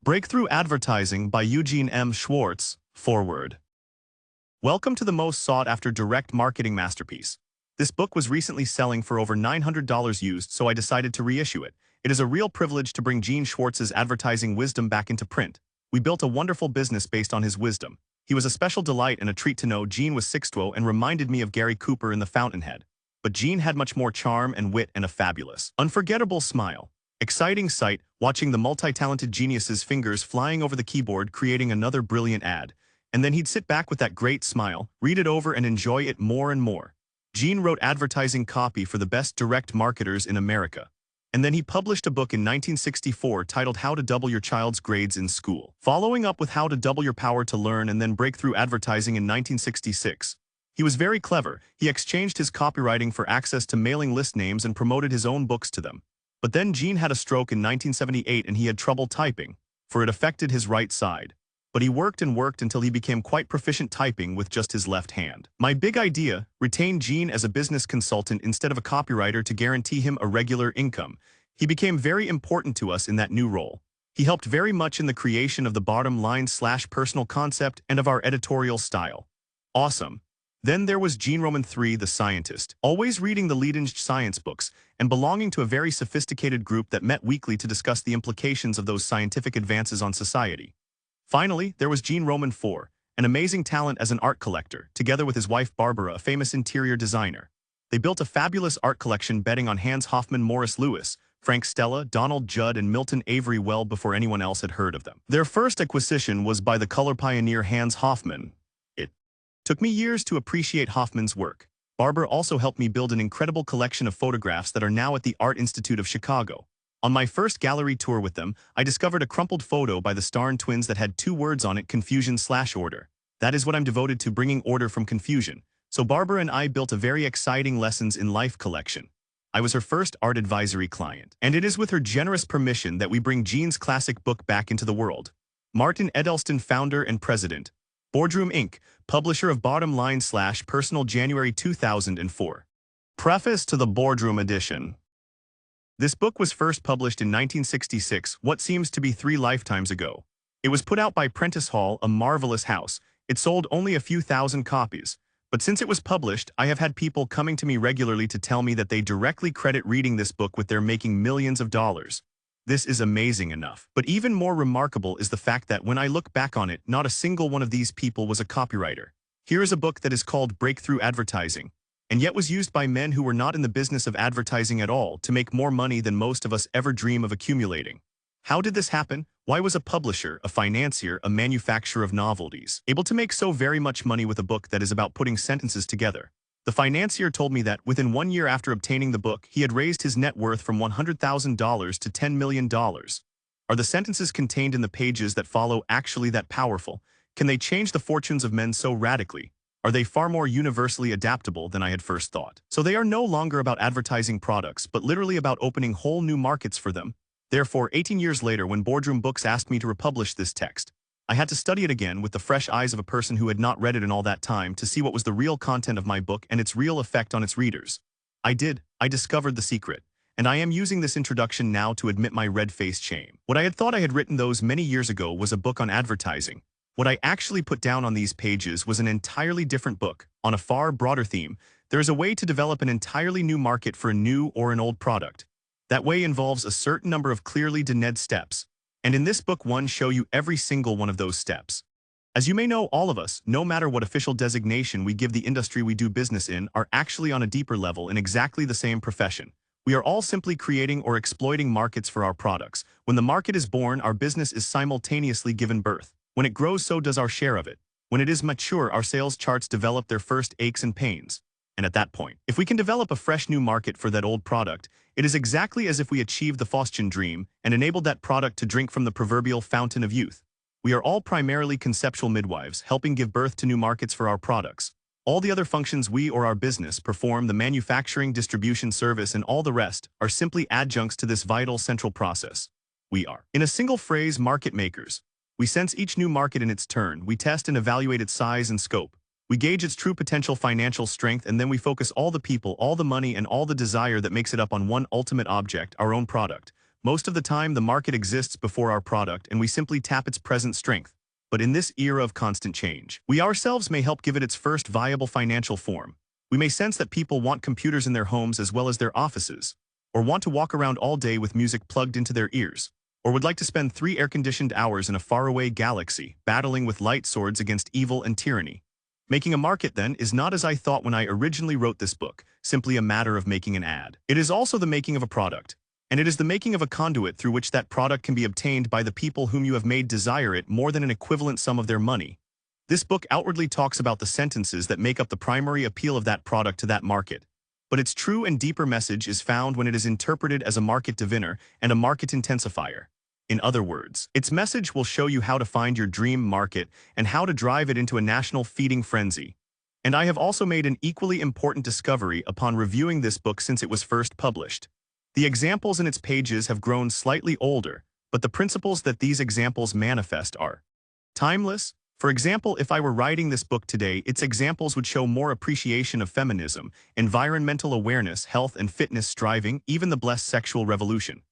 Breakthrough Advertising by Eugene M. Schwartz, Forward. Welcome to the most sought-after direct marketing masterpiece. This book was recently selling for over $900 used, so I decided to reissue it. It is a real privilege to bring Gene Schwartz's advertising wisdom back into print. We built a wonderful business based on his wisdom. He was a special delight and a treat to know. Gene was sixto and reminded me of Gary Cooper in The Fountainhead. But Gene had much more charm and wit and a fabulous, unforgettable smile. Exciting sight, watching the multi-talented genius's fingers flying over the keyboard creating another brilliant ad. And then he'd sit back with that great smile, read it over and enjoy it more and more. Gene wrote advertising copy for the best direct marketers in America. And then he published a book in 1964 titled How to Double Your Child's Grades in School, following up with How to Double Your Power to Learn and then Breakthrough Advertising in 1966. He was very clever. He exchanged his copywriting for access to mailing list names and promoted his own books to them. But then Gene had a stroke in 1978 and he had trouble typing, for it affected his right side. But he worked and worked until he became quite proficient typing with just his left hand. My big idea, retain Gene as a business consultant instead of a copywriter to guarantee him a regular income. He became very important to us in that new role. He helped very much in the creation of the bottom line/personal concept and of our editorial style. Awesome. Then there was Gene Roman III, the scientist, always reading the leading science books and belonging to a very sophisticated group that met weekly to discuss the implications of those scientific advances on society. Finally, there was Gene Roman IV, an amazing talent as an art collector, together with his wife Barbara, a famous interior designer. They built a fabulous art collection betting on Hans Hofmann, Morris Louis, Frank Stella, Donald Judd, and Milton Avery well before anyone else had heard of them. Their first acquisition was by the color pioneer Hans Hofmann. Took me years to appreciate Hoffman's work. Barbara also helped me build an incredible collection of photographs that are now at the Art Institute of Chicago. On my first gallery tour with them, I discovered a crumpled photo by the Starn twins that had two words on it: confusion/order. That is what I'm devoted to, bringing order from confusion. So Barbara and I built a very exciting lessons in life collection. I was her first art advisory client. And it is with her generous permission that we bring Gene's classic book back into the world. Martin Edelston, founder and president. Boardroom Inc., publisher of Bottom Line/Personal, January 2004. Preface to the Boardroom edition. This book was first published in 1966, what seems to be 3 lifetimes ago. It was put out by Prentice Hall, a marvelous house. It sold only a few thousand copies. But since it was published, I have had people coming to me regularly to tell me that they directly credit reading this book with their making millions of dollars. This is amazing enough. But even more remarkable is the fact that when I look back on it, not a single one of these people was a copywriter. Here is a book that is called Breakthrough Advertising, and yet was used by men who were not in the business of advertising at all to make more money than most of us ever dream of accumulating. How did this happen? Why was a publisher, a financier, a manufacturer of novelties able to make so very much money with a book that is about putting sentences together? The financier told me that within 1 year after obtaining the book, he had raised his net worth from $100,000 to $10 million. Are the sentences contained in the pages that follow actually that powerful? Can they change the fortunes of men so radically? Are they far more universally adaptable than I had first thought? So they are no longer about advertising products, but literally about opening whole new markets for them. Therefore, 18 years later, when Boardroom Books asked me to republish this text, I had to study it again with the fresh eyes of a person who had not read it in all that time to see what was the real content of my book and its real effect on its readers. I discovered the secret, and I am using this introduction now to admit my red-faced shame. What I had thought I had written those many years ago was a book on advertising. What I actually put down on these pages was an entirely different book, on a far broader theme. There is a way to develop an entirely new market for a new or an old product. That way involves a certain number of clearly delineated steps. And in this book, one show you every single one of those steps. As you may know, all of us, no matter what official designation we give the industry we do business in, are actually on a deeper level in exactly the same profession. We are all simply creating or exploiting markets for our products. When the market is born, our business is simultaneously given birth. When it grows, so does our share of it. When it is mature, our sales charts develop their first aches and pains. And at that point, if we can develop a fresh new market for that old product, it is exactly as if we achieved the Faustian dream and enabled that product to drink from the proverbial fountain of youth. We are all primarily conceptual midwives, helping give birth to new markets for our products. All the other functions we or our business perform, the manufacturing, distribution, service, and all the rest, are simply adjuncts to this vital central process. We are, in a single phrase, market makers. We sense each new market in its turn. We test and evaluate its size and scope. We gauge its true potential financial strength, and then we focus all the people, all the money, and all the desire that makes it up on one ultimate object, our own product. Most of the time, the market exists before our product and we simply tap its present strength. But in this era of constant change, we ourselves may help give it its first viable financial form. We may sense that people want computers in their homes as well as their offices, or want to walk around all day with music plugged into their ears, or would like to spend 3 air-conditioned hours in a faraway galaxy, battling with light swords against evil and tyranny. Making a market, then, is not as I thought when I originally wrote this book, simply a matter of making an ad. It is also the making of a product, and it is the making of a conduit through which that product can be obtained by the people whom you have made desire it more than an equivalent sum of their money. This book outwardly talks about the sentences that make up the primary appeal of that product to that market, but its true and deeper message is found when it is interpreted as a market diviner and a market intensifier. In other words, its message will show you how to find your dream market and how to drive it into a national feeding frenzy. And I have also made an equally important discovery upon reviewing this book since it was first published. The examples in its pages have grown slightly older, but the principles that these examples manifest are timeless. For example, if I were writing this book today, its examples would show more appreciation of feminism, environmental awareness, health and fitness striving, even the blessed sexual revolution.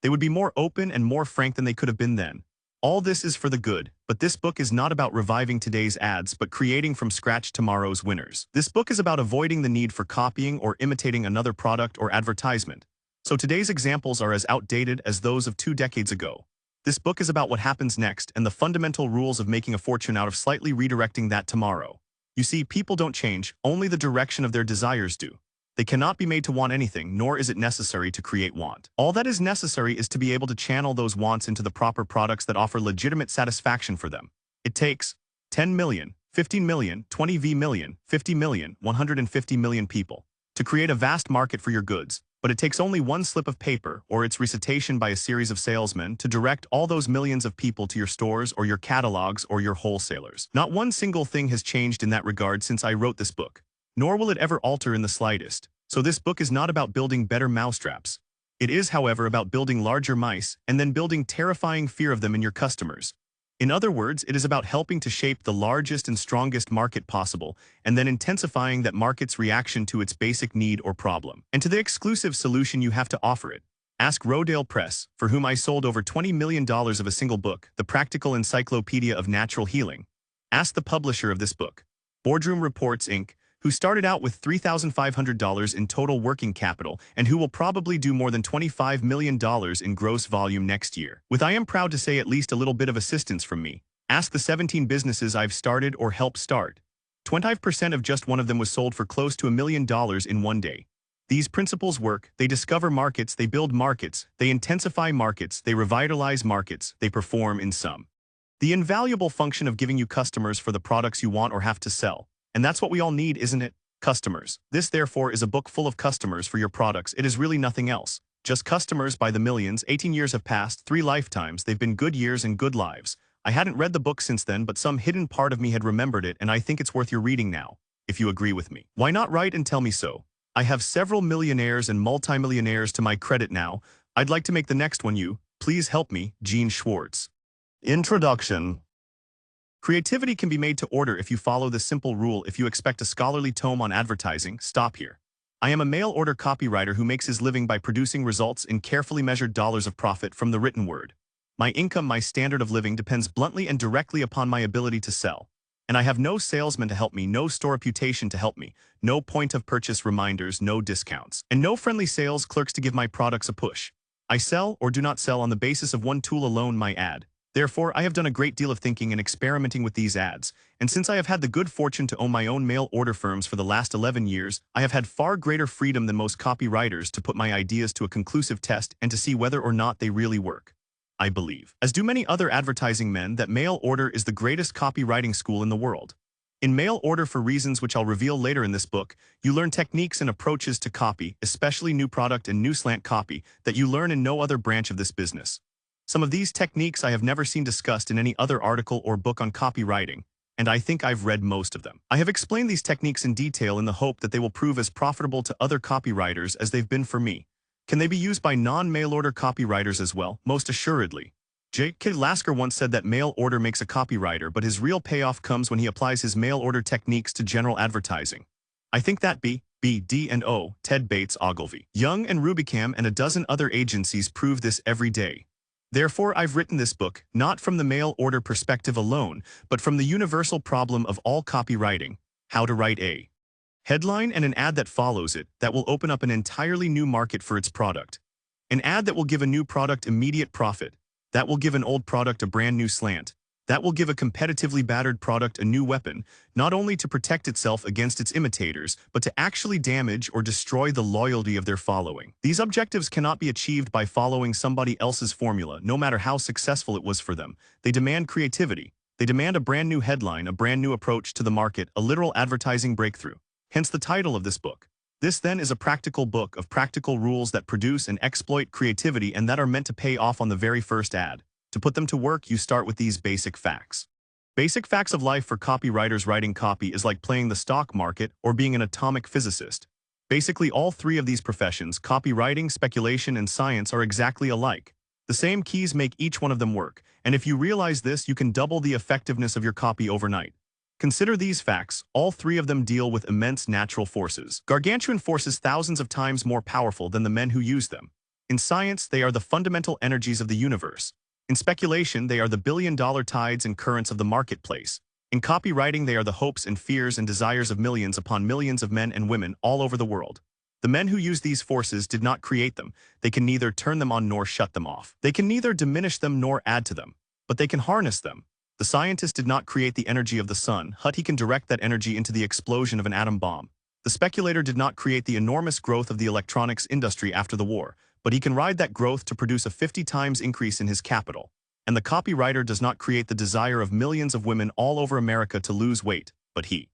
They would be more open and more frank than they could have been then. All this is for the good, but this book is not about reviving today's ads but creating from scratch tomorrow's winners. This book is about avoiding the need for copying or imitating another product or advertisement. So today's examples are as outdated as those of 2 decades ago. This book is about what happens next and the fundamental rules of making a fortune out of slightly redirecting that tomorrow. You see, people don't change, only the direction of their desires do. They cannot be made to want anything, nor is it necessary to create want. All that is necessary is to be able to channel those wants into the proper products that offer legitimate satisfaction for them. It takes 10 million, 15 million, 20 million, 50 million, 150 million people to create a vast market for your goods, but it takes only one slip of paper or its recitation by a series of salesmen to direct all those millions of people to your stores or your catalogs or your wholesalers. Not one single thing has changed in that regard since I wrote this book, nor will it ever alter in the slightest. So this book is not about building better mousetraps. It is, however, about building larger mice and then building terrifying fear of them in your customers. In other words, it is about helping to shape the largest and strongest market possible and then intensifying that market's reaction to its basic need or problem, and to the exclusive solution you have to offer it. Ask Rodale Press, for whom I sold over $20 million of a single book, The Practical Encyclopedia of Natural Healing. Ask the publisher of this book, Boardroom Reports, Inc., who started out with $3,500 in total working capital and who will probably do more than $25 million in gross volume next year, with, I am proud to say, at least a little bit of assistance from me. Ask the 17 businesses I've started or helped start. 25% of just one of them was sold for close to $1 million in one day. These principles work. They discover markets, they build markets, they intensify markets, they revitalize markets, they perform in sum. The invaluable function of giving you customers for the products you want or have to sell. And that's what we all need, isn't it? Customers. This, therefore, is a book full of customers for your products. It is really nothing else. Just customers by the millions. 18 years have passed, 3 lifetimes. They've been good years and good lives. I hadn't read the book since then, but some hidden part of me had remembered it, and I think it's worth your reading now, if you agree with me. Why not write and tell me so? I have several millionaires and multimillionaires to my credit now. I'd like to make the next one you. Please help me, Gene Schwartz. Introduction. Creativity can be made to order if you follow the simple rule. If you expect a scholarly tome on advertising, stop here. I am a mail-order copywriter who makes his living by producing results in carefully measured dollars of profit from the written word. My income, my standard of living depends bluntly and directly upon my ability to sell. And I have no salesman to help me, no store reputation to help me, no point-of-purchase reminders, no discounts, and no friendly sales clerks to give my products a push. I sell or do not sell on the basis of one tool alone, my ad. Therefore, I have done a great deal of thinking and experimenting with these ads, and since I have had the good fortune to own my own mail-order firms for the last 11 years, I have had far greater freedom than most copywriters to put my ideas to a conclusive test and to see whether or not they really work. I believe, as do many other advertising men, that mail order is the greatest copywriting school in the world. In mail order, for reasons which I'll reveal later in this book, you learn techniques and approaches to copy, especially new product and new slant copy, that you learn in no other branch of this business. Some of these techniques I have never seen discussed in any other article or book on copywriting, and I think I've read most of them. I have explained these techniques in detail in the hope that they will prove as profitable to other copywriters as they've been for me. Can they be used by non-mail-order copywriters as well? Most assuredly. J.K. Lasker once said that mail order makes a copywriter, but his real payoff comes when he applies his mail order techniques to general advertising. I think that B. D&O, Ted Bates Ogilvy. Young and Rubicam and a dozen other agencies prove this every day. Therefore, I've written this book, not from the mail order perspective alone, but from the universal problem of all copywriting: how to write a headline and an ad that follows it, that will open up an entirely new market for its product. An ad that will give a new product immediate profit, that will give an old product a brand new slant, that will give a competitively battered product a new weapon, not only to protect itself against its imitators, but to actually damage or destroy the loyalty of their following. These objectives cannot be achieved by following somebody else's formula, no matter how successful it was for them. They demand creativity. They demand a brand new headline, a brand new approach to the market, a literal advertising breakthrough. Hence the title of this book. This then is a practical book of practical rules that produce and exploit creativity and that are meant to pay off on the very first ad. To put them to work, you start with these basic facts. Basic facts of life for copywriters. Writing copy is like playing the stock market or being an atomic physicist. Basically, all three of these professions, copywriting, speculation, and science, are exactly alike. The same keys make each one of them work, and if you realize this, you can double the effectiveness of your copy overnight. Consider these facts. All three of them deal with immense natural forces. Gargantuan forces thousands of times more powerful than the men who use them. In science, they are the fundamental energies of the universe. In speculation, they are the billion-dollar tides and currents of the marketplace. In copywriting, they are the hopes and fears and desires of millions upon millions of men and women all over the world. The men who use these forces did not create them. They can neither turn them on nor shut them off. They can neither diminish them nor add to them, but they can harness them. The scientist did not create the energy of the sun, but he can direct that energy into the explosion of an atom bomb. The speculator did not create the enormous growth of the electronics industry after the war, but he can ride that growth to produce a 50 times increase in his capital. And the copywriter does not create the desire of millions of women all over America to lose weight, but he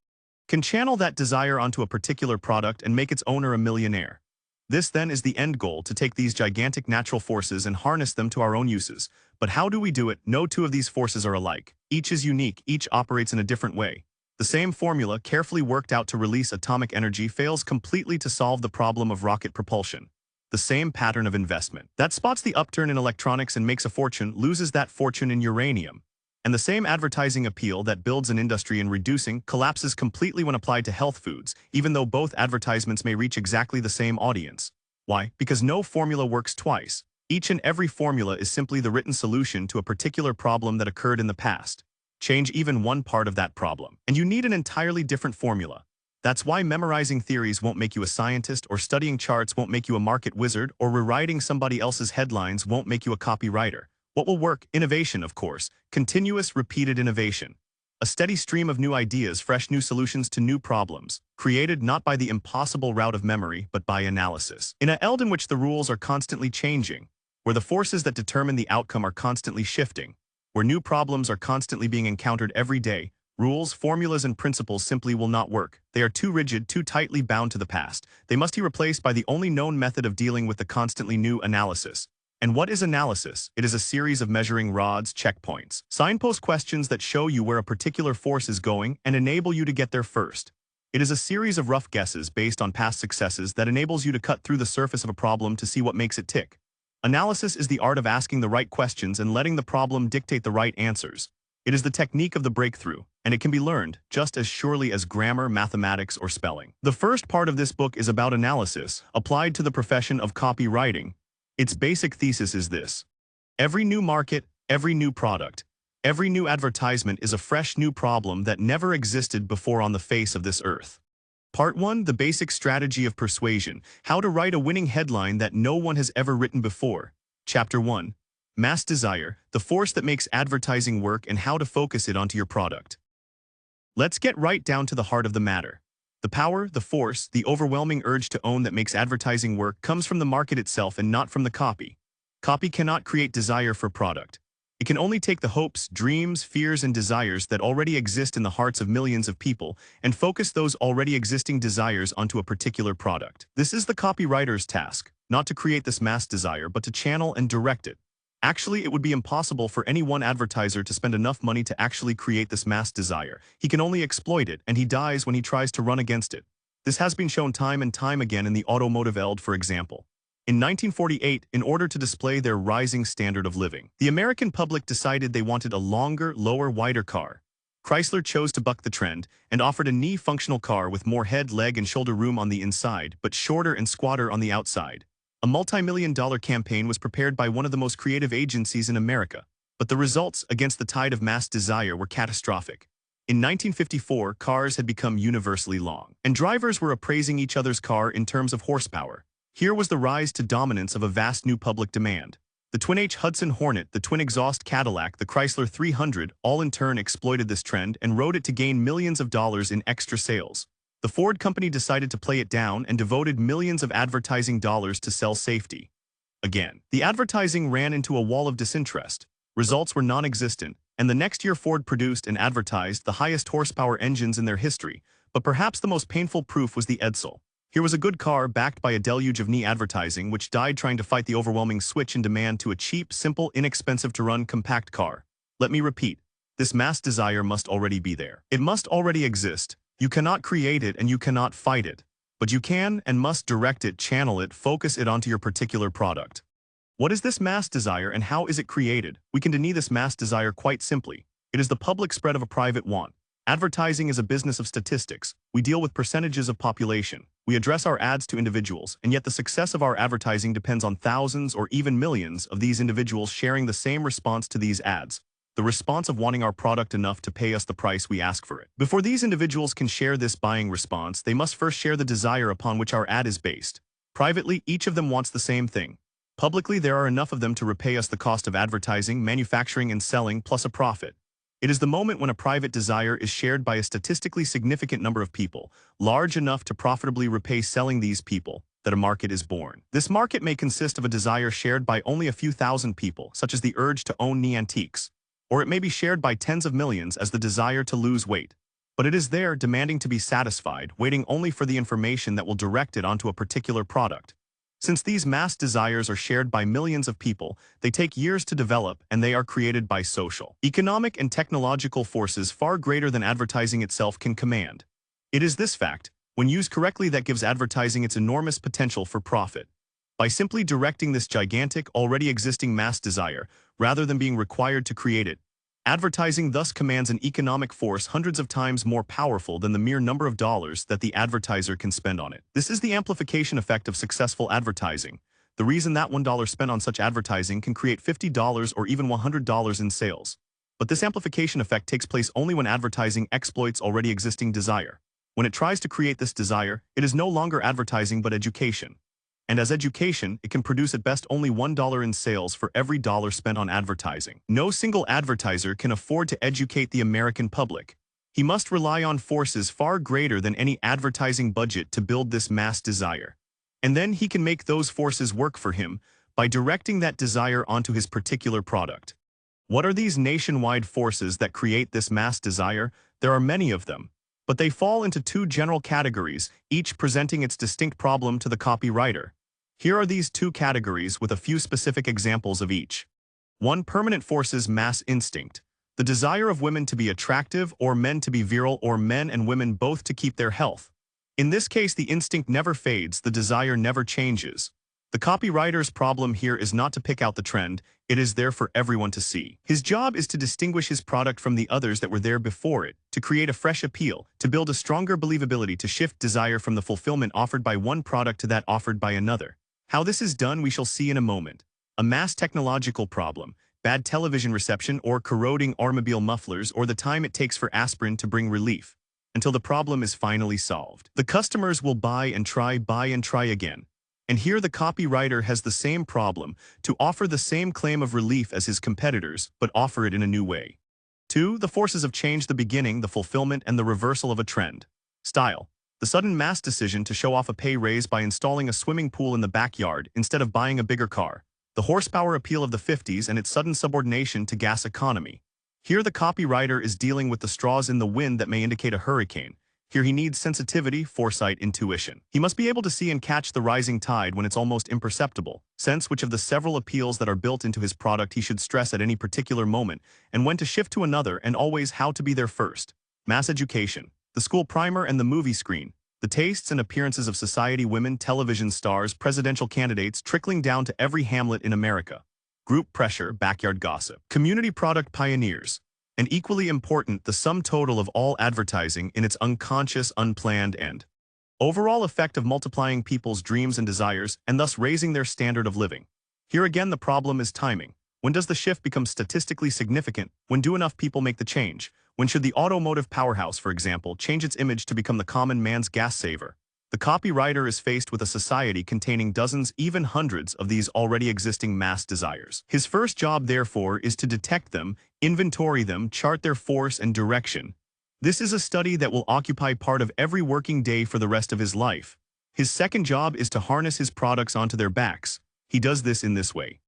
can channel that desire onto a particular product and make its owner a millionaire. This then is the end goal: to take these gigantic natural forces and harness them to our own uses. But how do we do it? No two of these forces are alike. Each is unique, each operates in a different way. The same formula, carefully worked out to release atomic energy, fails completely to solve the problem of rocket propulsion. The same pattern of investment that spots the upturn in electronics and makes a fortune loses that fortune in uranium. And the same advertising appeal that builds an industry in reducing collapses completely when applied to health foods, even though both advertisements may reach exactly the same audience. Why? Because no formula works twice. Each and every formula is simply the written solution to a particular problem that occurred in the past. Change even one part of that problem, and you need an entirely different formula. That's why memorizing theories won't make you a scientist, or studying charts won't make you a market wizard, or rewriting somebody else's headlines won't make you a copywriter. What will work? Innovation, of course. Continuous, repeated innovation. A steady stream of new ideas, fresh new solutions to new problems, created not by the impossible route of memory, but by analysis. In a world in which the rules are constantly changing, where the forces that determine the outcome are constantly shifting, where new problems are constantly being encountered every day, rules, formulas, and principles simply will not work. They are too rigid, too tightly bound to the past. They must be replaced by the only known method of dealing with the constantly new: analysis. And what is analysis? It is a series of measuring rods, checkpoints, signpost questions that show you where a particular force is going and enable you to get there first. It is a series of rough guesses based on past successes that enables you to cut through the surface of a problem to see what makes it tick. Analysis is the art of asking the right questions and letting the problem dictate the right answers. It is the technique of the breakthrough, and it can be learned just as surely as grammar, mathematics, or spelling. The first part of this book is about analysis, applied to the profession of copywriting. Its basic thesis is this: every new market, every new product, every new advertisement is a fresh new problem that never existed before on the face of this earth. Part 1: the basic strategy of persuasion, how to write a winning headline that no one has ever written before. Chapter 1: mass desire, the force that makes advertising work and how to focus it onto your product. Let's get right down to the heart of the matter. The power, the force, the overwhelming urge to own that makes advertising work comes from the market itself and not from the copy. Copy cannot create desire for product. It can only take the hopes, dreams, fears, and desires that already exist in the hearts of millions of people and focus those already existing desires onto a particular product. This is the copywriter's task, not to create this mass desire, but to channel and direct it. Actually, it would be impossible for any one advertiser to spend enough money to actually create this mass desire. He can only exploit it, and he dies when he tries to run against it. This has been shown time and time again in the automotive world, for example. In 1948, in order to display their rising standard of living, the American public decided they wanted a longer, lower, wider car. Chrysler chose to buck the trend and offered a knee-functional car with more head, leg, and shoulder room on the inside, but shorter and squatter on the outside. A multi-million-dollar campaign was prepared by one of the most creative agencies in America, but the results against the tide of mass desire were catastrophic. In 1954, cars had become universally long, and drivers were appraising each other's car in terms of horsepower. Here was the rise to dominance of a vast new public demand. The twin-H Hudson Hornet, the twin-exhaust Cadillac, the Chrysler 300, all in turn exploited this trend and rode it to gain millions of dollars in extra sales. The Ford company decided to play it down and devoted millions of advertising dollars to sell safety. Again, the advertising ran into a wall of disinterest. Results were non-existent, and the next year Ford produced and advertised the highest horsepower engines in their history, but perhaps the most painful proof was the Edsel. Here was a good car backed by a deluge of knee advertising which died trying to fight the overwhelming switch in demand to a cheap, simple, inexpensive-to-run compact car. Let me repeat, this mass desire must already be there. It must already exist. You cannot create it and you cannot fight it, but you can and must direct it, channel it, focus it onto your particular product. What is this mass desire and how is it created? We can deny this mass desire quite simply. It is the public spread of a private want. Advertising is a business of statistics. We deal with percentages of population. We address our ads to individuals, and yet the success of our advertising depends on thousands or even millions of these individuals sharing the same response to these ads. The response of wanting our product enough to pay us the price we ask for it. Before these individuals can share this buying response, they must first share the desire upon which our ad is based. Privately, each of them wants the same thing. Publicly, there are enough of them to repay us the cost of advertising, manufacturing, and selling, plus a profit. It is the moment when a private desire is shared by a statistically significant number of people, large enough to profitably repay selling these people, that a market is born. This market may consist of a desire shared by only a few thousand people, such as the urge to own knee antiques, or it may be shared by tens of millions as the desire to lose weight. But it is there, demanding to be satisfied, waiting only for the information that will direct it onto a particular product. Since these mass desires are shared by millions of people, they take years to develop and they are created by social, economic, and technological forces far greater than advertising itself can command. It is this fact, when used correctly, that gives advertising its enormous potential for profit. By simply directing this gigantic, already existing mass desire, rather than being required to create it, advertising thus commands an economic force hundreds of times more powerful than the mere number of dollars that the advertiser can spend on it. This is the amplification effect of successful advertising. The reason that $1 spent on such advertising can create $50 or even $100 in sales. But this amplification effect takes place only when advertising exploits already existing desire. When it tries to create this desire, it is no longer advertising but education. And as education, it can produce at best only $1 in sales for every dollar spent on advertising. No single advertiser can afford to educate the American public. He must rely on forces far greater than any advertising budget to build this mass desire. And then he can make those forces work for him by directing that desire onto his particular product. What are these nationwide forces that create this mass desire? There are many of them, but they fall into two general categories, each presenting its distinct problem to the copywriter. Here are these two categories with a few specific examples of each. 1. Permanent forces: mass instinct. The desire of women to be attractive, or men to be virile, or men and women both to keep their health. In this case, the instinct never fades, the desire never changes. The copywriter's problem here is not to pick out the trend, it is there for everyone to see. His job is to distinguish his product from the others that were there before it, to create a fresh appeal, to build a stronger believability, to shift desire from the fulfillment offered by one product to that offered by another. How this is done we shall see in a moment. A mass technological problem, bad television reception, or corroding automobile mufflers, or the time it takes for aspirin to bring relief, until the problem is finally solved. The customers will buy and try again. And here the copywriter has the same problem, to offer the same claim of relief as his competitors, but offer it in a new way. 2. The forces of change: the beginning, the fulfillment, and the reversal of a trend. Style. The sudden mass decision to show off a pay raise by installing a swimming pool in the backyard instead of buying a bigger car. The horsepower appeal of the 50s and its sudden subordination to gas economy. Here the copywriter is dealing with the straws in the wind that may indicate a hurricane. Here he needs sensitivity, foresight, intuition. He must be able to see and catch the rising tide when it's almost imperceptible, sense which of the several appeals that are built into his product he should stress at any particular moment, and when to shift to another, and always how to be there first. Mass education. The school primer and the movie screen. The tastes and appearances of society: women, television stars, presidential candidates, trickling down to every hamlet in America. Group pressure, backyard gossip. Community product pioneers. And equally important, the sum total of all advertising in its unconscious, unplanned and overall effect of multiplying people's dreams and desires and thus raising their standard of living. Here again the problem is timing. When does the shift become statistically significant? When do enough people make the change? When should the automotive powerhouse, for example, change its image to become the common man's gas saver? The copywriter is faced with a society containing dozens, even hundreds, of these already existing mass desires. His first job, therefore, is to detect them, inventory them, chart their force and direction. This is a study that will occupy part of every working day for the rest of his life. His second job is to harness his products onto their backs. He does this in this way.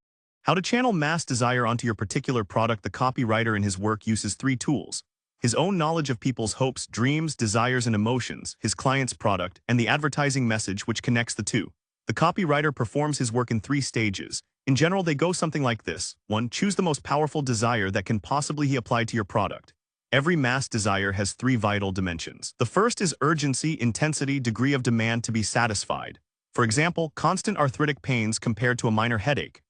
How to channel mass desire onto your particular product. The copywriter in his work uses three tools: his own knowledge of people's hopes, dreams, desires, and emotions, his client's product, and the advertising message which connects the two. The copywriter performs his work in three stages. In general, they go something like this. 1. Choose the most powerful desire that can possibly be applied to your product. Every mass desire has three vital dimensions. The first is urgency, intensity, degree of demand to be satisfied. For example, constant arthritic pains compared to a minor headache.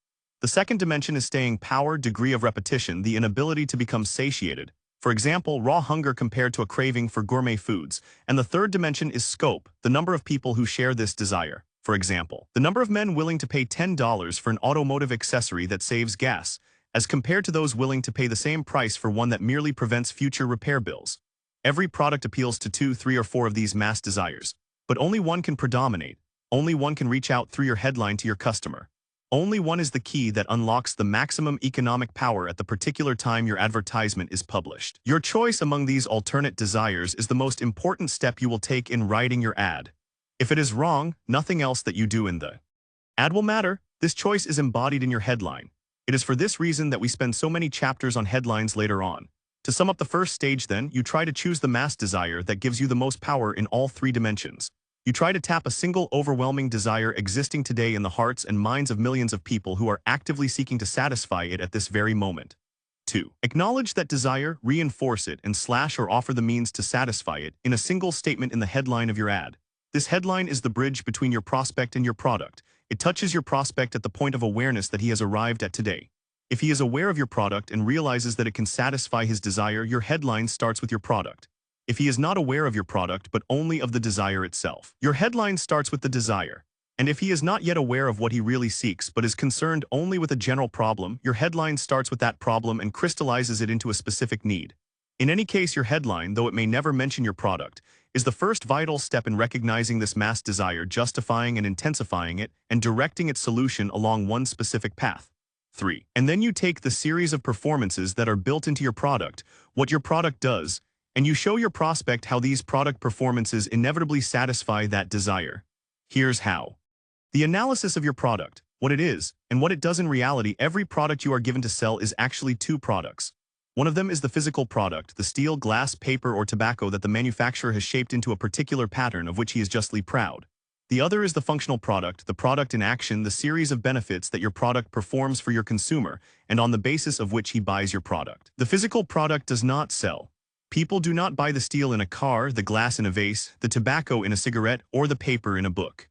The second dimension is staying power, degree of repetition, the inability to become satiated. For example, raw hunger compared to a craving for gourmet foods. And the third dimension is scope, the number of people who share this desire. For example, the number of men willing to pay $10 for an automotive accessory that saves gas, as compared to those willing to pay the same price for one that merely prevents future repair bills. Every product appeals to 2, 3, or 4 of these mass desires, but only one can predominate. Only one can reach out through your headline to your customer. Only one is the key that unlocks the maximum economic power at the particular time your advertisement is published. Your choice among these alternate desires is the most important step you will take in writing your ad. If it is wrong, nothing else that you do in the ad will matter. This choice is embodied in your headline. It is for this reason that we spend so many chapters on headlines later on. To sum up the first stage then, you try to choose the mass desire that gives you the most power in all three dimensions. You try to tap a single overwhelming desire existing today in the hearts and minds of millions of people who are actively seeking to satisfy it at this very moment. 2. Acknowledge that desire, reinforce it, and slash or offer the means to satisfy it in a single statement in the headline of your ad. This headline is the bridge between your prospect and your product. It touches your prospect at the point of awareness that he has arrived at today. If he is aware of your product and realizes that it can satisfy his desire, your headline starts with your product. If he is not aware of your product but only of the desire itself, your headline starts with the desire. And if he is not yet aware of what he really seeks but is concerned only with a general problem, your headline starts with that problem and crystallizes it into a specific need. In any case, your headline, though it may never mention your product, is the first vital step in recognizing this mass desire, justifying and intensifying it, and directing its solution along one specific path. 3. And then you take the series of performances that are built into your product, what your product does, and you show your prospect how these product performances inevitably satisfy that desire. Here's how. The analysis of your product, what it is, and what it does in reality. Every product you are given to sell is actually two products. One of them is the physical product, the steel, glass, paper, or tobacco that the manufacturer has shaped into a particular pattern of which he is justly proud. The other is the functional product, the product in action, the series of benefits that your product performs for your consumer and on the basis of which he buys your product. The physical product does not sell. People do not buy the steel in a car, the glass in a vase, the tobacco in a cigarette, or the paper in a book.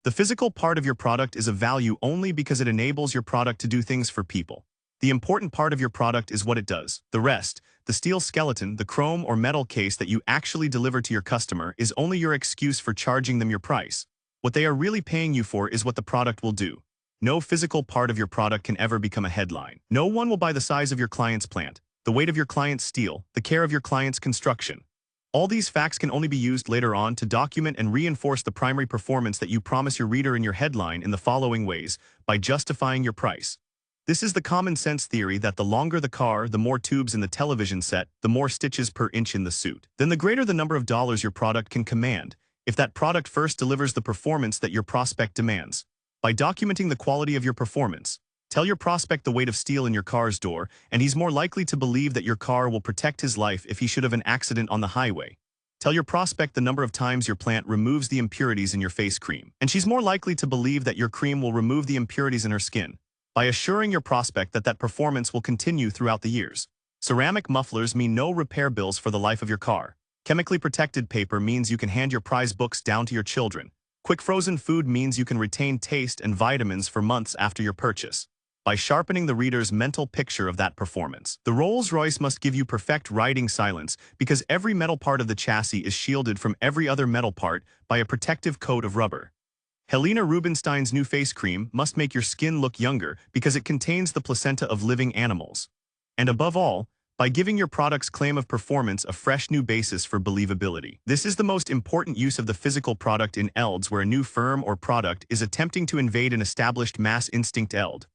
The physical part of your product is of value only because it enables your product to do things for people. The important part of your product is what it does. The rest, the steel skeleton, the chrome or metal case that you actually deliver to your customer, is only your excuse for charging them your price. What they are really paying you for is what the product will do. No physical part of your product can ever become a headline. No one will buy the size of your client's plant, the weight of your client's steel, the care of your client's construction. All these facts can only be used later on to document and reinforce the primary performance that you promise your reader in your headline in the following ways: by justifying your price. This is the common sense theory that the longer the car, the more tubes in the television set, the more stitches per inch in the suit. Then the greater the number of dollars your product can command, if that product first delivers the performance that your prospect demands. By documenting the quality of your performance, tell your prospect the weight of steel in your car's door, and he's more likely to believe that your car will protect his life if he should have an accident on the highway. Tell your prospect the number of times your plant removes the impurities in your face cream, and she's more likely to believe that your cream will remove the impurities in her skin. By assuring your prospect that that performance will continue throughout the years. Ceramic mufflers mean no repair bills for the life of your car. Chemically protected paper means you can hand your prize books down to your children. Quick frozen food means you can retain taste and vitamins for months after your purchase. by sharpening the reader's mental picture of that performance. The Rolls-Royce must give you perfect riding silence because every metal part of the chassis is shielded from every other metal part by a protective coat of rubber. Helena Rubinstein's new face cream must make your skin look younger because it contains the placenta of living animals. And above all, by giving your product's claim of performance a fresh new basis for believability. This is the most important use of the physical product in ELDs where a new firm or product is attempting to invade an established mass instinct ELD.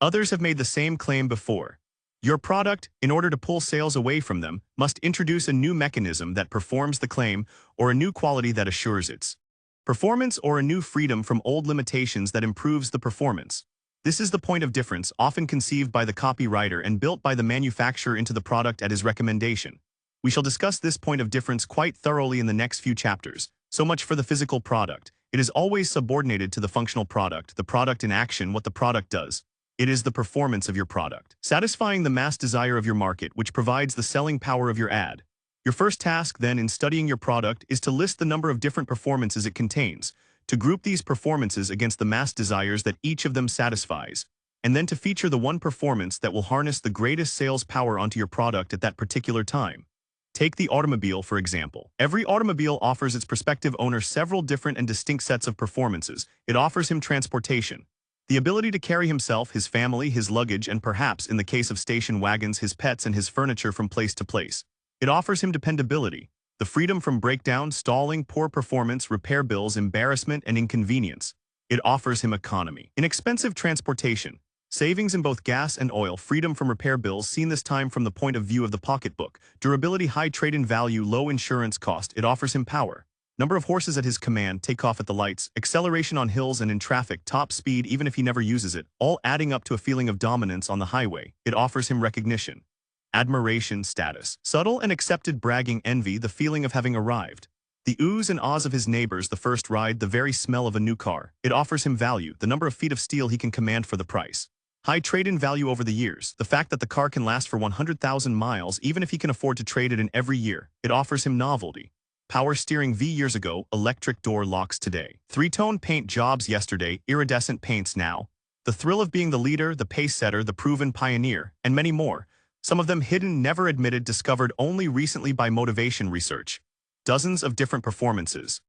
Others have made the same claim before. Your product, in order to pull sales away from them, must introduce a new mechanism that performs the claim or a new quality that assures its performance or a new freedom from old limitations that improves the performance. This is the point of difference often conceived by the copywriter and built by the manufacturer into the product at his recommendation. We shall discuss this point of difference quite thoroughly in the next few chapters. So much for the physical product. It is always subordinated to the functional product, the product in action, what the product does. It is the performance of your product, satisfying the mass desire of your market, which provides the selling power of your ad. Your first task, then, in studying your product is to list the number of different performances it contains, to group these performances against the mass desires that each of them satisfies, and then to feature the one performance that will harness the greatest sales power onto your product at that particular time. Take the automobile, for example. Every automobile offers its prospective owner several different and distinct sets of performances. It offers him transportation, the ability to carry himself, his family, his luggage, and perhaps, in the case of station wagons, his pets and his furniture from place to place. It offers him dependability, the freedom from breakdown, stalling, poor performance, repair bills, embarrassment, and inconvenience. It offers him economy, inexpensive transportation, savings in both gas and oil, freedom from repair bills seen this time from the point of view of the pocketbook, durability, high trade-in value, low insurance cost. It offers him power, number of horses at his command, take off at the lights, acceleration on hills and in traffic, top speed even if he never uses it, all adding up to a feeling of dominance on the highway. It offers him recognition, admiration, status, subtle and accepted bragging, envy, the feeling of having arrived, the oohs and ahs of his neighbors, the first ride, the very smell of a new car. It offers him value, the number of feet of steel he can command for the price, high trade-in value over the years, the fact that the car can last for 100,000 miles even if he can afford to trade it in every year. It offers him novelty, power steering V years ago, electric door locks today, three-tone paint jobs yesterday, iridescent paints now, the thrill of being the leader, the pace setter, the proven pioneer, and many more. Some of them hidden, never admitted, discovered only recently by motivation research. Dozens of different performances,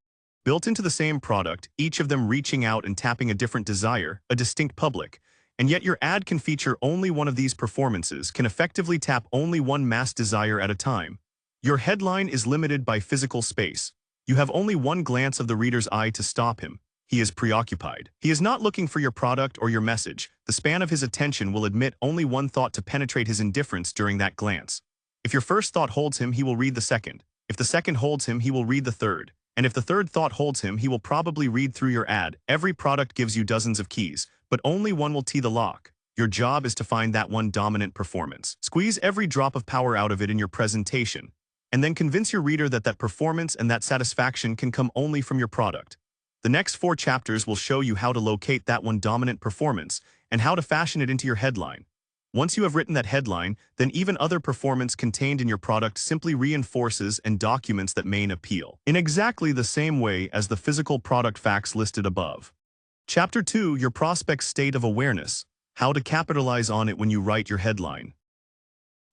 built into the same product, each of them reaching out and tapping a different desire, a distinct public. And yet your ad can feature only one of these performances, can effectively tap only one mass desire at a time. Your headline is limited by physical space. You have only one glance of the reader's eye to stop him. He is preoccupied. He is not looking for your product or your message. The span of his attention will admit only one thought to penetrate his indifference during that glance. If your first thought holds him, he will read the second. If the second holds him, he will read the third. And if the third thought holds him, he will probably read through your ad. Every product gives you dozens of keys, but only one will tee the lock. Your job is to find that one dominant performance. Squeeze every drop of power out of it in your presentation, and then convince your reader that that performance and that satisfaction can come only from your product. The next 4 chapters will show you how to locate that one dominant performance and how to fashion it into your headline. Once you have written that headline, then even other performance contained in your product simply reinforces and documents that main appeal, in exactly the same way as the physical product facts listed above. Chapter 2, Your Prospect's State of Awareness, How to Capitalize on It When You Write Your Headline.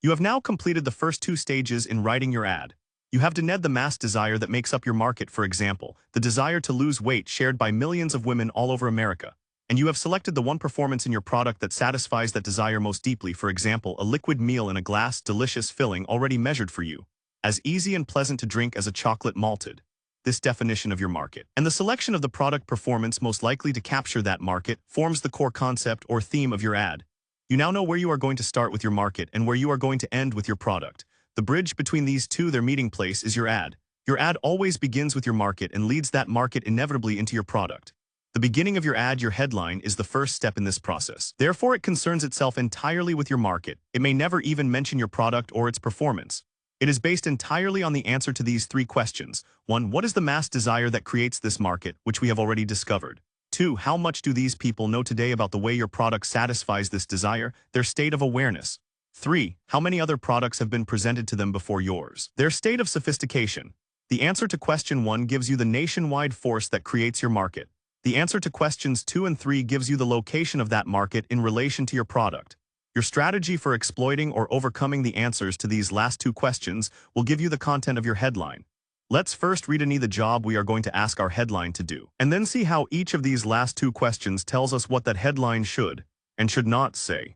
You have now completed the first 2 stages in writing your ad. You have denuded the mass desire that makes up your market, for example, the desire to lose weight shared by millions of women all over America. And you have selected the one performance in your product that satisfies that desire most deeply, for example, a liquid meal in a glass, delicious filling already measured for you, as easy and pleasant to drink as a chocolate malted. This definition of your market, and the selection of the product performance most likely to capture that market, forms the core concept or theme of your ad. You now know where you are going to start with your market and where you are going to end with your product. The bridge between these two, their meeting place, is your ad. Your ad always begins with your market and leads that market inevitably into your product. The beginning of your ad, your headline, is the first step in this process. Therefore, it concerns itself entirely with your market. It may never even mention your product or its performance. It is based entirely on the answer to these 3 questions. 1. What is the mass desire that creates this market, which we have already discovered? 2. How much do these people know today about the way your product satisfies this desire, their state of awareness? 3. How many other products have been presented to them before yours? Their state of sophistication. The answer to question 1 gives you the nationwide force that creates your market. The answer to questions 2 and 3 gives you the location of that market in relation to your product. Your strategy for exploiting or overcoming the answers to these last 2 questions will give you the content of your headline. Let's first read the job we are going to ask our headline to do, and then see how each of these last 2 questions tells us what that headline should and should not say.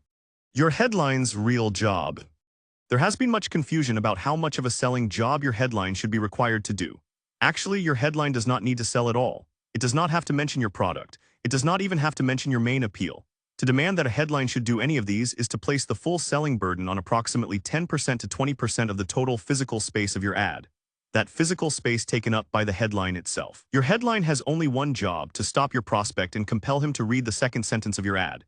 Your headline's real job. There has been much confusion about how much of a selling job your headline should be required to do. Actually, your headline does not need to sell at all. It does not have to mention your product. It does not even have to mention your main appeal. To demand that a headline should do any of these is to place the full selling burden on approximately 10% to 20% of the total physical space of your ad. That physical space taken up by the headline itself. Your headline has only one job: to stop your prospect and compel him to read the second sentence of your ad.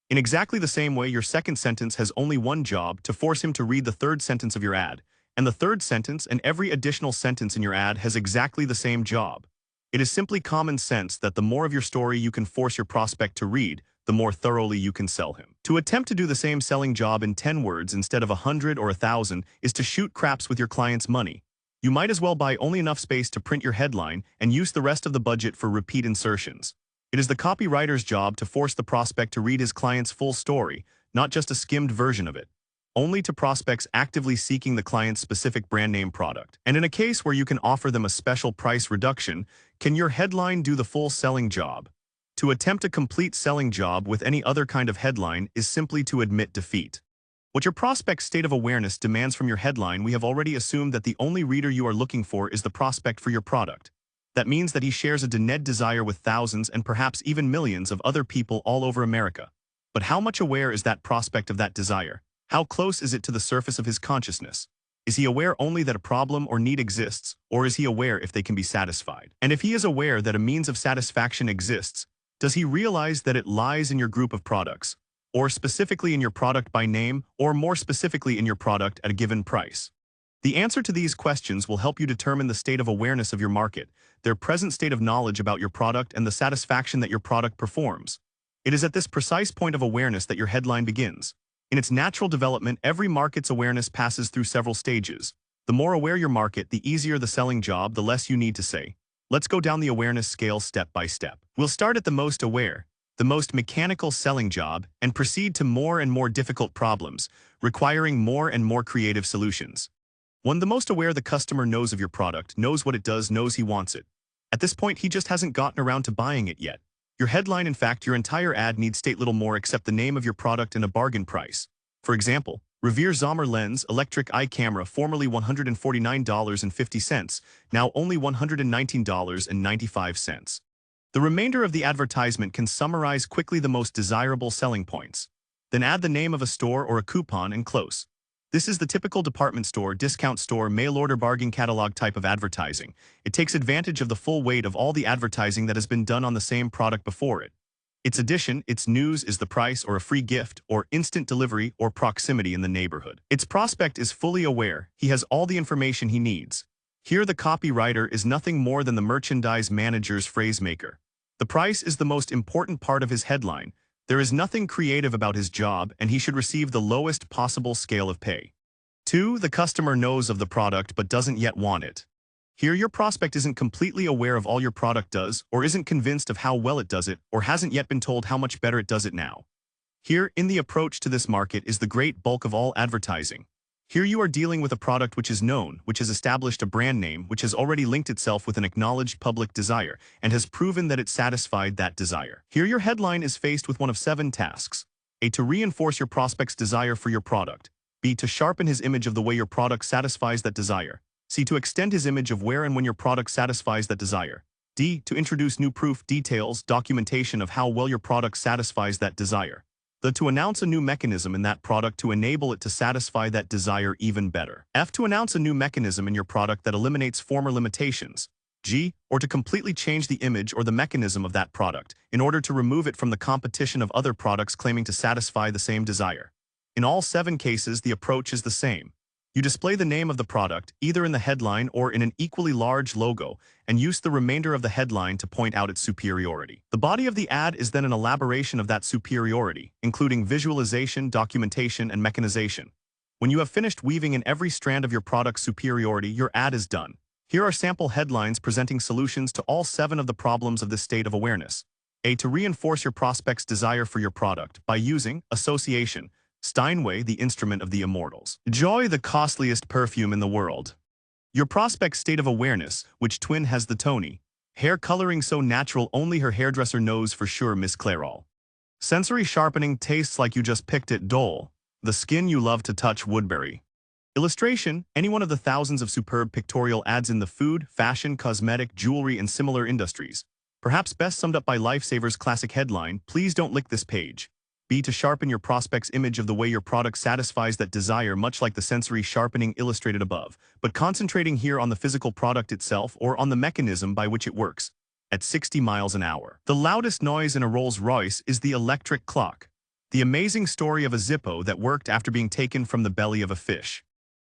In exactly the same way, your second sentence has only one job: to force him to read the third sentence of your ad. And the third sentence and every additional sentence in your ad has exactly the same job. It is simply common sense that the more of your story you can force your prospect to read, the more thoroughly you can sell him. To attempt to do the same selling job in 10 words instead of 100 or 1,000 is to shoot craps with your client's money. You might as well buy only enough space to print your headline and use the rest of the budget for repeat insertions. It is the copywriter's job to force the prospect to read his client's full story, not just a skimmed version of it. Only to prospects actively seeking the client's specific brand name product. And in a case where you can offer them a special price reduction, can your headline do the full selling job? To attempt a complete selling job with any other kind of headline is simply to admit defeat. What your prospect's state of awareness demands from your headline, we have already assumed that the only reader you are looking for is the prospect for your product. That means that he shares a innate desire with thousands and perhaps even millions of other people all over America. But how much aware is that prospect of that desire? How close is it to the surface of his consciousness? Is he aware only that a problem or need exists, or is he aware if they can be satisfied? And if he is aware that a means of satisfaction exists, does he realize that it lies in your group of products, or specifically in your product by name, or more specifically in your product at a given price? The answer to these questions will help you determine the state of awareness of your market, their present state of knowledge about your product, and the satisfaction that your product performs. It is at this precise point of awareness that your headline begins. In its natural development, every market's awareness passes through several stages. The more aware your market, the easier the selling job, the less you need to say. Let's go down the awareness scale step by step. We'll start at the most aware, the most mechanical selling job, and proceed to more and more difficult problems, requiring more and more creative solutions. When the most aware, the customer knows of your product, knows what it does, knows he wants it. At this point, he just hasn't gotten around to buying it yet. Your headline, in fact, your entire ad needs state little more except the name of your product and a bargain price. For example, Revere Zomer Lens Electric Eye Camera, formerly $149.50, now only $119.95. The remainder of the advertisement can summarize quickly the most desirable selling points. Then add the name of a store or a coupon and close. This is the typical department store, discount store, mail-order bargain catalog type of advertising. It takes advantage of the full weight of all the advertising that has been done on the same product before it. Its addition, its news, is the price or a free gift or instant delivery or proximity in the neighborhood. Its prospect is fully aware. He has all the information he needs. Here the copywriter is nothing more than the merchandise manager's phrasemaker. The price is the most important part of his headline. There is nothing creative about his job, and he should receive the lowest possible scale of pay. 2. The customer knows of the product but doesn't yet want it. Here your prospect isn't completely aware of all your product does, or isn't convinced of how well it does it, or hasn't yet been told how much better it does it now. Here, in the approach to this market, is the great bulk of all advertising. Here you are dealing with a product which is known, which has established a brand name, which has already linked itself with an acknowledged public desire, and has proven that it satisfied that desire. Here your headline is faced with one of 7 tasks. A. To reinforce your prospect's desire for your product. B. To sharpen his image of the way your product satisfies that desire. C. To extend his image of where and when your product satisfies that desire. D. To introduce new proof, details, documentation of how well your product satisfies that desire. To announce a new mechanism in that product to enable it to satisfy that desire even better. F. To announce a new mechanism in your product that eliminates former limitations. G. Or to completely change the image or the mechanism of that product in order to remove it from the competition of other products claiming to satisfy the same desire. In all 7 cases, the approach is the same. You display the name of the product, either in the headline or in an equally large logo, and use the remainder of the headline to point out its superiority. The body of the ad is then an elaboration of that superiority, including visualization, documentation, and mechanization. When you have finished weaving in every strand of your product's superiority, your ad is done. Here are sample headlines presenting solutions to all 7 of the problems of this state of awareness. A. To reinforce your prospect's desire for your product by using association. Steinway, the instrument of the immortals. Joy, the costliest perfume in the world. Your prospect's state of awareness, which twin has the Tony. Hair coloring so natural only her hairdresser knows for sure, Miss Clairol. Sensory sharpening tastes like you just picked it, Dole. The skin you love to touch, Woodbury. Illustration, any one of the thousands of superb pictorial ads in the food, fashion, cosmetic, jewelry, and similar industries. Perhaps best summed up by Lifesaver's classic headline, please don't lick this page. B. To sharpen your prospect's image of the way your product satisfies that desire, much like the sensory sharpening illustrated above, but concentrating here on the physical product itself or on the mechanism by which it works. At 60 miles an hour. The loudest noise in a Rolls-Royce is the electric clock. The amazing story of a Zippo that worked after being taken from the belly of a fish.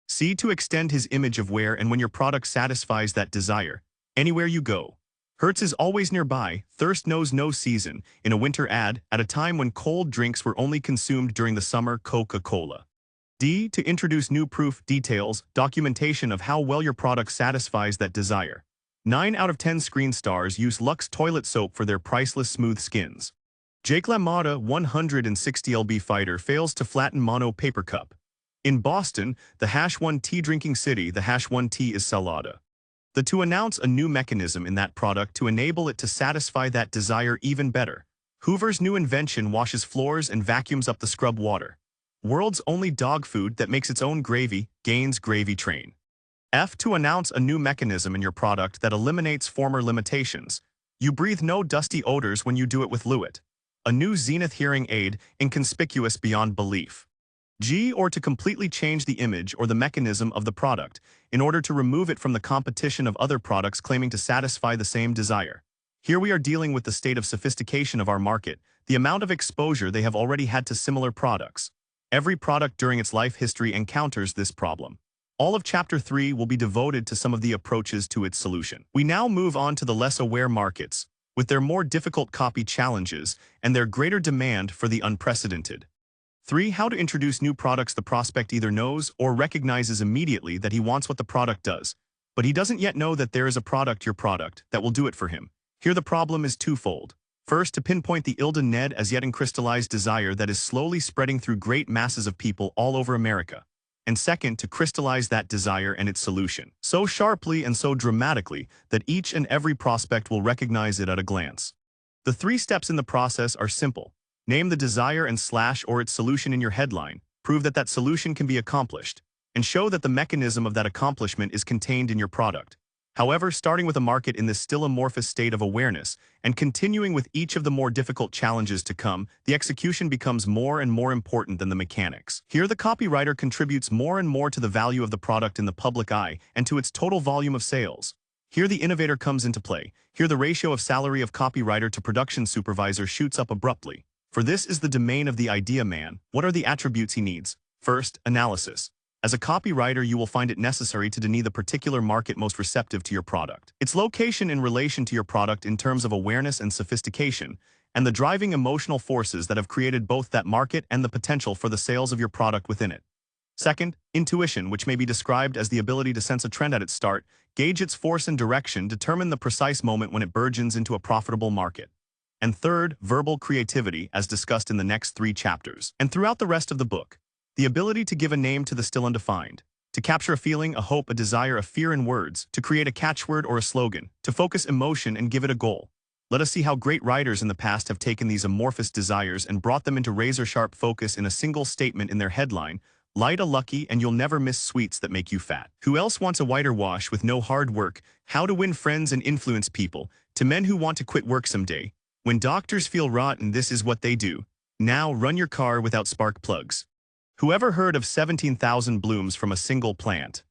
C. To extend his image of where and when your product satisfies that desire. Anywhere you go. Hertz is always nearby, thirst knows no season, in a winter ad, at a time when cold drinks were only consumed during the summer, Coca-Cola. D. To introduce new proof, details, documentation of how well your product satisfies that desire. 9 out of 10 screen stars use Lux toilet soap for their priceless smooth skins. Jake LaMotta 160 lb fighter fails to flatten mono paper cup. In Boston, the #1 tea drinking city, the #1 tea is Salada. The to announce a new mechanism in that product to enable it to satisfy that desire even better. Hoover's new invention washes floors and vacuums up the scrub water. World's only dog food that makes its own gravy, Gaines Gravy Train. F. To announce a new mechanism in your product that eliminates former limitations. You breathe no dusty odors when you do it with Lewitt. A new Zenith hearing aid, inconspicuous beyond belief. G. Or to completely change the image or the mechanism of the product, in order to remove it from the competition of other products claiming to satisfy the same desire. Here we are dealing with the state of sophistication of our market, the amount of exposure they have already had to similar products. Every product during its life history encounters this problem. All of Chapter 3 will be devoted to some of the approaches to its solution. We now move on to the less aware markets, with their more difficult copy challenges and their greater demand for the unprecedented. 3. How to introduce new products. The prospect either knows or recognizes immediately that he wants what the product does, but he doesn't yet know that there is a product, your product, that will do it for him. Here the problem is twofold. First, to pinpoint the ill-ned as yet uncrystallized desire that is slowly spreading through great masses of people all over America. And second, to crystallize that desire and its solution, so sharply and so dramatically that each and every prospect will recognize it at a glance. The 3 steps in the process are simple. Name the desire and / or its solution in your headline, prove that that solution can be accomplished, and show that the mechanism of that accomplishment is contained in your product. However, starting with a market in this still amorphous state of awareness, and continuing with each of the more difficult challenges to come, the execution becomes more and more important than the mechanics. Here the copywriter contributes more and more to the value of the product in the public eye and to its total volume of sales. Here the innovator comes into play. Here the ratio of salary of copywriter to production supervisor shoots up abruptly. For this is the domain of the idea man. What are the attributes he needs? First, analysis. As a copywriter, you will find it necessary to delineate the particular market most receptive to your product, its location in relation to your product in terms of awareness and sophistication, and the driving emotional forces that have created both that market and the potential for the sales of your product within it. Second, intuition, which may be described as the ability to sense a trend at its start, gauge its force and direction, determine the precise moment when it burgeons into a profitable market. And third, verbal creativity, as discussed in the next 3 chapters, and throughout the rest of the book. The ability to give a name to the still undefined, to capture a feeling, a hope, a desire, a fear in words, to create a catchword or a slogan, to focus emotion and give it a goal. Let us see how great writers in the past have taken these amorphous desires and brought them into razor-sharp focus in a single statement in their headline: light a lucky and you'll never miss sweets that make you fat. Who else wants a whiter wash with no hard work? How to win friends and influence people. To men who want to quit work someday. When doctors feel rotten, this is what they do. Now run your car without spark plugs. Whoever heard of 17,000 blooms from a single plant?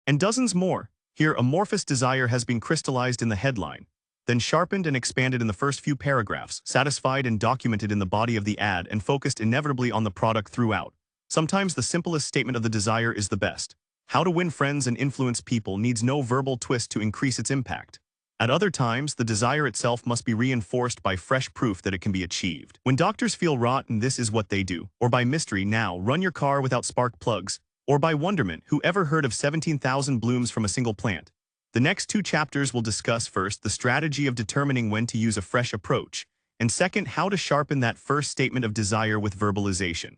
And dozens more. Here, amorphous desire has been crystallized in the headline, then sharpened and expanded in the first few paragraphs, satisfied and documented in the body of the ad, and focused inevitably on the product throughout. Sometimes the simplest statement of the desire is the best. How to win friends and influence people needs no verbal twist to increase its impact. At other times, the desire itself must be reinforced by fresh proof that it can be achieved. When doctors feel rotten, this is what they do. Or by mystery, now run your car without spark plugs. Or by wonderment, who ever heard of 17,000 blooms from a single plant? The next 2 chapters will discuss first the strategy of determining when to use a fresh approach, And second, how to sharpen that first statement of desire with verbalization.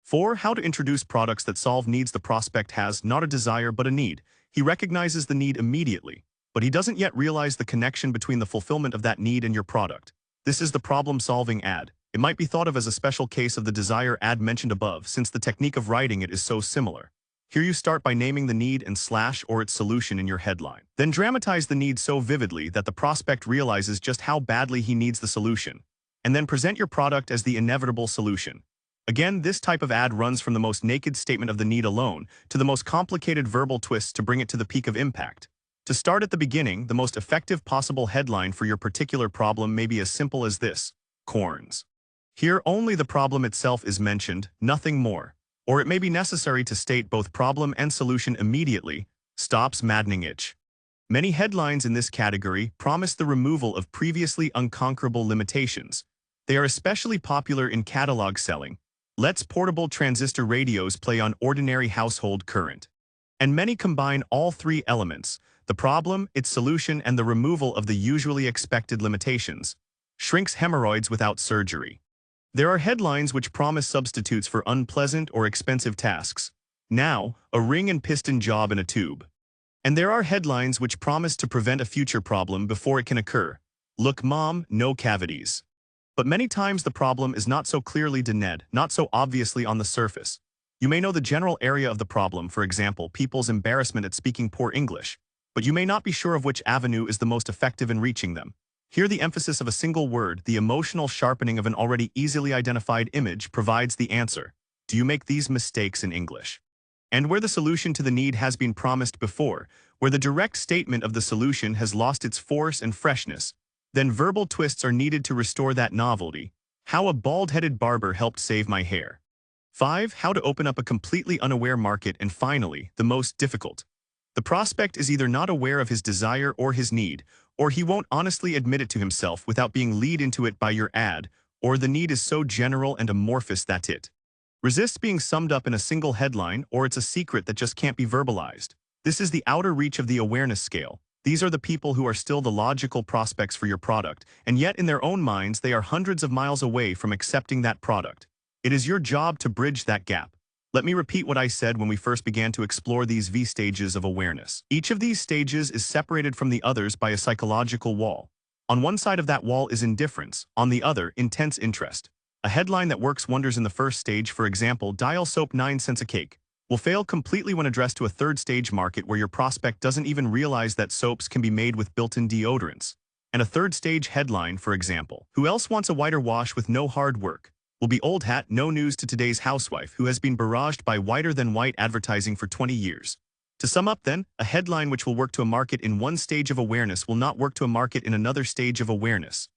4. How to introduce products that solve needs the prospect has, not a desire but a need. He recognizes the need immediately, but he doesn't yet realize the connection between the fulfillment of that need and your product. This is the problem-solving ad. It might be thought of as a special case of the desire ad mentioned above, since the technique of writing it is so similar. Here you start by naming the need and slash or its solution in your headline. Then dramatize the need so vividly that the prospect realizes just how badly he needs the solution. And then present your product as the inevitable solution. Again, this type of ad runs from the most naked statement of the need alone to the most complicated verbal twists to bring it to the peak of impact. To start at the beginning, the most effective possible headline for your particular problem may be as simple as this: corns. Here only the problem itself is mentioned, nothing more. Or it may be necessary to state both problem and solution immediately. Stops maddening itch. Many headlines in this category promise the removal of previously unconquerable limitations. They are especially popular in catalog selling. Let's portable transistor radios play on ordinary household current. And many combine all three elements: the problem, its solution, and the removal of the usually expected limitations. Shrinks hemorrhoids without surgery. There are headlines which promise substitutes for unpleasant or expensive tasks. Now, a ring and piston job in a tube. And there are headlines which promise to prevent a future problem before it can occur. Look, mom, no cavities. But many times the problem is not so clearly delineated, not so obviously on the surface. You may know the general area of the problem, for example, people's embarrassment at speaking poor English, but you may not be sure of which avenue is the most effective in reaching them. Here the emphasis of a single word, the emotional sharpening of an already easily identified image, provides the answer. Do you make these mistakes in English? And where the solution to the need has been promised before, where the direct statement of the solution has lost its force and freshness, then verbal twists are needed to restore that novelty. How a bald-headed barber helped save my hair. 5. How to open up a completely unaware market. And finally, the most difficult. The prospect is either not aware of his desire or his need, or he won't honestly admit it to himself without being led into it by your ad, or the need is so general and amorphous that it resists being summed up in a single headline, or it's a secret that just can't be verbalized. This is the outer reach of the awareness scale. These are the people who are still the logical prospects for your product, and yet in their own minds they are hundreds of miles away from accepting that product. It is your job to bridge that gap. Let me repeat what I said when we first began to explore these V stages of awareness. Each of these stages is separated from the others by a psychological wall. On one side of that wall is indifference, on the other, intense interest. A headline that works wonders in the first stage, for example, dial soap 9 cents a cake, will fail completely when addressed to a third stage market where your prospect doesn't even realize that soaps can be made with built-in deodorants. And a third stage headline, for example, who else wants a whiter wash with no hard work, will be old hat, no news to today's housewife who has been barraged by whiter-than-white advertising for 20 years. To sum up then, a headline which will work to a market in one stage of awareness will not work to a market in another stage of awareness.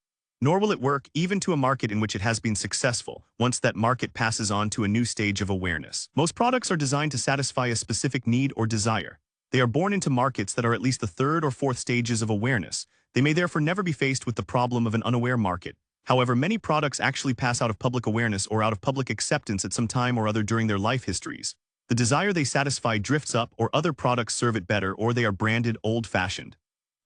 Nor will it work even to a market in which it has been successful, once that market passes on to a new stage of awareness. Most products are designed to satisfy a specific need or desire. They are born into markets that are at least the third or fourth stages of awareness. They may therefore never be faced with the problem of an unaware market. However, many products actually pass out of public awareness or out of public acceptance at some time or other during their life histories. The desire they satisfy drifts up, or other products serve it better, or they are branded old-fashioned.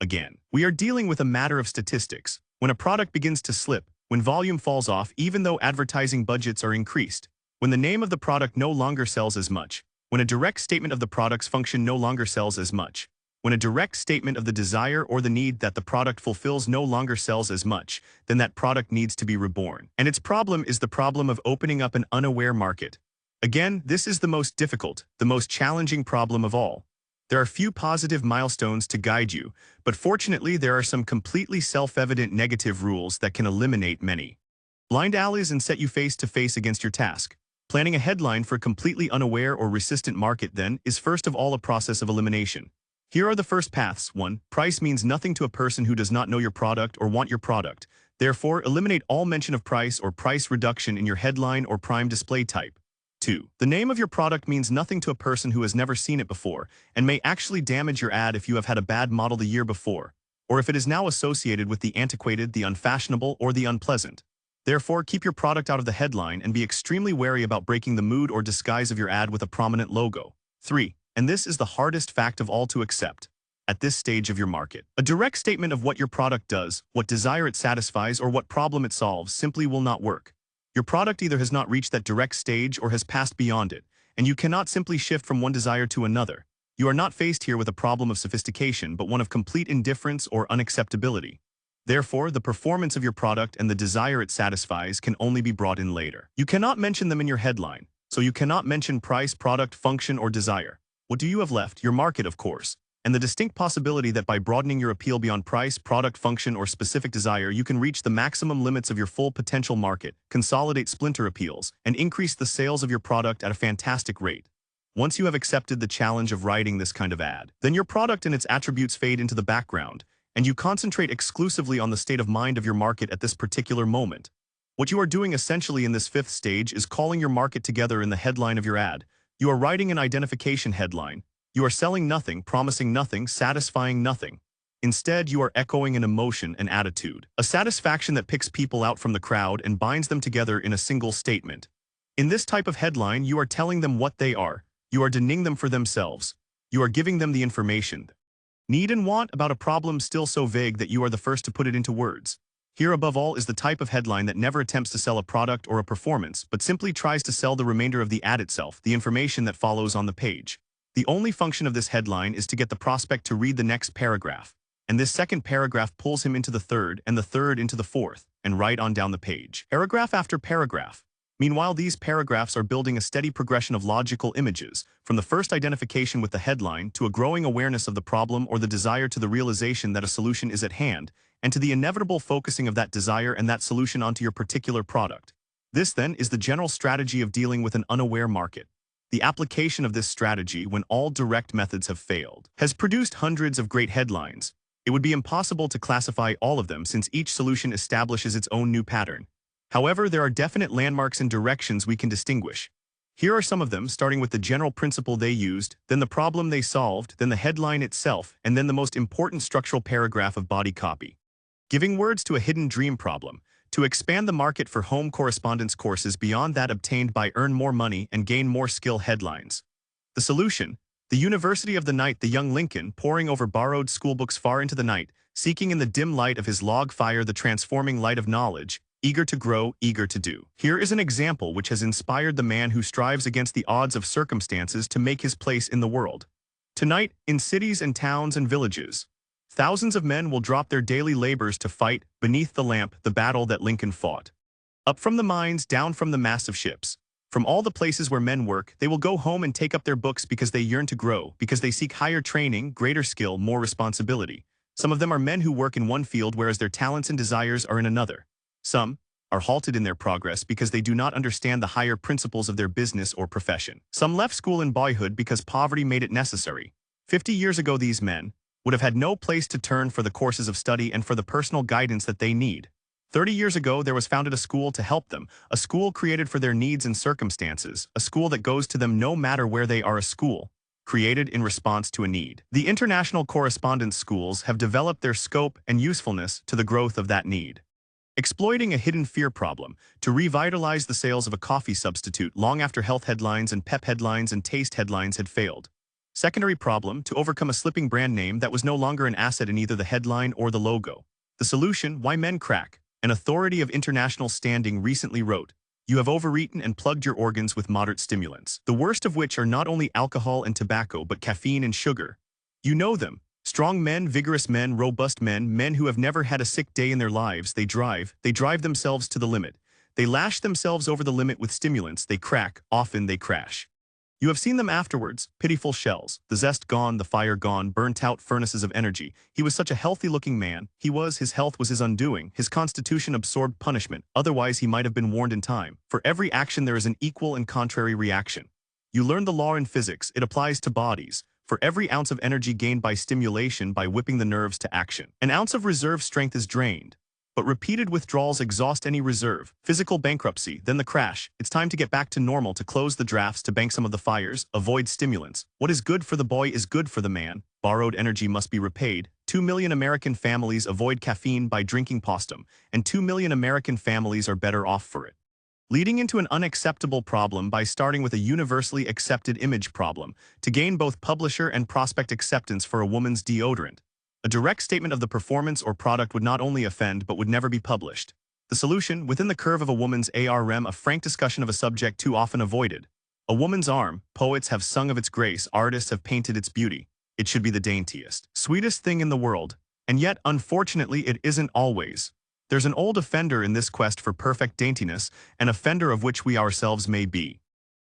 Again, we are dealing with a matter of statistics. When a product begins to slip, when volume falls off even though advertising budgets are increased, when the name of the product no longer sells as much, when a direct statement of the product's function no longer sells as much, when a direct statement of the desire or the need that the product fulfills no longer sells as much, then that product needs to be reborn. And its problem is the problem of opening up an unaware market. Again, this is the most difficult, the most challenging problem of all. There are few positive milestones to guide you, but fortunately there are some completely self-evident negative rules that can eliminate many blind alleys and set you face to face against your task. Planning a headline for a completely unaware or resistant market, then, is first of all a process of elimination. Here are the first paths. 1. Price means nothing to a person who does not know your product or want your product. Therefore, eliminate all mention of price or price reduction in your headline or prime display type. 2. The name of your product means nothing to a person who has never seen it before and may actually damage your ad if you have had a bad model the year before, or if it is now associated with the antiquated, the unfashionable, or the unpleasant. Therefore, keep your product out of the headline and be extremely wary about breaking the mood or disguise of your ad with a prominent logo. 3. And this is the hardest fact of all to accept. at this stage of your market. A direct statement of what your product does, what desire it satisfies, or what problem it solves simply will not work. Your product either has not reached that direct stage or has passed beyond it, and you cannot simply shift from one desire to another. You are not faced here with a problem of sophistication, but one of complete indifference or unacceptability. Therefore, the performance of your product and the desire it satisfies can only be brought in later. You cannot mention them in your headline, so you cannot mention price, product, function, or desire. What do you have left? Your market, of course, and the distinct possibility that by broadening your appeal beyond price, product, function, or specific desire, you can reach the maximum limits of your full potential market, consolidate splinter appeals, and increase the sales of your product at a fantastic rate. Once you have accepted the challenge of writing this kind of ad, then your product and its attributes fade into the background, and you concentrate exclusively on the state of mind of your market at this particular moment. What you are doing essentially in this fifth stage is calling your market together in the headline of your ad. You are writing an identification headline. You are selling nothing, promising nothing, satisfying nothing. Instead, you are echoing an emotion and attitude, a satisfaction that picks people out from the crowd and binds them together in a single statement. In this type of headline, you are telling them what they are. You are denying them for themselves. You are giving them the information, need and want about a problem still so vague that you are the first to put it into words. Here above all is the type of headline that never attempts to sell a product or a performance, but simply tries to sell the remainder of the ad itself, the information that follows on the page. The only function of this headline is to get the prospect to read the next paragraph, and this second paragraph pulls him into the third, and the third into the fourth, and right on down the page. Paragraph after paragraph. Meanwhile, these paragraphs are building a steady progression of logical images, from the first identification with the headline to a growing awareness of the problem or the desire to the realization that a solution is at hand, and to the inevitable focusing of that desire and that solution onto your particular product. This, then, is the general strategy of dealing with an unaware market. The application of this strategy, when all direct methods have failed, has produced hundreds of great headlines. It would be impossible to classify all of them since each solution establishes its own new pattern. However, there are definite landmarks and directions we can distinguish. Here are some of them, starting with the general principle they used, then the problem they solved, then the headline itself, and then the most important structural paragraph of body copy. Giving words to a hidden dream problem, to expand the market for home correspondence courses beyond that obtained by earn more money and gain more skill headlines. The solution: the University of the Night, the young Lincoln, poring over borrowed schoolbooks far into the night, seeking in the dim light of his log fire the transforming light of knowledge, eager to grow, eager to do. Here is an example which has inspired the man who strives against the odds of circumstances to make his place in the world. Tonight, in cities and towns and villages, thousands of men will drop their daily labors to fight, beneath the lamp, the battle that Lincoln fought. Up from the mines, down from the massive ships. From all the places where men work, they will go home and take up their books because they yearn to grow, because they seek higher training, greater skill, more responsibility. Some of them are men who work in one field whereas their talents and desires are in another. Some are halted in their progress because they do not understand the higher principles of their business or profession. Some left school in boyhood because poverty made it necessary. 50 years ago, these men would have had no place to turn for the courses of study and for the personal guidance that they need. 30 years ago, there was founded a school to help them, a school created for their needs and circumstances, a school that goes to them no matter where they are, a school created in response to a need. The international correspondence schools have developed their scope and usefulness to the growth of that need. Exploiting a hidden fear problem to revitalize the sales of a coffee substitute long after health headlines and pep headlines and taste headlines had failed. Secondary problem to overcome a slipping brand name that was no longer an asset in either the headline or the logo. The solution: why men crack. An authority of international standing recently wrote, "You have overeaten and plugged your organs with moderate stimulants, the worst of which are not only alcohol and tobacco but caffeine and sugar. You know them. Strong men, vigorous men, robust men, men who have never had a sick day in their lives. They drive themselves to the limit. They lash themselves over the limit with stimulants. They crack, often they crash. You have seen them afterwards, pitiful shells, the zest gone, the fire gone, burnt-out furnaces of energy. He was such a healthy-looking man. His health was his undoing. His constitution absorbed punishment. Otherwise, he might have been warned in time. For every action there is an equal and contrary reaction. You learn the law in physics. It applies to bodies. For every ounce of energy gained by stimulation, by whipping the nerves to action, an ounce of reserve strength is drained. But repeated withdrawals exhaust any reserve. Physical bankruptcy, then the crash. It's time to get back to normal, to close the drafts, to bank some of the fires, avoid stimulants. What is good for the boy is good for the man. Borrowed energy must be repaid. 2 million American families avoid caffeine by drinking postum, and 2 million American families are better off for it. leading into an unacceptable problem by starting with a universally accepted image problem to gain both publisher and prospect acceptance for a woman's deodorant. A direct statement of the performance or product would not only offend but would never be published. The solution, within the curve of a woman's ARM, a frank discussion of a subject too often avoided. A woman's arm, poets have sung of its grace, artists have painted its beauty. It should be the daintiest, sweetest thing in the world, and yet, unfortunately, it isn't always. There's an old offender in this quest for perfect daintiness, an offender of which we ourselves may be.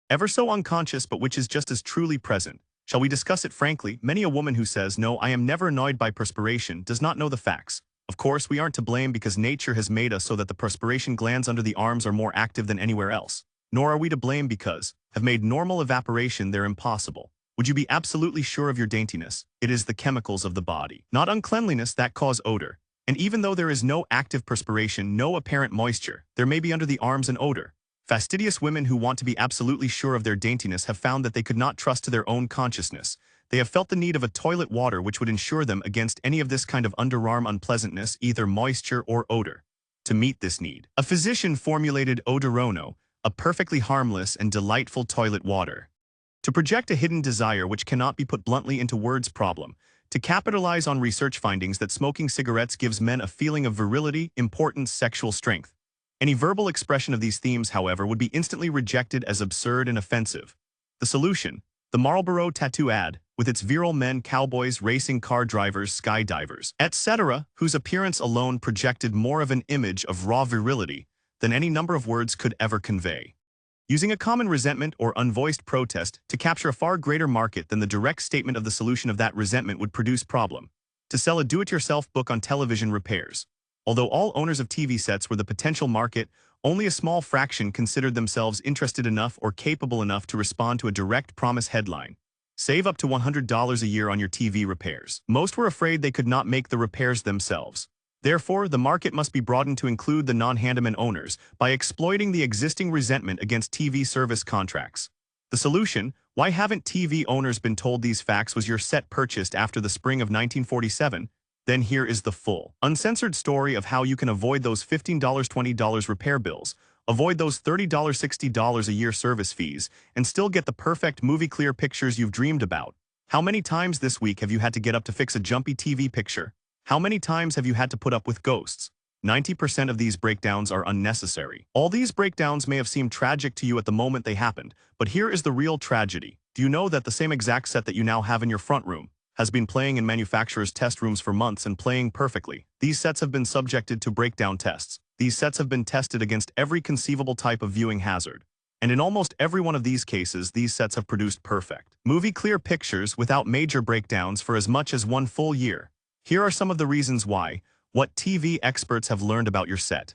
Ever so unconscious but which is just as truly present. Shall we discuss it frankly? Many a woman who says, "No, I am never annoyed by perspiration," does not know the facts. Of course, we aren't to blame because nature has made us so that the perspiration glands under the arms are more active than anywhere else. Nor are we to blame because have made normal evaporation there impossible. Would you be absolutely sure of your daintiness? It is the chemicals of the body, not uncleanliness, that cause odor. And even though there is no active perspiration, no apparent moisture, there may be under the arms an odor. Fastidious women who want to be absolutely sure of their daintiness have found that they could not trust to their own consciousness. They have felt the need of a toilet water which would ensure them against any of this kind of underarm unpleasantness, either moisture or odor. To meet this need, a physician formulated Odorono, a perfectly harmless and delightful toilet water. To project a hidden desire which cannot be put bluntly into words problem, to capitalize on research findings that smoking cigarettes gives men a feeling of virility, importance, sexual strength. Any verbal expression of these themes, however, would be instantly rejected as absurd and offensive. The solution, the Marlboro tattoo ad, with its virile men, cowboys, racing car drivers, skydivers, etc., whose appearance alone projected more of an image of raw virility than any number of words could ever convey. Using a common resentment or unvoiced protest to capture a far greater market than the direct statement of the solution of that resentment would produce problem. To sell a do-it-yourself book on television repairs. Although all owners of TV sets were the potential market, only a small fraction considered themselves interested enough or capable enough to respond to a direct promise headline. Save up to $100 a year on your TV repairs. Most were afraid they could not make the repairs themselves. Therefore, the market must be broadened to include the non-handyman owners by exploiting the existing resentment against TV service contracts. The solution: why haven't TV owners been told these facts? Was your set purchased after the spring of 1947? Then here is the full, uncensored story of how you can avoid those $15, $20 repair bills, avoid those $30, $60 a year service fees, and still get the perfect movie-clear pictures you've dreamed about. How many times this week have you had to get up to fix a jumpy TV picture? How many times have you had to put up with ghosts? 90% of these breakdowns are unnecessary. All these breakdowns may have seemed tragic to you at the moment they happened, but here is the real tragedy. Do you know that the same exact set that you now have in your front room has been playing in manufacturers' test rooms for months and playing perfectly? These sets have been subjected to breakdown tests. These sets have been tested against every conceivable type of viewing hazard. And in almost every one of these cases, these sets have produced perfect, movie-clear pictures without major breakdowns for as much as one full year. Here are some of the reasons why, what TV experts have learned about your set.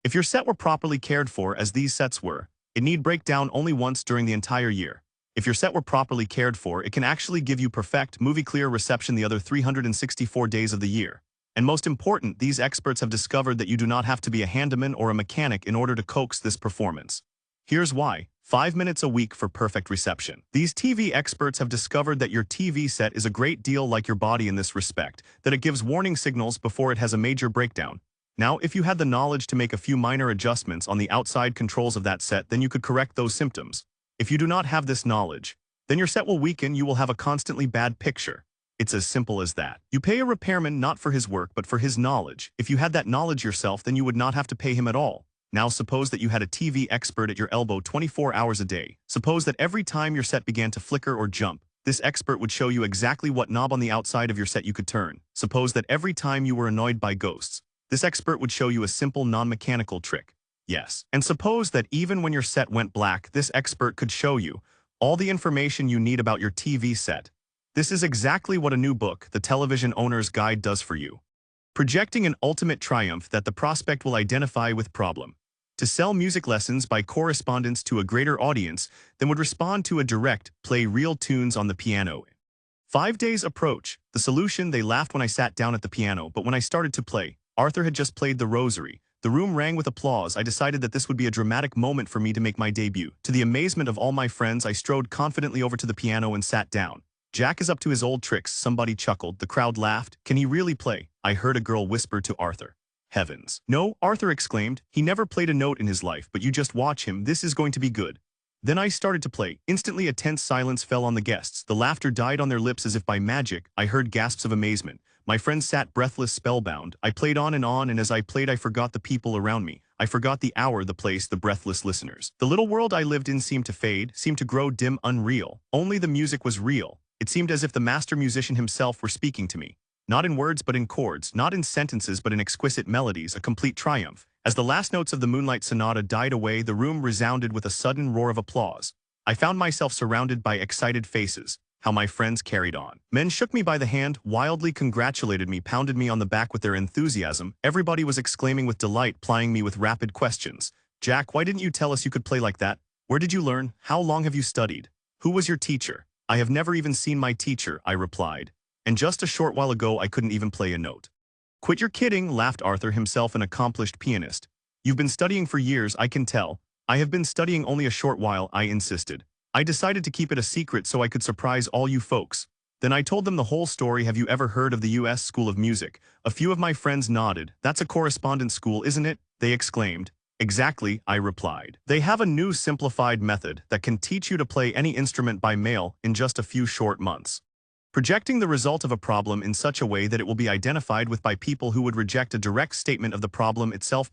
If your set were properly cared for, as these sets were, it need break down only once during the entire year. If your set were properly cared for, it can actually give you perfect, movie-clear reception the other 364 days of the year. And most important, these experts have discovered that you do not have to be a handyman or a mechanic in order to coax this performance. Here's why. 5 minutes a week for perfect reception. These TV experts have discovered that your TV set is a great deal like your body in this respect, that it gives warning signals before it has a major breakdown. Now, if you had the knowledge to make a few minor adjustments on the outside controls of that set, then you could correct those symptoms. If you do not have this knowledge, then your set will weaken, you will have a constantly bad picture. It's as simple as that. You pay a repairman not for his work but for his knowledge. If you had that knowledge yourself, then you would not have to pay him at all. Now suppose that you had a TV expert at your elbow 24 hours a day. Suppose that every time your set began to flicker or jump, this expert would show you exactly what knob on the outside of your set you could turn. Suppose that every time you were annoyed by ghosts, this expert would show you a simple non-mechanical trick. Yes. And suppose that even when your set went black, this expert could show you all the information you need about your TV set. This is exactly what a new book, The Television Owner's Guide, does for you. Projecting an ultimate triumph that the prospect will identify with problem. To sell music lessons by correspondence to a greater audience than would respond to a direct, play real tunes on the piano. 5 days approach. The solution: they laughed when I sat down at the piano, but when I started to play, Arthur had just played the Rosary. The room rang with applause. I decided that this would be a dramatic moment for me to make my debut. To the amazement of all my friends, I strode confidently over to the piano and sat down. Jack is up to his old tricks. Somebody chuckled. The crowd laughed. Can he really play? I heard a girl whisper to Arthur. Heavens. No, Arthur exclaimed. He never played a note in his life, but you just watch him. This is going to be good. Then I started to play. Instantly a tense silence fell on the guests. The laughter died on their lips as if by magic. I heard gasps of amazement. My friends sat breathless, spellbound. I played on, and as I played I forgot the people around me. I forgot the hour, the place, the breathless listeners. The little world I lived in seemed to fade, seemed to grow dim, unreal. Only the music was real. It seemed as if the master musician himself were speaking to me. Not in words but in chords, not in sentences but in exquisite melodies, a complete triumph. As the last notes of the Moonlight Sonata died away, the room resounded with a sudden roar of applause. I found myself surrounded by excited faces. How my friends carried on. Men shook me by the hand, wildly congratulated me, pounded me on the back with their enthusiasm. Everybody was exclaiming with delight, plying me with rapid questions. Jack, why didn't you tell us you could play like that? Where did you learn? How long have you studied? Who was your teacher? I have never even seen my teacher, I replied. And just a short while ago I couldn't even play a note. Quit your kidding, laughed Arthur, himself an accomplished pianist. You've been studying for years, I can tell. I have been studying only a short while, I insisted. I decided to keep it a secret so I could surprise all you folks. Then I told them the whole story. Have you ever heard of the U.S. School of Music? A few of my friends nodded. That's a correspondence school, isn't it? They exclaimed. Exactly, I replied. They have a new simplified method that can teach you to play any instrument by mail in just a few short months. Projecting the result of a problem in such a way that it will be identified with by people who would reject a direct statement of the problem itself.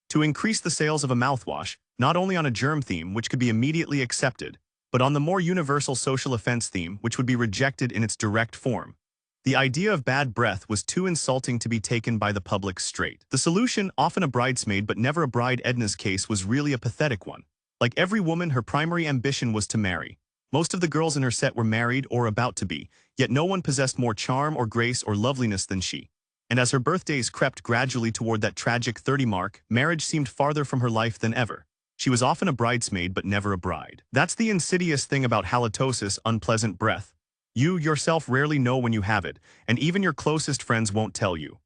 To increase the sales of a mouthwash, not only on a germ theme which could be immediately accepted, but on the more universal social offense theme which would be rejected in its direct form. The idea of bad breath was too insulting to be taken by the public straight. The solution, often a bridesmaid but never a bride, Edna's case was really a pathetic one. Like every woman, her primary ambition was to marry. Most of the girls in her set were married or about to be, yet no one possessed more charm or grace or loveliness than she. And as her birthdays crept gradually toward that tragic 30 mark, marriage seemed farther from her life than ever. She was often a bridesmaid but never a bride. That's the insidious thing about halitosis, unpleasant breath. You yourself rarely know when you have it, and even your closest friends won't tell you.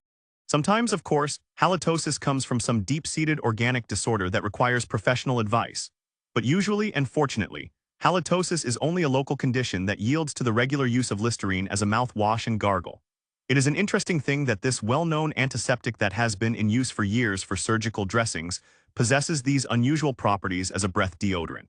Sometimes, of course, halitosis comes from some deep-seated organic disorder that requires professional advice. But usually and fortunately, halitosis is only a local condition that yields to the regular use of Listerine as a mouthwash and gargle. It is an interesting thing that this well-known antiseptic that has been in use for years for surgical dressings possesses these unusual properties as a breath deodorant.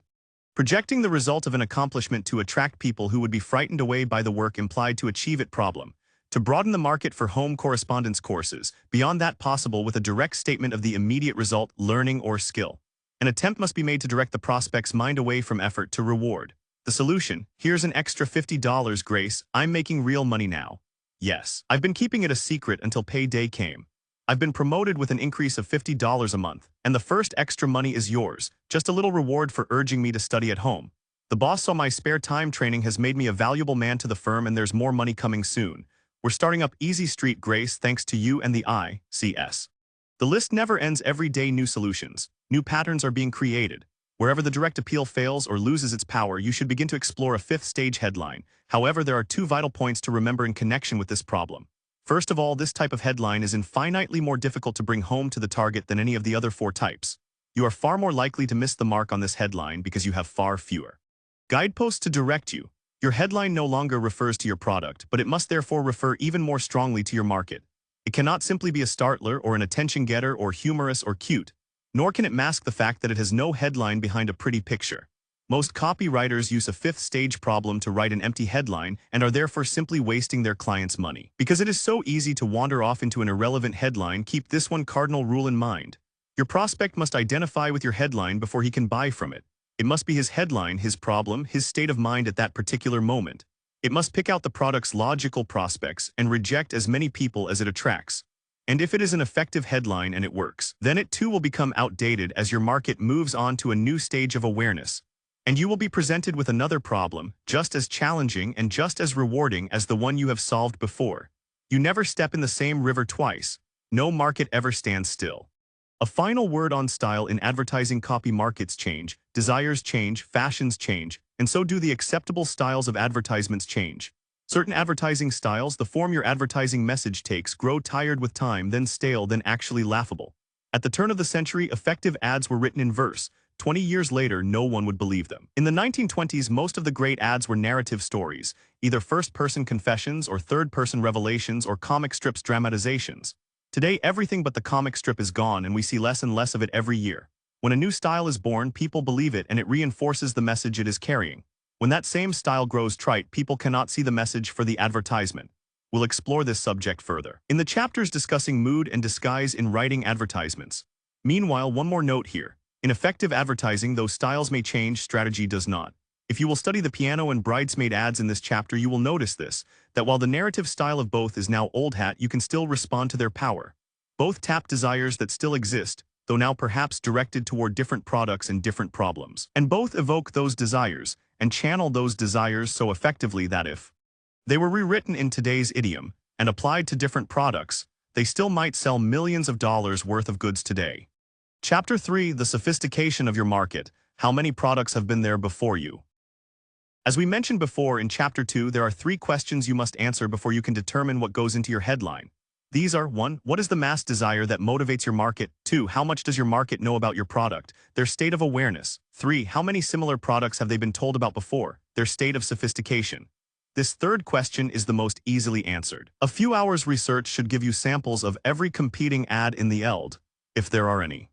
Projecting the result of an accomplishment to attract people who would be frightened away by the work implied to achieve it. To broaden the market for home correspondence courses, beyond that possible with a direct statement of the immediate result, learning or skill. An attempt must be made to direct the prospect's mind away from effort to reward. The solution, here's an extra $50, Grace, I'm making real money now. Yes, I've been keeping it a secret until payday came. I've been promoted with an increase of $50 a month, and the first extra money is yours, just a little reward for urging me to study at home. The boss saw my spare time training has made me a valuable man to the firm, and there's more money coming soon. We're starting up Easy Street, Grace, thanks to you and the ICS. The list never ends. Every day new solutions, new patterns are being created. Wherever the direct appeal fails or loses its power, you should begin to explore a fifth stage headline. However, there are two vital points to remember in connection with this problem. First of all, this type of headline is infinitely more difficult to bring home to the target than any of the other four types. You are far more likely to miss the mark on this headline because you have far fewer guideposts to direct you. Your headline no longer refers to your product, but it must therefore refer even more strongly to your market. It cannot simply be a startler or an attention getter or humorous or cute, nor can it mask the fact that it has no headline behind a pretty picture. Most copywriters use a fifth stage problem to write an empty headline and are therefore simply wasting their clients' money. Because it is so easy to wander off into an irrelevant headline, keep this one cardinal rule in mind. Your prospect must identify with your headline before he can buy from it. It must be his headline, his problem, his state of mind at that particular moment. It must pick out the product's logical prospects and reject as many people as it attracts. And if it is an effective headline and it works, then it too will become outdated as your market moves on to a new stage of awareness. And you will be presented with another problem, just as challenging and just as rewarding as the one you have solved before. You never step in the same river twice. No market ever stands still. A final word on style in advertising copy: markets change, desires change, fashions change, and so do the acceptable styles of advertisements change. Certain advertising styles, the form your advertising message takes, grow tired with time, then stale, then actually laughable. At the turn of the century, effective ads were written in verse. 20 years later, no one would believe them. In the 1920s, most of the great ads were narrative stories, either first-person confessions or third-person revelations or comic strips dramatizations. Today, everything but the comic strip is gone and we see less and less of it every year. When a new style is born, people believe it and it reinforces the message it is carrying. When that same style grows trite, people cannot see the message for the advertisement. We'll explore this subject further in the chapters discussing mood and disguise in writing advertisements. Meanwhile, one more note here. In effective advertising, though styles may change, strategy does not. If you will study the piano and bridesmaid ads in this chapter, you will notice this, that while the narrative style of both is now old hat, you can still respond to their power. Both tap desires that still exist, though now perhaps directed toward different products and different problems. And both evoke those desires, and channel those desires so effectively that if they were rewritten in today's idiom and applied to different products, they still might sell millions of dollars worth of goods today. Chapter 3: The Sophistication of Your Market. How many products have been there before you? As we mentioned before in Chapter 2, there are 3 questions you must answer before you can determine what goes into your headline. These are: 1. What is the mass desire that motivates your market? 2. How much does your market know about your product, their state of awareness? 3. How many similar products have they been told about before, their state of sophistication? This third question is the most easily answered. A few hours research should give you samples of every competing ad in the ELD, if there are any.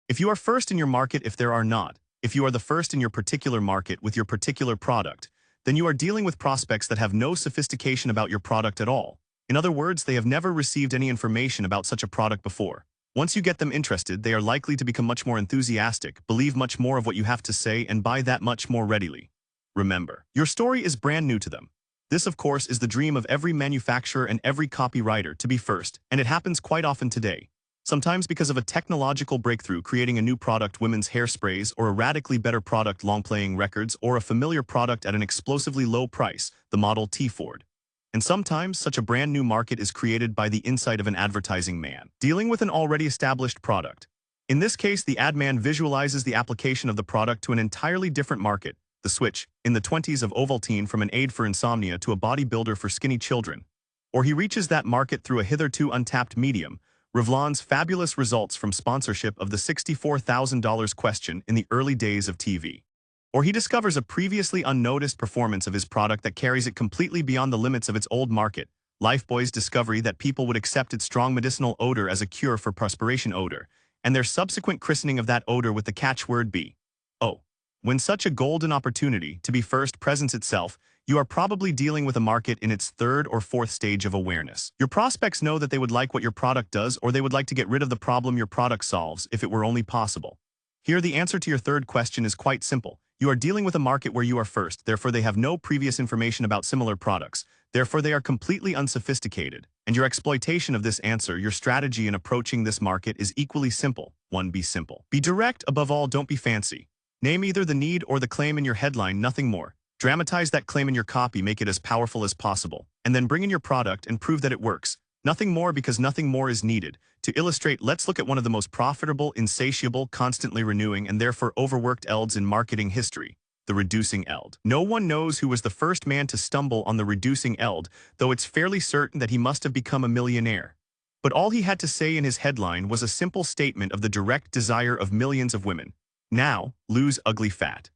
If you are first in your market, if there are not, if you are the first in your particular market with your particular product, then you are dealing with prospects that have no sophistication about your product at all. In other words, they have never received any information about such a product before. Once you get them interested, they are likely to become much more enthusiastic, believe much more of what you have to say, and buy that much more readily. Remember, your story is brand new to them. This, of course, is the dream of every manufacturer and every copywriter, to be first, and it happens quite often today. Sometimes because of a technological breakthrough creating a new product, women's hairsprays, or a radically better product, long-playing records, or a familiar product at an explosively low price, the Model T Ford. And sometimes such a brand new market is created by the insight of an advertising man dealing with an already established product. In this case, the ad man visualizes the application of the product to an entirely different market, the switch, in the 20s of Ovaltine from an aid for insomnia to a bodybuilder for skinny children. Or he reaches that market through a hitherto untapped medium, Revlon's fabulous results from sponsorship of the $64,000 question in the early days of TV. Or he discovers a previously unnoticed performance of his product that carries it completely beyond the limits of its old market, Lifebuoy's discovery that people would accept its strong medicinal odor as a cure for perspiration odor, and their subsequent christening of that odor with the catchword B. O. When such a golden opportunity to be first presents itself, you are probably dealing with a market in its 3rd or 4th stage of awareness. Your prospects know that they would like what your product does, or they would like to get rid of the problem your product solves if it were only possible. Here, the answer to your third question is quite simple. You are dealing with a market where you are first, therefore they have no previous information about similar products, therefore they are completely unsophisticated, and your exploitation of this answer, your strategy in approaching this market is equally simple. 1. Be simple. Be direct, above all, don't be fancy. Name either the need or the claim in your headline, nothing more. Dramatize that claim in your copy, make it as powerful as possible, and then bring in your product and prove that it works. Nothing more, because nothing more is needed. To illustrate, let's look at one of the most profitable, insatiable, constantly renewing, and therefore overworked ELDs in marketing history, the reducing ELD. No one knows who was the first man to stumble on the reducing ELD, though it's fairly certain that he must have become a millionaire. But all he had to say in his headline was a simple statement of the direct desire of millions of women. Now, lose ugly fat.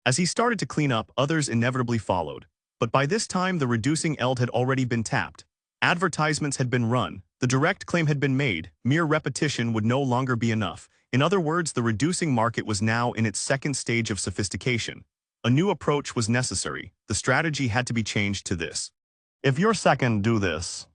As he started to clean up, others inevitably followed. But by this time, the reducing ELD had already been tapped. Advertisements had been run. The direct claim had been made. Mere repetition would no longer be enough. In other words, the reducing market was now in its 2nd stage of sophistication. A new approach was necessary. The strategy had to be changed to this. If you're second, do this.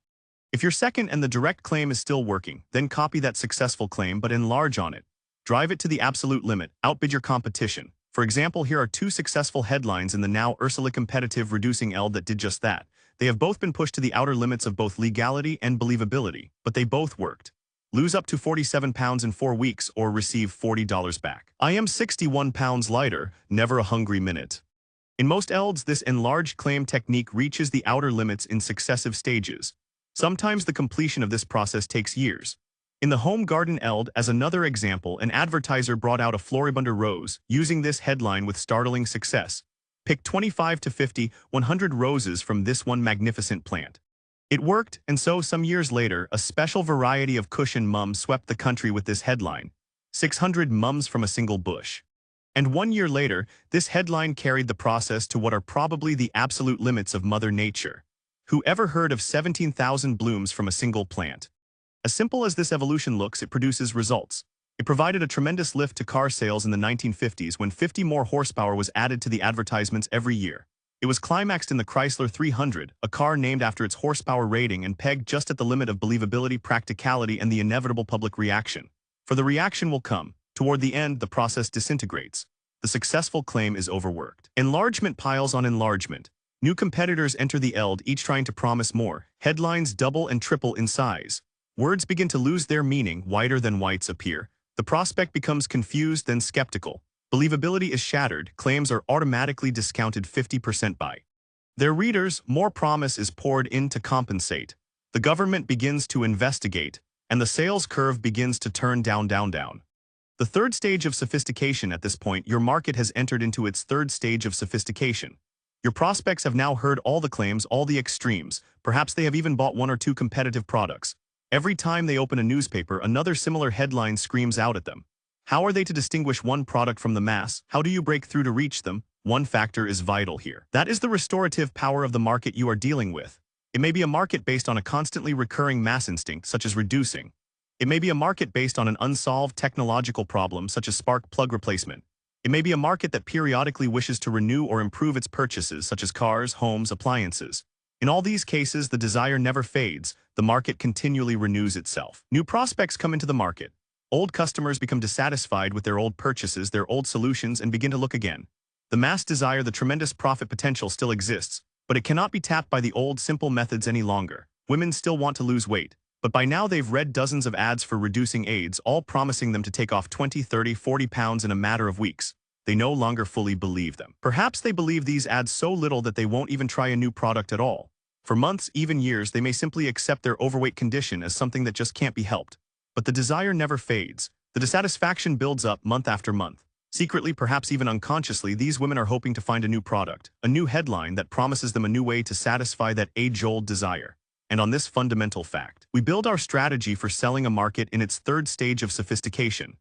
If you're second and the direct claim is still working, then copy that successful claim but enlarge on it. Drive it to the absolute limit. Outbid your competition. For example, here are 2 successful headlines in the now Ursula competitive reducing ELD that did just that. They have both been pushed to the outer limits of both legality and believability, but they both worked. Lose up to 47 pounds in 4 weeks or receive $40 back. I am 61 pounds lighter, never a hungry minute. In most ELDs, this enlarged claim technique reaches the outer limits in successive stages. Sometimes the completion of this process takes years. In the home garden ELD, as another example, an advertiser brought out a floribunda rose, using this headline with startling success. Pick 25 to 50, 100 roses from this one magnificent plant. It worked, and so some years later, a special variety of cushion mum swept the country with this headline. 600 mums from a single bush. And 1 year later, this headline carried the process to what are probably the absolute limits of Mother Nature. Who ever heard of 17,000 blooms from a single plant? As simple as this evolution looks, it produces results. It provided a tremendous lift to car sales in the 1950s when 50 more horsepower was added to the advertisements every year. It was climaxed in the Chrysler 300, a car named after its horsepower rating and pegged just at the limit of believability, practicality, and the inevitable public reaction. For the reaction will come. Toward the end, the process disintegrates. The successful claim is overworked. Enlargement piles on enlargement. New competitors enter the eld, each trying to promise more. Headlines double and triple in size. Words begin to lose their meaning, whiter than whites appear. The prospect becomes confused, then skeptical. Believability is shattered, claims are automatically discounted 50% by their readers, more promise is poured in to compensate. The government begins to investigate, and the sales curve begins to turn down. The third stage of sophistication. At this point, your market has entered into its third stage of sophistication. Your prospects have now heard all the claims, all the extremes. Perhaps they have even bought one or two competitive products. Every time they open a newspaper, another similar headline screams out at them. How are they to distinguish one product from the mass? How do you break through to reach them? One factor is vital here. That is the restorative power of the market you are dealing with. It may be a market based on a constantly recurring mass instinct, such as reducing. It may be a market based on an unsolved technological problem, such as spark plug replacement. It may be a market that periodically wishes to renew or improve its purchases, such as cars, homes, appliances. In all these cases, the desire never fades. The market continually renews itself. New prospects come into the market. Old customers become dissatisfied with their old purchases, their old solutions, and begin to look again. The mass desire, the tremendous profit potential still exists, but it cannot be tapped by the old simple methods any longer. Women still want to lose weight, but by now they've read dozens of ads for reducing aids, all promising them to take off 20, 30, 40 pounds in a matter of weeks. They no longer fully believe them. Perhaps they believe these ads so little that they won't even try a new product at all. For months, even years, they may simply accept their overweight condition as something that just can't be helped. But the desire never fades. The dissatisfaction builds up month after month. Secretly, perhaps even unconsciously, these women are hoping to find a new product, a new headline that promises them a new way to satisfy that age-old desire. And on this fundamental fact, we build our strategy for selling a market in its third stage of sophistication.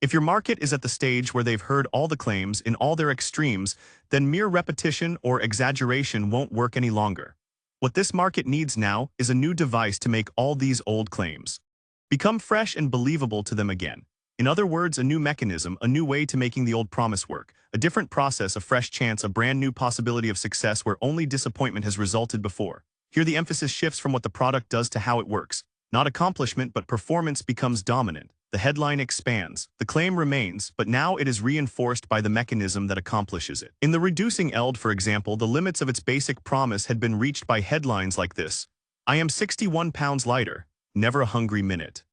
If your market is at the stage where they've heard all the claims in all their extremes, then mere repetition or exaggeration won't work any longer. What this market needs now is a new device to make all these old claims become fresh and believable to them again. In other words, a new mechanism, a new way to making the old promise work, a different process, a fresh chance, a brand new possibility of success where only disappointment has resulted before. Here the emphasis shifts from what the product does to how it works. Not accomplishment, but performance becomes dominant. The headline expands. The claim remains, but now it is reinforced by the mechanism that accomplishes it. In the reducing eld, for example, the limits of its basic promise had been reached by headlines like this: I am 61 pounds lighter, never a hungry minute.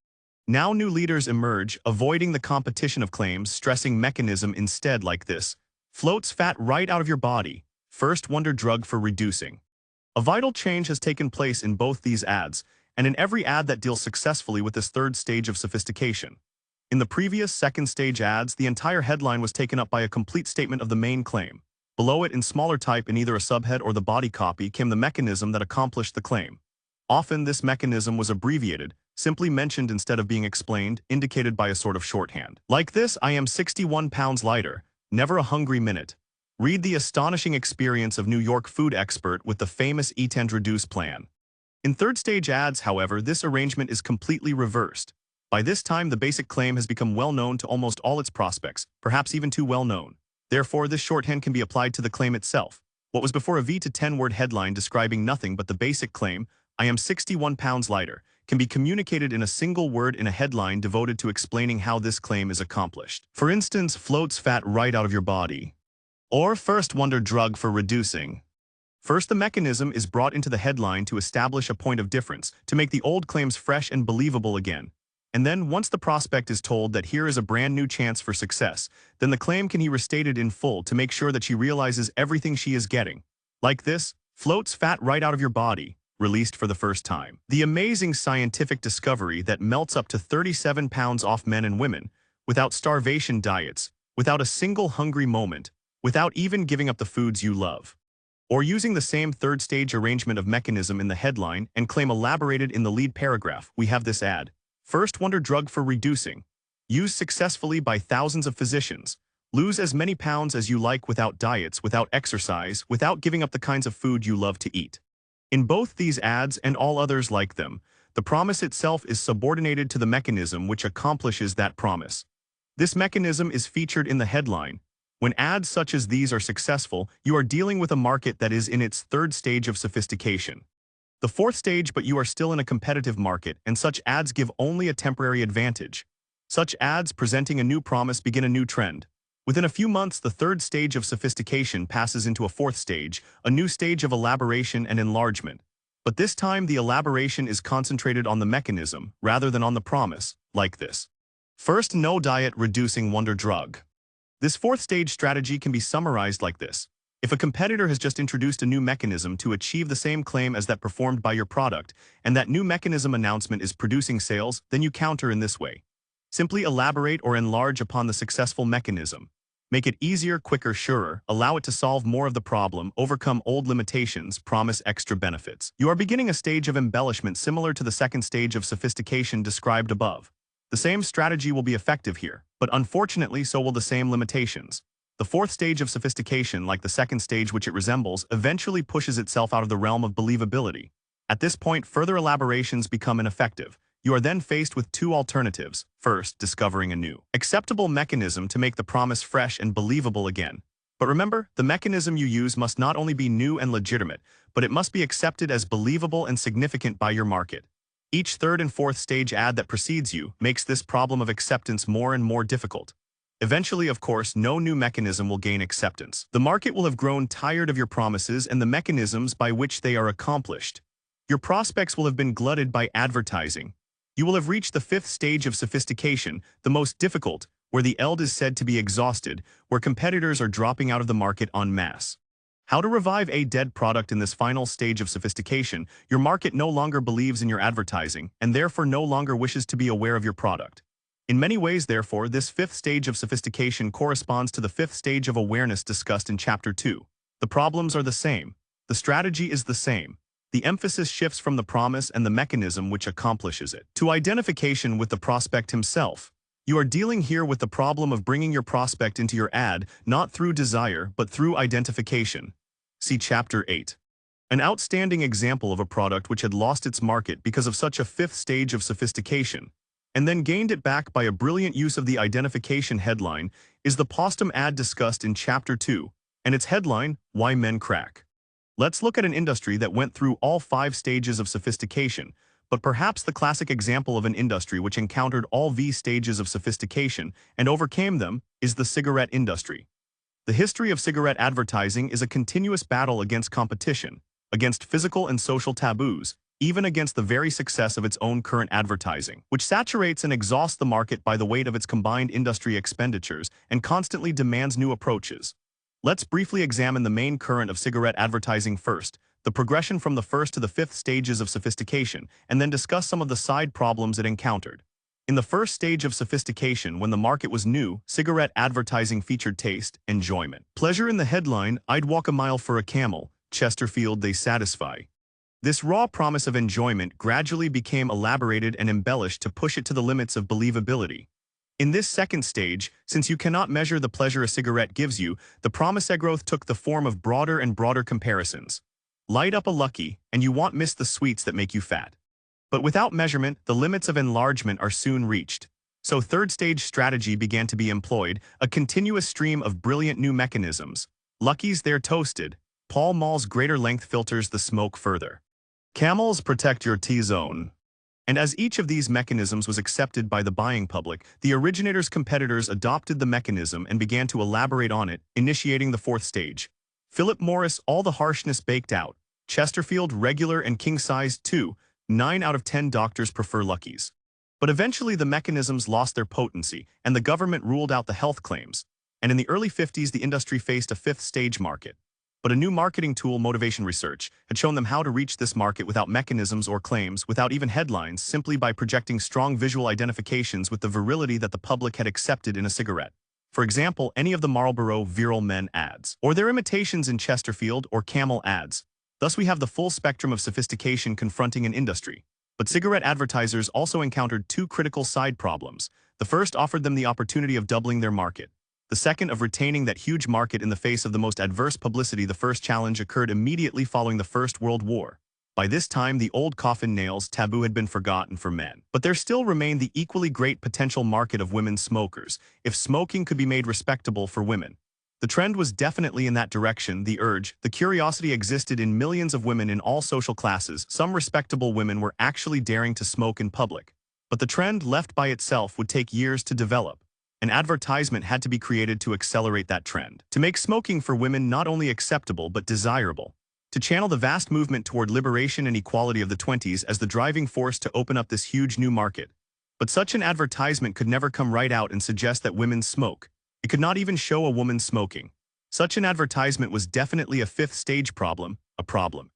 Now new leaders emerge, avoiding the competition of claims, stressing mechanism instead like this: floats fat right out of your body, first wonder drug for reducing. A vital change has taken place in both these ads, and in every ad that deals successfully with this third stage of sophistication. In the previous second stage ads, the entire headline was taken up by a complete statement of the main claim. Below it, in smaller type in either a subhead or the body copy, came the mechanism that accomplished the claim. Often this mechanism was abbreviated, simply mentioned instead of being explained, indicated by a sort of shorthand. Like this: I am 61 pounds lighter, never a hungry minute. Read the astonishing experience of New York food expert with the famous Eat and Reduce plan. In third stage ads, however, this arrangement is completely reversed. By this time, the basic claim has become well known to almost all its prospects, perhaps even too well known. Therefore, this shorthand can be applied to the claim itself. What was before a V to 10-word headline describing nothing but the basic claim, I am 61 pounds lighter, can be communicated in a single word in a headline devoted to explaining how this claim is accomplished. For instance, floats fat right out of your body. Or first wonder drug for reducing. First, the mechanism is brought into the headline to establish a point of difference, to make the old claims fresh and believable again. And then, once the prospect is told that here is a brand new chance for success, then the claim can be restated in full to make sure that she realizes everything she is getting. Like this: floats fat right out of your body, released for the first time. The amazing scientific discovery that melts up to 37 pounds off men and women, without starvation diets, without a single hungry moment, without even giving up the foods you love. Or using the same third stage arrangement of mechanism in the headline and claim elaborated in the lead paragraph, we have this ad: first wonder drug for reducing, used successfully by thousands of physicians. Lose as many pounds as you like without diets, without exercise, without giving up the kinds of food you love to eat. In both these ads and all others like them, The promise itself is subordinated to the mechanism which accomplishes that promise. This mechanism is featured in the headline. When ads such as these are successful, you are dealing with a market that is in its third stage of sophistication. The fourth stage, but you are still in a competitive market, and such ads give only a temporary advantage. Such ads presenting a new promise begin a new trend. Within a few months, the third stage of sophistication passes into a fourth stage, a new stage of elaboration and enlargement. But this time, the elaboration is concentrated on the mechanism rather than on the promise, like this. First, no diet reducing wonder drug. This fourth stage strategy can be summarized like this. If a competitor has just introduced a new mechanism to achieve the same claim as that performed by your product, and that new mechanism announcement is producing sales, then you counter in this way. Simply elaborate or enlarge upon the successful mechanism. Make it easier, quicker, surer, allow it to solve more of the problem, overcome old limitations, promise extra benefits. You are beginning a stage of embellishment similar to the second stage of sophistication described above. The same strategy will be effective here, but unfortunately so will the same limitations. The fourth stage of sophistication, like the second stage which it resembles, eventually pushes itself out of the realm of believability. At this point, further elaborations become ineffective. You are then faced with two alternatives. First, discovering a new, acceptable mechanism to make the promise fresh and believable again. But remember, the mechanism you use must not only be new and legitimate, but it must be accepted as believable and significant by your market. Each third and fourth stage ad that precedes you makes this problem of acceptance more and more difficult. Eventually, of course, no new mechanism will gain acceptance. The market will have grown tired of your promises and the mechanisms by which they are accomplished. Your prospects will have been glutted by advertising. You will have reached the fifth stage of sophistication, the most difficult, where the eld is said to be exhausted, where competitors are dropping out of the market en masse. How to revive a dead product in this final stage of sophistication? Your market no longer believes in your advertising, and therefore no longer wishes to be aware of your product. In many ways, therefore, this fifth stage of sophistication corresponds to the fifth stage of awareness discussed in Chapter 2. The problems are the same. The strategy is the same. The emphasis shifts from the promise and the mechanism which accomplishes it to identification with the prospect himself. You are dealing here with the problem of bringing your prospect into your ad, not through desire, but through identification. See Chapter 8. An outstanding example of a product which had lost its market because of such a fifth stage of sophistication, and then gained it back by a brilliant use of the identification headline, is the Postum ad discussed in Chapter 2, and its headline, Why Men Crack. Let's look at an industry that went through all 5 stages of sophistication, but perhaps the classic example of an industry which encountered all V stages of sophistication and overcame them is the cigarette industry. The history of cigarette advertising is a continuous battle against competition, against physical and social taboos, even against the very success of its own current advertising, which saturates and exhausts the market by the weight of its combined industry expenditures and constantly demands new approaches. Let's briefly examine the main current of cigarette advertising first, the progression from the first to the fifth stages of sophistication, and then discuss some of the side problems it encountered. In the first stage of sophistication, when the market was new, cigarette advertising featured taste, enjoyment, pleasure in the headline, I'd walk a mile for a camel, Chesterfield they satisfy. This raw promise of enjoyment gradually became elaborated and embellished to push it to the limits of believability. In this second stage, since you cannot measure the pleasure a cigarette gives you, the promise growth took the form of broader and broader comparisons. Light up a lucky, and you won't miss the sweets that make you fat. But without measurement, the limits of enlargement are soon reached. So third stage strategy began to be employed, a continuous stream of brilliant new mechanisms. Lucky's they're toasted. Pall Mall's greater length filters the smoke further. Camels protect your T-zone. And as each of these mechanisms was accepted by the buying public, the originator's competitors adopted the mechanism and began to elaborate on it, initiating the fourth stage. Philip Morris, all the harshness baked out. Chesterfield, regular and king-sized too. 9 out of 10 doctors prefer Lucky's. But eventually the mechanisms lost their potency, and the government ruled out the health claims. And in the early 50s, the industry faced a fifth stage market. But a new marketing tool, motivation research, had shown them how to reach this market without mechanisms or claims, without even headlines, simply by projecting strong visual identifications with the virility that the public had accepted in a cigarette. For example, any of the Marlboro Virile Men ads, or their imitations in Chesterfield or Camel ads. Thus we have the full spectrum of sophistication confronting an industry. But cigarette advertisers also encountered 2 critical side problems. The first offered them the opportunity of doubling their market. The second of retaining that huge market in the face of the most adverse publicity. The first challenge occurred immediately following the First World War. By this time, the old coffin nails taboo had been forgotten for men. But there still remained the equally great potential market of women smokers, if smoking could be made respectable for women. The trend was definitely in that direction. The urge, the curiosity existed in millions of women in all social classes. Some respectable women were actually daring to smoke in public. But the trend, left by itself, would take years to develop. An advertisement had to be created to accelerate that trend, to make smoking for women not only acceptable but desirable, to channel the vast movement toward liberation and equality of the 20s as the driving force to open up this huge new market. But such an advertisement could never come right out and suggest that women smoke. It could not even show a woman smoking. Such an advertisement was definitely a fifth stage problem, a problem.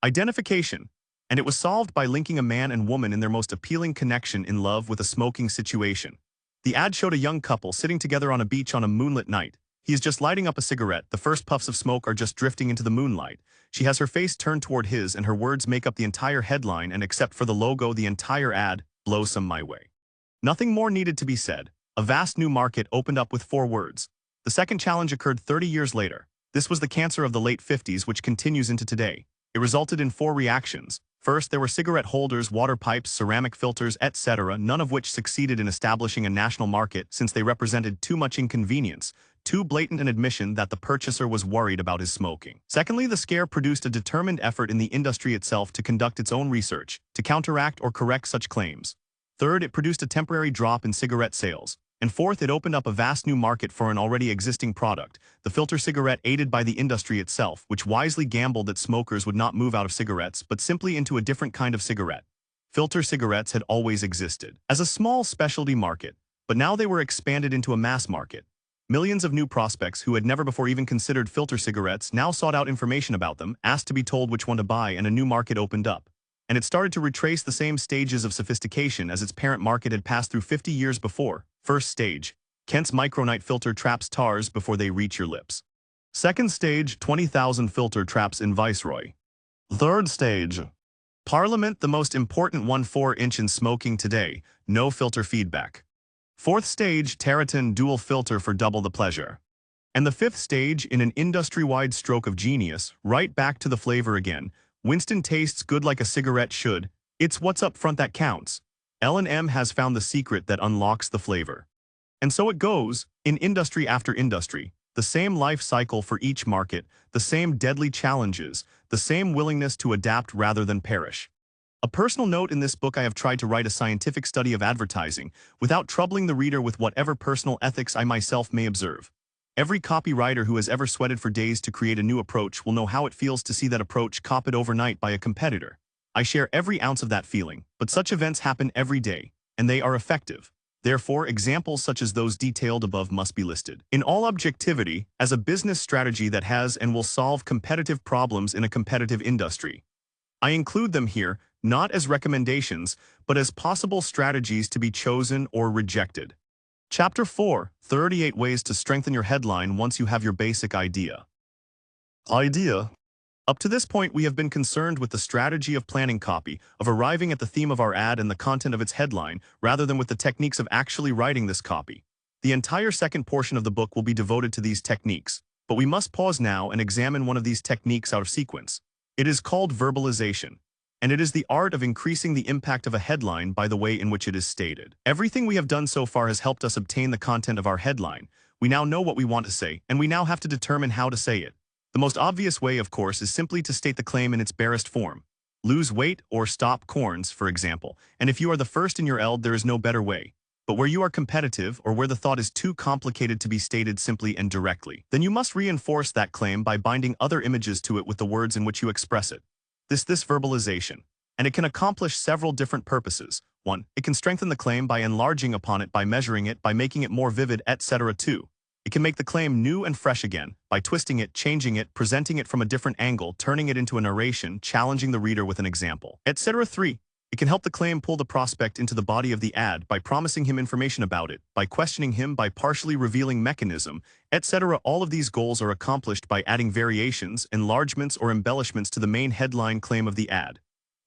Identification. And it was solved by linking a man and woman in their most appealing connection in love with a smoking situation. The ad showed a young couple sitting together on a beach on a moonlit night. He is just lighting up a cigarette. The first puffs of smoke are just drifting into the moonlight. She has her face turned toward his and her words make up the entire headline, and except for the logo, the entire ad, blow some my way. Nothing more needed to be said. A vast new market opened up with 4 words. The second challenge occurred 30 years later. This was the cancer of the late 50s, which continues into today. It resulted in 4 reactions. First, there were cigarette holders, water pipes, ceramic filters, etc., none of which succeeded in establishing a national market since they represented too much inconvenience, too blatant an admission that the purchaser was worried about his smoking. Secondly, the scare produced a determined effort in the industry itself to conduct its own research, to counteract or correct such claims. Third, it produced a temporary drop in cigarette sales. And fourth, it opened up a vast new market for an already existing product, the filter cigarette, aided by the industry itself, which wisely gambled that smokers would not move out of cigarettes but simply into a different kind of cigarette. Filter cigarettes had always existed as a small specialty market, but now they were expanded into a mass market. Millions of new prospects who had never before even considered filter cigarettes now sought out information about them, asked to be told which one to buy, and a new market opened up. And it started to retrace the same stages of sophistication as its parent market had passed through 50 years before. First stage, Kent's micronite filter traps tars before they reach your lips. Second stage, 20,000 filter traps in Viceroy. Third stage, Parliament, the most important one, 4-inch in smoking today, no filter feedback. Fourth stage, Terraton dual filter for double the pleasure. And the fifth stage, in an industry-wide stroke of genius, right back to the flavor again. Winston tastes good like a cigarette should. It's what's up front that counts. L&M has found the secret that unlocks the flavor. And so it goes, in industry after industry, the same life cycle for each market, the same deadly challenges, the same willingness to adapt rather than perish. A personal note: in this book I have tried to write a scientific study of advertising, without troubling the reader with whatever personal ethics I myself may observe. Every copywriter who has ever sweated for days to create a new approach will know how it feels to see that approach copied overnight by a competitor. I share every ounce of that feeling, but such events happen every day, and they are effective. Therefore, examples such as those detailed above must be listed. In all objectivity, as a business strategy that has and will solve competitive problems in a competitive industry. I include them here, not as recommendations, but as possible strategies to be chosen or rejected. Chapter 4, 38 Ways to Strengthen Your Headline Once You Have Your Basic Idea. Up to this point, we have been concerned with the strategy of planning copy, of arriving at the theme of our ad and the content of its headline, rather than with the techniques of actually writing this copy. The entire second portion of the book will be devoted to these techniques, but we must pause now and examine one of these techniques out of sequence. It is called verbalization, and it is the art of increasing the impact of a headline by the way in which it is stated. Everything we have done so far has helped us obtain the content of our headline. We now know what we want to say, and we now have to determine how to say it. The most obvious way, of course, is simply to state the claim in its barest form. Lose weight or stop corns, for example, and if you are the first in your eld, there is no better way. But where you are competitive, or where the thought is too complicated to be stated simply and directly, then you must reinforce that claim by binding other images to it with the words in which you express it. This verbalization. And it can accomplish several different purposes. 1. It can strengthen the claim by enlarging upon it, by measuring it, by making it more vivid, etc. 2. It can make the claim new and fresh again, by twisting it, changing it, presenting it from a different angle, turning it into a narration, challenging the reader with an example, etc. 3. It can help the claim pull the prospect into the body of the ad by promising him information about it, by questioning him, by partially revealing mechanism, etc. All of these goals are accomplished by adding variations, enlargements, or embellishments to the main headline claim of the ad.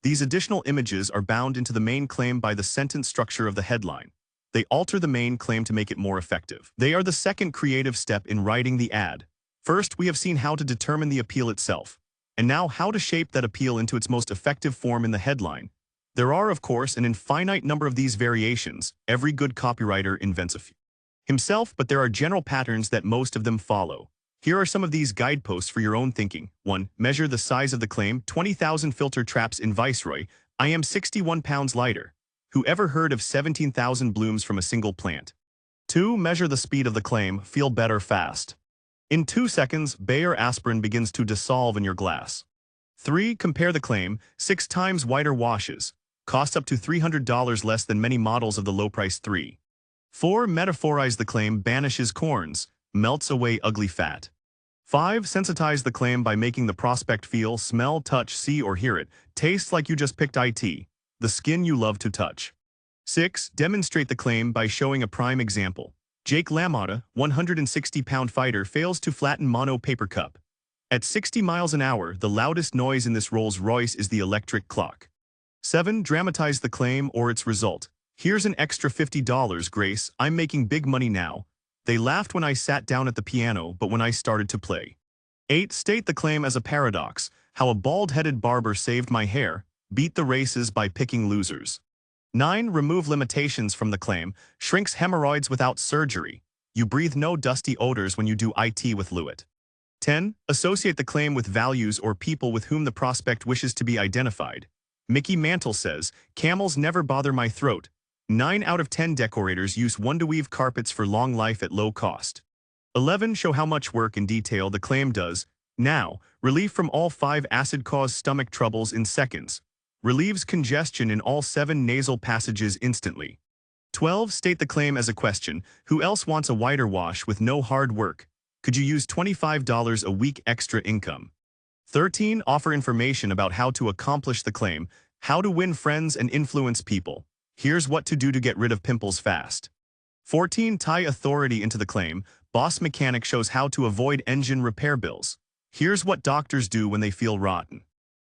These additional images are bound into the main claim by the sentence structure of the headline. They alter the main claim to make it more effective. They are the second creative step in writing the ad. First, we have seen how to determine the appeal itself. And now how to shape that appeal into its most effective form in the headline. There are, of course, an infinite number of these variations. Every good copywriter invents a few himself, but there are general patterns that most of them follow. Here are some of these guideposts for your own thinking. 1. Measure the size of the claim. 20,000 filter traps in Viceroy. I am 61 pounds lighter. Who ever heard of 17,000 blooms from a single plant? 2. Measure the speed of the claim. Feel better fast. In 2 seconds, Bayer aspirin begins to dissolve in your glass. 3. Compare the claim. 6 times whiter washes. Cost up to $300 less than many models of the low price 3. 4. Metaphorize the claim. Banishes corns. Melts away ugly fat. 5. Sensitize the claim by making the prospect feel, smell, touch, see, or hear it. Tastes like you just picked it. The skin you love to touch. 6. Demonstrate the claim by showing a prime example. Jake LaMotta, 160-pound fighter, fails to flatten mono paper cup. At 60 miles an hour, the loudest noise in this Rolls-Royce is the electric clock. 7. Dramatize the claim or its result. Here's an extra $50, Grace. I'm making big money now. They laughed when I sat down at the piano, but when I started to play. 8. State the claim as a paradox. How a bald-headed barber saved my hair. Beat the races by picking losers. 9. Remove limitations from the claim. Shrinks hemorrhoids without surgery. You breathe no dusty odors when you do IT with Lewitt. 10. Associate the claim with values or people with whom the prospect wishes to be identified. Mickey Mantle says, camels never bother my throat. 9 out of 10 decorators use one-to-weave carpets for long life at low cost. 11. Show how much work in detail the claim does. Now, relief from all 5 acid-caused stomach troubles in seconds. Relieves congestion in all 7 nasal passages instantly. 12. State the claim as a question. Who else wants a whiter wash with no hard work? Could you use $25 a week extra income? 13. Offer information about how to accomplish the claim. How to win friends and influence people. Here's what to do to get rid of pimples fast. 14. Tie authority into the claim. Boss Mechanic shows how to avoid engine repair bills. Here's what doctors do when they feel rotten.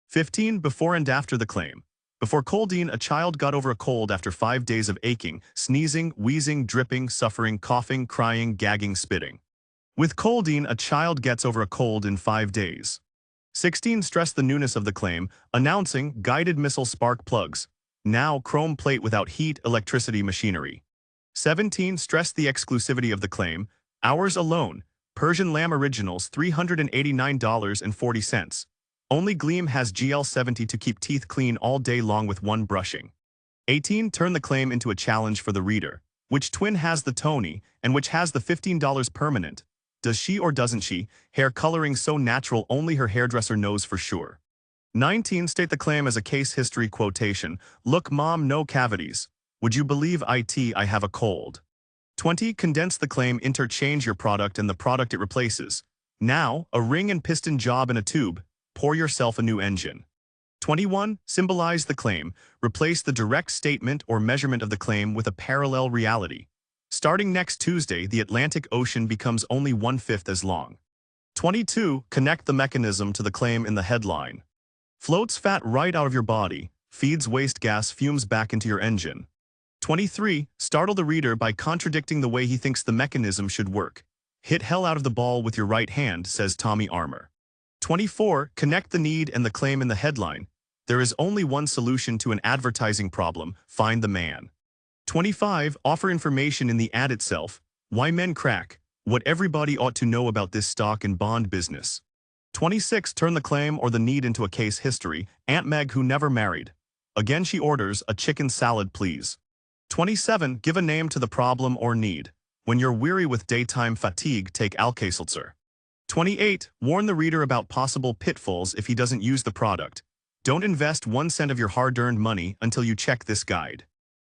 15. Before and after the claim. Before codeine, a child got over a cold after 5 days of aching, sneezing, wheezing, dripping, suffering, coughing, crying, gagging, spitting. With codeine, a child gets over a cold in 5 days. 16. Stress the newness of the claim. Announcing guided missile spark plugs. Now chrome plate without heat, electricity, machinery. 17. Stress the exclusivity of the claim. Hours alone. Persian Lamb Originals, $389.40. Only Gleam has GL70 to keep teeth clean all day long with one brushing. 18. Turn the claim into a challenge for the reader. Which twin has the Tony, and which has the $15 permanent? Does she or doesn't she? Hair coloring so natural only her hairdresser knows for sure. 19. State the claim as a case history quotation. Look, mom, no cavities. Would you believe it, I have a cold. 20. Condense the claim. Interchange your product and the product it replaces. Now, a ring and piston job in a tube. Pour yourself a new engine. 21. Symbolize the claim. Replace the direct statement or measurement of the claim with a parallel reality. Starting next Tuesday, the Atlantic Ocean becomes only 1/5 as long. 22. Connect the mechanism to the claim in the headline. Floats fat right out of your body, feeds waste gas fumes back into your engine. 23. Startle the reader by contradicting the way he thinks the mechanism should work. Hit hell out of the ball with your right hand, says Tommy Armour. 24. Connect the need and the claim in the headline. There is only one solution to an advertising problem. Find the man. 25. Offer information in the ad itself. Why men crack. What everybody ought to know about this stock and bond business. 26. Turn the claim or the need into a case history. Aunt Meg who never married. Again she orders, a chicken salad please. 27. Give a name to the problem or need. When you're weary with daytime fatigue, take Alka-Seltzer. 28. Warn the reader about possible pitfalls if he doesn't use the product. Don't invest 1 cent of your hard-earned money until you check this guide.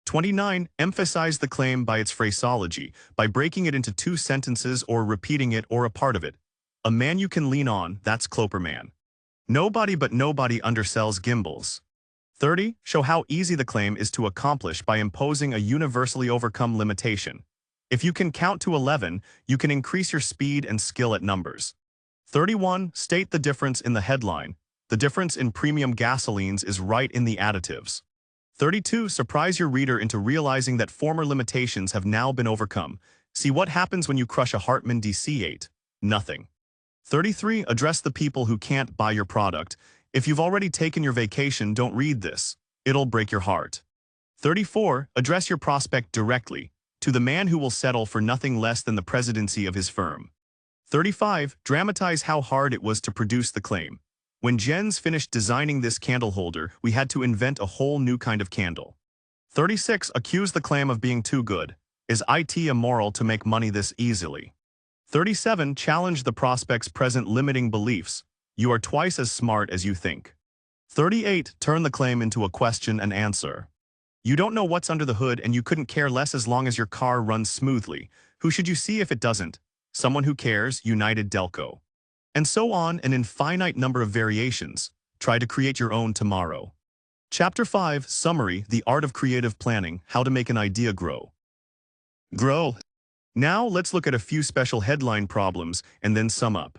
29. Emphasize the claim by its phraseology, by breaking it into 2 sentences or repeating it or a part of it. A man you can lean on, that's Cloperman. Nobody but nobody undersells gimbals. 30. Show how easy the claim is to accomplish by imposing a universally overcome limitation. If you can count to 11, you can increase your speed and skill at numbers. 31. State the difference in the headline. The difference in premium gasolines is right in the additives. 32. Surprise your reader into realizing that former limitations have now been overcome. See what happens when you crush a Hartmann DC-8. Nothing. 33. Address the people who can't buy your product. If you've already taken your vacation, don't read this. It'll break your heart. 34. Address your prospect directly, to the man who will settle for nothing less than the presidency of his firm. 35. Dramatize how hard it was to produce the claim. When Jens finished designing this candle holder, we had to invent a whole new kind of candle. 36. Accuse the claim of being too good. Is it immoral to make money this easily? 37. Challenge the prospect's present limiting beliefs. You are twice as smart as you think. 38. Turn the claim into a question and answer. You don't know what's under the hood and you couldn't care less as long as your car runs smoothly. Who should you see if it doesn't? Someone who cares, United Delco. And so on, an infinite number of variations. Try to create your own tomorrow. Chapter 5, Summary, The Art of Creative Planning, How to Make an Idea Grow. Now let's look at a few special headline problems and then sum up.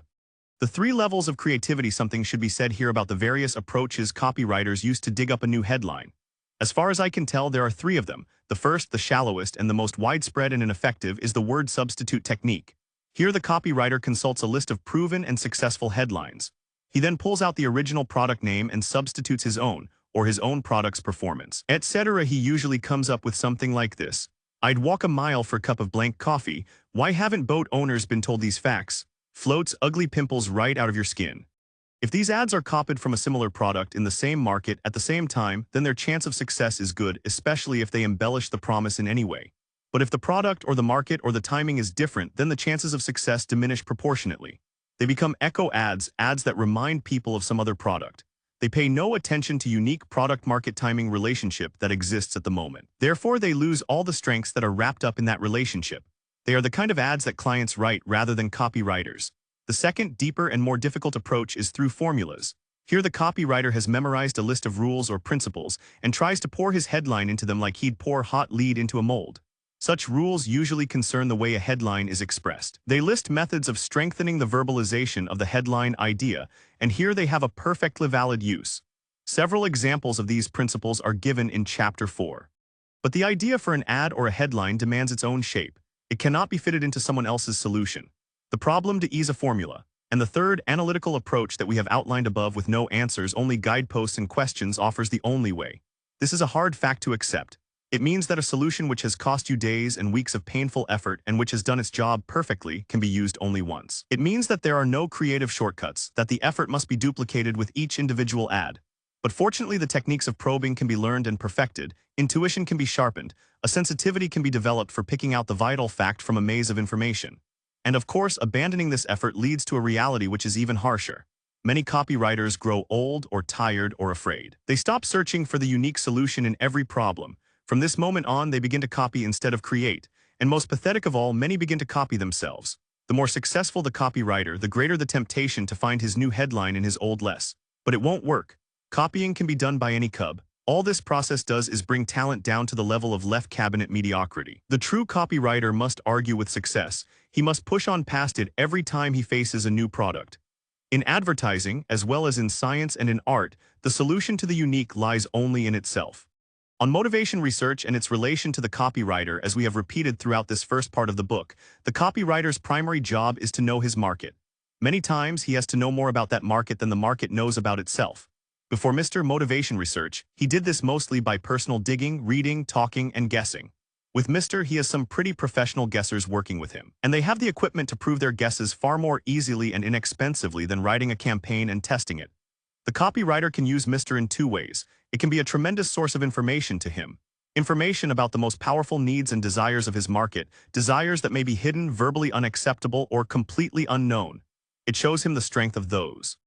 The 3 levels of creativity. Something should be said here about the various approaches copywriters use to dig up a new headline. As far as I can tell, there are 3 of them. The first, the shallowest and the most widespread and ineffective, is the word substitute technique. Here the copywriter consults a list of proven and successful headlines. He then pulls out the original product name and substitutes his own, or his own product's performance, etc. He usually comes up with something like this. I'd walk a mile for a cup of blank coffee. Why haven't boat owners been told these facts? Floats ugly pimples right out of your skin. If these ads are copied from a similar product in the same market at the same time, then their chance of success is good, especially if they embellish the promise in any way. But if the product or the market or the timing is different, then the chances of success diminish proportionately. They become echo ads, ads that remind people of some other product. They pay no attention to unique product-market timing relationship that exists at the moment. Therefore, they lose all the strengths that are wrapped up in that relationship. They are the kind of ads that clients write rather than copywriters. The second, deeper and more difficult approach is through formulas. Here the copywriter has memorized a list of rules or principles and tries to pour his headline into them like he'd pour hot lead into a mold. Such rules usually concern the way a headline is expressed. They list methods of strengthening the verbalization of the headline idea, and here they have a perfectly valid use. Several examples of these principles are given in Chapter 4. But the idea for an ad or a headline demands its own shape. It cannot be fitted into someone else's solution. The problem to ease a formula. And the third, analytical approach that we have outlined above with no answers, only guideposts and questions, offers the only way. This is a hard fact to accept. It means that a solution which has cost you days and weeks of painful effort and which has done its job perfectly can be used only once. It means that there are no creative shortcuts, that the effort must be duplicated with each individual ad. But fortunately, the techniques of probing can be learned and perfected, intuition can be sharpened, a sensitivity can be developed for picking out the vital fact from a maze of information. And of course, abandoning this effort leads to a reality which is even harsher. Many copywriters grow old or tired or afraid. They stop searching for the unique solution in every problem. From this moment on, they begin to copy instead of create, and most pathetic of all, many begin to copy themselves. The more successful the copywriter, the greater the temptation to find his new headline in his old less. But it won't work. Copying can be done by any cub. All this process does is bring talent down to the level of left cabinet mediocrity. The true copywriter must argue with success. He must push on past it every time he faces a new product. In advertising, as well as in science and in art, the solution to the unique lies only in itself. On motivation research and its relation to the copywriter, as we have repeated throughout this first part of the book, the copywriter's primary job is to know his market. Many times, he has to know more about that market than the market knows about itself. Before Mr. Motivation Research, he did this mostly by personal digging, reading, talking, and guessing. With Mr., he has some pretty professional guessers working with him, and they have the equipment to prove their guesses far more easily and inexpensively than writing a campaign and testing it. The copywriter can use Mr. in 2 ways. It can be a tremendous source of information to him. Information about the most powerful needs and desires of his market, desires that may be hidden, verbally unacceptable, or completely unknown. It shows him the strength of those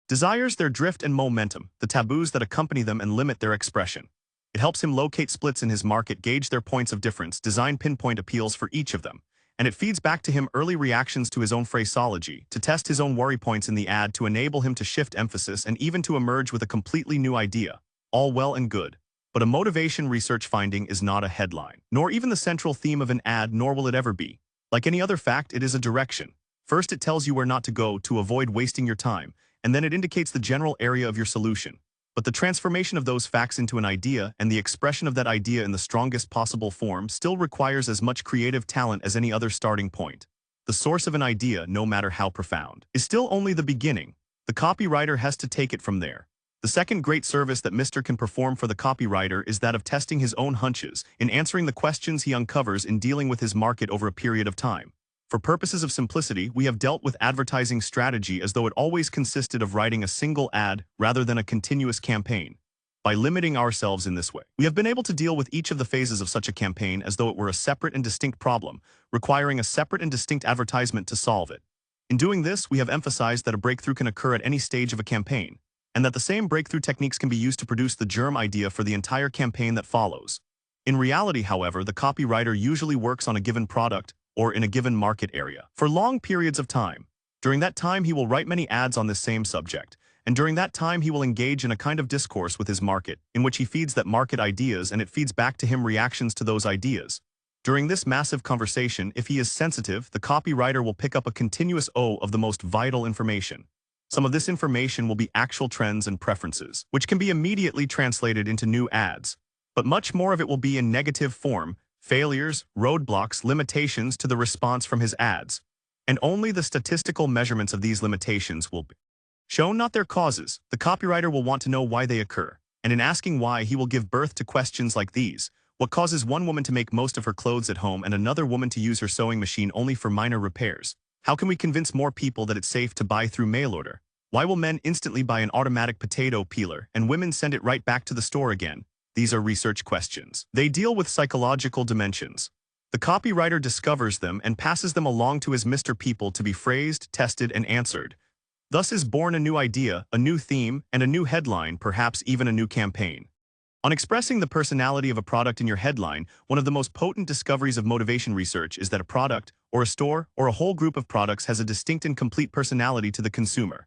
desires, their drift and momentum, the taboos that accompany them and limit their expression. It helps him locate splits in his market, gauge their points of difference, design pinpoint appeals for each of them. And it feeds back to him early reactions to his own phraseology, to test his own worry points in the ad, to enable him to shift emphasis and even to emerge with a completely new idea. All well and good. But a motivation research finding is not a headline, nor even the central theme of an ad, nor will it ever be. Like any other fact, it is a direction. First, it tells you where not to go to avoid wasting your time, and then it indicates the general area of your solution. But the transformation of those facts into an idea and the expression of that idea in the strongest possible form still requires as much creative talent as any other starting point. the source of an idea, no matter how profound, is still only the beginning. The copywriter has to take it from there. The second great service that Mr. can perform for the copywriter is that of testing his own hunches, in answering the questions he uncovers in dealing with his market over a period of time. For purposes of simplicity, we have dealt with advertising strategy as though it always consisted of writing a single ad rather than a continuous campaign. By limiting ourselves in this way, we have been able to deal with each of the phases of such a campaign as though it were a separate and distinct problem, requiring a separate and distinct advertisement to solve it. In doing this, we have emphasized that a breakthrough can occur at any stage of a campaign, and that the same breakthrough techniques can be used to produce the germ idea for the entire campaign that follows. In reality, however, the copywriter usually works on a given product or in a given market area for long periods of time. During that time, he will write many ads on this same subject, and during that time he will engage in a kind of discourse with his market, in which he feeds that market ideas and it feeds back to him reactions to those ideas. During this massive conversation, if he is sensitive, the copywriter will pick up a continuous O of the most vital information. Some of this information will be actual trends and preferences, which can be immediately translated into new ads. But much more of it will be in negative form, failures, roadblocks, limitations to the response from his ads. And only the statistical measurements of these limitations will be shown, not their causes. The copywriter will want to know why they occur, and in asking why, he will give birth to questions like these. What causes one woman to make most of her clothes at home and another woman to use her sewing machine only for minor repairs? How can we convince more people that it's safe to buy through mail order? Why will men instantly buy an automatic potato peeler and women send it right back to the store again? These are research questions. They deal with psychological dimensions. The copywriter discovers them and passes them along to his Mr. People to be phrased, tested, and answered. Thus is born a new idea, a new theme, and a new headline, perhaps even a new campaign. On expressing the personality of a product in your headline, one of the most potent discoveries of motivation research is that a product, or a store, or a whole group of products has a distinct and complete personality to the consumer.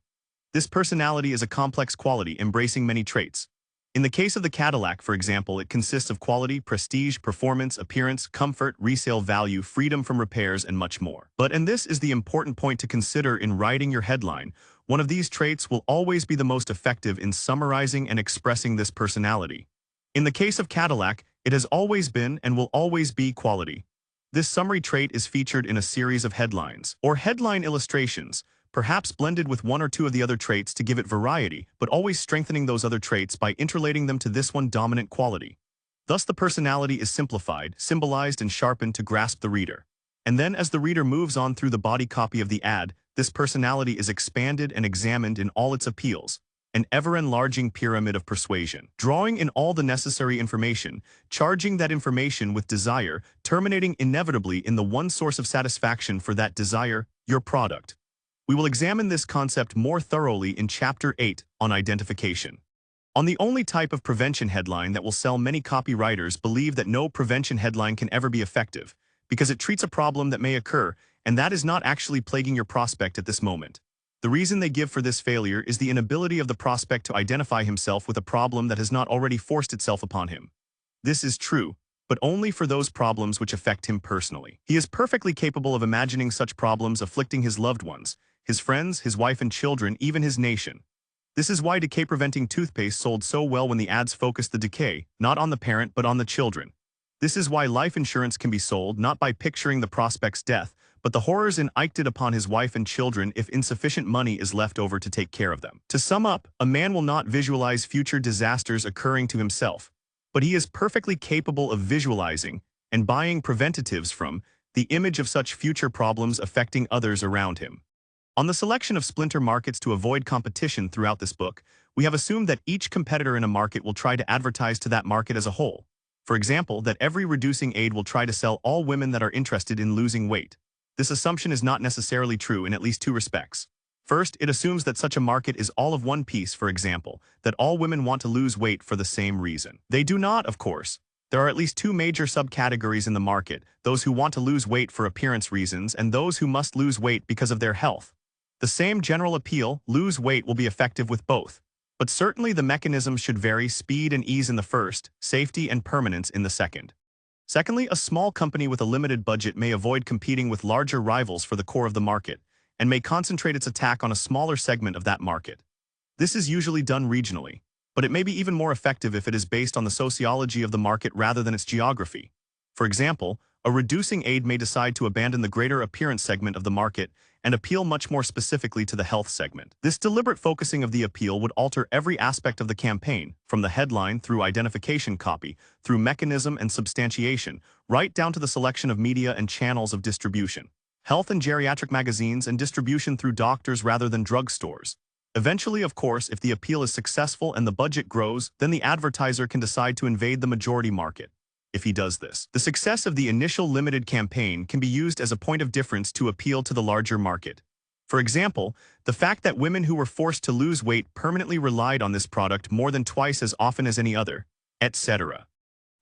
This personality is a complex quality embracing many traits. In the case of the Cadillac, for example, it consists of quality, prestige, performance, appearance, comfort, resale value, freedom from repairs, and much more. But, and this is the important point to consider in writing your headline, one of these traits will always be the most effective in summarizing and expressing this personality. In the case of Cadillac, it has always been and will always be quality. This summary trait is featured in a series of headlines, or headline illustrations, perhaps blended with one or two of the other traits to give it variety, but always strengthening those other traits by interrelating them to this one dominant quality. Thus the personality is simplified, symbolized, and sharpened to grasp the reader. And then as the reader moves on through the body copy of the ad, this personality is expanded and examined in all its appeals, an ever-enlarging pyramid of persuasion, drawing in all the necessary information, charging that information with desire, terminating inevitably in the one source of satisfaction for that desire, your product. We will examine this concept more thoroughly in Chapter 8 on identification. On the only type of prevention headline that will sell, many copywriters believe that no prevention headline can ever be effective, because it treats a problem that may occur, and that is not actually plaguing your prospect at this moment. The reason they give for this failure is the inability of the prospect to identify himself with a problem that has not already forced itself upon him. This is true, but only for those problems which affect him personally. He is perfectly capable of imagining such problems afflicting his loved ones, his friends, his wife and children, even his nation. This is why decay-preventing toothpaste sold so well when the ads focused the decay, not on the parent but on the children. This is why life insurance can be sold not by picturing the prospect's death, but the horrors enacted upon his wife and children if insufficient money is left over to take care of them. To sum up, a man will not visualize future disasters occurring to himself, but he is perfectly capable of visualizing and buying preventatives from the image of such future problems affecting others around him. On the selection of splinter markets to avoid competition throughout this book, we have assumed that each competitor in a market will try to advertise to that market as a whole. For example, that every reducing aid will try to sell all women that are interested in losing weight. This assumption is not necessarily true in at least two respects. First, it assumes that such a market is all of one piece, for example, that all women want to lose weight for the same reason. They do not, of course. There are at least two major subcategories in the market, those who want to lose weight for appearance reasons and those who must lose weight because of their health. The same general appeal, lose weight, will be effective with both, but certainly the mechanism should vary: speed and ease in the first, safety and permanence in the second. Secondly, a small company with a limited budget may avoid competing with larger rivals for the core of the market, and may concentrate its attack on a smaller segment of that market. This is usually done regionally, but it may be even more effective if it is based on the sociology of the market rather than its geography. For example, A reducing aid may decide to abandon the greater appearance segment of the market and appeal much more specifically to the health segment. This deliberate focusing of the appeal would alter every aspect of the campaign, from the headline through identification copy, through mechanism and substantiation, right down to the selection of media and channels of distribution. Health and geriatric magazines and distribution through doctors rather than drugstores. Eventually, of course, if the appeal is successful and the budget grows, then the advertiser can decide to invade the majority market. If he does this, the success of the initial limited campaign can be used as a point of difference to appeal to the larger market. For example, the fact that women who were forced to lose weight permanently relied on this product more than twice as often as any other, etc.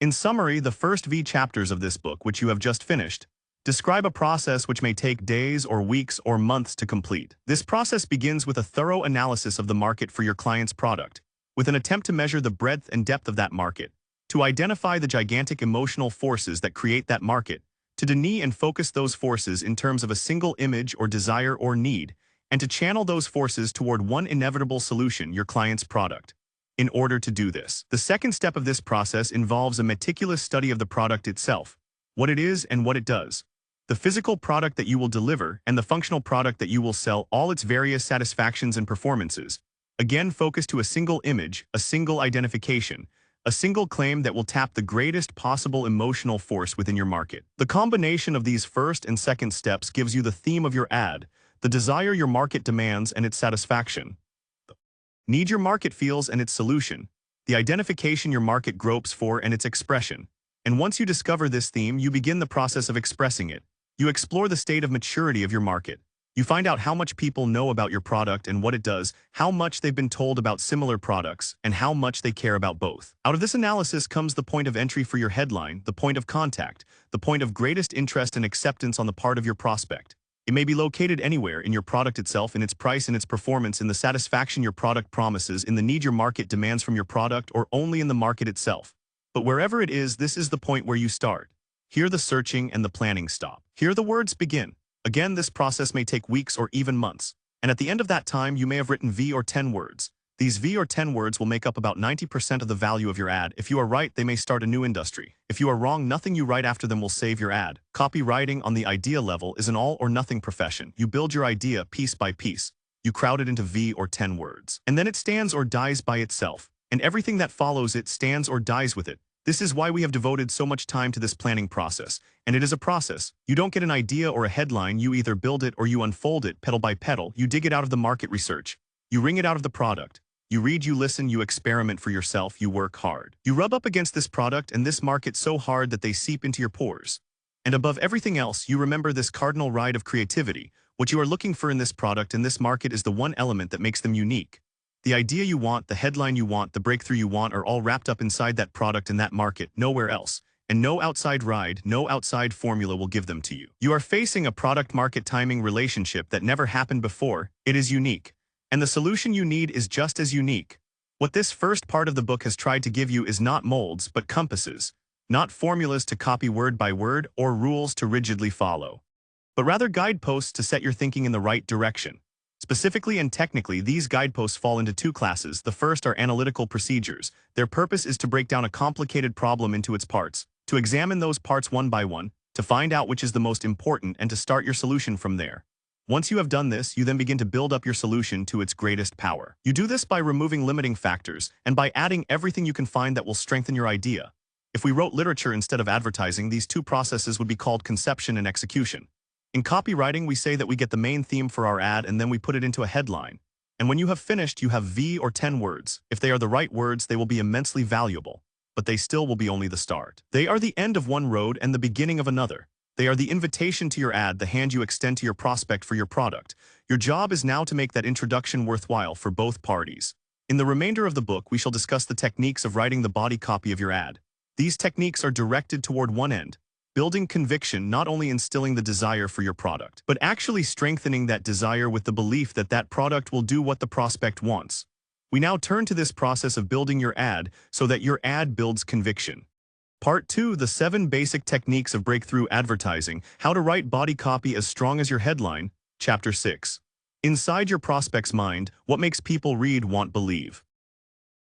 In summary, the first V chapters of this book, which you have just finished, describe a process which may take days or weeks or months to complete. This process begins with a thorough analysis of the market for your client's product, with an attempt to measure the breadth and depth of that market, to identify the gigantic emotional forces that create that market, to delineate and focus those forces in terms of a single image or desire or need, and to channel those forces toward one inevitable solution, your client's product. In order to do this, the second step of this process involves a meticulous study of the product itself, what it is and what it does, the physical product that you will deliver and the functional product that you will sell, all its various satisfactions and performances, again focused to a single image, a single identification, a single claim that will tap the greatest possible emotional force within your market. The combination of these first and second steps gives you the theme of your ad, the desire your market demands and its satisfaction, the need your market feels and its solution, the identification your market gropes for and its expression. And once you discover this theme, you begin the process of expressing it. You explore the state of maturity of your market. You find out how much people know about your product and what it does, how much they've been told about similar products, and how much they care about both. Out of this analysis comes the point of entry for your headline, the point of contact, the point of greatest interest and acceptance on the part of your prospect. It may be located anywhere, in your product itself, in its price and its performance, in the satisfaction your product promises, in the need your market demands from your product, or only in the market itself. But wherever it is, this is the point where you start. Here the searching and the planning stop. Here the words begin. Again, this process may take weeks or even months, and at the end of that time you may have written V or 10 words. These V or 10 words will make up about 90% of the value of your ad. If you are right, they may start a new industry. If you are wrong, nothing you write after them will save your ad. Copywriting on the idea level is an all-or-nothing profession. You build your idea piece by piece. You crowd it into V or 10 words. And then it stands or dies by itself, and everything that follows it stands or dies with it. This is why we have devoted so much time to this planning process, and it is a process. You don't get an idea or a headline, you either build it or you unfold it petal by petal. You dig it out of the market research. You wring it out of the product. You read, you listen, you experiment for yourself, you work hard. You rub up against this product and this market so hard that they seep into your pores. And above everything else, you remember this cardinal right of creativity. What you are looking for in this product and this market is the one element that makes them unique. The idea you want, the headline you want, the breakthrough you want are all wrapped up inside that product and that market, nowhere else. And no outside ride, no outside formula will give them to you. You are facing a product-market timing relationship that never happened before. It is unique. And the solution you need is just as unique. What this first part of the book has tried to give you is not molds, but compasses. Not formulas to copy word by word or rules to rigidly follow, but rather guideposts to set your thinking in the right direction. Specifically and technically, these guideposts fall into two classes. The first are analytical procedures. Their purpose is to break down a complicated problem into its parts, to examine those parts one by one, to find out which is the most important and to start your solution from there. Once you have done this, you then begin to build up your solution to its greatest power. You do this by removing limiting factors and by adding everything you can find that will strengthen your idea. If we wrote literature instead of advertising, these two processes would be called conception and execution. In copywriting, we say that we get the main theme for our ad and then we put it into a headline. And when you have finished, you have V or 10 words. If they are the right words, they will be immensely valuable, but they still will be only the start. They are the end of one road and the beginning of another. They are the invitation to your ad, the hand you extend to your prospect for your product. Your job is now to make that introduction worthwhile for both parties. In the remainder of the book, we shall discuss the techniques of writing the body copy of your ad. These techniques are directed toward one end, building conviction, not only instilling the desire for your product, but actually strengthening that desire with the belief that that product will do what the prospect wants. We now turn to this process of building your ad so that your ad builds conviction. Part 2, the 7 basic techniques of breakthrough advertising, how to write body copy as strong as your headline, Chapter 6. Inside your prospect's mind, what makes people read, want, believe.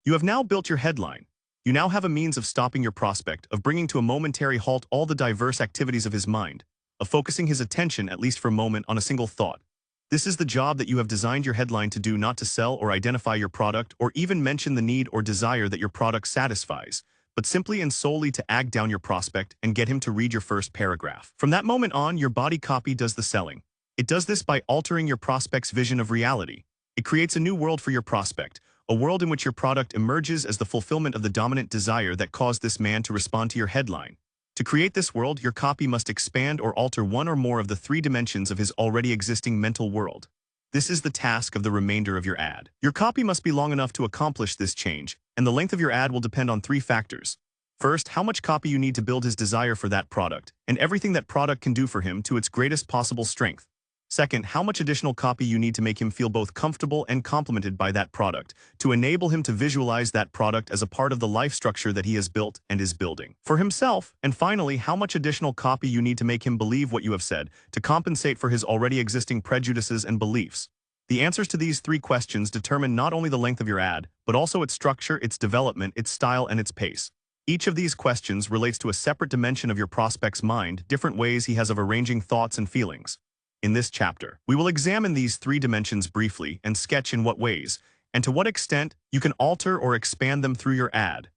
You have now built your headline. You now have a means of stopping your prospect, of bringing to a momentary halt all the diverse activities of his mind, of focusing his attention, at least for a moment, on a single thought. This is the job that you have designed your headline to do, not to sell or identify your product or even mention the need or desire that your product satisfies, but simply and solely to ag down your prospect and get him to read your first paragraph. From that moment on, your body copy does the selling. It does this by altering your prospect's vision of reality. It creates a new world for your prospect, a world in which your product emerges as the fulfillment of the dominant desire that caused this man to respond to your headline. To create this world, your copy must expand or alter one or more of the three dimensions of his already existing mental world. This is the task of the remainder of your ad. Your copy must be long enough to accomplish this change, and the length of your ad will depend on three factors. First, how much copy you need to build his desire for that product, and everything that product can do for him to its greatest possible strength. Second, how much additional copy you need to make him feel both comfortable and complimented by that product, to enable him to visualize that product as a part of the life structure that he has built and is building for himself. And finally, how much additional copy you need to make him believe what you have said, to compensate for his already existing prejudices and beliefs. The answers to these three questions determine not only the length of your ad, but also its structure, its development, its style, and its pace. Each of these questions relates to a separate dimension of your prospect's mind, different ways he has of arranging thoughts and feelings. In this chapter, we will examine these three dimensions briefly and sketch in what ways, and to what extent, you can alter or expand them through your ad.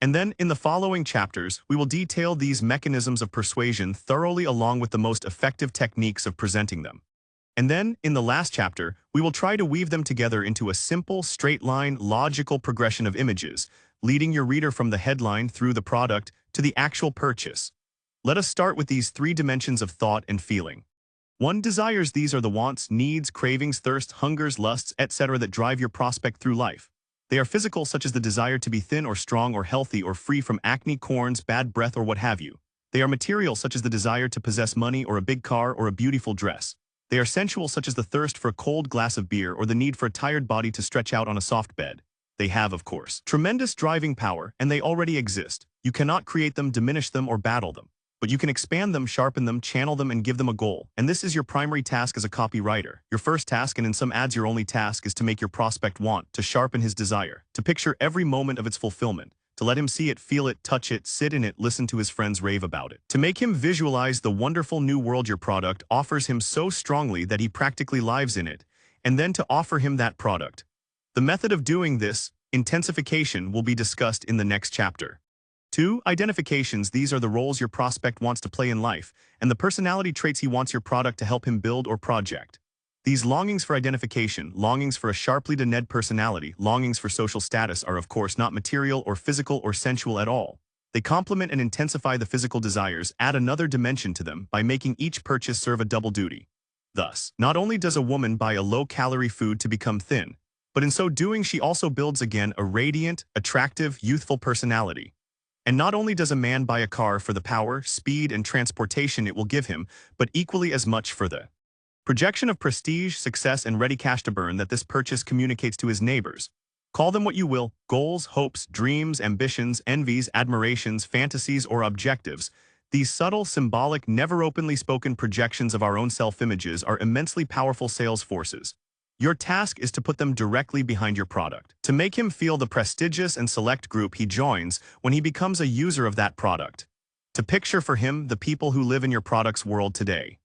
And then, in the following chapters, we will detail these mechanisms of persuasion thoroughly along with the most effective techniques of presenting them. And then, in the last chapter, we will try to weave them together into a simple, straight-line, logical progression of images, leading your reader from the headline through the product to the actual purchase. Let us start with these three dimensions of thought and feeling. 1. Desires. These are the wants, needs, cravings, thirsts, hungers, lusts, etc. that drive your prospect through life. They are physical, such as the desire to be thin or strong or healthy or free from acne, corns, bad breath, or what have you. They are material, such as the desire to possess money or a big car or a beautiful dress. They are sensual, such as the thirst for a cold glass of beer or the need for a tired body to stretch out on a soft bed. They have, of course, tremendous driving power, and they already exist. You cannot create them, diminish them, or battle them. But you can expand them, sharpen them, channel them, and give them a goal. And this is your primary task as a copywriter. Your first task, and in some ads your only task, is to make your prospect want, to sharpen his desire, to picture every moment of its fulfillment, to let him see it, feel it, touch it, sit in it, listen to his friends rave about it, to make him visualize the wonderful new world your product offers him so strongly that he practically lives in it, and then to offer him that product. The method of doing this, intensification, will be discussed in the next chapter. 2. Identifications. These are the roles your prospect wants to play in life, and the personality traits he wants your product to help him build or project. These longings for identification, longings for a sharply defined personality, longings for social status are of course not material or physical or sensual at all. They complement and intensify the physical desires, add another dimension to them by making each purchase serve a double duty. Thus, not only does a woman buy a low-calorie food to become thin, but in so doing she also builds again a radiant, attractive, youthful personality. And not only does a man buy a car for the power, speed, and transportation it will give him, but equally as much for the projection of prestige, success, and ready cash to burn that this purchase communicates to his neighbors. Call them what you will, goals, hopes, dreams, ambitions, envies, admirations, fantasies, or objectives. These subtle, symbolic, never openly spoken projections of our own self-images are immensely powerful sales forces. Your task is to put them directly behind your product, to make him feel the prestigious and select group he joins when he becomes a user of that product, to picture for him the people who live in your product's world today.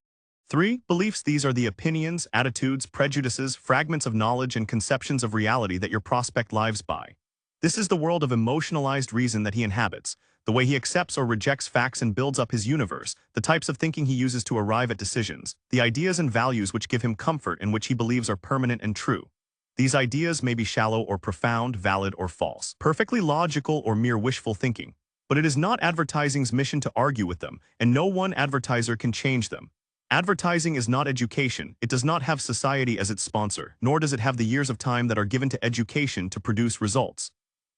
3. Beliefs. These are the opinions, attitudes, prejudices, fragments of knowledge, and conceptions of reality that your prospect lives by. This is the world of emotionalized reason that he inhabits, the way he accepts or rejects facts and builds up his universe, the types of thinking he uses to arrive at decisions, the ideas and values which give him comfort and which he believes are permanent and true. These ideas may be shallow or profound, valid or false, perfectly logical or mere wishful thinking. But it is not advertising's mission to argue with them, and no one advertiser can change them. Advertising is not education. It does not have society as its sponsor, nor does it have the years of time that are given to education to produce results.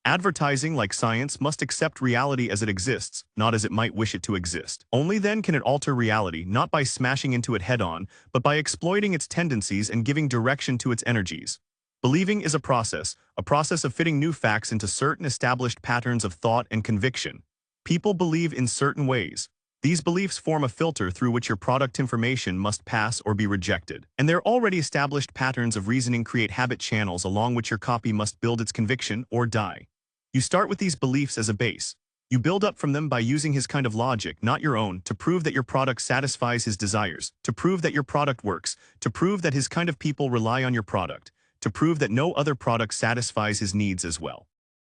Advertising, like science, must accept reality as it exists, not as it might wish it to exist. Only then can it alter reality, not by smashing into it head-on, but by exploiting its tendencies and giving direction to its energies. Believing is a process of fitting new facts into certain established patterns of thought and conviction. People believe in certain ways. These beliefs form a filter through which your product information must pass or be rejected. And their already established patterns of reasoning create habit channels along which your copy must build its conviction or die. You start with these beliefs as a base. You build up from them by using his kind of logic, not your own, to prove that your product satisfies his desires, to prove that your product works, to prove that his kind of people rely on your product, to prove that no other product satisfies his needs as well.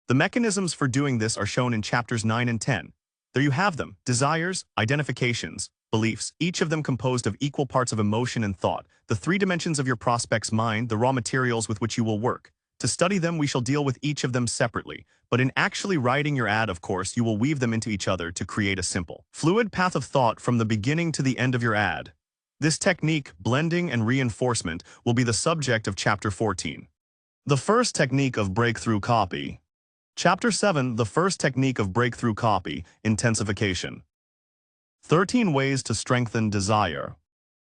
The mechanisms for doing this are shown in chapters 9 and 10. There you have them: desires, identifications, beliefs, each of them composed of equal parts of emotion and thought, the three dimensions of your prospect's mind, the raw materials with which you will work. To study them, we shall deal with each of them separately, but in actually writing your ad, of course, you will weave them into each other to create a simple, fluid path of thought from the beginning to the end of your ad. This technique, blending and reinforcement, will be the subject of Chapter 14. The first technique of breakthrough copy. Chapter 7, the first technique of breakthrough copy, intensification. 13 ways to strengthen desire.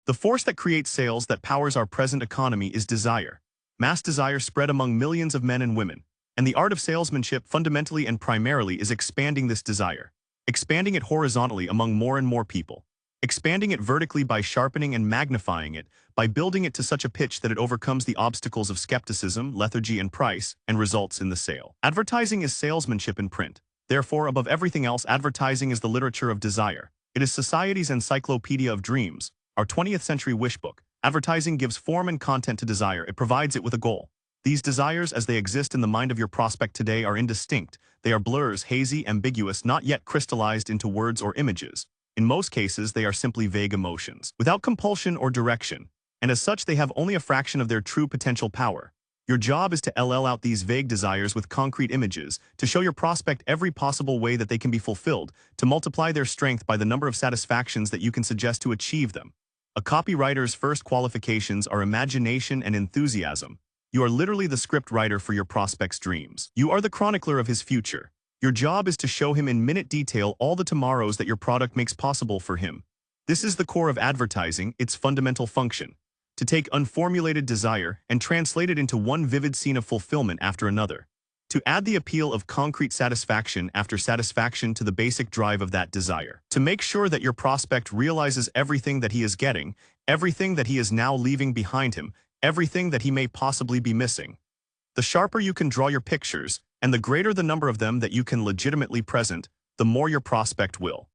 The force that creates sales that powers our present economy is desire. Mass desire spread among millions of men and women, and the art of salesmanship fundamentally and primarily is expanding this desire, expanding it horizontally among more and more people, expanding it vertically by sharpening and magnifying it, by building it to such a pitch that it overcomes the obstacles of skepticism, lethargy, and price, and results in the sale. Advertising is salesmanship in print. Therefore, above everything else, advertising is the literature of desire. It is society's encyclopedia of dreams, our 20th century wish book. Advertising gives form and content to desire. It provides it with a goal. These desires, as they exist in the mind of your prospect today, are indistinct. They are blurs, hazy, ambiguous, not yet crystallized into words or images. In most cases, they are simply vague emotions, without compulsion or direction, and as such they have only a fraction of their true potential power. Your job is to LL out these vague desires with concrete images, to show your prospect every possible way that they can be fulfilled, to multiply their strength by the number of satisfactions that you can suggest to achieve them. A copywriter's first qualifications are imagination and enthusiasm. You are literally the script writer for your prospect's dreams. You are the chronicler of his future. Your job is to show him in minute detail all the tomorrows that your product makes possible for him. This is the core of advertising, its fundamental function. To take unformulated desire and translate it into one vivid scene of fulfillment after another. To add the appeal of concrete satisfaction after satisfaction to the basic drive of that desire. To make sure that your prospect realizes everything that he is getting, everything that he is now leaving behind him, everything that he may possibly be missing. The sharper you can draw your pictures, and the greater the number of them that you can legitimately present, the more your prospect will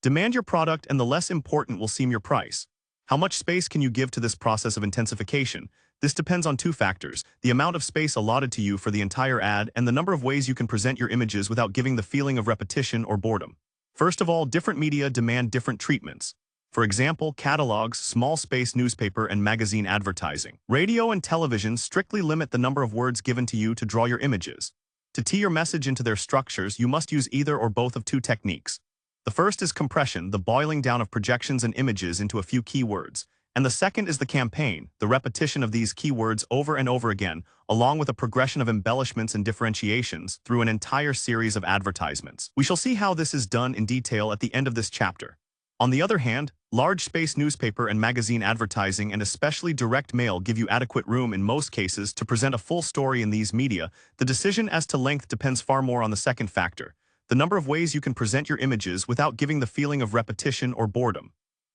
demand your product, and the less important will seem your price. How much space can you give to this process of intensification? This depends on two factors: the amount of space allotted to you for the entire ad and the number of ways you can present your images without giving the feeling of repetition or boredom. First of all, different media demand different treatments. For example, catalogs, small space newspaper and magazine advertising. Radio and television strictly limit the number of words given to you to draw your images. To tee your message into their structures, you must use either or both of two techniques. The first is compression, the boiling down of projections and images into a few keywords. And the second is the campaign, the repetition of these keywords over and over again, along with a progression of embellishments and differentiations through an entire series of advertisements. We shall see how this is done in detail at the end of this chapter. On the other hand, large space newspaper and magazine advertising and especially direct mail give you adequate room in most cases to present a full story in these media. The decision as to length depends far more on the second factor, the number of ways you can present your images without giving the feeling of repetition or boredom.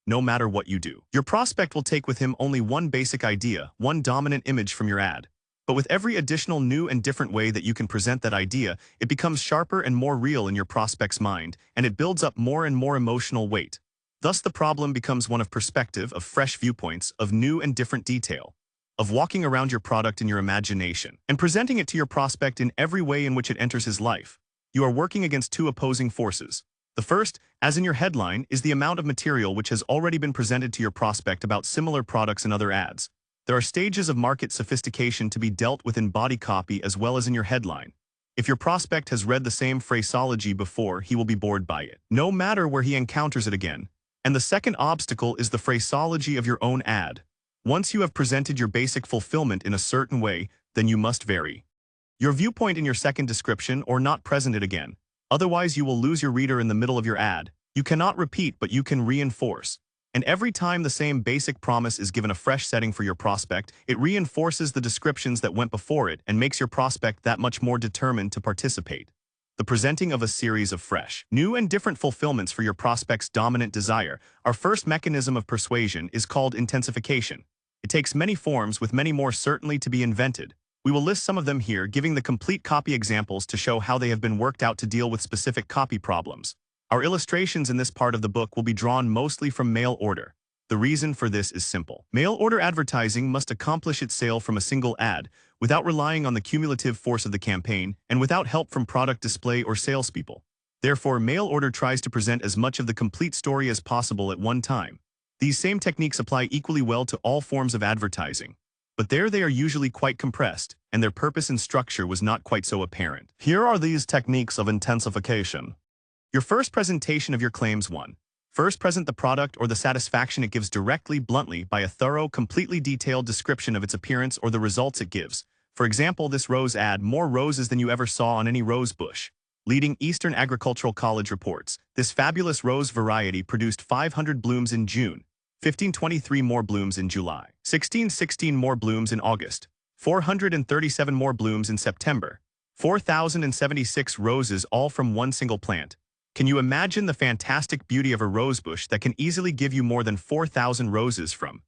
No matter what you do, your prospect will take with him only one basic idea, one dominant image from your ad. But with every additional new and different way that you can present that idea, it becomes sharper and more real in your prospect's mind, and it builds up more and more emotional weight. Thus the problem becomes one of perspective, of fresh viewpoints, of new and different detail, of walking around your product in your imagination, and presenting it to your prospect in every way in which it enters his life. You are working against two opposing forces. The first, as in your headline, is the amount of material which has already been presented to your prospect about similar products in other ads. There are stages of market sophistication to be dealt with in body copy as well as in your headline. If your prospect has read the same phraseology before, he will be bored by it, no matter where he encounters it again. And the second obstacle is the phraseology of your own ad. Once you have presented your basic fulfillment in a certain way, then you must vary your viewpoint in your second description or not present it again. Otherwise, you will lose your reader in the middle of your ad. You cannot repeat, but you can reinforce. And every time the same basic promise is given a fresh setting for your prospect, it reinforces the descriptions that went before it and makes your prospect that much more determined to participate. The presenting of a series of fresh, new and different fulfillments for your prospect's dominant desire, our first mechanism of persuasion, is called intensification. It takes many forms with many more certainly to be invented. We will list some of them here, giving the complete copy examples to show how they have been worked out to deal with specific copy problems. Our illustrations in this part of the book will be drawn mostly from mail order. The reason for this is simple. Mail order advertising must accomplish its sale from a single ad, without relying on the cumulative force of the campaign, and without help from product display or salespeople. Therefore, mail order tries to present as much of the complete story as possible at one time. These same techniques apply equally well to all forms of advertising. But there they are usually quite compressed, and their purpose and structure was not quite so apparent. Here are these techniques of intensification. Your first presentation of your claims 1. First present the product or the satisfaction it gives directly, bluntly, by a thorough, completely detailed description of its appearance or the results it gives. For example, this rose ad, more roses than you ever saw on any rose bush. Leading Eastern Agricultural College reports, this fabulous rose variety produced 500 blooms in June, 1523 more blooms in July, 1616 more blooms in August, 437 more blooms in September, 4,076 roses all from one single plant. Can you imagine the fantastic beauty of a rosebush that can easily give you more than 4,000 roses from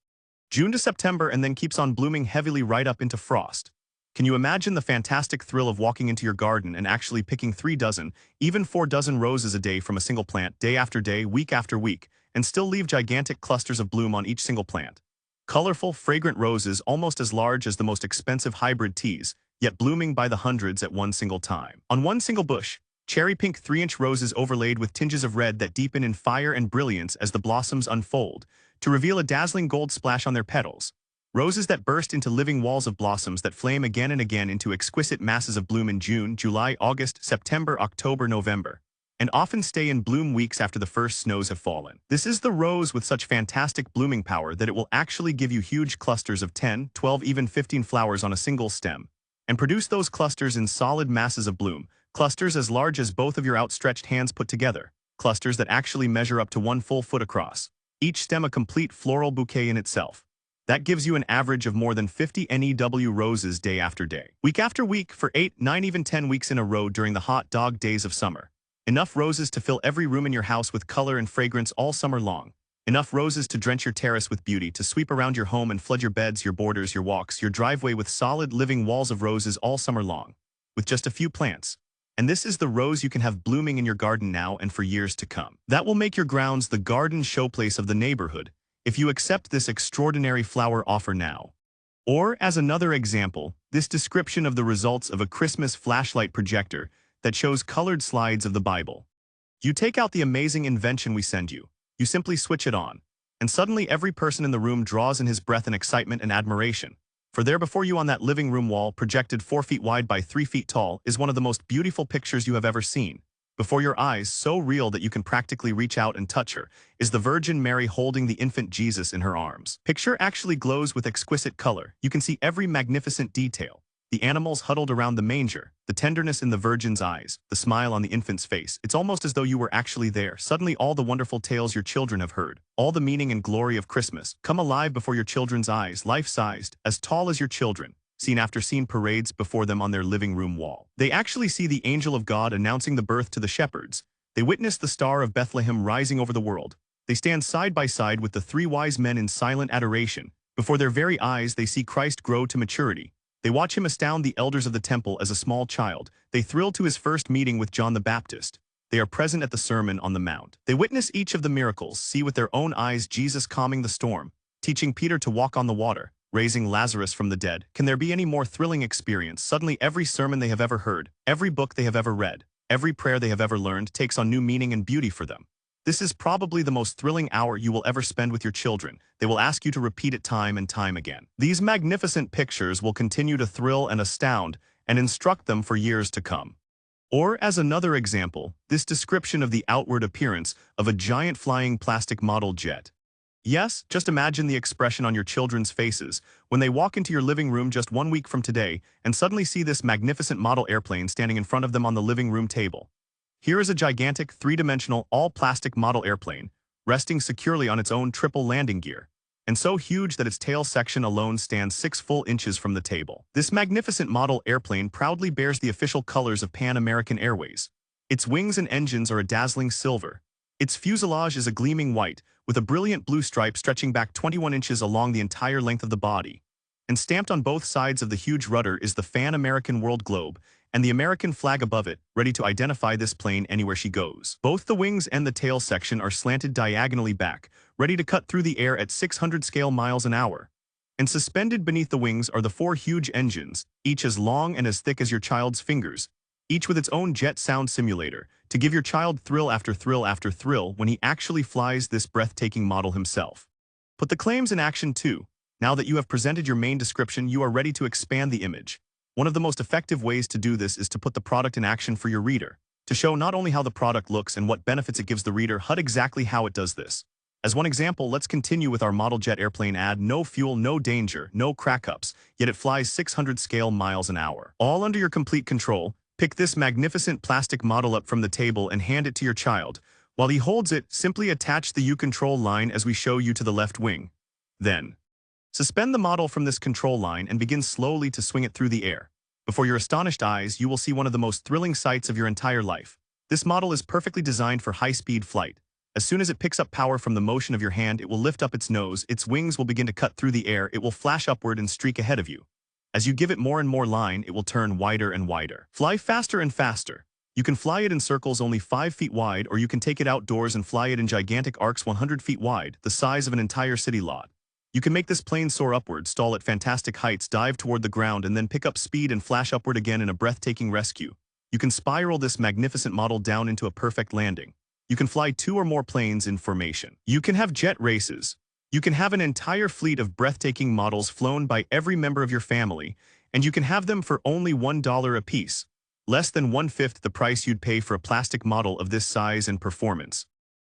June to September and then keeps on blooming heavily right up into frost? Can you imagine the fantastic thrill of walking into your garden and actually picking 3 dozen, even 4 dozen roses a day from a single plant, day after day, week after week, and still leave gigantic clusters of bloom on each single plant? Colorful, fragrant roses almost as large as the most expensive hybrid teas, yet blooming by the hundreds at one single time. On one single bush, cherry pink 3-inch roses overlaid with tinges of red that deepen in fire and brilliance as the blossoms unfold, to reveal a dazzling gold splash on their petals. Roses that burst into living walls of blossoms that flame again and again into exquisite masses of bloom in June, July, August, September, October, November, and often stay in bloom weeks after the first snows have fallen. This is the rose with such fantastic blooming power that it will actually give you huge clusters of 10, 12, even 15 flowers on a single stem, and produce those clusters in solid masses of bloom, clusters as large as both of your outstretched hands put together, clusters that actually measure up to 1 full foot across, each stem a complete floral bouquet in itself. That gives you an average of more than 50 NEW roses day after day, week after week, for 8, 9, even 10 weeks in a row during the hot dog days of summer. Enough roses to fill every room in your house with color and fragrance all summer long. Enough roses to drench your terrace with beauty, to sweep around your home and flood your beds, your borders, your walks, your driveway with solid living walls of roses all summer long, with just a few plants. And this is the rose you can have blooming in your garden now and for years to come. That will make your grounds the garden showplace of the neighborhood, if you accept this extraordinary flower offer now. Or, as another example, this description of the results of a Christmas flashlight projector that shows colored slides of the Bible. You take out the amazing invention we send you, you simply switch it on, and suddenly every person in the room draws in his breath in excitement and admiration. For there before you on that living room wall, projected 4 feet wide by 3 feet tall, is one of the most beautiful pictures you have ever seen. Before your eyes, so real that you can practically reach out and touch her, is the Virgin Mary holding the infant Jesus in her arms. Picture actually glows with exquisite color. You can see every magnificent detail. The animals huddled around the manger, the tenderness in the Virgin's eyes, the smile on the infant's face. It's almost as though you were actually there. Suddenly all the wonderful tales your children have heard, all the meaning and glory of Christmas, come alive before your children's eyes, life-sized, as tall as your children. Scene after scene parades before them on their living room wall. They actually see the angel of God announcing the birth to the shepherds. They witness the star of Bethlehem rising over the world. They stand side by side with the 3 wise men in silent adoration. Before their very eyes they see Christ grow to maturity. They watch him astound the elders of the temple as a small child. They thrill to his first meeting with John the Baptist. They are present at the Sermon on the Mount. They witness each of the miracles, see with their own eyes Jesus calming the storm, teaching Peter to walk on the water, raising Lazarus from the dead. Can there be any more thrilling experience? Suddenly every sermon they have ever heard, every book they have ever read, every prayer they have ever learned takes on new meaning and beauty for them. This is probably the most thrilling hour you will ever spend with your children. They will ask you to repeat it time and time again. These magnificent pictures will continue to thrill and astound and instruct them for years to come. Or, as another example, this description of the outward appearance of a giant flying plastic model jet. Yes, just imagine the expression on your children's faces when they walk into your living room just 1 week from today and suddenly see this magnificent model airplane standing in front of them on the living room table. Here is a gigantic, 3-dimensional, all-plastic model airplane, resting securely on its own triple landing gear, and so huge that its tail section alone stands 6 full inches from the table. This magnificent model airplane proudly bears the official colors of Pan American Airways. Its wings and engines are a dazzling silver. Its fuselage is a gleaming white, with a brilliant blue stripe stretching back 21 inches along the entire length of the body. and stamped on both sides of the huge rudder is the Fan American World Globe, and the American flag above it, ready to identify this plane anywhere she goes. Both the wings and the tail section are slanted diagonally back, ready to cut through the air at 600 scale miles an hour. And suspended beneath the wings are the 4 huge engines, each as long and as thick as your child's fingers, each with its own jet sound simulator, to give your child thrill after thrill after thrill when he actually flies this breathtaking model himself. Put the claims in action too. Now that you have presented your main description, you are ready to expand the image. One of the most effective ways to do this is to put the product in action for your reader, to show not only how the product looks and what benefits it gives the reader, but exactly how it does this. As one example, let's continue with our model jet airplane ad. No fuel, no danger, no crack-ups, yet it flies 600 scale miles an hour. All under your complete control. Pick this magnificent plastic model up from the table and hand it to your child. While he holds it, simply attach the U-control line as we show you to the left wing. Then, suspend the model from this control line and begin slowly to swing it through the air. Before your astonished eyes, you will see one of the most thrilling sights of your entire life. This model is perfectly designed for high-speed flight. As soon as it picks up power from the motion of your hand, it will lift up its nose, its wings will begin to cut through the air, it will flash upward and streak ahead of you. As you give it more and more line, it will turn wider and wider. Fly faster and faster. You can fly it in circles only 5 feet wide, or you can take it outdoors and fly it in gigantic arcs 100 feet wide, the size of an entire city lot. You can make this plane soar upward, stall at fantastic heights, dive toward the ground, and then pick up speed and flash upward again in a breathtaking rescue. You can spiral this magnificent model down into a perfect landing. You can fly 2 or more planes in formation. You can have jet races. You can have an entire fleet of breathtaking models flown by every member of your family, and you can have them for only $1 a piece, less than 1/5 the price you'd pay for a plastic model of this size and performance.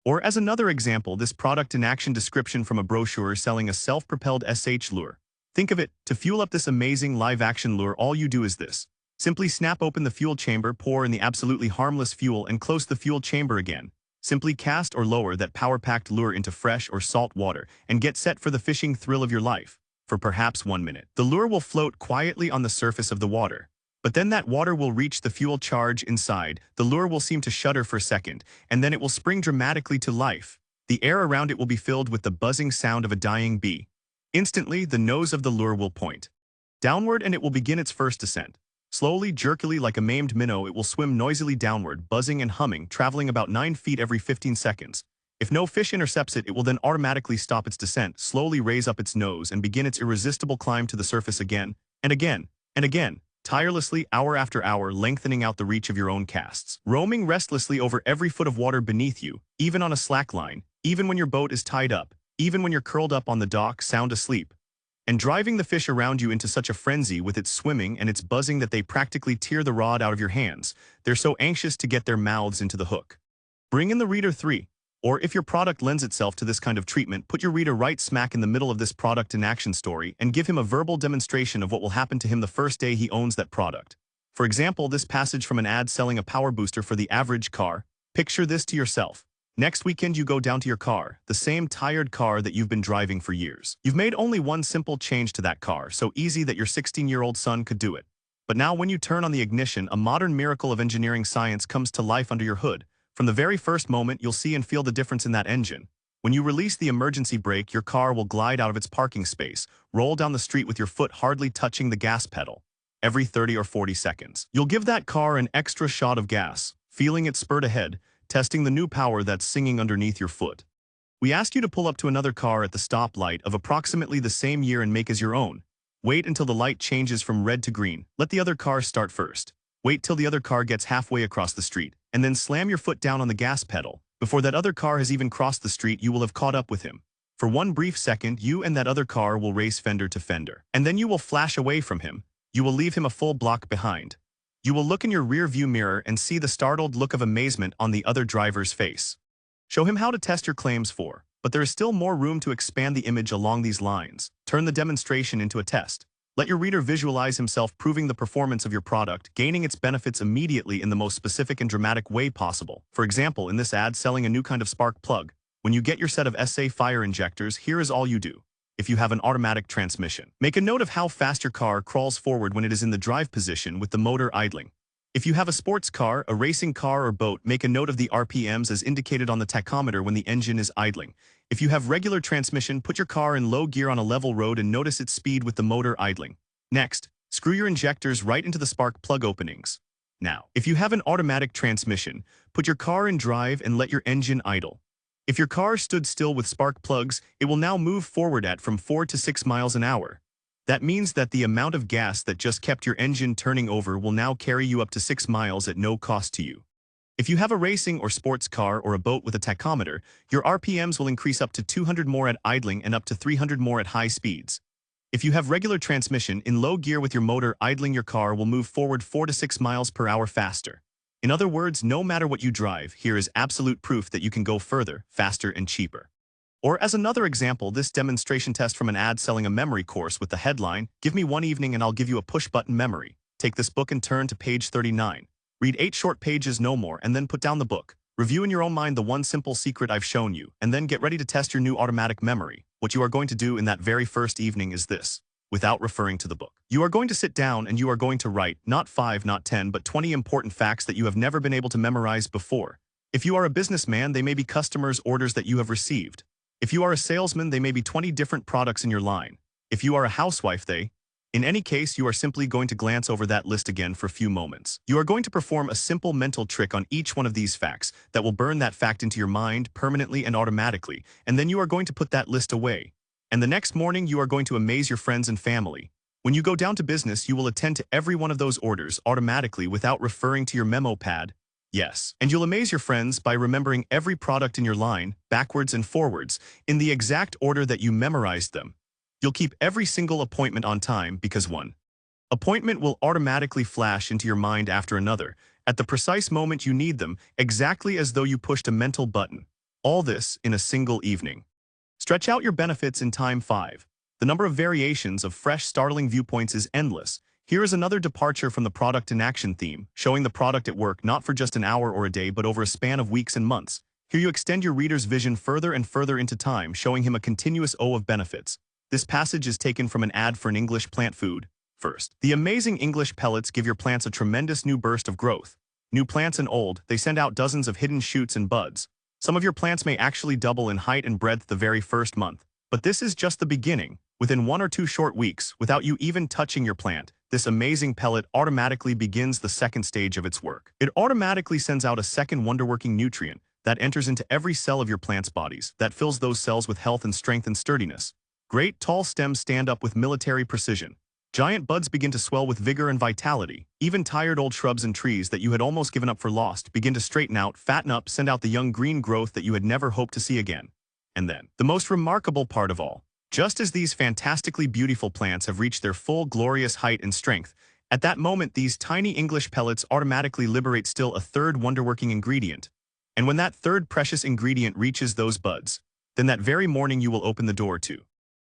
Or as another example, this product in action description from a brochure selling a self-propelled SH lure. Think of it, to fuel up this amazing live-action lure, all you do is this. Simply snap open the fuel chamber, pour in the absolutely harmless fuel, and close the fuel chamber again. Simply cast or lower that power-packed lure into fresh or salt water and get set for the fishing thrill of your life. For perhaps 1 minute, the lure will float quietly on the surface of the water. But then that water will reach the fuel charge inside, the lure will seem to shudder for a second, and then it will spring dramatically to life. The air around it will be filled with the buzzing sound of a dying bee. Instantly, the nose of the lure will point downward and it will begin its first descent. Slowly, jerkily, like a maimed minnow, it will swim noisily downward, buzzing and humming, traveling about 9 feet every 15 seconds. If no fish intercepts it, it will then automatically stop its descent, slowly raise up its nose, and begin its irresistible climb to the surface again, and again, and again, tirelessly, hour after hour, lengthening out the reach of your own casts. Roaming restlessly over every foot of water beneath you, even on a slack line, even when your boat is tied up, even when you're curled up on the dock, sound asleep. And driving the fish around you into such a frenzy with its swimming and its buzzing that they practically tear the rod out of your hands. They're so anxious to get their mouths into the hook. Bring in the reader 3. Or if your product lends itself to this kind of treatment, put your reader right smack in the middle of this product in action story and give him a verbal demonstration of what will happen to him the first day he owns that product. For example, this passage from an ad selling a power booster for the average car. Picture this to yourself. Next weekend you go down to your car, the same tired car that you've been driving for years. You've made only one simple change to that car, so easy that your 16-year-old son could do it. But now when you turn on the ignition, a modern miracle of engineering science comes to life under your hood. From the very first moment, you'll see and feel the difference in that engine. When you release the emergency brake, your car will glide out of its parking space, roll down the street with your foot hardly touching the gas pedal. Every 30 or 40 seconds, you'll give that car an extra shot of gas, feeling it spurt ahead, testing the new power that's singing underneath your foot. We ask you to pull up to another car at the stoplight of approximately the same year and make as your own. Wait until the light changes from red to green. Let the other car start first. Wait till the other car gets halfway across the street, and then slam your foot down on the gas pedal. Before that other car has even crossed the street, you will have caught up with him. For one brief second, you and that other car will race fender to fender. And then you will flash away from him. You will leave him a full block behind. You will look in your rear-view mirror and see the startled look of amazement on the other driver's face. Show him how to test your claims for, but there is still more room to expand the image along these lines. Turn the demonstration into a test. Let your reader visualize himself proving the performance of your product, gaining its benefits immediately in the most specific and dramatic way possible. For example, in this ad selling a new kind of spark plug, when you get your set of SA fire injectors, here is all you do. If you have an automatic transmission, make a note of how fast your car crawls forward when it is in the drive position with the motor idling. If you have a sports car, a racing car, or boat, make a note of the RPMs as indicated on the tachometer when the engine is idling. If you have regular transmission, put your car in low gear on a level road and notice its speed with the motor idling. Next, screw your injectors right into the spark plug openings. Now, if you have an automatic transmission, put your car in drive and let your engine idle. If your car stood still with spark plugs, it will now move forward at from 4 to 6 miles an hour. That means that the amount of gas that just kept your engine turning over will now carry you up to 6 miles at no cost to you. If you have a racing or sports car or a boat with a tachometer, your RPMs will increase up to 200 more at idling and up to 300 more at high speeds. If you have regular transmission, in low gear with your motor idling, your car will move forward 4 to 6 miles per hour faster. In other words, no matter what you drive, here is absolute proof that you can go further, faster, and cheaper. Or as another example, this demonstration test from an ad selling a memory course with the headline, "Give me one evening and I'll give you a push-button memory." Take this book and turn to page 39. Read 8 short pages, no more, and then put down the book. Review in your own mind the one simple secret I've shown you, and then get ready to test your new automatic memory. What you are going to do in that very first evening is this, without referring to the book. You are going to sit down and you are going to write, not 5, not 10, but 20 important facts that you have never been able to memorize before. If you are a businessman, they may be customers' orders that you have received. If you are a salesman, they may be 20 different products in your line. If you are a housewife, in any case, you are simply going to glance over that list again for a few moments. You are going to perform a simple mental trick on each one of these facts that will burn that fact into your mind permanently and automatically, and then you are going to put that list away. And the next morning, you are going to amaze your friends and family. When you go down to business, you will attend to every one of those orders automatically without referring to your memo pad. Yes, and you'll amaze your friends by remembering every product in your line, backwards and forwards, in the exact order that you memorized them. You'll keep every single appointment on time because one appointment will automatically flash into your mind after another, at the precise moment you need them, exactly as though you pushed a mental button. All this in a single evening. Stretch out your benefits in time 5. The number of variations of fresh, startling viewpoints is endless. Here is another departure from the product in action theme, showing the product at work not for just an hour or a day but over a span of weeks and months. Here you extend your reader's vision further and further into time, showing him a continuous O of benefits. This passage is taken from an ad for an English plant food. First, the amazing English pellets give your plants a tremendous new burst of growth. New plants and old, they send out dozens of hidden shoots and buds. Some of your plants may actually double in height and breadth the very first month. But this is just the beginning. Within 1 or 2 short weeks, without you even touching your plant, this amazing pellet automatically begins the second stage of its work. It automatically sends out a second wonder-working nutrient that enters into every cell of your plant's bodies, that fills those cells with health and strength and sturdiness. Great tall stems stand up with military precision. Giant buds begin to swell with vigor and vitality. Even tired old shrubs and trees that you had almost given up for lost begin to straighten out, fatten up, send out the young green growth that you had never hoped to see again. And then, the most remarkable part of all, just as these fantastically beautiful plants have reached their full glorious height and strength, at that moment these tiny English pellets automatically liberate still a third wonder-working ingredient. And when that third precious ingredient reaches those buds, then that very morning you will open the door to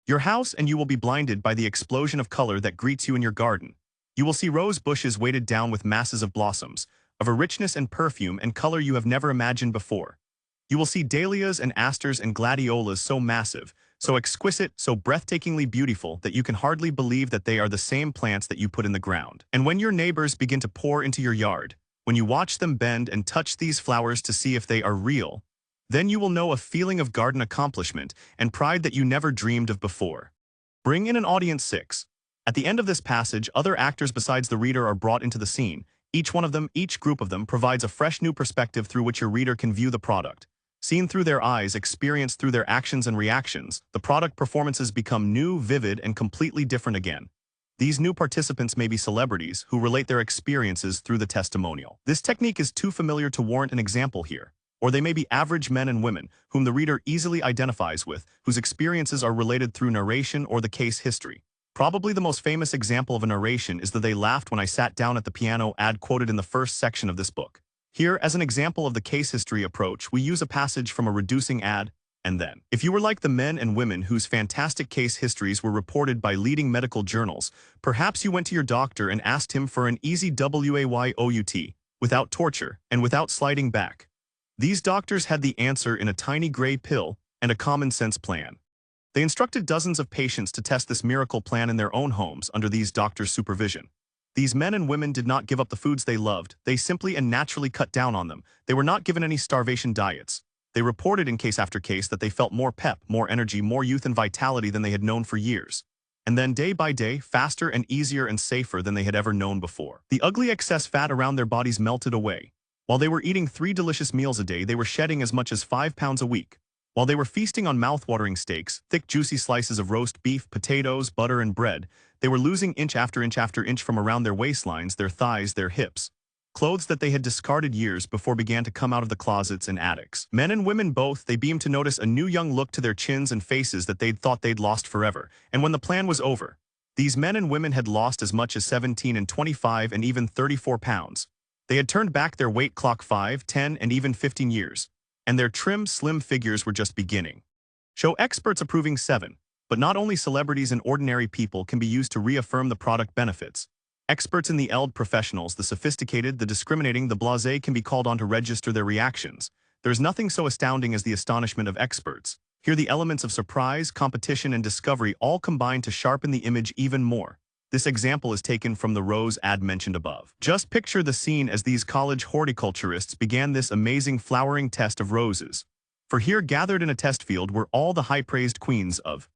your house and you will be blinded by the explosion of color that greets you in your garden. You will see rose bushes weighted down with masses of blossoms, of a richness and perfume and color you have never imagined before. You will see dahlias and asters and gladiolas so massive, so exquisite, so breathtakingly beautiful that you can hardly believe that they are the same plants that you put in the ground. And when your neighbors begin to pour into your yard, when you watch them bend and touch these flowers to see if they are real, then you will know a feeling of garden accomplishment and pride that you never dreamed of before. Bring in an audience 6. At the end of this passage, other actors besides the reader are brought into the scene. Each one of them, each group of them, provides a fresh new perspective through which your reader can view the product. Seen through their eyes, experienced through their actions and reactions, the product performances become new, vivid, and completely different again. These new participants may be celebrities who relate their experiences through the testimonial. This technique is too familiar to warrant an example here. Or they may be average men and women whom the reader easily identifies with, whose experiences are related through narration or the case history. Probably the most famous example of a narration is the "They laughed when I sat down at the piano" ad quoted in the first section of this book. Here, as an example of the case history approach, we use a passage from a reducing ad, and then. If you were like the men and women whose fantastic case histories were reported by leading medical journals, perhaps you went to your doctor and asked him for an easy WAYOUT, without torture and without sliding back. These doctors had the answer in a tiny gray pill and a common-sense plan. They instructed dozens of patients to test this miracle plan in their own homes under these doctors' supervision. These men and women did not give up the foods they loved, they simply and naturally cut down on them. They were not given any starvation diets. They reported in case after case that they felt more pep, more energy, more youth and vitality than they had known for years. And then day by day, faster and easier and safer than they had ever known before. The ugly excess fat around their bodies melted away. While they were eating 3 delicious meals a day, they were shedding as much as 5 pounds a week. While they were feasting on mouth-watering steaks, thick juicy slices of roast beef, potatoes, butter and bread, they were losing inch after inch after inch from around their waistlines, their thighs, their hips. Clothes that they had discarded years before began to come out of the closets and attics. Men and women both, they beamed to notice a new young look to their chins and faces that they'd thought they'd lost forever. And when the plan was over, these men and women had lost as much as 17 and 25 and even 34 pounds. They had turned back their weight clock 5, 10, and even 15 years. And their trim, slim figures were just beginning. Show experts approving 7. But not only celebrities and ordinary people can be used to reaffirm the product benefits. Experts in the ELD professionals, the sophisticated, the discriminating, the blasé can be called on to register their reactions. There is nothing so astounding as the astonishment of experts. Here the elements of surprise, competition, and discovery all combine to sharpen the image even more. This example is taken from the rose ad mentioned above. Just picture the scene as these college horticulturists began this amazing flowering test of roses. For here gathered in a test field were all the high-praised queens of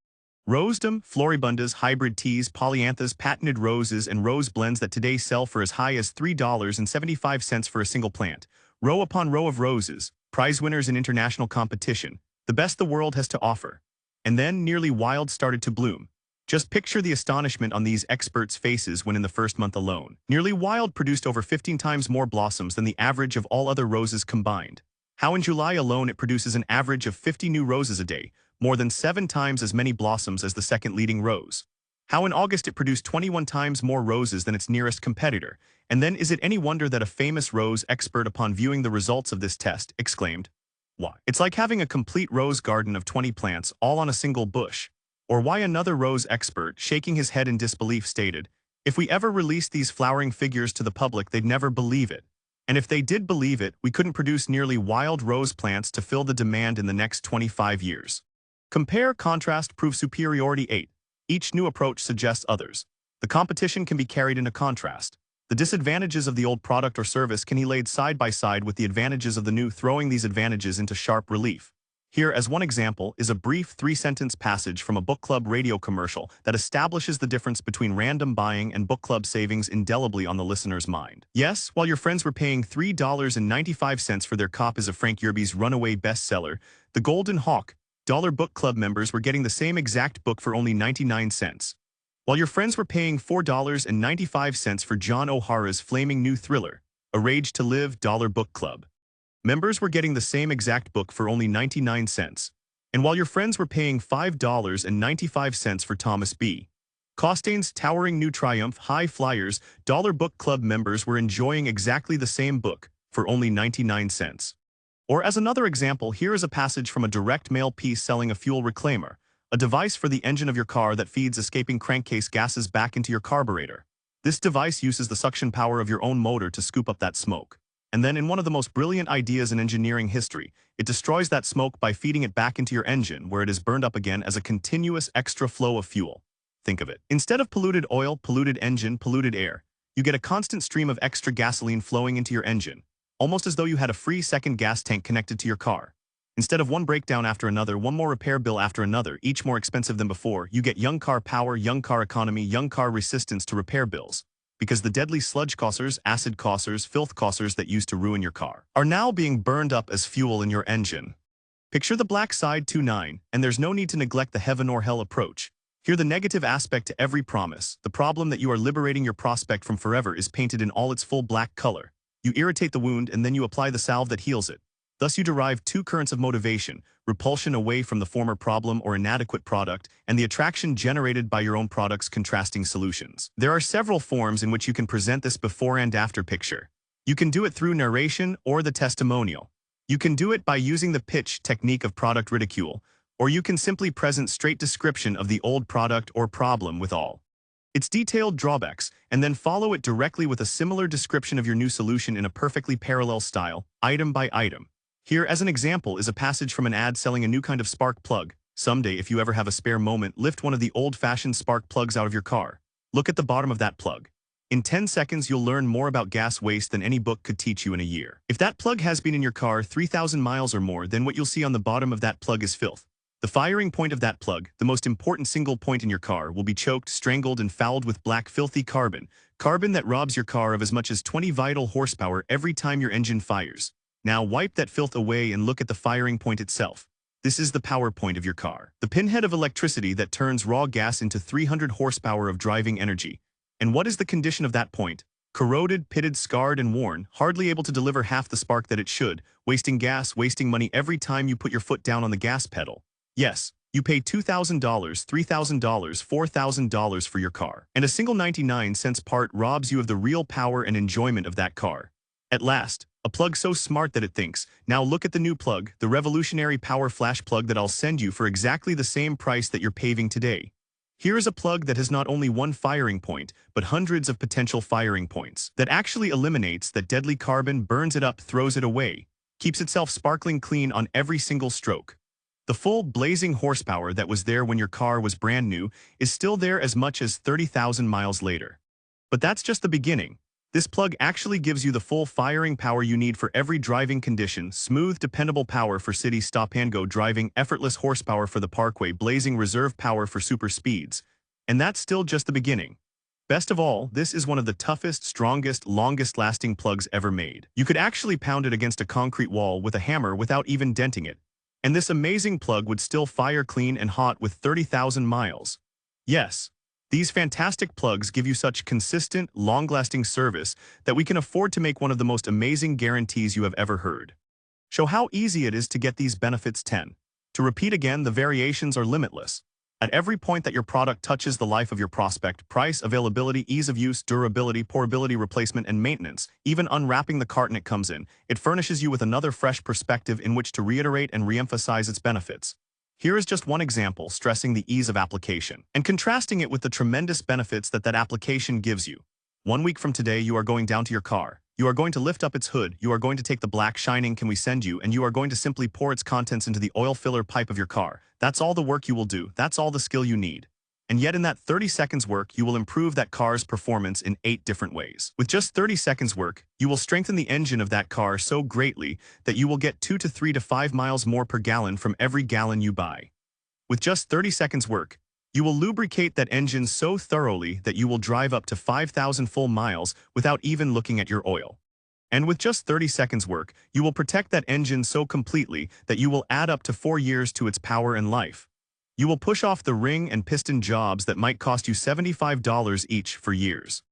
rosedom, floribundas, hybrid teas, polyanthas, patented roses, and rose blends that today sell for as high as $3.75 for a single plant. Row upon row of roses, prize winners in international competition, the best the world has to offer. And then Nearly Wild started to bloom. Just picture the astonishment on these experts' faces when in the first month alone, Nearly Wild produced over 15 times more blossoms than the average of all other roses combined. How in July alone it produces an average of 50 new roses a day, more than 7 times as many blossoms as the second leading rose. How in August it produced 21 times more roses than its nearest competitor. And then is it any wonder that a famous rose expert upon viewing the results of this test exclaimed, "Why, it's like having a complete rose garden of 20 plants all on a single bush." Or why another rose expert, shaking his head in disbelief, stated, "If we ever released these flowering figures to the public, they'd never believe it. And if they did believe it, we couldn't produce Nearly Wild rose plants to fill the demand in the next 25 years. Compare, contrast, prove superiority. 8. Each new approach suggests others. The competition can be carried into contrast. The disadvantages of the old product or service can be laid side by side with the advantages of the new, throwing these advantages into sharp relief. Here, as one example, is a brief 3-sentence passage from a book club radio commercial that establishes the difference between random buying and book club savings indelibly on the listener's mind. Yes, while your friends were paying $3.95 for their copies of Frank Yerby's runaway bestseller, The Golden Hawk, Book Club members were getting the same exact book for only 99 cents. While your friends were paying $4.95 for John O'Hara's flaming new thriller, A Rage to Live, Book Club members were getting the same exact book for only 99 cents. And while your friends were paying $5.95 for Thomas B. Costain's towering new triumph, High Flyers, Book Club members were enjoying exactly the same book for only 99 cents. Or as another example, here is a passage from a direct mail piece selling a fuel reclaimer, a device for the engine of your car that feeds escaping crankcase gases back into your carburetor. This device uses the suction power of your own motor to scoop up that smoke. And then in one of the most brilliant ideas in engineering history, it destroys that smoke by feeding it back into your engine where it is burned up again as a continuous extra flow of fuel. Think of it. Instead of polluted oil, polluted engine, polluted air, you get a constant stream of extra gasoline flowing into your engine, almost as though you had a free second gas tank connected to your car. Instead of one breakdown after another, one more repair bill after another, each more expensive than before, you get young car power, young car economy, young car resistance to repair bills. Because the deadly sludge causers, acid causers, filth causers that used to ruin your car are now being burned up as fuel in your engine. Picture the black side 2.9, and there's no need to neglect the heaven or hell approach. Here the negative aspect to every promise, the problem that you are liberating your prospect from forever, is painted in all its full black color. You irritate the wound and then you apply the salve that heals it. Thus you derive 2 currents of motivation, repulsion away from the former problem or inadequate product, and the attraction generated by your own product's contrasting solutions. There are several forms in which you can present this before and after picture. You can do it through narration or the testimonial. You can do it by using the pitch technique of product ridicule, or you can simply present straight description of the old product or problem with all its detailed drawbacks, and then follow it directly with a similar description of your new solution in a perfectly parallel style, item by item. Here, as an example, is a passage from an ad selling a new kind of spark plug. Someday, if you ever have a spare moment, lift one of the old-fashioned spark plugs out of your car. Look at the bottom of that plug. In 10 seconds, you'll learn more about gas waste than any book could teach you in a year. If that plug has been in your car 3,000 miles or more, then what you'll see on the bottom of that plug is filth. The firing point of that plug, the most important single point in your car, will be choked, strangled, and fouled with black, filthy carbon. Carbon that robs your car of as much as 20 vital horsepower every time your engine fires. Now wipe that filth away and look at the firing point itself. This is the power point of your car. The pinhead of electricity that turns raw gas into 300 horsepower of driving energy. And what is the condition of that point? Corroded, pitted, scarred, and worn, hardly able to deliver half the spark that it should, wasting gas, wasting money every time you put your foot down on the gas pedal. Yes, you pay $2,000, $3,000, $4,000 for your car, and a single 99-cent part robs you of the real power and enjoyment of that car. At last, a plug so smart that it thinks, now look at the new plug, the revolutionary power flash plug that I'll send you for exactly the same price that you're paving today. Here is a plug that has not only one firing point, but hundreds of potential firing points, that actually eliminates that deadly carbon, burns it up, throws it away, keeps itself sparkling clean on every single stroke. The full blazing horsepower that was there when your car was brand new is still there as much as 30,000 miles later. But that's just the beginning. This plug actually gives you the full firing power you need for every driving condition, smooth, dependable power for city stop-and-go driving, effortless horsepower for the parkway, blazing reserve power for super speeds. And that's still just the beginning. Best of all, this is one of the toughest, strongest, longest-lasting plugs ever made. You could actually pound it against a concrete wall with a hammer without even denting it. And this amazing plug would still fire clean and hot with 30,000 miles. Yes, these fantastic plugs give you such consistent, long-lasting service that we can afford to make one of the most amazing guarantees you have ever heard. Show how easy it is to get these benefits 10. To repeat again, the variations are limitless. At every point that your product touches the life of your prospect, price, availability, ease of use, durability, portability, replacement, and maintenance, even unwrapping the carton it comes in, it furnishes you with another fresh perspective in which to reiterate and reemphasize its benefits. Here is just one example, stressing the ease of application, and contrasting it with the tremendous benefits that application gives you. 1 week from today, you are going down to your car. You are going to lift up its hood, you are going to take the black shining can we send you, and you are going to simply pour its contents into the oil filler pipe of your car. That's all the work you will do, that's all the skill you need. And yet in that 30 seconds work, you will improve that car's performance in 8 different ways. With just 30 seconds work, you will strengthen the engine of that car so greatly that you will get 2 to 3 to 5 miles more per gallon from every gallon you buy. With just 30 seconds work, you will lubricate that engine so thoroughly that you will drive up to 5,000 full miles without even looking at your oil. And with just 30 seconds work, you will protect that engine so completely that you will add up to 4 years to its power and life. You will push off the ring and piston jobs that might cost you $75 each for years.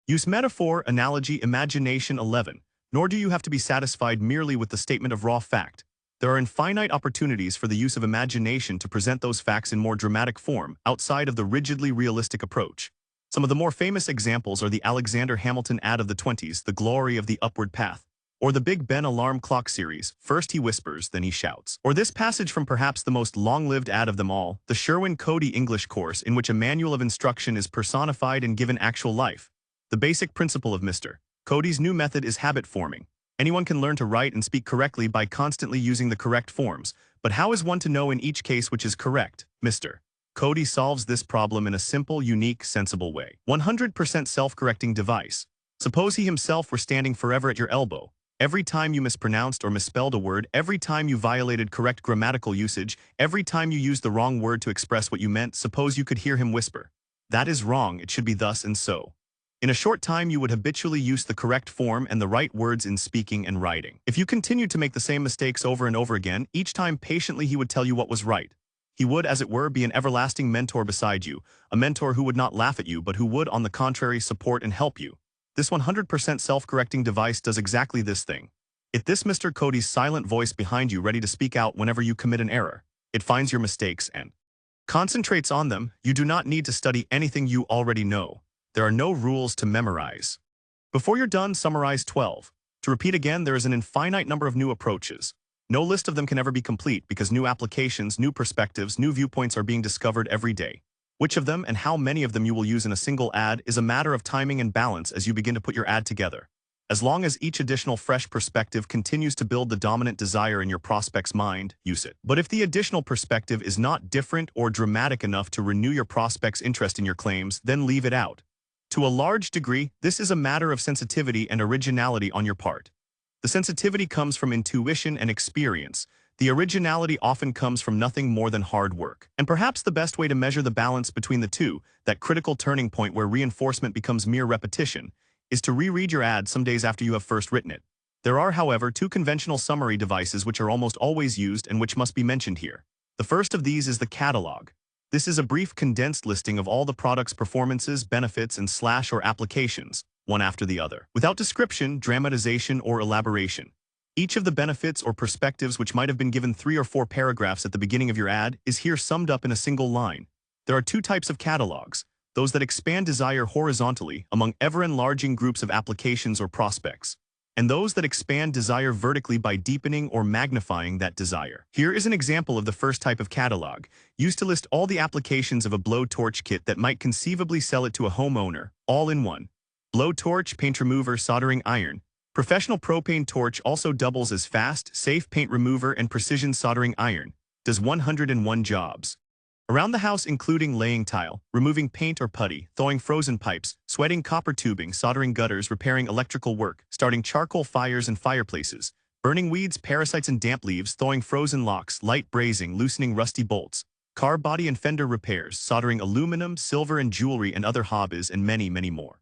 Use metaphor, analogy, imagination 11. Nor do you have to be satisfied merely with the statement of raw fact. There are infinite opportunities for the use of imagination to present those facts in more dramatic form, outside of the rigidly realistic approach. Some of the more famous examples are the Alexander Hamilton ad of the 20s, The Glory of the Upward Path, or the Big Ben alarm clock series, First he whispers, then he shouts. Or this passage from perhaps the most long-lived ad of them all, the Sherwin-Cody English course in which a manual of instruction is personified and given actual life. The basic principle of Mr. Cody's new method is habit forming. Anyone can learn to write and speak correctly by constantly using the correct forms, but how is one to know in each case which is correct? Mr. Cody solves this problem in a simple, unique, sensible way. 100% self-correcting device. Suppose he himself were standing forever at your elbow. Every time you mispronounced or misspelled a word, every time you violated correct grammatical usage, every time you used the wrong word to express what you meant, suppose you could hear him whisper, "That is wrong, it should be thus and so." In a short time, you would habitually use the correct form and the right words in speaking and writing. If you continued to make the same mistakes over and over again, each time patiently he would tell you what was right. He would, as it were, be an everlasting mentor beside you, a mentor who would not laugh at you but who would, on the contrary, support and help you. This 100% self-correcting device does exactly this thing. This Mr. Cody's silent voice behind you ready to speak out whenever you commit an error. It finds your mistakes and concentrates on them. You do not need to study anything you already know. There are no rules to memorize. Before you're done, summarize 12. To repeat again, there is an infinite number of new approaches. No list of them can ever be complete because new applications, new perspectives, new viewpoints are being discovered every day. Which of them and how many of them you will use in a single ad is a matter of timing and balance as you begin to put your ad together. As long as each additional fresh perspective continues to build the dominant desire in your prospect's mind, use it. But if the additional perspective is not different or dramatic enough to renew your prospect's interest in your claims, then leave it out. To a large degree, this is a matter of sensitivity and originality on your part. The sensitivity comes from intuition and experience. The originality often comes from nothing more than hard work. And perhaps the best way to measure the balance between the two, that critical turning point where reinforcement becomes mere repetition, is to reread your ad some days after you have first written it. There are, however, two conventional summary devices which are almost always used and which must be mentioned here. The first of these is the catalog. This is a brief condensed listing of all the product's performances, benefits, and or applications, one after the other, without description, dramatization, or elaboration. Each of the benefits or perspectives which might have been given 3 or 4 paragraphs at the beginning of your ad is here summed up in a single line. There are two types of catalogs: those that expand desire horizontally among ever-enlarging groups of applications or prospects, and those that expand desire vertically by deepening or magnifying that desire. Here is an example of the first type of catalog, used to list all the applications of a blowtorch kit that might conceivably sell it to a homeowner, all in one. Blowtorch, paint remover, soldering iron. Professional propane torch also doubles as fast, safe paint remover and precision soldering iron. Does 101 jobs. Around the house, including laying tile, removing paint or putty, thawing frozen pipes, sweating copper tubing, soldering gutters, repairing electrical work, starting charcoal fires and fireplaces, burning weeds, parasites and damp leaves, thawing frozen locks, light brazing, loosening rusty bolts, car body and fender repairs, soldering aluminum, silver and jewelry and other hobbies, and many, many more.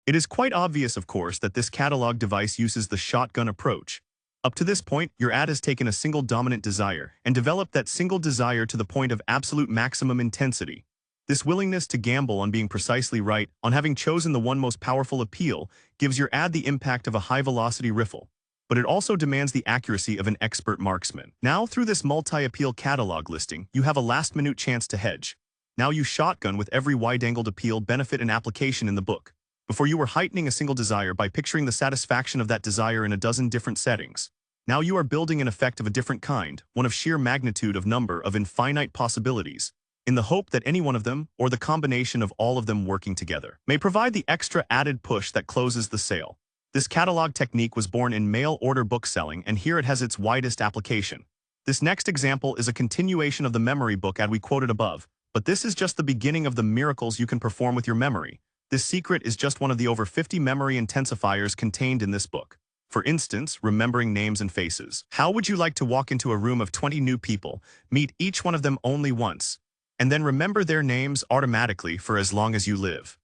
It is quite obvious, of course, that this catalog device uses the shotgun approach. Up to this point, your ad has taken a single dominant desire and developed that single desire to the point of absolute maximum intensity. This willingness to gamble on being precisely right, on having chosen the one most powerful appeal, gives your ad the impact of a high-velocity rifle. But it also demands the accuracy of an expert marksman. Now, through this multi-appeal catalog listing, you have a last-minute chance to hedge. Now you shotgun with every wide-angled appeal, benefit, and application in the book. Before, you were heightening a single desire by picturing the satisfaction of that desire in a dozen different settings. Now you are building an effect of a different kind, one of sheer magnitude of number of infinite possibilities, in the hope that any one of them, or the combination of all of them working together, may provide the extra added push that closes the sale. This catalog technique was born in mail-order book selling, and here it has its widest application. This next example is a continuation of the memory book ad we quoted above, but this is just the beginning of the miracles you can perform with your memory. This secret is just one of the over 50 memory intensifiers contained in this book. For instance, remembering names and faces. How would you like to walk into a room of 20 new people, meet each one of them only once, and then remember their names automatically for as long as you live?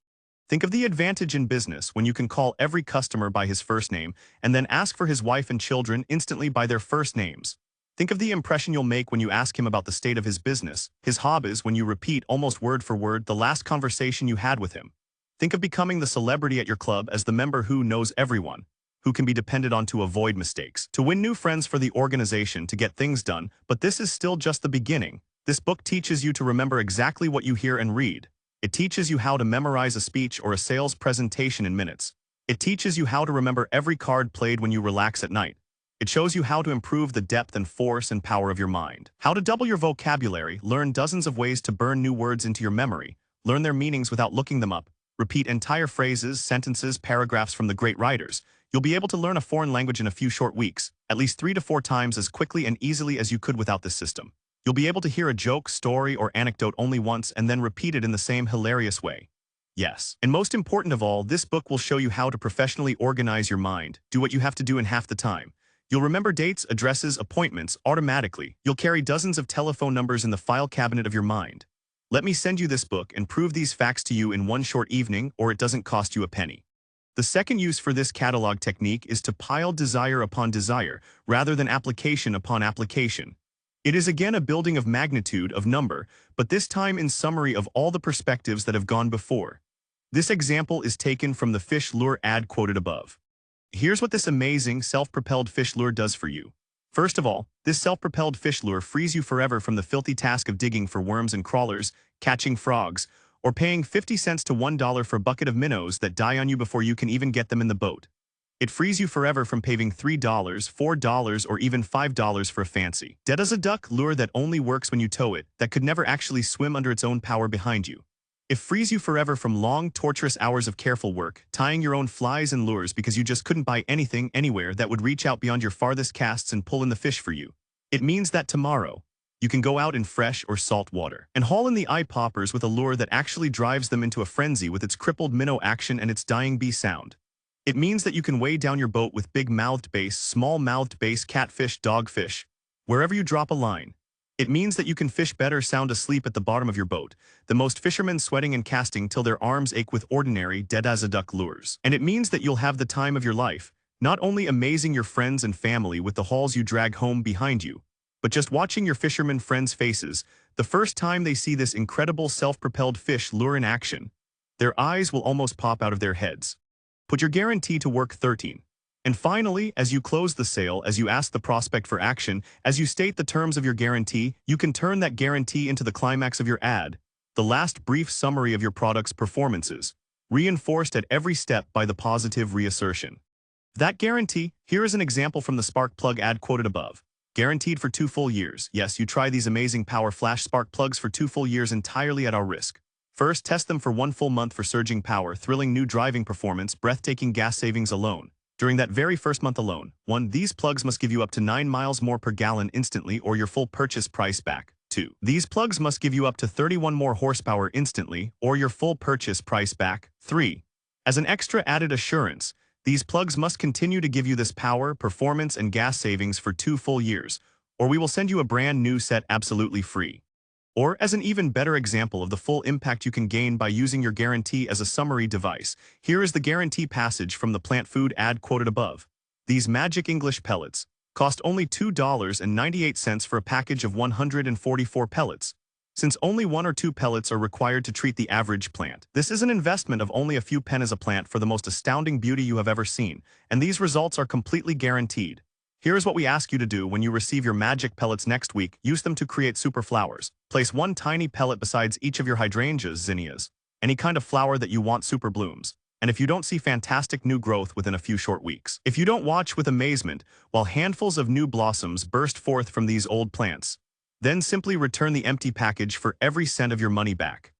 Think of the advantage in business when you can call every customer by his first name and then ask for his wife and children instantly by their first names. Think of the impression you'll make when you ask him about the state of his business, his hobbies, when you repeat almost word for word the last conversation you had with him. Think of becoming the celebrity at your club as the member who knows everyone, who can be depended on to avoid mistakes, to win new friends for the organization, to get things done. But this is still just the beginning. This book teaches you to remember exactly what you hear and read. It teaches you how to memorize a speech or a sales presentation in minutes. It teaches you how to remember every card played when you relax at night. It shows you how to improve the depth and force and power of your mind, how to double your vocabulary, learn dozens of ways to burn new words into your memory, learn their meanings without looking them up, repeat entire phrases, sentences, paragraphs from the great writers. You'll be able to learn a foreign language in a few short weeks, at least 3 to 4 times as quickly and easily as you could without this system. You'll be able to hear a joke, story, or anecdote only once and then repeat it in the same hilarious way. Yes. And most important of all, this book will show you how to professionally organize your mind, do what you have to do in half the time. You'll remember dates, addresses, appointments automatically. You'll carry dozens of telephone numbers in the file cabinet of your mind. Let me send you this book and prove these facts to you in one short evening, or it doesn't cost you a penny. The second use for this catalog technique is to pile desire upon desire, rather than application upon application. It is again a building of magnitude, of number, but this time in summary of all the perspectives that have gone before. This example is taken from the fish lure ad quoted above. Here's what this amazing, self-propelled fish lure does for you. First of all, this self-propelled fish lure frees you forever from the filthy task of digging for worms and crawlers, catching frogs, or paying 50 cents to $1 for a bucket of minnows that die on you before you can even get them in the boat. It frees you forever from paying $3, $4, or even $5 for a fancy dead as a duck lure that only works when you tow it, that could never actually swim under its own power behind you. It frees you forever from long, torturous hours of careful work, tying your own flies and lures because you just couldn't buy anything anywhere that would reach out beyond your farthest casts and pull in the fish for you. It means that tomorrow, You can go out in fresh or salt water and haul in the eye poppers with a lure that actually drives them into a frenzy with its crippled minnow action and its dying bee sound. It means that you can weigh down your boat with big-mouthed bass, small-mouthed bass, catfish, dogfish, wherever you drop a line. It means that you can fish better sound asleep at the bottom of your boat, the most fishermen sweating and casting till their arms ache with ordinary dead-as-a-duck lures. And it means that you'll have the time of your life, not only amazing your friends and family with the hauls you drag home behind you, but just watching your fishermen friends' faces the first time they see this incredible self-propelled fish lure in action. Their eyes will almost pop out of their heads. Put your guarantee to work 13. And finally, as you close the sale, as you ask the prospect for action, as you state the terms of your guarantee, you can turn that guarantee into the climax of your ad, the last brief summary of your product's performances, reinforced at every step by the positive reassertion. That guarantee, here is an example from the spark plug ad quoted above. Guaranteed for 2 full years. Yes, you try these amazing power flash spark plugs for 2 full years entirely at our risk. First, test them for 1 full month for surging power, thrilling new driving performance, breathtaking gas savings alone. During that very first month alone, 1. These plugs must give you up to 9 miles more per gallon instantly or your full purchase price back. 2. These plugs must give you up to 31 more horsepower instantly or your full purchase price back. 3. As an extra added assurance, these plugs must continue to give you this power, performance, and gas savings for 2 full years, or we will send you a brand new set absolutely free. Or, as an even better example of the full impact you can gain by using your guarantee as a summary device, here is the guarantee passage from the plant food ad quoted above. These magic English pellets cost only $2.98 for a package of 144 pellets. Since only 1 or 2 pellets are required to treat the average plant, this is an investment of only a few pennies a plant for the most astounding beauty you have ever seen, and these results are completely guaranteed. Here is what we ask you to do when you receive your magic pellets next week. Use them to create super flowers. Place 1 tiny pellet besides each of your hydrangeas, zinnias, any kind of flower that you want super blooms. And if you don't see fantastic new growth within a few short weeks, if you don't watch with amazement while handfuls of new blossoms burst forth from these old plants, then simply return the empty package for every cent of your money back.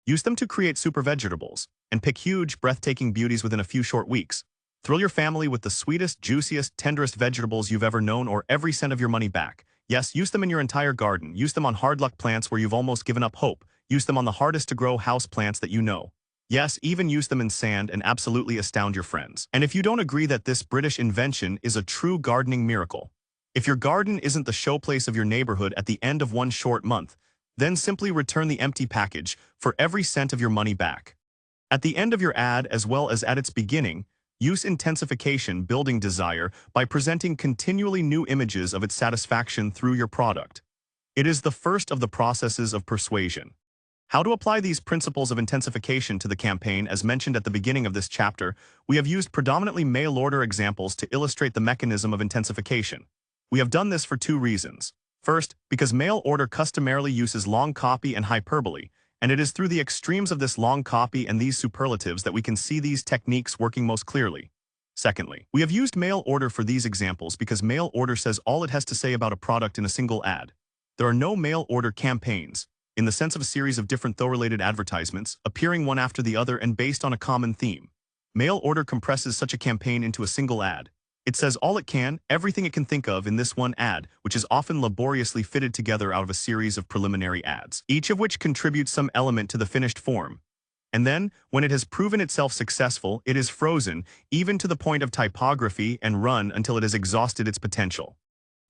Use them to create super vegetables and pick huge, breathtaking beauties within a few short weeks. Thrill your family with the sweetest, juiciest, tenderest vegetables you've ever known or every cent of your money back. Yes, use them in your entire garden. Use them on hard luck plants where you've almost given up hope. Use them on the hardest to grow house plants that you know. Yes, even use them in sand and absolutely astound your friends. And if you don't agree that this British invention is a true gardening miracle, if your garden isn't the showplace of your neighborhood at the end of 1 short month, then simply return the empty package for every cent of your money back. At the end of your ad as well as at its beginning, use intensification building desire by presenting continually new images of its satisfaction through your product. It is the first of the processes of persuasion. How to apply these principles of intensification to the campaign as mentioned at the beginning of this chapter, we have used predominantly mail order examples to illustrate the mechanism of intensification. We have done this for 2 reasons. First, because mail order customarily uses long copy and hyperbole, and it is through the extremes of this long copy and these superlatives that we can see these techniques working most clearly. Secondly, we have used mail order for these examples because mail order says all it has to say about a product in a single ad. There are no mail order campaigns, in the sense of a series of different though-related advertisements, appearing one after the other and based on a common theme. Mail order compresses such a campaign into a single ad. It says all it can, everything it can think of in this one ad, which is often laboriously fitted together out of a series of preliminary ads, each of which contributes some element to the finished form. And then, when it has proven itself successful, it is frozen, even to the point of typography, and run until it has exhausted its potential.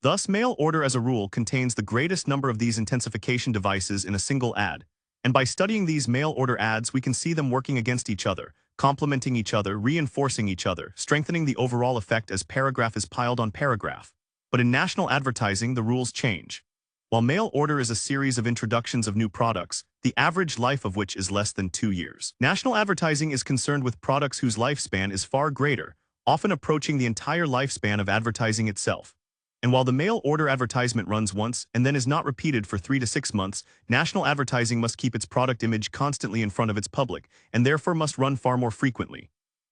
Thus, mail order as a rule contains the greatest number of these intensification devices in a single ad. And by studying these mail order ads, we can see them working against each other, complementing each other, reinforcing each other, strengthening the overall effect as paragraph is piled on paragraph. But in national advertising, the rules change. While mail order is a series of introductions of new products, the average life of which is less than 2 years, national advertising is concerned with products whose lifespan is far greater, often approaching the entire lifespan of advertising itself. And while the mail order advertisement runs once and then is not repeated for 3 to 6 months, national advertising must keep its product image constantly in front of its public, and therefore must run far more frequently.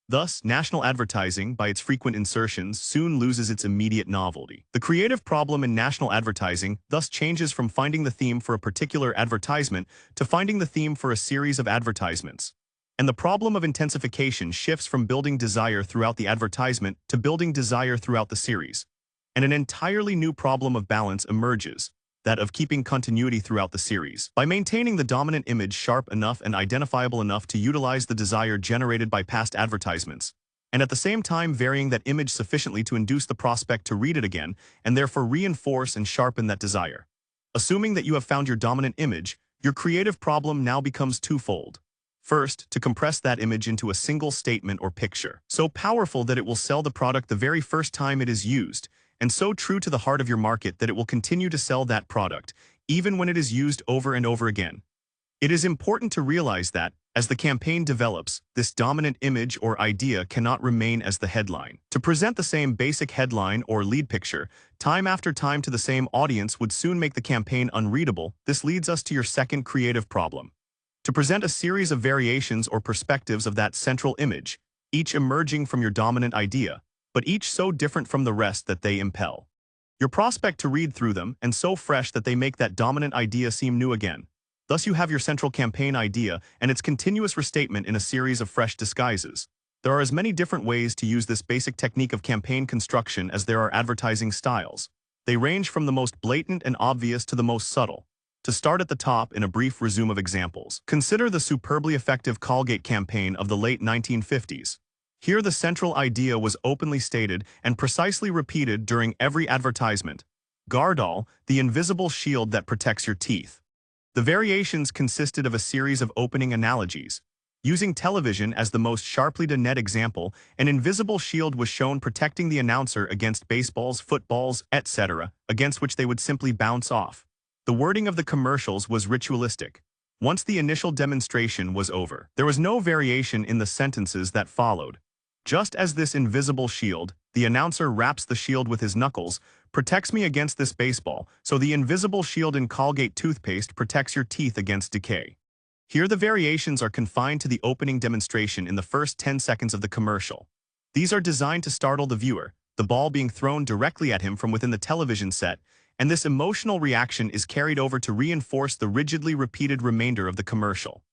Thus, national advertising, by its frequent insertions, soon loses its immediate novelty. The creative problem in national advertising thus changes from finding the theme for a particular advertisement to finding the theme for a series of advertisements. And the problem of intensification shifts from building desire throughout the advertisement to building desire throughout the series. And an entirely new problem of balance emerges, that of keeping continuity throughout the series. By maintaining the dominant image sharp enough and identifiable enough to utilize the desire generated by past advertisements, and at the same time varying that image sufficiently to induce the prospect to read it again and therefore reinforce and sharpen that desire. Assuming that you have found your dominant image, your creative problem now becomes twofold. First, to compress that image into a single statement or picture, so powerful that it will sell the product the very first time it is used, and so true to the heart of your market that it will continue to sell that product, even when it is used over and over again. It is important to realize that, as the campaign develops, this dominant image or idea cannot remain as the headline. To present the same basic headline or lead picture, time after time to the same audience would soon make the campaign unreadable. This leads us to your second creative problem. To present a series of variations or perspectives of that central image, each emerging from your dominant idea, but each so different from the rest that they impel your prospect to read through them and so fresh that they make that dominant idea seem new again. Thus you have your central campaign idea and its continuous restatement in a series of fresh disguises. There are as many different ways to use this basic technique of campaign construction as there are advertising styles. They range from the most blatant and obvious to the most subtle. To start at the top in a brief resume of examples, consider the superbly effective Colgate campaign of the late 1950s. Here the central idea was openly stated and precisely repeated during every advertisement. Gardol, the invisible shield that protects your teeth. The variations consisted of a series of opening analogies. Using television as the most sharply to net example, an invisible shield was shown protecting the announcer against baseballs, footballs, etc., against which they would simply bounce off. The wording of the commercials was ritualistic. Once the initial demonstration was over, there was no variation in the sentences that followed. Just as this invisible shield, the announcer wraps the shield with his knuckles, protects me against this baseball, so the invisible shield in Colgate toothpaste protects your teeth against decay. Here the variations are confined to the opening demonstration in the first 10 seconds of the commercial. These are designed to startle the viewer, the ball being thrown directly at him from within the television set, and this emotional reaction is carried over to reinforce the rigidly repeated remainder of the commercial.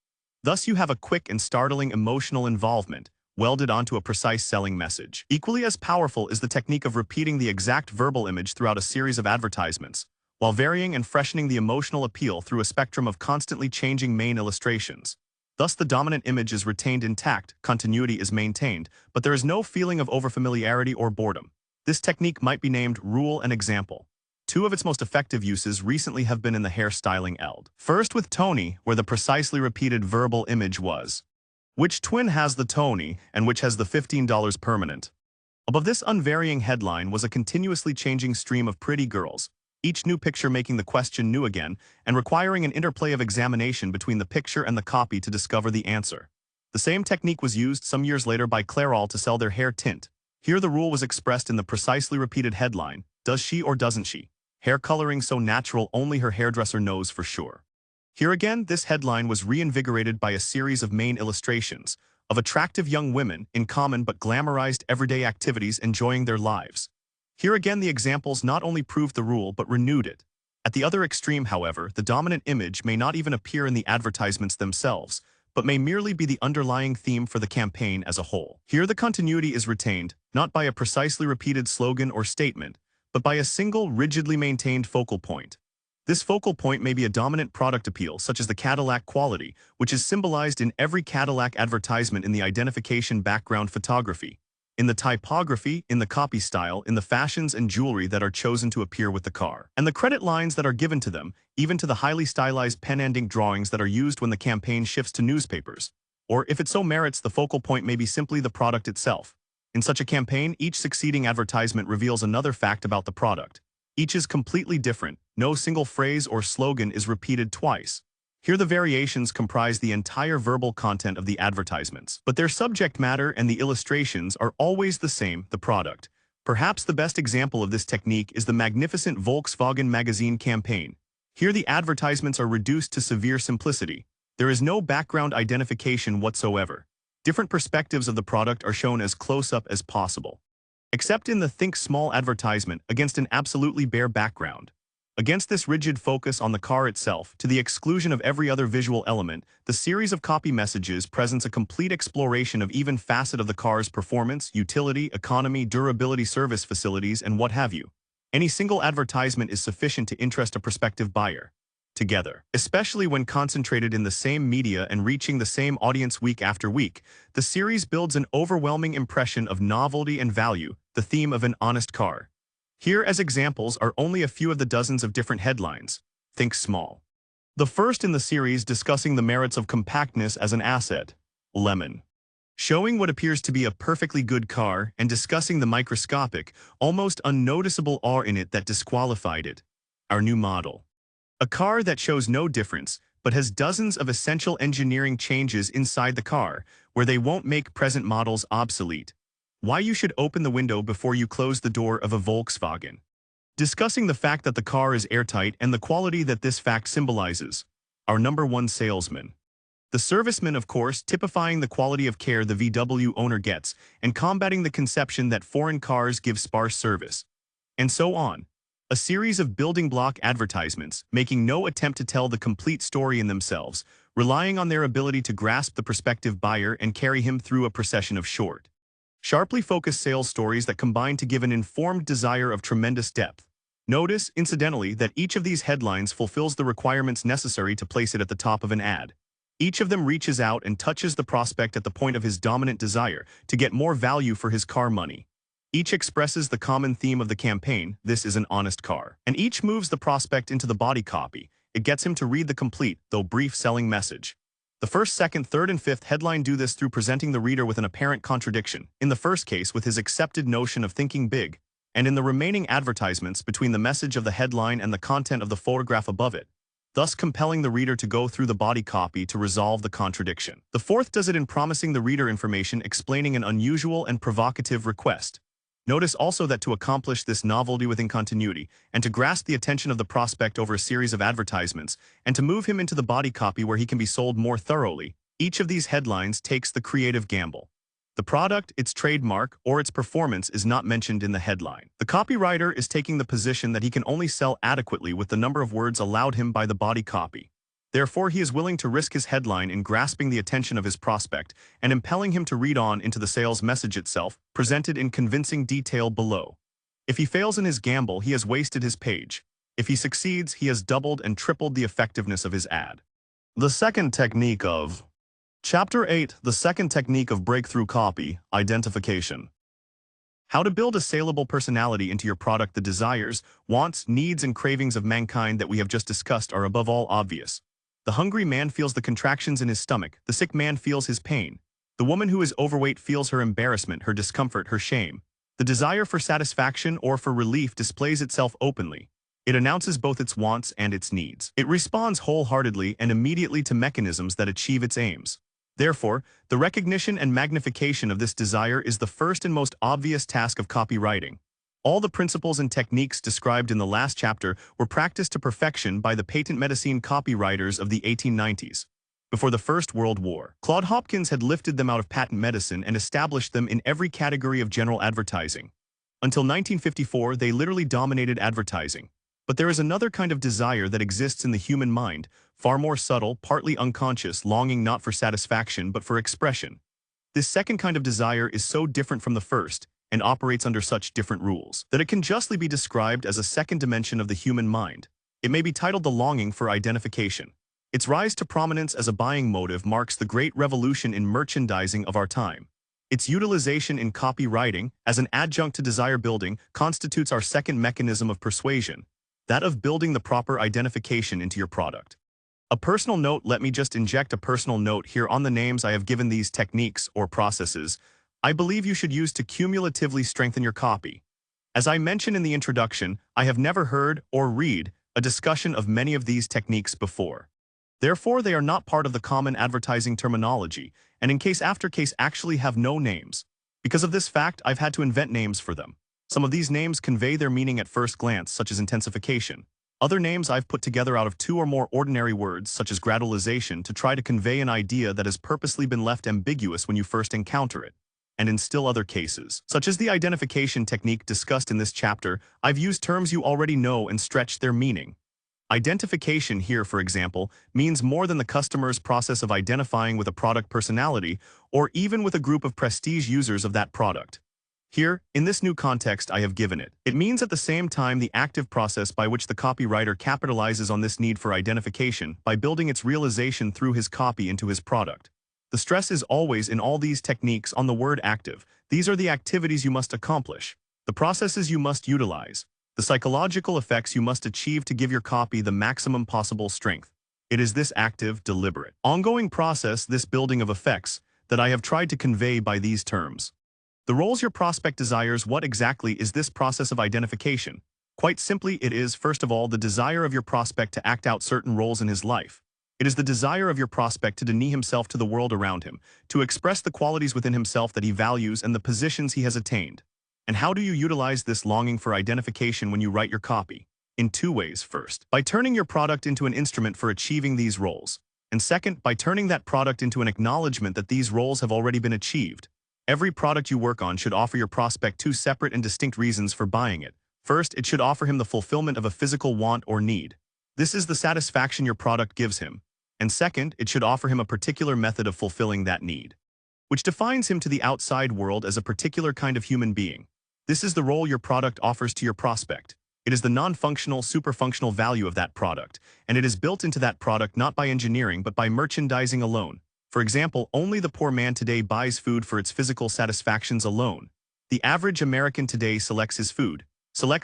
Thus you have a quick and startling emotional involvement, welded onto a precise selling message. Equally as powerful is the technique of repeating the exact verbal image throughout a series of advertisements, while varying and freshening the emotional appeal through a spectrum of constantly changing main illustrations. Thus the dominant image is retained intact, continuity is maintained, but there is no feeling of overfamiliarity or boredom. This technique might be named rule and example. Two of its most effective uses recently have been in the hairstyling eld. First with Tony, where the precisely repeated verbal image was, "Which twin has the Tony, and which has the $15 permanent?" Above this unvarying headline was a continuously changing stream of pretty girls, each new picture making the question new again and requiring an interplay of examination between the picture and the copy to discover the answer. The same technique was used some years later by Clairol to sell their hair tint. Here the rule was expressed in the precisely repeated headline, "Does she or doesn't she? Hair coloring so natural only her hairdresser knows for sure." Here again, this headline was reinvigorated by a series of main illustrations of attractive young women in common but glamorized everyday activities enjoying their lives. Here again, the examples not only proved the rule but renewed it. At the other extreme, however, the dominant image may not even appear in the advertisements themselves, but may merely be the underlying theme for the campaign as a whole. Here the continuity is retained, not by a precisely repeated slogan or statement, but by a single, rigidly maintained focal point. This focal point may be a dominant product appeal, such as the Cadillac quality, which is symbolized in every Cadillac advertisement in the identification background photography, in the typography, in the copy style, in the fashions and jewelry that are chosen to appear with the car, and the credit lines that are given to them, even to the highly stylized pen and ink drawings that are used when the campaign shifts to newspapers. Or, if it so merits, the focal point may be simply the product itself. In such a campaign, each succeeding advertisement reveals another fact about the product. Each is completely different, no single phrase or slogan is repeated twice. Here the variations comprise the entire verbal content of the advertisements, but their subject matter and the illustrations are always the same, the product. Perhaps the best example of this technique is the magnificent Volkswagen magazine campaign. Here the advertisements are reduced to severe simplicity. There is no background identification whatsoever. Different perspectives of the product are shown as close-up as possible. Except in the Think Small advertisement against an absolutely bare background. Against this rigid focus on the car itself, to the exclusion of every other visual element, the series of copy messages presents a complete exploration of even facet of the car's performance, utility, economy, durability, service facilities, and what have you. Any single advertisement is sufficient to interest a prospective buyer. Together, especially when concentrated in the same media and reaching the same audience week after week, the series builds an overwhelming impression of novelty and value, the theme of an honest car. Here as examples are only a few of the dozens of different headlines. Think small. The first in the series discussing the merits of compactness as an asset, Lemon. Showing what appears to be a perfectly good car and discussing the microscopic, almost unnoticeable awe in it that disqualified it, our new model. A car that shows no difference, but has dozens of essential engineering changes inside the car, where they won't make present models obsolete. Why you should open the window before you close the door of a Volkswagen. Discussing the fact that the car is airtight and the quality that this fact symbolizes. Our number one salesman. The serviceman, of course, typifying the quality of care the VW owner gets and combating the conception that foreign cars give sparse service. And so on. A series of building block advertisements, making no attempt to tell the complete story in themselves, relying on their ability to grasp the prospective buyer and carry him through a procession of short, sharply focused sales stories that combine to give an informed desire of tremendous depth. Notice, incidentally, that each of these headlines fulfills the requirements necessary to place it at the top of an ad. Each of them reaches out and touches the prospect at the point of his dominant desire to get more value for his car money. Each expresses the common theme of the campaign, this is an honest car. And each moves the prospect into the body copy. It gets him to read the complete, though brief selling message. The first, second, third, and fifth headline do this through presenting the reader with an apparent contradiction. In the first case, with his accepted notion of thinking big, and in the remaining advertisements between the message of the headline and the content of the photograph above it, thus compelling the reader to go through the body copy to resolve the contradiction. The fourth does it in promising the reader information explaining an unusual and provocative request. Notice also that to accomplish this novelty within continuity, and to grasp the attention of the prospect over a series of advertisements, and to move him into the body copy where he can be sold more thoroughly, each of these headlines takes the creative gamble. The product, its trademark, or its performance is not mentioned in the headline. The copywriter is taking the position that he can only sell adequately with the number of words allowed him by the body copy. Therefore, he is willing to risk his headline in grasping the attention of his prospect and impelling him to read on into the sales message itself, presented in convincing detail below. If he fails in his gamble, he has wasted his page. If he succeeds, he has doubled and tripled the effectiveness of his ad. The second technique of Chapter 8, the second technique of breakthrough copy, identification. How to build a saleable personality into your product. The desires, wants, needs, and cravings of mankind that we have just discussed are above all obvious. The hungry man feels the contractions in his stomach, the sick man feels his pain. The woman who is overweight feels her embarrassment, her discomfort, her shame. The desire for satisfaction or for relief displays itself openly. It announces both its wants and its needs. It responds wholeheartedly and immediately to mechanisms that achieve its aims. Therefore, the recognition and magnification of this desire is the first and most obvious task of copywriting. All the principles and techniques described in the last chapter were practiced to perfection by the patent medicine copywriters of the 1890s. Before the First World War, Claude Hopkins had lifted them out of patent medicine and established them in every category of general advertising. Until 1954, they literally dominated advertising. But there is another kind of desire that exists in the human mind, far more subtle, partly unconscious, longing not for satisfaction but for expression. This second kind of desire is so different from the first, and operates under such different rules, that it can justly be described as a second dimension of the human mind. It may be titled the longing for identification. Its rise to prominence as a buying motive marks the great revolution in merchandising of our time. Its utilization in copywriting, as an adjunct to desire building, constitutes our second mechanism of persuasion, that of building the proper identification into your product. A personal note. Let me just inject a personal note here on the names I have given these techniques or processes I believe you should use to cumulatively strengthen your copy. As I mentioned in the introduction, I have never heard or read a discussion of many of these techniques before. Therefore, they are not part of the common advertising terminology, and in case after case actually have no names. Because of this fact, I've had to invent names for them. Some of these names convey their meaning at first glance, such as intensification. Other names I've put together out of two or more ordinary words, such as gradualization, to try to convey an idea that has purposely been left ambiguous when you first encounter it. And in still other cases, such as the identification technique discussed in this chapter, I've used terms you already know and stretched their meaning. Identification here, for example, means more than the customer's process of identifying with a product personality or even with a group of prestige users of that product. Here, in this new context I have given it. It means at the same time the active process by which the copywriter capitalizes on this need for identification by building its realization through his copy into his product. The stress is always in all these techniques on the word active. These are the activities you must accomplish, the processes you must utilize, the psychological effects you must achieve to give your copy the maximum possible strength. It is this active, deliberate, ongoing process, this building of effects, that I have tried to convey by these terms. The roles your prospect desires. What exactly is this process of identification? Quite simply, it is, first of all, the desire of your prospect to act out certain roles in his life. It is the desire of your prospect to deny himself to the world around him, to express the qualities within himself that he values and the positions he has attained. And how do you utilize this longing for identification when you write your copy? In two ways. First, by turning your product into an instrument for achieving these roles. And second, by turning that product into an acknowledgement that these roles have already been achieved. Every product you work on should offer your prospect two separate and distinct reasons for buying it. First, it should offer him the fulfillment of a physical want or need. This is the satisfaction your product gives him. And second, it should offer him a particular method of fulfilling that need, which defines him to the outside world as a particular kind of human being. This is the role your product offers to your prospect. It is the non-functional, super-functional value of that product, and it is built into that product not by engineering but by merchandising alone. For example, only the poor man today buys food for its physical satisfactions alone. The average American today selects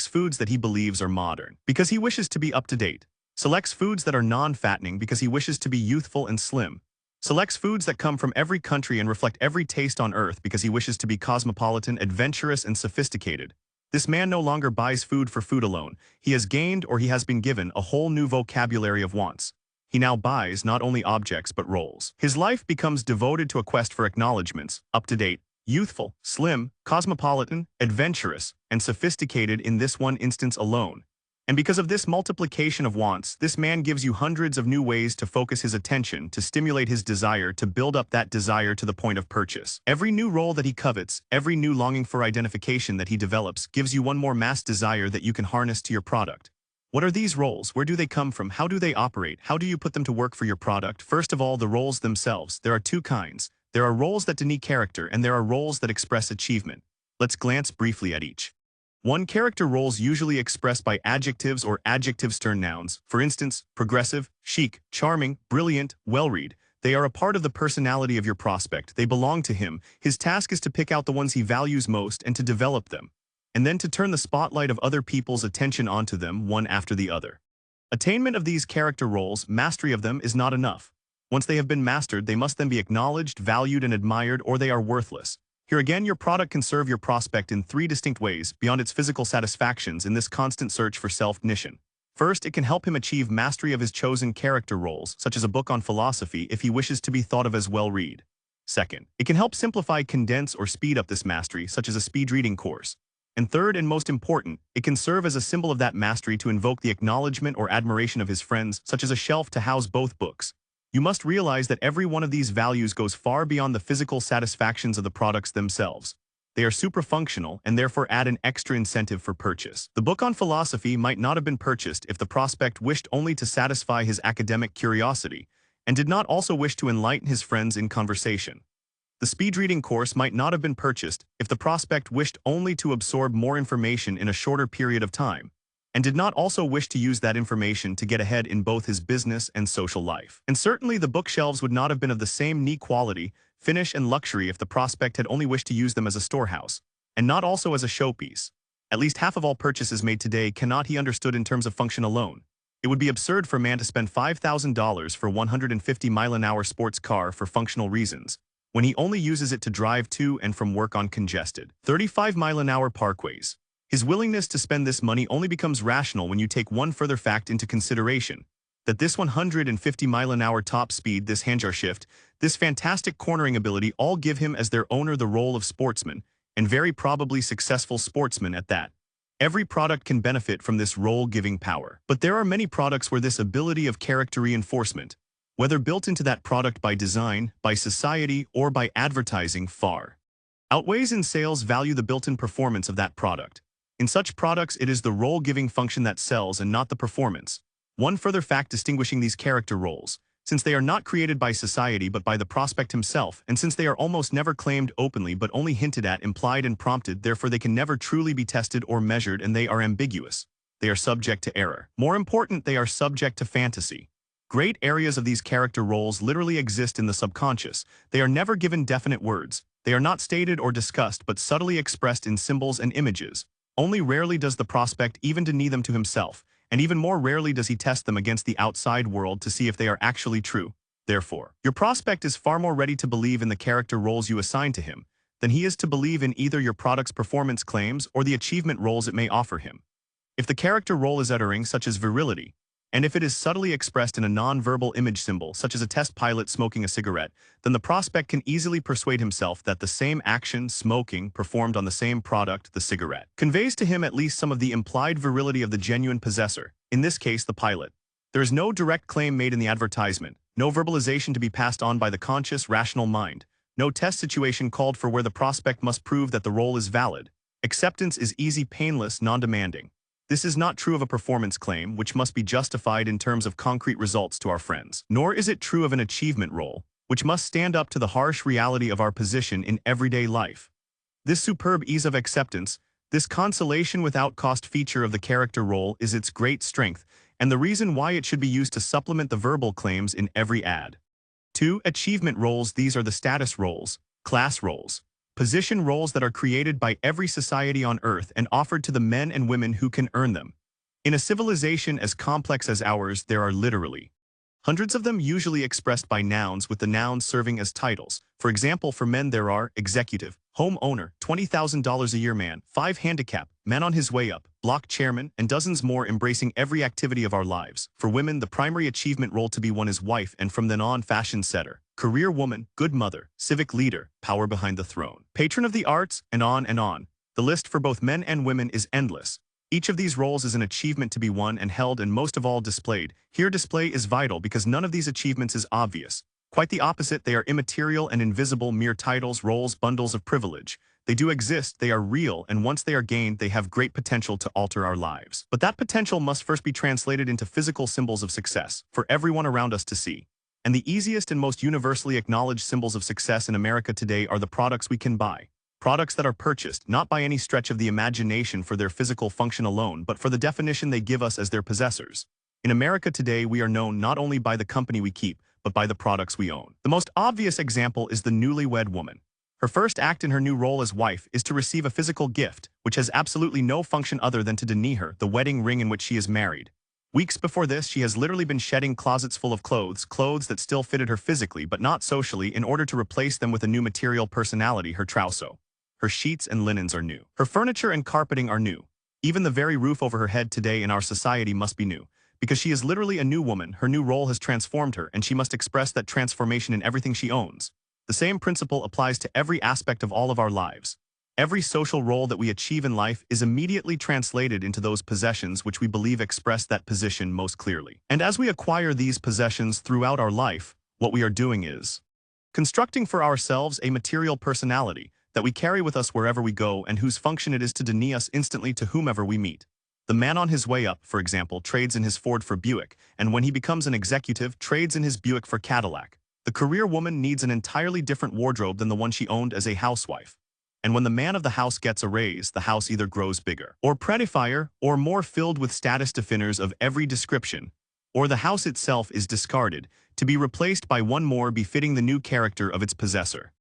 foods that he believes are modern, because he wishes to be up-to-date. Selects foods that are non-fattening because he wishes to be youthful and slim. Selects foods that come from every country and reflect every taste on earth because he wishes to be cosmopolitan, adventurous, and sophisticated. This man no longer buys food for food alone. He has gained, or he has been given, a whole new vocabulary of wants. He now buys not only objects but roles. His life becomes devoted to a quest for acknowledgments, up-to-date, youthful, slim, cosmopolitan, adventurous, and sophisticated in this one instance alone. And because of this multiplication of wants, this man gives you hundreds of new ways to focus his attention, to stimulate his desire, to build up that desire to the point of purchase. Every new role that he covets, every new longing for identification that he develops, gives you one more mass desire that you can harness to your product. What are these roles? Where do they come from? How do they operate? How do you put them to work for your product? First of all, the roles themselves. There are two kinds. There are roles that deny character, and there are roles that express achievement. Let's glance briefly at each. 1. Character roles, usually expressed by adjectives or adjective-stern nouns. For instance, progressive, chic, charming, brilliant, well-read. They are a part of the personality of your prospect. They belong to him. His task is to pick out the ones he values most and to develop them, and then to turn the spotlight of other people's attention onto them, one after the other. Attainment of these character roles, mastery of them, is not enough. Once they have been mastered, they must then be acknowledged, valued, and admired, or they are worthless. Here again, your product can serve your prospect in 3 distinct ways beyond its physical satisfactions in this constant search for self-ignition. First, it can help him achieve mastery of his chosen character roles, such as a book on philosophy if he wishes to be thought of as well-read. Second, it can help simplify, condense, or speed up this mastery, such as a speed reading course. And third, and most important, it can serve as a symbol of that mastery to invoke the acknowledgement or admiration of his friends, such as a shelf to house both books. You must realize that every one of these values goes far beyond the physical satisfactions of the products themselves. They are suprafunctional and therefore add an extra incentive for purchase. The book on philosophy might not have been purchased if the prospect wished only to satisfy his academic curiosity and did not also wish to enlighten his friends in conversation. The speed reading course might not have been purchased if the prospect wished only to absorb more information in a shorter period of time, and did not also wish to use that information to get ahead in both his business and social life. And certainly the bookshelves would not have been of the same neat quality, finish, and luxury if the prospect had only wished to use them as a storehouse, and not also as a showpiece. At least half of all purchases made today cannot be understood in terms of function alone. It would be absurd for a man to spend $5,000 for a 150-mile-an-hour sports car for functional reasons, when he only uses it to drive to and from work on congested 35-mile-an-hour parkways. His willingness to spend this money only becomes rational when you take one further fact into consideration, that this 150-mile-an-hour top speed, this handjar shift, this fantastic cornering ability all give him as their owner the role of sportsman, and very probably successful sportsman at that. Every product can benefit from this role-giving power. But there are many products where this ability of character reinforcement, whether built into that product by design, by society, or by advertising, far outweighs in sales value the built-in performance of that product. In such products, it is the role-giving function that sells and not the performance. One further fact distinguishing these character roles, since they are not created by society but by the prospect himself, and since they are almost never claimed openly but only hinted at, implied and prompted, therefore they can never truly be tested or measured, and they are ambiguous. They are subject to error. More important, they are subject to fantasy. Great areas of these character roles literally exist in the subconscious. They are never given definite words. They are not stated or discussed but subtly expressed in symbols and images. Only rarely does the prospect even deny them to himself, and even more rarely does he test them against the outside world to see if they are actually true. Therefore, your prospect is far more ready to believe in the character roles you assign to him than he is to believe in either your product's performance claims or the achievement roles it may offer him. If the character role is uttering, such as virility, and if it is subtly expressed in a non-verbal image symbol, such as a test pilot smoking a cigarette, then the prospect can easily persuade himself that the same action, smoking, performed on the same product, the cigarette, conveys to him at least some of the implied virility of the genuine possessor, in this case the pilot. There is no direct claim made in the advertisement, no verbalization to be passed on by the conscious, rational mind, no test situation called for where the prospect must prove that the role is valid. Acceptance is easy, painless, non-demanding. This is not true of a performance claim, which must be justified in terms of concrete results to our friends. Nor is it true of an achievement role, which must stand up to the harsh reality of our position in everyday life. This superb ease of acceptance, this consolation without cost feature of the character role is its great strength, and the reason why it should be used to supplement the verbal claims in every ad. 2. Achievement roles. These are the status roles, class roles, position roles that are created by every society on Earth and offered to the men and women who can earn them. In a civilization as complex as ours, there are literally hundreds of them, usually expressed by nouns, with the nouns serving as titles. For example, for men there are executive, home owner, $20,000 a year man, 5 handicap, man on his way up, block chairman, and dozens more embracing every activity of our lives. For women, the primary achievement role to be one is wife, and from then on fashion setter, career woman, good mother, civic leader, power behind the throne, patron of the arts, and on and on. The list for both men and women is endless. Each of these roles is an achievement to be won and held, and most of all displayed. Here display is vital because none of these achievements is obvious. Quite the opposite, they are immaterial and invisible, mere titles, roles, bundles of privilege. They do exist, they are real, and once they are gained, they have great potential to alter our lives. But that potential must first be translated into physical symbols of success for everyone around us to see. And the easiest and most universally acknowledged symbols of success in America today are the products we can buy. Products that are purchased, not by any stretch of the imagination for their physical function alone, but for the definition they give us as their possessors. In America today, we are known not only by the company we keep, but by the products we own. The most obvious example is the newlywed woman. Her first act in her new role as wife is to receive a physical gift, which has absolutely no function other than to deny her the wedding ring in which she is married. Weeks before this, she has literally been shedding closets full of clothes that still fitted her physically but not socially, in order to replace them with a new material personality, her trousseau. Her sheets and linens are new. Her furniture and carpeting are new. Even the very roof over her head today in our society must be new. Because she is literally a new woman, her new role has transformed her, and she must express that transformation in everything she owns. The same principle applies to every aspect of all of our lives. Every social role that we achieve in life is immediately translated into those possessions which we believe express that position most clearly. And as we acquire these possessions throughout our life, what we are doing is constructing for ourselves a material personality that we carry with us wherever we go, and whose function it is to deny us instantly to whomever we meet. The man on his way up, for example, trades in his Ford for Buick, and when he becomes an executive, trades in his Buick for Cadillac. The career woman needs an entirely different wardrobe than the one she owned as a housewife. And when the man of the house gets a raise, the house either grows bigger, or prettier, or more filled with status definers of every description, or the house itself is discarded, to be replaced by one more befitting the new character of its possessor.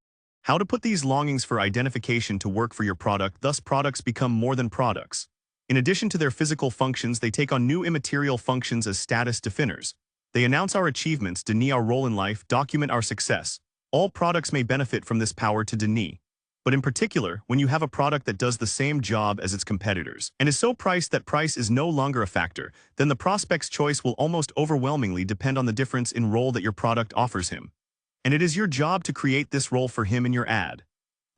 How to put these longings for identification to work for your product. Thus, products become more than products. In addition to their physical functions, they take on new immaterial functions as status definers. They announce our achievements, deny our role in life, document our success. All products may benefit from this power to deny. But in particular, when you have a product that does the same job as its competitors, and is so priced that price is no longer a factor, then the prospect's choice will almost overwhelmingly depend on the difference in role that your product offers him. And it is your job to create this role for him in your ad.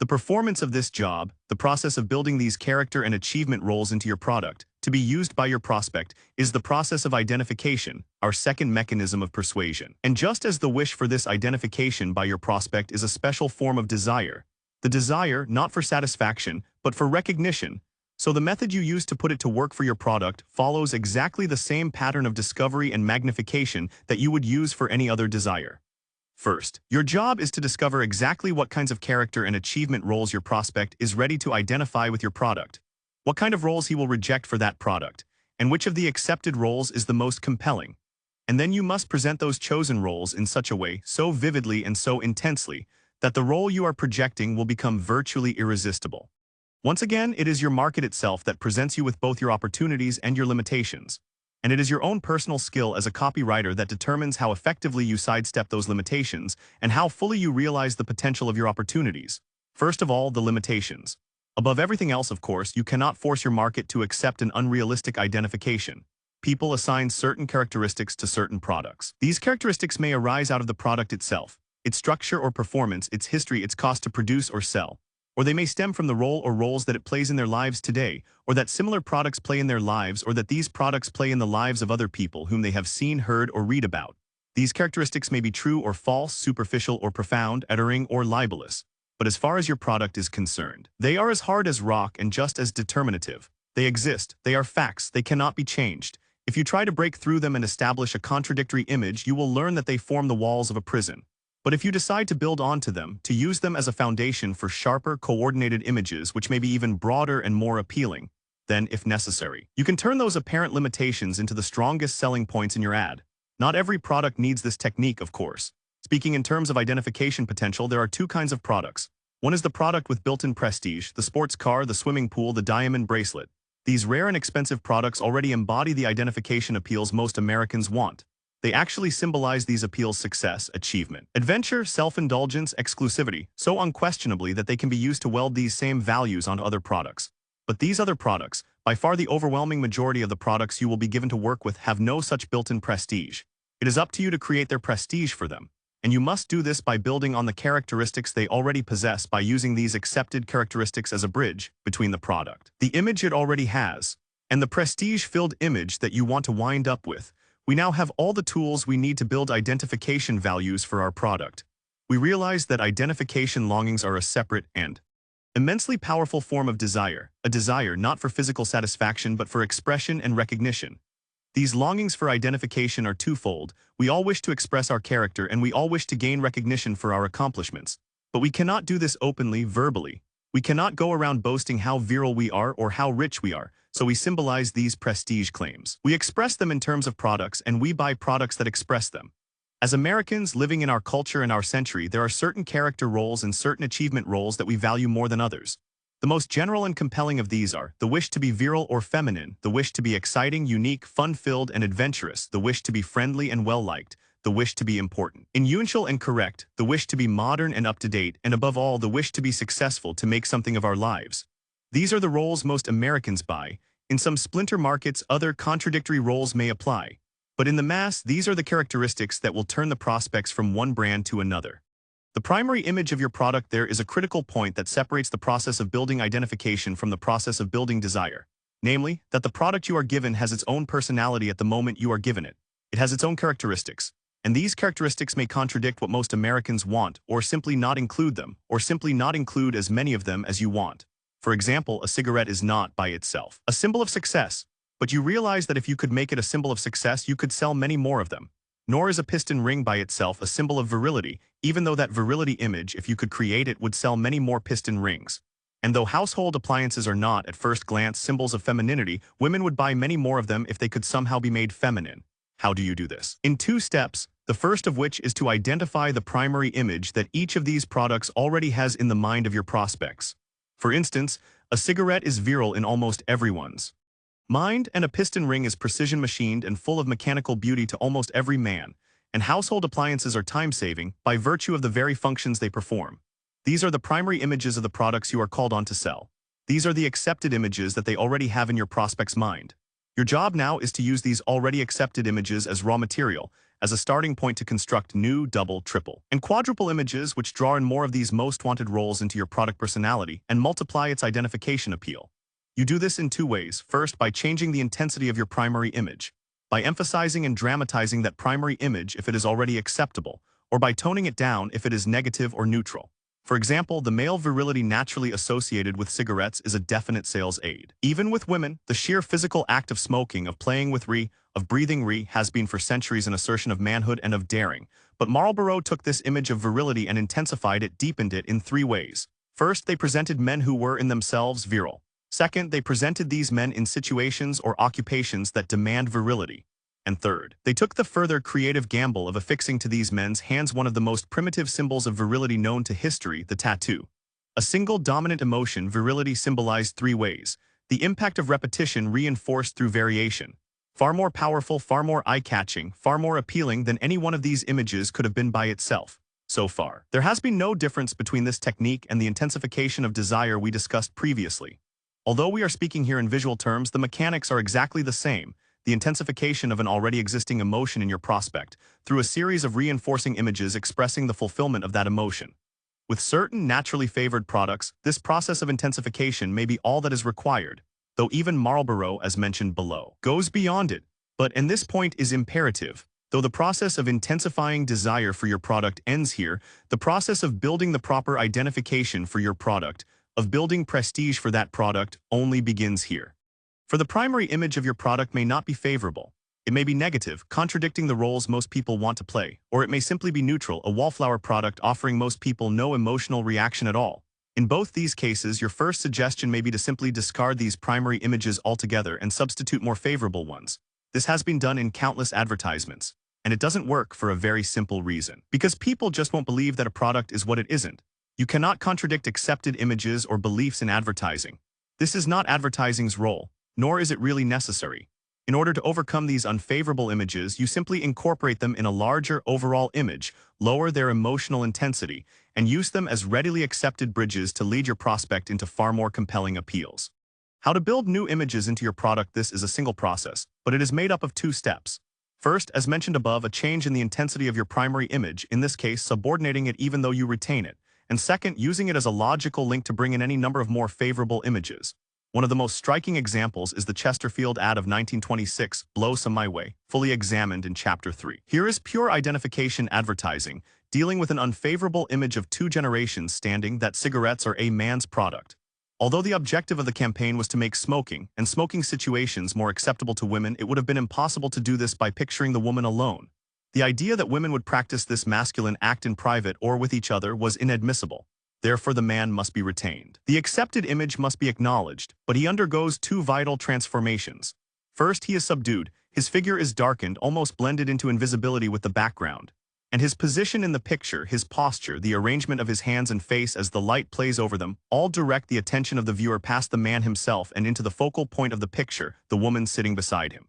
The performance of this job, the process of building these character and achievement roles into your product, to be used by your prospect, is the process of identification, our second mechanism of persuasion. And just as the wish for this identification by your prospect is a special form of desire, the desire not for satisfaction, but for recognition, So the method you use to put it to work for your product follows exactly the same pattern of discovery and magnification that you would use for any other desire. First, your job is to discover exactly what kinds of character and achievement roles your prospect is ready to identify with your product, what kind of roles he will reject for that product, and which of the accepted roles is the most compelling. And then you must present those chosen roles in such a way, so vividly and so intensely, that the role you are projecting will become virtually irresistible. Once again, it is your market itself that presents you with both your opportunities and your limitations. And it is your own personal skill as a copywriter that determines how effectively you sidestep those limitations and how fully you realize the potential of your opportunities. First of all, the limitations. Above everything else, of course, you cannot force your market to accept an unrealistic identification. People assign certain characteristics to certain products. These characteristics may arise out of the product itself, its structure or performance, its history, its cost to produce or sell. Or they may stem from the role or roles that it plays in their lives today, or that similar products play in their lives, or that these products play in the lives of other people whom they have seen, heard, or read about. These characteristics may be true or false, superficial or profound, uttering or libelous. But as far as your product is concerned, they are as hard as rock and just as determinative. They exist, they are facts, they cannot be changed. If you try to break through them and establish a contradictory image, you will learn that they form the walls of a prison. But if you decide to build onto them, to use them as a foundation for sharper, coordinated images which may be even broader and more appealing, then, if necessary, you can turn those apparent limitations into the strongest selling points in your ad. Not every product needs this technique, of course. Speaking in terms of identification potential, there are two kinds of products. One is the product with built-in prestige, the sports car, the swimming pool, the diamond bracelet. These rare and expensive products already embody the identification appeals most Americans want. They actually symbolize these appeals' success, achievement, adventure, self-indulgence, exclusivity, so unquestionably that they can be used to weld these same values onto other products. But these other products, by far the overwhelming majority of the products you will be given to work with, have no such built-in prestige. It is up to you to create their prestige for them. And you must do this by building on the characteristics they already possess by using these accepted characteristics as a bridge between the product, the image it already has, and the prestige-filled image that you want to wind up with. We now have all the tools we need to build identification values for our product. We realize that identification longings are a separate and immensely powerful form of desire, a desire not for physical satisfaction but for expression and recognition. These longings for identification are twofold. We all wish to express our character and we all wish to gain recognition for our accomplishments. But we cannot do this openly, verbally. We cannot go around boasting how virile we are or how rich we are. So we symbolize these prestige claims. We express them in terms of products and we buy products that express them. As Americans living in our culture and our century, there are certain character roles and certain achievement roles that we value more than others. The most general and compelling of these are the wish to be virile or feminine, the wish to be exciting, unique, fun-filled, and adventurous, the wish to be friendly and well-liked, the wish to be important, unusual and correct, the wish to be modern and up-to-date, and above all, the wish to be successful, to make something of our lives. These are the roles most Americans buy. In some splinter markets, other contradictory roles may apply. But in the mass, these are the characteristics that will turn the prospects from one brand to another. The primary image of your product there is a critical point that separates the process of building identification from the process of building desire. Namely, that the product you are given has its own personality at the moment you are given it. It has its own characteristics. And these characteristics may contradict what most Americans want, or simply not include them, or simply not include as many of them as you want. For example, a cigarette is not, by itself, a symbol of success. But you realize that if you could make it a symbol of success, you could sell many more of them. Nor is a piston ring by itself a symbol of virility, even though that virility image, if you could create it, would sell many more piston rings. And though household appliances are not, at first glance, symbols of femininity, women would buy many more of them if they could somehow be made feminine. How do you do this? In 2 steps, the first of which is to identify the primary image that each of these products already has in the mind of your prospects. For instance, a cigarette is virile in almost everyone's mind, and a piston ring is precision machined and full of mechanical beauty to almost every man, and household appliances are time-saving by virtue of the very functions they perform. These are the primary images of the products you are called on to sell. These are the accepted images that they already have in your prospect's mind. Your job now is to use these already accepted images as raw material, as a starting point to construct new, double, triple, and quadruple images which draw in more of these most wanted roles into your product personality and multiply its identification appeal. You do this in 2 ways. First, by changing the intensity of your primary image, by emphasizing and dramatizing that primary image if it is already acceptable, or by toning it down if it is negative or neutral. For example, the male virility naturally associated with cigarettes is a definite sales aid. Even with women, the sheer physical act of smoking, of playing with of breathing has been for centuries an assertion of manhood and of daring. But Marlboro took this image of virility and intensified it, deepened it in three ways. First, they presented men who were in themselves virile. Second, they presented these men in situations or occupations that demand virility. And third, they took the further creative gamble of affixing to these men's hands one of the most primitive symbols of virility known to history, the tattoo. A single dominant emotion, virility, symbolized three ways. The impact of repetition reinforced through variation. Far more powerful, far more eye-catching, far more appealing than any one of these images could have been by itself. So far, there has been no difference between this technique and the intensification of desire we discussed previously. Although we are speaking here in visual terms, the mechanics are exactly the same. The intensification of an already existing emotion in your prospect, through a series of reinforcing images expressing the fulfillment of that emotion. With certain naturally favored products, this process of intensification may be all that is required, though even Marlboro, as mentioned below, goes beyond it. But, and this point is imperative, though the process of intensifying desire for your product ends here, the process of building the proper identification for your product, of building prestige for that product, only begins here. For the primary image of your product may not be favorable. It may be negative, contradicting the roles most people want to play, or it may simply be neutral, a wallflower product offering most people no emotional reaction at all. In both these cases, your first suggestion may be to simply discard these primary images altogether and substitute more favorable ones. This has been done in countless advertisements, and it doesn't work for a very simple reason. Because people just won't believe that a product is what it isn't. You cannot contradict accepted images or beliefs in advertising. This is not advertising's role, nor is it really necessary. In order to overcome these unfavorable images, you simply incorporate them in a larger overall image, lower their emotional intensity, and use them as readily accepted bridges to lead your prospect into far more compelling appeals. How to build new images into your product. This is a single process, but it is made up of two steps. First, as mentioned above, a change in the intensity of your primary image, in this case subordinating it even though you retain it. And second, using it as a logical link to bring in any number of more favorable images. One of the most striking examples is the Chesterfield ad of 1926, Blow Some My Way, fully examined in Chapter 3. Here is pure identification advertising, dealing with an unfavorable image of two generations standing that cigarettes are a man's product. Although the objective of the campaign was to make smoking and smoking situations more acceptable to women, it would have been impossible to do this by picturing the woman alone. The idea that women would practice this masculine act in private or with each other was inadmissible. Therefore, the man must be retained. The accepted image must be acknowledged, but he undergoes two vital transformations. First, he is subdued. His figure is darkened, almost blended into invisibility with the background. And his position in the picture, his posture, the arrangement of his hands and face as the light plays over them, all direct the attention of the viewer past the man himself and into the focal point of the picture, the woman sitting beside him.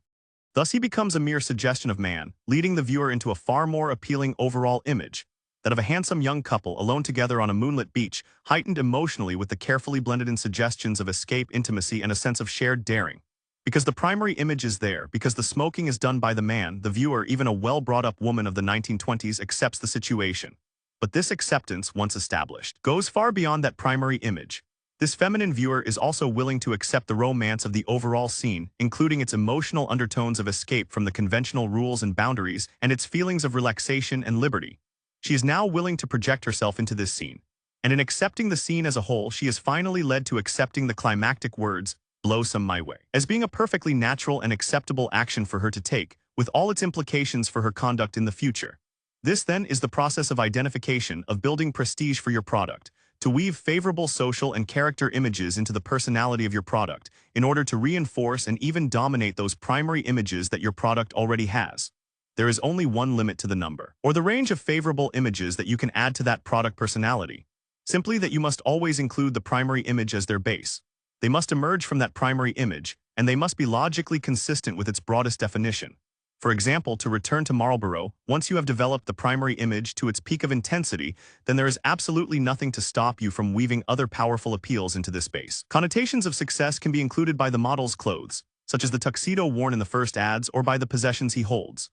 Thus he becomes a mere suggestion of man, leading the viewer into a far more appealing overall image, that of a handsome young couple alone together on a moonlit beach, heightened emotionally with the carefully blended-in suggestions of escape, intimacy, and a sense of shared daring. Because the primary image is there, because the smoking is done by the man, the viewer, even a well-brought-up woman of the 1920s, accepts the situation. But this acceptance, once established, goes far beyond that primary image. This feminine viewer is also willing to accept the romance of the overall scene, including its emotional undertones of escape from the conventional rules and boundaries, and its feelings of relaxation and liberty. She is now willing to project herself into this scene. And in accepting the scene as a whole, she is finally led to accepting the climactic words, "Blow some my way," as being a perfectly natural and acceptable action for her to take, with all its implications for her conduct in the future. This then is the process of identification, of building prestige for your product, to weave favorable social and character images into the personality of your product, in order to reinforce and even dominate those primary images that your product already has. There is only one limit to the number, or the range of favorable images that you can add to that product personality. Simply that you must always include the primary image as their base. They must emerge from that primary image, and they must be logically consistent with its broadest definition. For example, to return to Marlboro, once you have developed the primary image to its peak of intensity, then there is absolutely nothing to stop you from weaving other powerful appeals into this base. Connotations of success can be included by the model's clothes, such as the tuxedo worn in the first ads, or by the possessions he holds.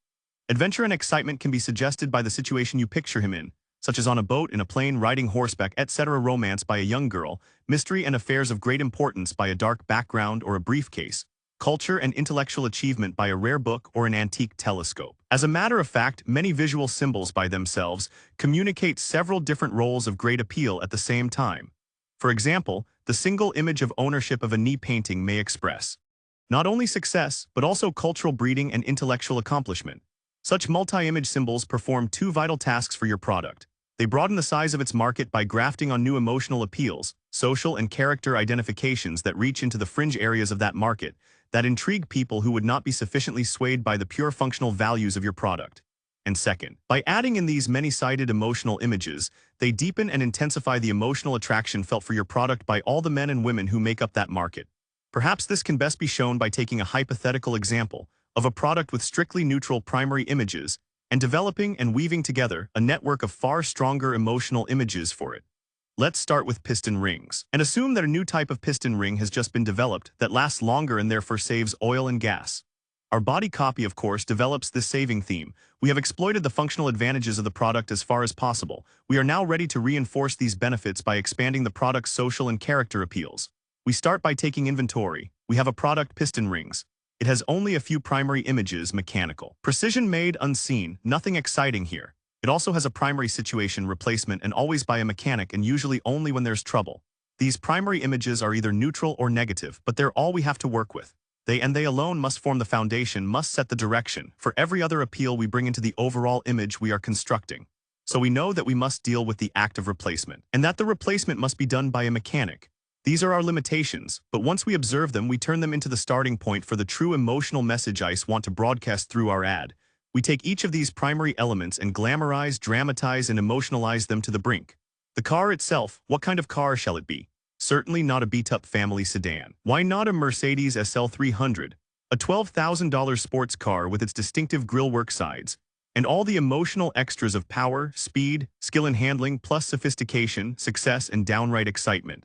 Adventure and excitement can be suggested by the situation you picture him in, such as on a boat, in a plane, riding horseback, etc. Romance by a young girl, mystery and affairs of great importance by a dark background or a briefcase. culture, and intellectual achievement by a rare book or an antique telescope. As a matter of fact, many visual symbols by themselves communicate several different roles of great appeal at the same time. For example, the single image of ownership of a knee painting may express not only success, but also cultural breeding and intellectual accomplishment. Such multi-image symbols perform two vital tasks for your product. They broaden the size of its market by grafting on new emotional appeals, social and character identifications that reach into the fringe areas of that market, that intrigue people who would not be sufficiently swayed by the pure functional values of your product. And second, by adding in these many-sided emotional images, they deepen and intensify the emotional attraction felt for your product by all the men and women who make up that market. Perhaps this can best be shown by taking a hypothetical example of a product with strictly neutral primary images and developing and weaving together a network of far stronger emotional images for it. Let's start with piston rings, and assume that a new type of piston ring has just been developed that lasts longer and therefore saves oil and gas. Our body copy, of course, develops this saving theme. We have exploited the functional advantages of the product as far as possible. We are now ready to reinforce these benefits by expanding the product's social and character appeals. We start by taking inventory. We have a product, piston rings. It has only a few primary images, mechanical. Precision made, unseen, nothing exciting here. It also has a primary situation replacement and always by a mechanic and usually only when there's trouble. These primary images are either neutral or negative, but they're all we have to work with. They alone must form the foundation, must set the direction for every other appeal we bring into the overall image we are constructing. So we know that we must deal with the act of replacement, and that the replacement must be done by a mechanic. These are our limitations, but once we observe them, we turn them into the starting point for the true emotional message I want to broadcast through our ad. We take each of these primary elements and glamorize, dramatize, and emotionalize them to the brink. The car itself, what kind of car shall it be? Certainly not a beat-up family sedan. Why not a Mercedes SL 300? A $12,000 sports car with its distinctive grillwork sides, and all the emotional extras of power, speed, skill in handling, plus sophistication, success, and downright excitement.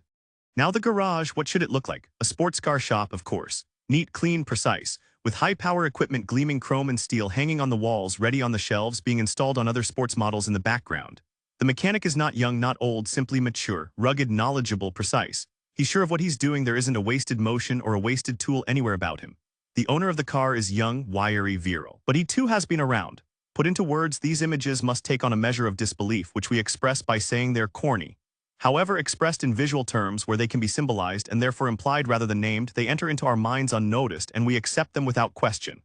Now the garage, what should it look like? A sports car shop, of course. Neat, clean, precise, with high-power equipment gleaming chrome and steel hanging on the walls, ready on the shelves, being installed on other sports models in the background. The mechanic is not young, not old, simply mature, rugged, knowledgeable, precise. He's sure of what he's doing. There isn't a wasted motion or a wasted tool anywhere about him. The owner of the car is young, wiry, virile. But he too has been around. Put into words, these images must take on a measure of disbelief, which we express by saying they're corny. However, expressed in visual terms where they can be symbolized and therefore implied rather than named, they enter into our minds unnoticed and we accept them without question.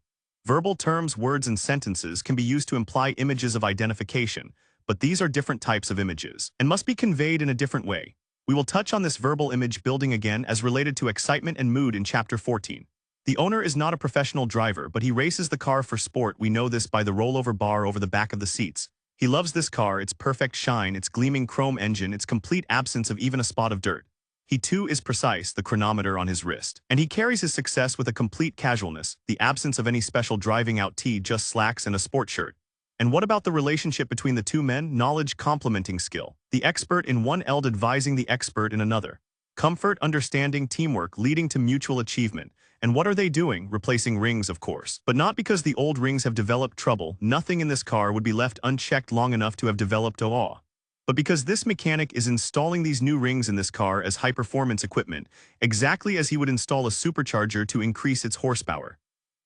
Verbal terms, words, and sentences can be used to imply images of identification, but these are different types of images and must be conveyed in a different way. We will touch on this verbal image building again as related to excitement and mood in Chapter 14. The owner is not a professional driver, but he races the car for sport. We know this by the rollover bar over the back of the seats. He loves this car, its perfect shine, its gleaming chrome engine, its complete absence of even a spot of dirt. He too is precise, the chronometer on his wrist. And he carries his success with a complete casualness, the absence of any special driving out tee, just slacks and a sport shirt. And what about the relationship between the two men? Knowledge complementing skill. The expert in one eld advising the expert in another. Comfort, understanding, teamwork leading to mutual achievement. And what are they doing? Replacing rings, of course. But not because the old rings have developed trouble. Nothing in this car would be left unchecked long enough to have developed awe. But because this mechanic is installing these new rings in this car as high-performance equipment, exactly as he would install a supercharger to increase its horsepower.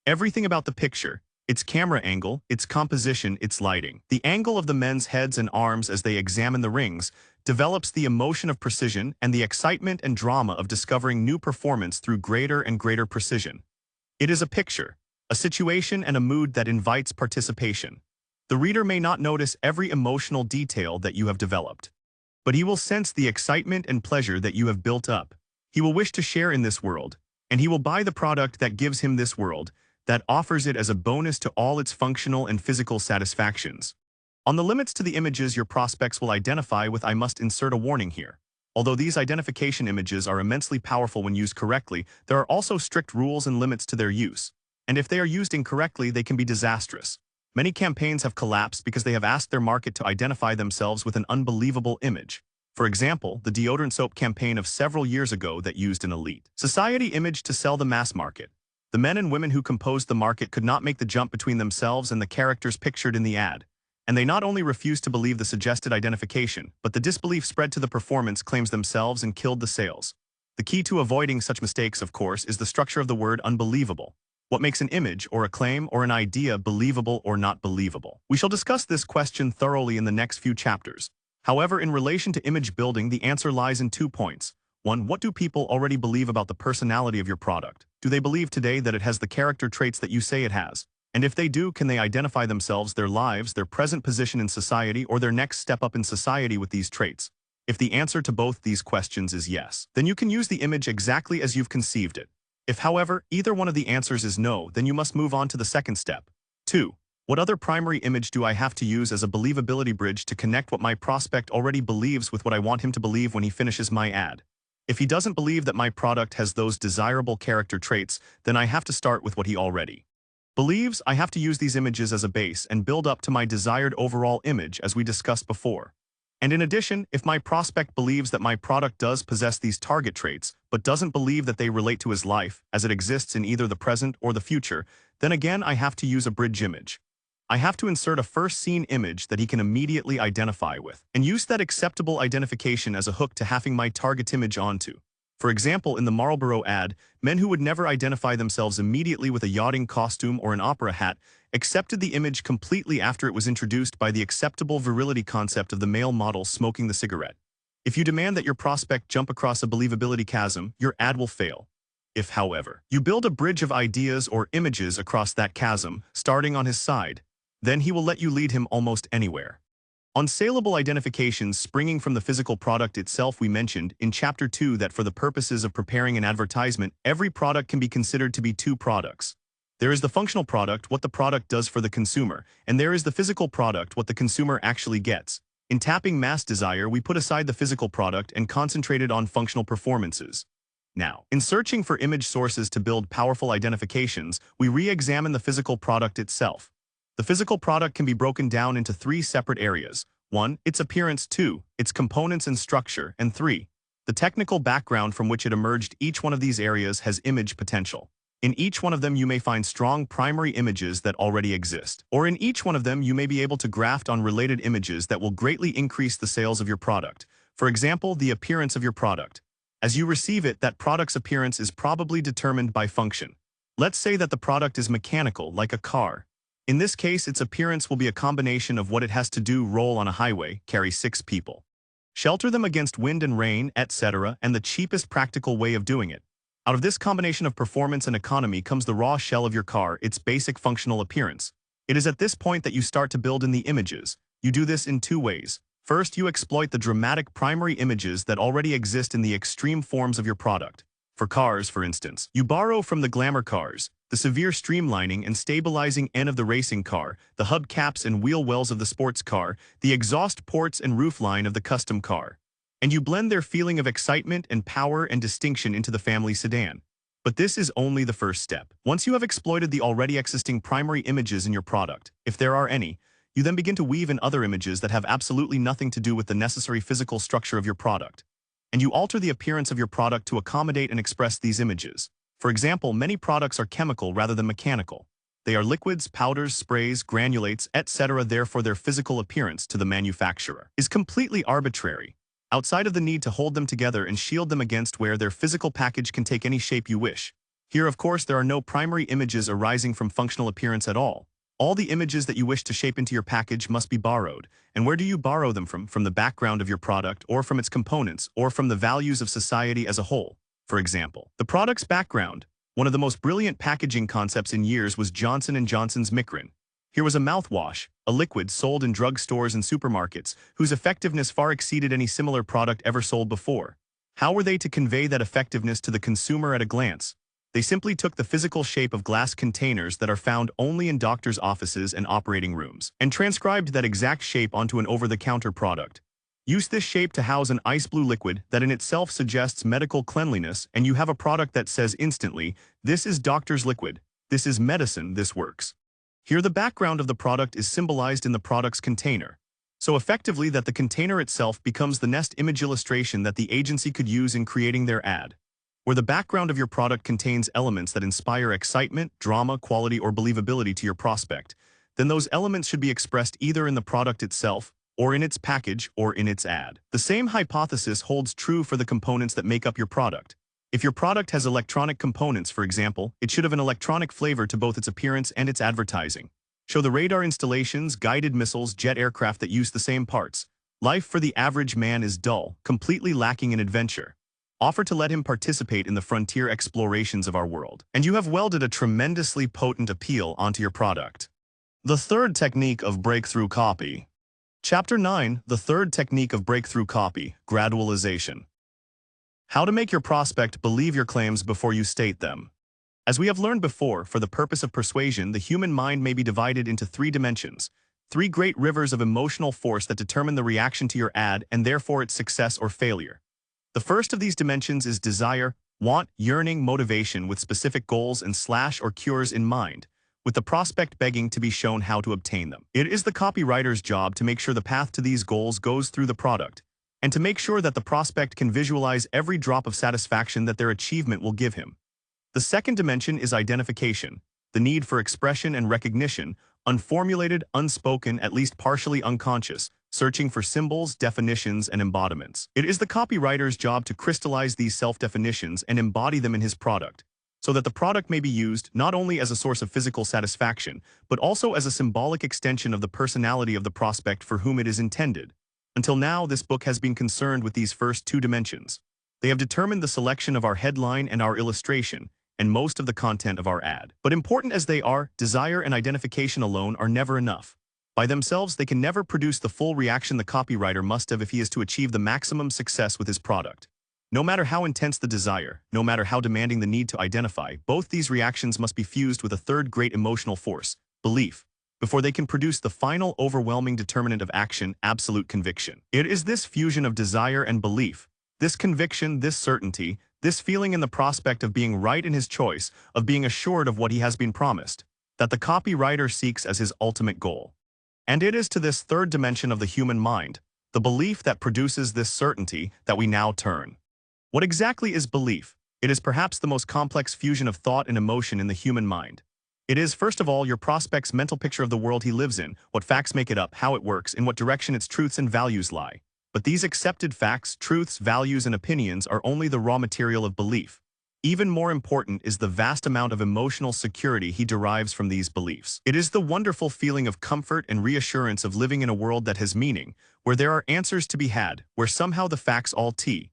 Everything about the picture, its camera angle, its composition, its lighting, the angle of the men's heads and arms as they examine the rings, develops the emotion of precision and the excitement and drama of discovering new performance through greater and greater precision. It is a picture, a situation and a mood that invites participation. The reader may not notice every emotional detail that you have developed, but he will sense the excitement and pleasure that you have built up. He will wish to share in this world, and he will buy the product that gives him this world, that offers it as a bonus to all its functional and physical satisfactions. On the limits to the images your prospects will identify with, I must insert a warning here. Although these identification images are immensely powerful when used correctly, there are also strict rules and limits to their use. And if they are used incorrectly, they can be disastrous. Many campaigns have collapsed because they have asked their market to identify themselves with an unbelievable image. For example, the deodorant soap campaign of several years ago that used an elite society image to sell the mass market. The men and women who composed the market could not make the jump between themselves and the characters pictured in the ad. And they not only refused to believe the suggested identification, but the disbelief spread to the performance claims themselves and killed the sales. The key to avoiding such mistakes, of course, is the structure of the word unbelievable. What makes an image or a claim or an idea believable or not believable? We shall discuss this question thoroughly in the next few chapters. However, in relation to image building, the answer lies in 2 points. 1. What do people already believe about the personality of your product? Do they believe today that it has the character traits that you say it has? And if they do, can they identify themselves, their lives, their present position in society, or their next step up in society with these traits? If the answer to both these questions is yes, then you can use the image exactly as you've conceived it. If, however, either one of the answers is no, then you must move on to the second step. 2. What other primary image do I have to use as a believability bridge to connect what my prospect already believes with what I want him to believe when he finishes my ad? If he doesn't believe that my product has those desirable character traits, then I have to start with what he already believes. I have to use these images as a base and build up to my desired overall image as we discussed before. And in addition, if my prospect believes that my product does possess these target traits, but doesn't believe that they relate to his life, as it exists in either the present or the future, then again I have to use a bridge image. I have to insert a first scene image that he can immediately identify with, and use that acceptable identification as a hook to having my target image onto. For example, in the Marlboro ad, men who would never identify themselves immediately with a yachting costume or an opera hat accepted the image completely after it was introduced by the acceptable virility concept of the male model smoking the cigarette. If you demand that your prospect jump across a believability chasm, your ad will fail. If, however, you build a bridge of ideas or images across that chasm, starting on his side, then he will let you lead him almost anywhere. On saleable identifications springing from the physical product itself, we mentioned in Chapter 2 that for the purposes of preparing an advertisement, every product can be considered to be 2 products. There is the functional product, what the product does for the consumer, and there is the physical product, what the consumer actually gets. In tapping mass desire, we put aside the physical product and concentrated on functional performances. Now, in searching for image sources to build powerful identifications, we re-examine the physical product itself. The physical product can be broken down into 3 separate areas. 1. Its appearance. 2. Its components and structure. And 3. The technical background from which it emerged. Each one of these areas has image potential. In each one of them you may find strong primary images that already exist. Or in each one of them you may be able to graft on related images that will greatly increase the sales of your product. For example, the appearance of your product. As you receive it, that product's appearance is probably determined by function. Let's say that the product is mechanical, like a car. In this case, its appearance will be a combination of what it has to do: roll on a highway, carry 6 people, shelter them against wind and rain, etc., and the cheapest practical way of doing it. Out of this combination of performance and economy comes the raw shell of your car, its basic functional appearance. It is at this point that you start to build in the images. You do this in 2 ways. First, you exploit the dramatic primary images that already exist in the extreme forms of your product. For cars, for instance, you borrow from the glamour cars, the severe streamlining and stabilizing end of the racing car, the hubcaps and wheel wells of the sports car, the exhaust ports and roofline of the custom car. And you blend their feeling of excitement and power and distinction into the family sedan. But this is only the first step. Once you have exploited the already existing primary images in your product, if there are any, you then begin to weave in other images that have absolutely nothing to do with the necessary physical structure of your product. And you alter the appearance of your product to accommodate and express these images. For example, many products are chemical rather than mechanical. They are liquids, powders, sprays, granulates, etc. Therefore, their physical appearance to the manufacturer is completely arbitrary, outside of the need to hold them together and shield them against where their physical package can take any shape you wish. Here, of course, there are no primary images arising from functional appearance at all. All the images that you wish to shape into your package must be borrowed. And where do you borrow them from? From the background of your product, or from its components, or from the values of society as a whole. For example, the product's background. One of the most brilliant packaging concepts in years was Johnson & Johnson's Micrin. Here was a mouthwash, a liquid sold in drugstores and supermarkets, whose effectiveness far exceeded any similar product ever sold before. How were they to convey that effectiveness to the consumer at a glance? They simply took the physical shape of glass containers that are found only in doctors' offices and operating rooms, and transcribed that exact shape onto an over-the-counter product. Use this shape to house an ice blue liquid that in itself suggests medical cleanliness, and you have a product that says instantly, "This is doctor's liquid. This is medicine. This works." Here the background of the product is symbolized in the product's container, so effectively that the container itself becomes the nest image illustration that the agency could use in creating their ad. Where the background of your product contains elements that inspire excitement, drama, quality, or believability to your prospect, then those elements should be expressed either in the product itself, or in its package, or in its ad. The same hypothesis holds true for the components that make up your product. If your product has electronic components, for example, it should have an electronic flavor to both its appearance and its advertising. Show the radar installations, guided missiles, jet aircraft that use the same parts. Life for the average man is dull, completely lacking in adventure. Offer to let him participate in the frontier explorations of our world, and you have welded a tremendously potent appeal onto your product. The third technique of breakthrough copy. Chapter 9, the third technique of breakthrough copy, gradualization. How to make your prospect believe your claims before you state them. As we have learned before, for the purpose of persuasion, the human mind may be divided into three dimensions, three great rivers of emotional force that determine the reaction to your ad and therefore its success or failure. The first of these dimensions is desire, want, yearning, motivation with specific goals and / or cures in mind, with the prospect begging to be shown how to obtain them. It is the copywriter's job to make sure the path to these goals goes through the product, and to make sure that the prospect can visualize every drop of satisfaction that their achievement will give him. The second dimension is identification, the need for expression and recognition, unformulated, unspoken, at least partially unconscious, searching for symbols, definitions, and embodiments. It is the copywriter's job to crystallize these self-definitions and embody them in his product, so that the product may be used not only as a source of physical satisfaction, but also as a symbolic extension of the personality of the prospect for whom it is intended. Until now, this book has been concerned with these first two dimensions. They have determined the selection of our headline and our illustration, and most of the content of our ad. But important as they are, desire and identification alone are never enough. By themselves, they can never produce the full reaction the copywriter must have if he is to achieve the maximum success with his product. No matter how intense the desire, no matter how demanding the need to identify, both these reactions must be fused with a third great emotional force, belief, before they can produce the final overwhelming determinant of action, absolute conviction. It is this fusion of desire and belief, this conviction, this certainty, this feeling in the prospect of being right in his choice, of being assured of what he has been promised, that the copywriter seeks as his ultimate goal. And it is to this third dimension of the human mind, the belief that produces this certainty, that we now turn. What exactly is belief? It is perhaps the most complex fusion of thought and emotion in the human mind. It is, first of all, your prospect's mental picture of the world he lives in, what facts make it up, how it works, in what direction its truths and values lie. But these accepted facts, truths, values, and opinions are only the raw material of belief. Even more important is the vast amount of emotional security he derives from these beliefs. It is the wonderful feeling of comfort and reassurance of living in a world that has meaning, where there are answers to be had, where somehow the facts all tee.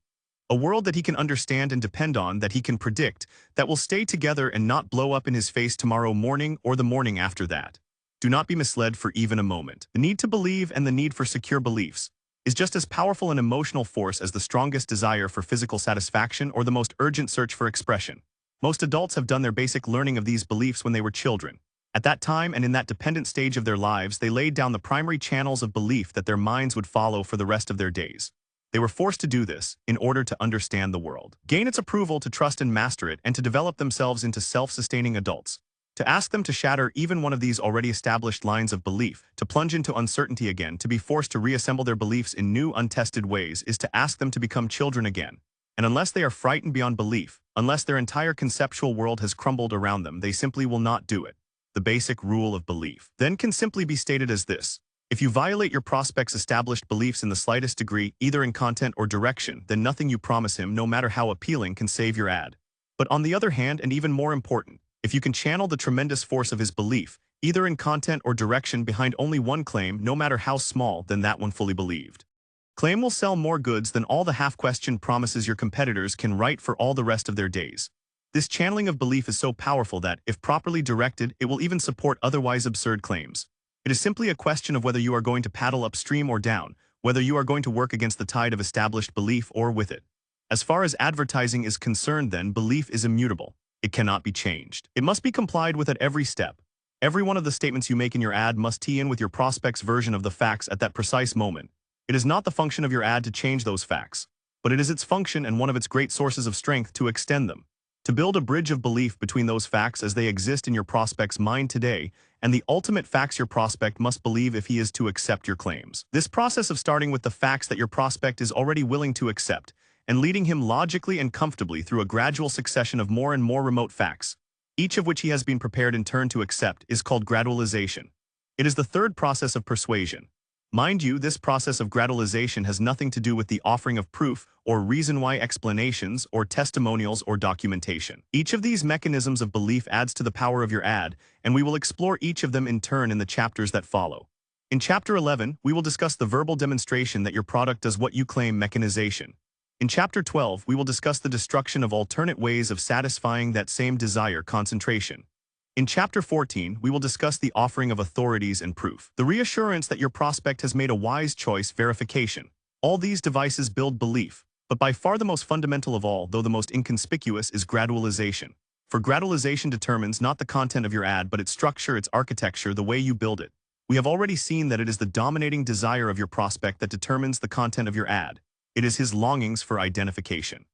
A world that he can understand and depend on, that he can predict, that will stay together and not blow up in his face tomorrow morning or the morning after that. Do not be misled for even a moment. The need to believe and the need for secure beliefs is just as powerful an emotional force as the strongest desire for physical satisfaction or the most urgent search for expression. Most adults have done their basic learning of these beliefs when they were children. At that time and in that dependent stage of their lives, they laid down the primary channels of belief that their minds would follow for the rest of their days. They were forced to do this in order to understand the world, gain its approval, to trust and master it, and to develop themselves into self-sustaining adults. To ask them to shatter even one of these already established lines of belief, to plunge into uncertainty again, to be forced to reassemble their beliefs in new, untested ways, is to ask them to become children again. And unless they are frightened beyond belief, unless their entire conceptual world has crumbled around them, they simply will not do it. The basic rule of belief then can simply be stated as this: if you violate your prospect's established beliefs in the slightest degree, either in content or direction, then nothing you promise him, no matter how appealing, can save your ad. But on the other hand, and even more important, if you can channel the tremendous force of his belief, either in content or direction, behind only one claim, no matter how small, then that one fully believed claim will sell more goods than all the half-questioned promises your competitors can write for all the rest of their days. This channeling of belief is so powerful that, if properly directed, it will even support otherwise absurd claims. It is simply a question of whether you are going to paddle upstream or down, whether you are going to work against the tide of established belief or with it. As far as advertising is concerned, then, belief is immutable. It cannot be changed. It must be complied with at every step. Every one of the statements you make in your ad must tee in with your prospect's version of the facts at that precise moment. It is not the function of your ad to change those facts, but it is its function and one of its great sources of strength to extend them, to build a bridge of belief between those facts as they exist in your prospect's mind today and the ultimate facts your prospect must believe if he is to accept your claims. This process of starting with the facts that your prospect is already willing to accept and leading him logically and comfortably through a gradual succession of more and more remote facts, each of which he has been prepared in turn to accept, is called gradualization. It is the third process of persuasion. Mind you, this process of gradualization has nothing to do with the offering of proof or reason why explanations or testimonials or documentation. Each of these mechanisms of belief adds to the power of your ad, and we will explore each of them in turn in the chapters that follow. In Chapter 11, we will discuss the verbal demonstration that your product does what you claim mechanization. In Chapter 12, we will discuss the destruction of alternate ways of satisfying that same desire concentration. In Chapter 14, we will discuss the offering of authorities and proof, the reassurance that your prospect has made a wise choice verification. All these devices build belief, but by far the most fundamental of all, though the most inconspicuous, is gradualization. For gradualization determines not the content of your ad, but its structure, its architecture, the way you build it. We have already seen that it is the dominating desire of your prospect that determines the content of your ad. It is his longings for identification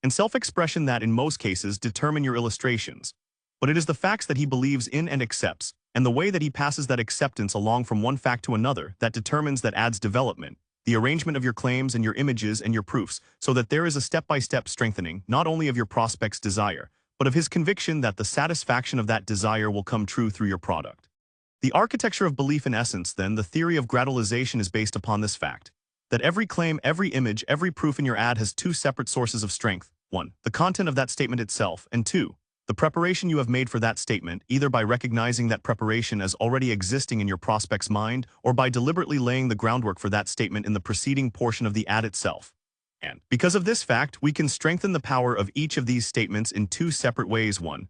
and self-expression that, in most cases, determine your illustrations. But it is the facts that he believes in and accepts, and the way that he passes that acceptance along from one fact to another, that determines that ad's development, the arrangement of your claims and your images and your proofs, so that there is a step-by-step strengthening not only of your prospect's desire, but of his conviction that the satisfaction of that desire will come true through your product. The architecture of belief, in essence, then, the theory of gradualization is based upon this fact, that every claim, every image, every proof in your ad has two separate sources of strength. 1. The content of that statement itself, and 2. The preparation you have made for that statement, either by recognizing that preparation as already existing in your prospect's mind or by deliberately laying the groundwork for that statement in the preceding portion of the ad itself. And because of this fact, we can strengthen the power of each of these statements in two separate ways. 1.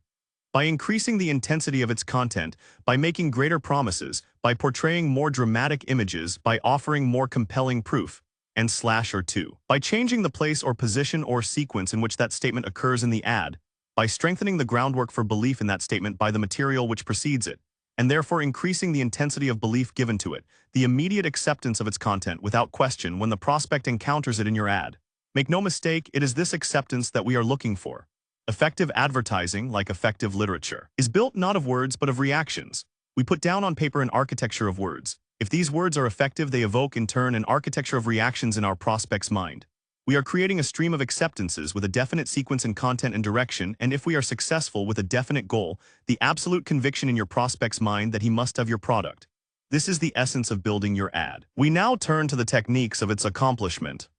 By increasing the intensity of its content, by making greater promises, by portraying more dramatic images, by offering more compelling proof, and or 2. By changing the place or position or sequence in which that statement occurs in the ad, by strengthening the groundwork for belief in that statement by the material which precedes it, and therefore increasing the intensity of belief given to it, the immediate acceptance of its content without question when the prospect encounters it in your ad. Make no mistake, it is this acceptance that we are looking for. Effective advertising, like effective literature, is built not of words but of reactions. We put down on paper an architecture of words. If these words are effective, they evoke in turn an architecture of reactions in our prospect's mind. We are creating a stream of acceptances with a definite sequence in content and direction, and if we are successful with a definite goal, the absolute conviction in your prospect's mind that he must have your product. This is the essence of building your ad. We now turn to the techniques of its accomplishment.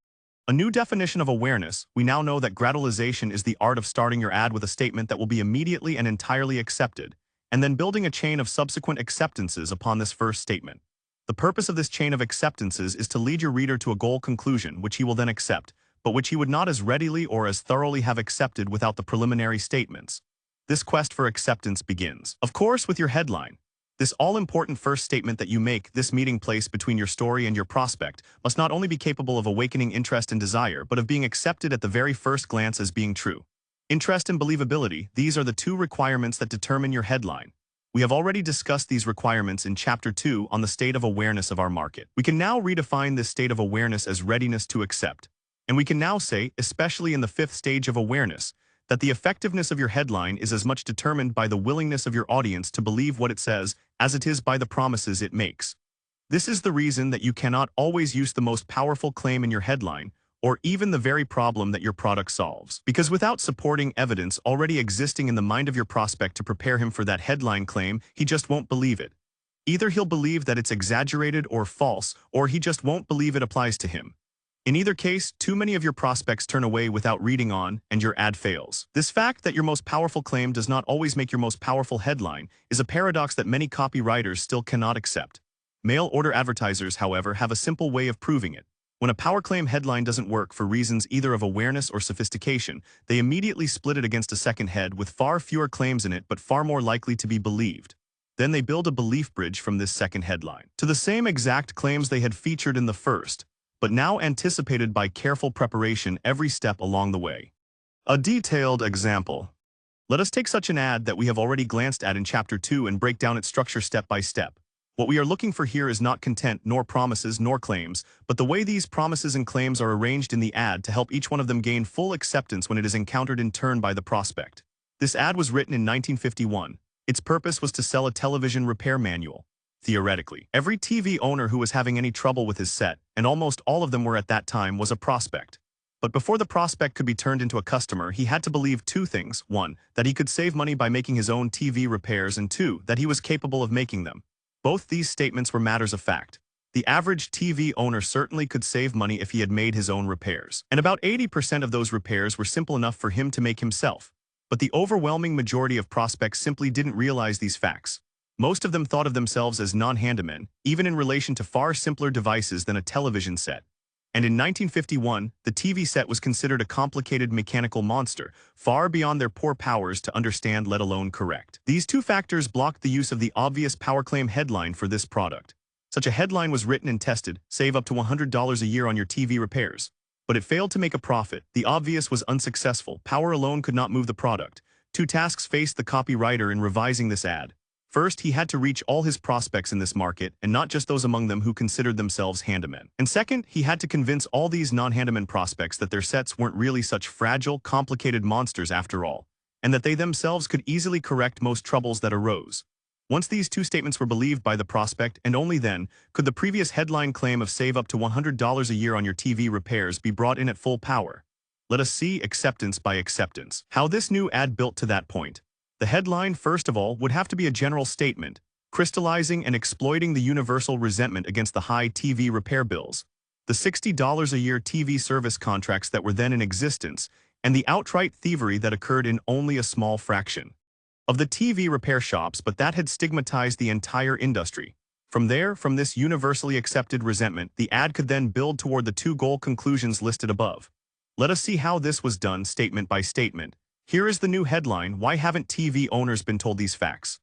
A new definition of awareness, we now know that gradualization is the art of starting your ad with a statement that will be immediately and entirely accepted, and then building a chain of subsequent acceptances upon this first statement. The purpose of this chain of acceptances is to lead your reader to a goal conclusion which he will then accept, but which he would not as readily or as thoroughly have accepted without the preliminary statements. This quest for acceptance begins, of course, with your headline. This all-important first statement that you make, this meeting place between your story and your prospect, must not only be capable of awakening interest and desire, but of being accepted at the very first glance as being true. Interest and believability, these are the two requirements that determine your headline. We have already discussed these requirements in Chapter 2 on the state of awareness of our market. We can now redefine this state of awareness as readiness to accept. And we can now say, especially in the fifth stage of awareness, that the effectiveness of your headline is as much determined by the willingness of your audience to believe what it says as it is by the promises it makes. This is the reason that you cannot always use the most powerful claim in your headline, or even the very problem that your product solves. Because without supporting evidence already existing in the mind of your prospect to prepare him for that headline claim, he just won't believe it. Either he'll believe that it's exaggerated or false, or he just won't believe it applies to him. In either case, too many of your prospects turn away without reading on, and your ad fails. This fact that your most powerful claim does not always make your most powerful headline is a paradox that many copywriters still cannot accept. Mail-order advertisers, however, have a simple way of proving it. When a power claim headline doesn't work for reasons either of awareness or sophistication, they immediately split it against a second head with far fewer claims in it but far more likely to be believed. Then they build a belief bridge from this second headline to the same exact claims they had featured in the first, but now anticipated by careful preparation every step along the way. A detailed example. Let us take such an ad that we have already glanced at in Chapter 2 and break down its structure step by step. What we are looking for here is not content, nor promises, nor claims, but the way these promises and claims are arranged in the ad to help each one of them gain full acceptance when it is encountered in turn by the prospect. This ad was written in 1951. Its purpose was to sell a television repair manual. Theoretically, every TV owner who was having any trouble with his set, and almost all of them were at that time, was a prospect. But before the prospect could be turned into a customer, he had to believe two things. 1, that he could save money by making his own TV repairs, and 2, that he was capable of making them. Both these statements were matters of fact. The average TV owner certainly could save money if he had made his own repairs. And about 80% of those repairs were simple enough for him to make himself. But the overwhelming majority of prospects simply didn't realize these facts. Most of them thought of themselves as non-handymen, even in relation to far simpler devices than a television set. And in 1951, the TV set was considered a complicated mechanical monster, far beyond their poor powers to understand, let alone correct. These two factors blocked the use of the obvious power claim headline for this product. Such a headline was written and tested: save up to $100 a year on your TV repairs. But it failed to make a profit. The obvious was unsuccessful. Power alone could not move the product. Two tasks faced the copywriter in revising this ad. First, he had to reach all his prospects in this market, and not just those among them who considered themselves handymen. And second, he had to convince all these non-handyman prospects that their sets weren't really such fragile, complicated monsters after all, and that they themselves could easily correct most troubles that arose. Once these two statements were believed by the prospect, and only then, could the previous headline claim of save up to $100 a year on your TV repairs be brought in at full power. Let us see acceptance by acceptance. How this new ad built to that point. The headline, first of all, would have to be a general statement, crystallizing and exploiting the universal resentment against the high TV repair bills, the $60 a year TV service contracts that were then in existence, and the outright thievery that occurred in only a small fraction of the TV repair shops, but that had stigmatized the entire industry. From this universally accepted resentment, the ad could then build toward the two goal conclusions listed above. Let us see how this was done statement by statement. Here is the new headline: why haven't TV owners been told these facts?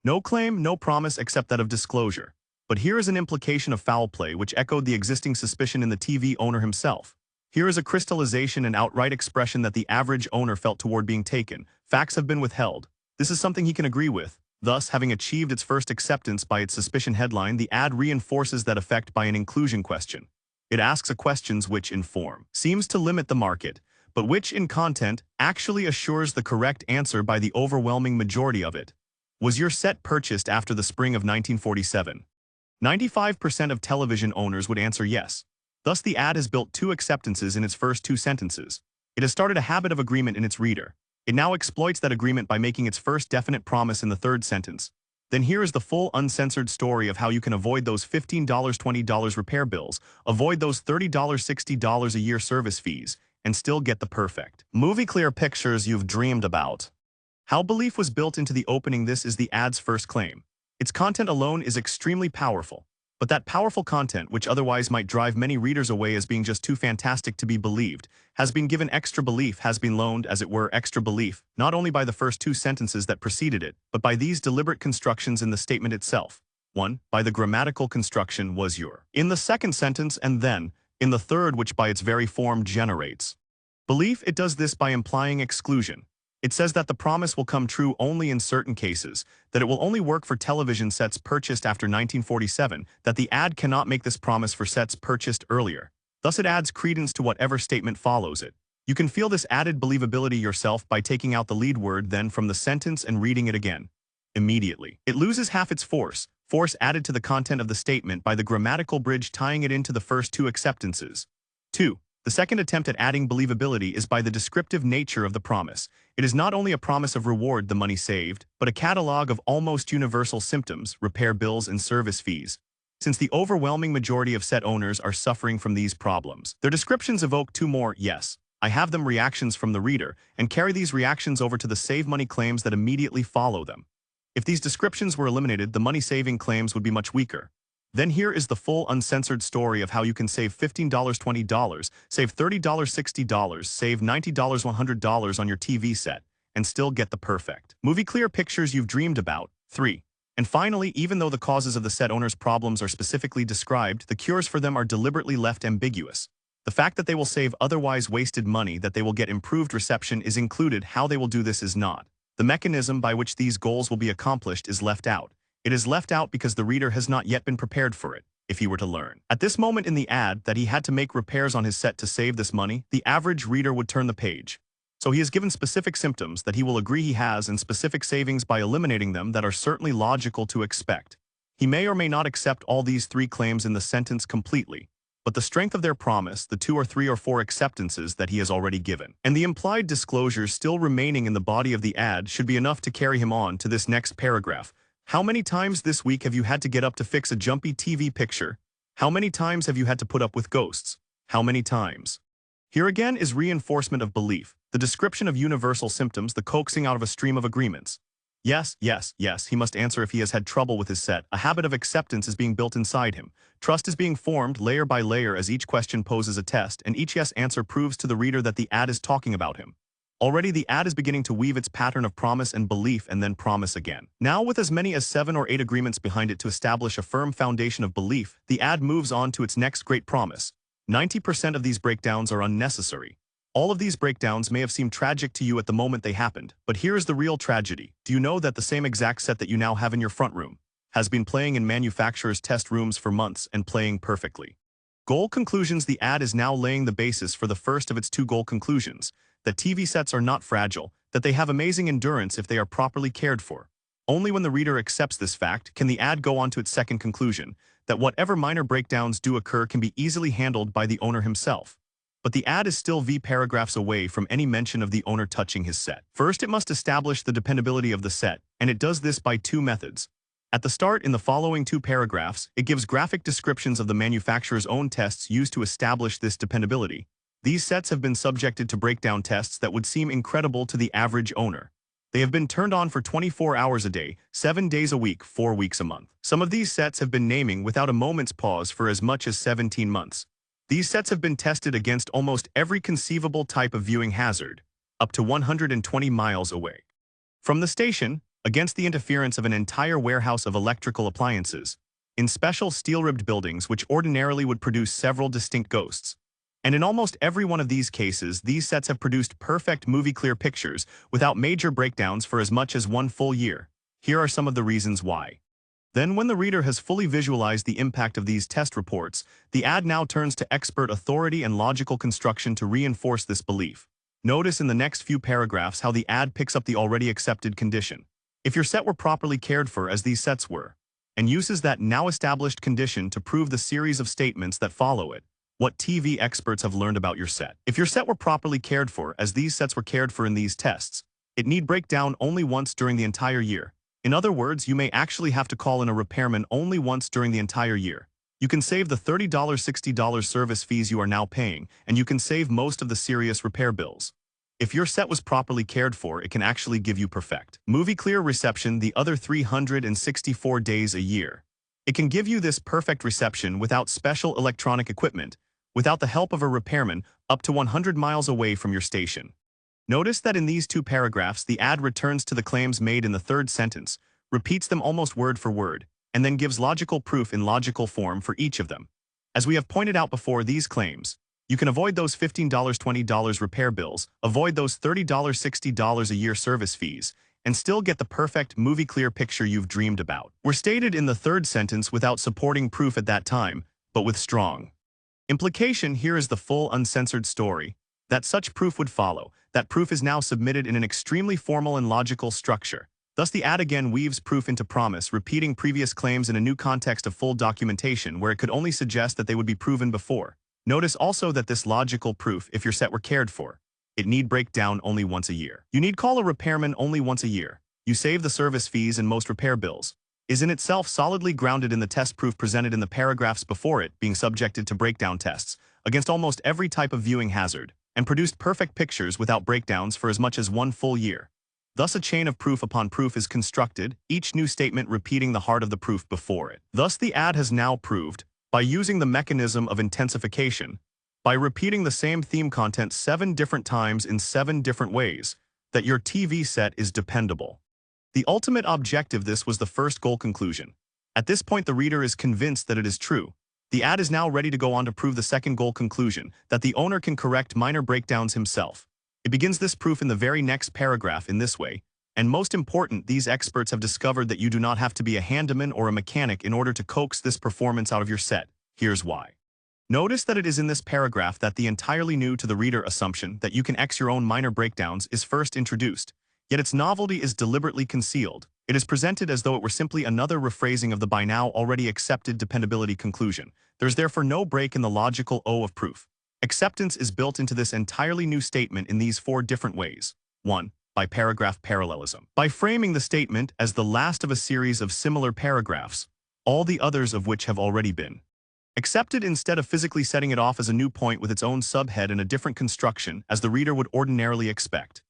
No claim, no promise except that of disclosure. But here is an implication of foul play which echoed the existing suspicion in the TV owner himself. Here is a crystallization and outright expression that the average owner felt toward being taken. Facts have been withheld. This is something he can agree with. Thus, having achieved its first acceptance by its suspicion headline, the ad reinforces that effect by an inclusion question. It asks a questions which, in form, seems to limit the market, but which, in content, actually assures the correct answer by the overwhelming majority of it. Was your set purchased after the spring of 1947? 95% of television owners would answer yes. Thus, the ad has built two acceptances in its first two sentences. It has started a habit of agreement in its reader. It now exploits that agreement by making its first definite promise in the third sentence. Then here is the full uncensored story of how you can avoid those $15, $20 repair bills, avoid those $30, $60 a year service fees, and still get the perfect movie clear pictures you've dreamed about. How belief was built into the opening. This is the ad's first claim. Its content alone is extremely powerful. But that powerful content, which otherwise might drive many readers away as being just too fantastic to be believed, has been given extra belief, has been loaned, as it were, extra belief, not only by the first two sentences that preceded it, but by these deliberate constructions in the statement itself. 1. By the grammatical construction was your. In the second sentence, and then, in the third, which by its very form generates belief. It does this by implying exclusion. It says that the promise will come true only in certain cases, that it will only work for television sets purchased after 1947, that the ad cannot make this promise for sets purchased earlier. Thus it adds credence to whatever statement follows it. You can feel this added believability yourself by taking out the lead word then from the sentence and reading it again. Immediately, it loses half its force added to the content of the statement by the grammatical bridge tying it into the first two acceptances. 2. The second attempt at adding believability is by the descriptive nature of the promise. It is not only a promise of reward, the money saved, but a catalog of almost universal symptoms, repair bills and service fees. Since the overwhelming majority of set owners are suffering from these problems, their descriptions evoke two more yes, I have them reactions from the reader, and carry these reactions over to the save money claims that immediately follow them. If these descriptions were eliminated, the money-saving claims would be much weaker. Then here is the full uncensored story of how you can save $15, $20, save $30, $60, save $90, $100 on your TV set, and still get the perfect movie clear pictures you've dreamed about. 3. And finally, even though the causes of the set owner's problems are specifically described, the cures for them are deliberately left ambiguous. The fact that they will save otherwise wasted money, that they will get improved reception is included. How they will do this is not. The mechanism by which these goals will be accomplished is left out. It is left out because the reader has not yet been prepared for it. If he were to learn at this moment in the ad that he had to make repairs on his set to save this money, the average reader would turn the page. So he is given specific symptoms that he will agree he has and specific savings by eliminating them that are certainly logical to expect. He may or may not accept all these three claims in the sentence completely, but the strength of their promise, the 2 or 3 or 4 acceptances that he has already given, and the implied disclosures still remaining in the body of the ad should be enough to carry him on to this next paragraph. How many times this week have you had to get up to fix a jumpy TV picture? How many times have you had to put up with ghosts? How many times? Here again is reinforcement of belief, the description of universal symptoms, the coaxing out of a stream of agreements. Yes, yes, yes, he must answer if he has had trouble with his set. A habit of acceptance is being built inside him. Trust is being formed layer by layer as each question poses a test, and each yes answer proves to the reader that the ad is talking about him. Already the ad is beginning to weave its pattern of promise and belief and then promise again. Now with as many as 7 or 8 agreements behind it to establish a firm foundation of belief, the ad moves on to its next great promise. 90% of these breakdowns are unnecessary. All of these breakdowns may have seemed tragic to you at the moment they happened, but here's the real tragedy. Do you know that the same exact set that you now have in your front room has been playing in manufacturers' test rooms for months and playing perfectly? Goal conclusions. The ad is now laying the basis for the first of its 2 goal conclusions, that TV sets are not fragile, that they have amazing endurance if they are properly cared for. Only when the reader accepts this fact can the ad go on to its second conclusion, that whatever minor breakdowns do occur can be easily handled by the owner himself. But the ad is still paragraphs away from any mention of the owner touching his set. First, it must establish the dependability of the set, and it does this by 2 methods. At the start, in the following 2 paragraphs, it gives graphic descriptions of the manufacturer's own tests used to establish this dependability. These sets have been subjected to breakdown tests that would seem incredible to the average owner. They have been turned on for 24 hours a day, 7 days a week, 4 weeks a month. Some of these sets have been naming without a moment's pause for as much as 17 months. These sets have been tested against almost every conceivable type of viewing hazard, up to 120 miles away from the station, against the interference of an entire warehouse of electrical appliances, in special steel-ribbed buildings which ordinarily would produce several distinct ghosts. And in almost every one of these cases, these sets have produced perfect movie-clear pictures without major breakdowns for as much as 1 full year. Here are some of the reasons why. Then, when the reader has fully visualized the impact of these test reports, the ad now turns to expert authority and logical construction to reinforce this belief. Notice in the next few paragraphs how the ad picks up the already accepted condition. If your set were properly cared for as these sets were, and uses that now established condition to prove the series of statements that follow it, what TV experts have learned about your set. If your set were properly cared for as these sets were cared for in these tests, it need break down only once during the entire year. In other words, you may actually have to call in a repairman only once during the entire year. You can save the $30, $60 service fees you are now paying, and you can save most of the serious repair bills. If your set was properly cared for, it can actually give you perfect movie-clear reception the other 364 days a year. It can give you this perfect reception without special electronic equipment, without the help of a repairman, up to 100 miles away from your station. Notice that in these 2 paragraphs, the ad returns to the claims made in the 3rd sentence, repeats them almost word for word, and then gives logical proof in logical form for each of them. As we have pointed out before, these claims, you can avoid those $15, $20 repair bills, avoid those $30, $60 a year service fees, and still get the perfect movie-clear picture you've dreamed about. Were stated in the 3rd sentence without supporting proof at that time, but with strong implication. Here is the full uncensored story. That such proof would follow. That proof is now submitted in an extremely formal and logical structure. Thus the ad again weaves proof into promise, repeating previous claims in a new context of full documentation where it could only suggest that they would be proven before. Notice also that this logical proof, if your set were cared for, it need break down only once a year. You need call a repairman only once a year. You save the service fees and most repair bills. Is in itself solidly grounded in the test proof presented in the paragraphs before it, being subjected to breakdown tests against almost every type of viewing hazard, and produced perfect pictures without breakdowns for as much as 1 full year. Thus a chain of proof upon proof is constructed, each new statement repeating the heart of the proof before it. Thus the ad has now proved, by using the mechanism of intensification, by repeating the same theme content 7 different times in 7 different ways, that your TV set is dependable. The ultimate objective of this was the first goal conclusion. At this point the reader is convinced that it is true. The ad is now ready to go on to prove the second goal conclusion, that the owner can correct minor breakdowns himself. It begins this proof in the very next paragraph in this way, and most important, these experts have discovered that you do not have to be a handyman or a mechanic in order to coax this performance out of your set. Here's why. Notice that it is in this paragraph that the entirely new to the reader assumption that you can X your own minor breakdowns is first introduced, yet its novelty is deliberately concealed. It is presented as though it were simply another rephrasing of the by now already accepted dependability conclusion. There is therefore no break in the logical O of proof. Acceptance is built into this entirely new statement in these 4 different ways. 1. By paragraph parallelism. By framing the statement as the last of a series of similar paragraphs, all the others of which have already been Accepted instead of physically setting it off as a new point with its own subhead and a different construction, as the reader would ordinarily expect.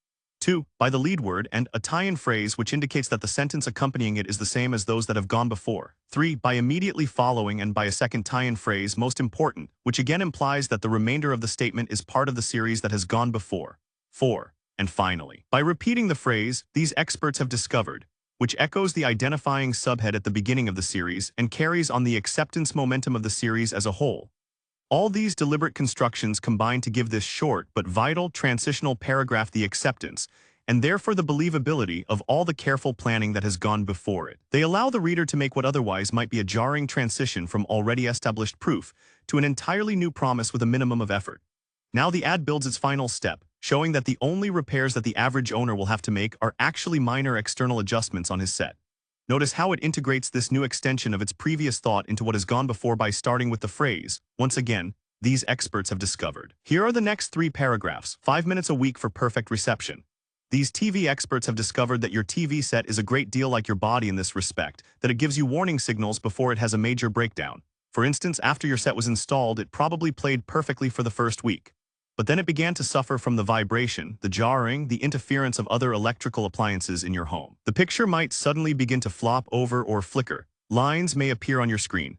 2. By the lead word and a tie-in phrase which indicates that the sentence accompanying it is the same as those that have gone before. 3. By immediately following and by a second tie-in phrase, most important, which again implies that the remainder of the statement is part of the series that has gone before. 4. And finally, by repeating the phrase, these experts have discovered, which echoes the identifying subhead at the beginning of the series and carries on the acceptance momentum of the series as a whole. All these deliberate constructions combine to give this short but vital transitional paragraph the acceptance, and therefore the believability of all the careful planning that has gone before it. They allow the reader to make what otherwise might be a jarring transition from already established proof to an entirely new promise with a minimum of effort. Now the ad builds its final step, showing that the only repairs that the average owner will have to make are actually minor external adjustments on his set. Notice how it integrates this new extension of its previous thought into what has gone before by starting with the phrase, once again, these experts have discovered. Here are the next 3 paragraphs, 5 minutes a week for perfect reception. These TV experts have discovered that your TV set is a great deal like your body in this respect, that it gives you warning signals before it has a major breakdown. For instance, after your set was installed, it probably played perfectly for the first week. But then it began to suffer from the vibration, the jarring, the interference of other electrical appliances in your home. The picture might suddenly begin to flop over or flicker. Lines may appear on your screen.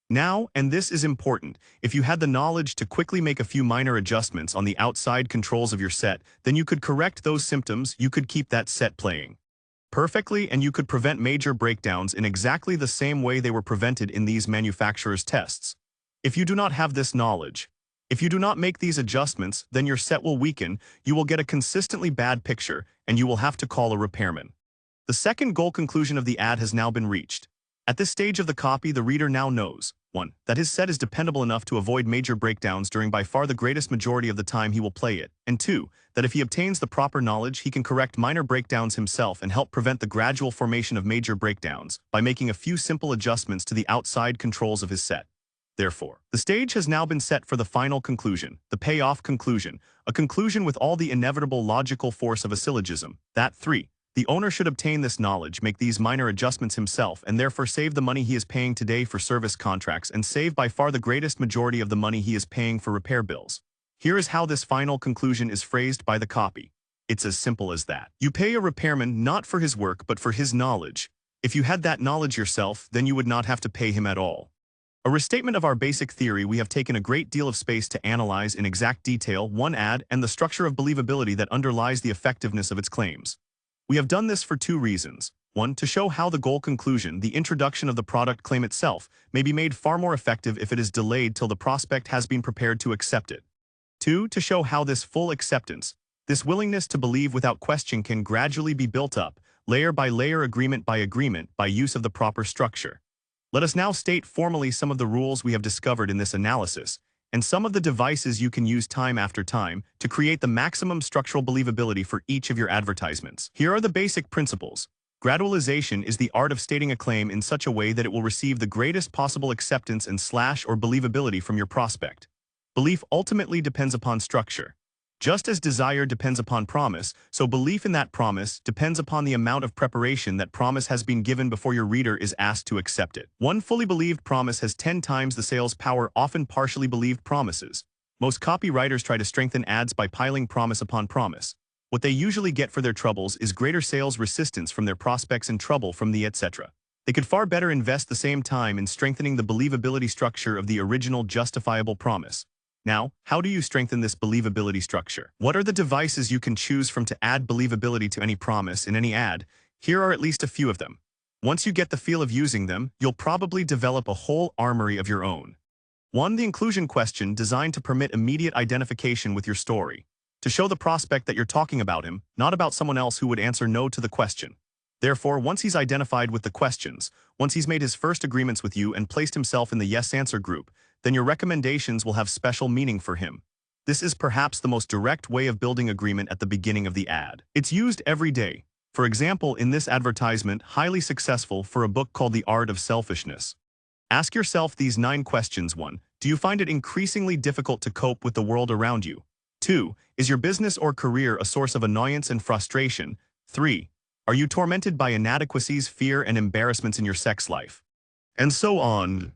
Now, and this is important, if you had the knowledge to quickly make a few minor adjustments on the outside controls of your set, then you could correct those symptoms, you could keep that set playing perfectly, and you could prevent major breakdowns in exactly the same way they were prevented in these manufacturers' tests. If you do not have this knowledge, if you do not make these adjustments, then your set will weaken, you will get a consistently bad picture, and you will have to call a repairman. The second goal conclusion of the ad has now been reached. At this stage of the copy, the reader now knows, 1. That his set is dependable enough to avoid major breakdowns during by far the greatest majority of the time he will play it, and 2. That if he obtains the proper knowledge, he can correct minor breakdowns himself and help prevent the gradual formation of major breakdowns by making a few simple adjustments to the outside controls of his set. Therefore, the stage has now been set for the final conclusion, the payoff conclusion, a conclusion with all the inevitable logical force of a syllogism, that 3. The owner should obtain this knowledge, make these minor adjustments himself, and therefore save the money he is paying today for service contracts and save by far the greatest majority of the money he is paying for repair bills. Here is how this final conclusion is phrased by the copy. It's as simple as that. You pay a repairman not for his work but for his knowledge. If you had that knowledge yourself, then you would not have to pay him at all. A restatement of our basic theory, we have taken a great deal of space to analyze in exact detail one ad and the structure of believability that underlies the effectiveness of its claims. We have done this for 2 reasons. 1. To show how the goal conclusion, the introduction of the product claim itself, may be made far more effective if it is delayed till the prospect has been prepared to accept it. 2. To show how this full acceptance, this willingness to believe without question can gradually be built up, layer by layer, agreement by agreement, by use of the proper structure. Let us now state formally some of the rules we have discovered in this analysis, and some of the devices you can use time after time to create the maximum structural believability for each of your advertisements. Here are the basic principles. Gradualization is the art of stating a claim in such a way that it will receive the greatest possible acceptance and or believability from your prospect. Belief ultimately depends upon structure. Just as desire depends upon promise, so belief in that promise depends upon the amount of preparation that promise has been given before your reader is asked to accept it. One fully believed promise has 10 times the sales power often partially believed promises. Most copywriters try to strengthen ads by piling promise upon promise. What they usually get for their troubles is greater sales resistance from their prospects and trouble from the etc. They could far better invest the same time in strengthening the believability structure of the original justifiable promise. Now, how do you strengthen this believability structure? What are the devices you can choose from to add believability to any promise in any ad? Here are at least a few of them. Once you get the feel of using them, you'll probably develop a whole armory of your own. 1. The inclusion question, designed to permit immediate identification with your story. To show the prospect that you're talking about him, not about someone else who would answer no to the question. Therefore, once he's identified with the questions, once he's made his first agreements with you and placed himself in the yes answer group, then your recommendations will have special meaning for him. This is perhaps the most direct way of building agreement at the beginning of the ad. It's used every day. For example, in this advertisement, highly successful for a book called The Art of Selfishness. Ask yourself these 9 questions. 1. Do you find it increasingly difficult to cope with the world around you? 2. Is your business or career a source of annoyance and frustration? 3. Are you tormented by inadequacies, fear, and embarrassments in your sex life? And so on.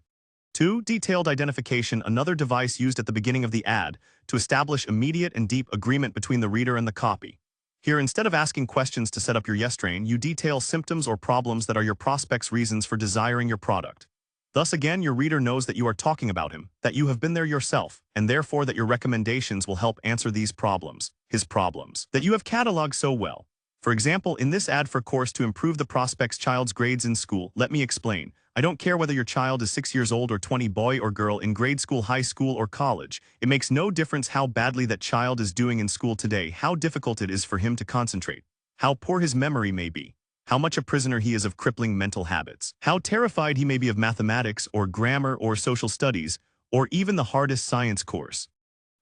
2. Detailed identification, another device used at the beginning of the ad to establish immediate and deep agreement between the reader and the copy. Here, instead of asking questions to set up your yes train, you detail symptoms or problems that are your prospect's reasons for desiring your product. Thus again, your reader knows that you are talking about him, that you have been there yourself, and therefore that your recommendations will help answer these problems, his problems, that you have cataloged so well. For example, in this ad for course to improve the prospect's child's grades in school, let me explain. I don't care whether your child is 6 years old or 20, boy or girl, in grade school, high school, or college. It makes no difference how badly that child is doing in school today, how difficult it is for him to concentrate, how poor his memory may be, how much a prisoner he is of crippling mental habits, how terrified he may be of mathematics or grammar or social studies, or even the hardest science course.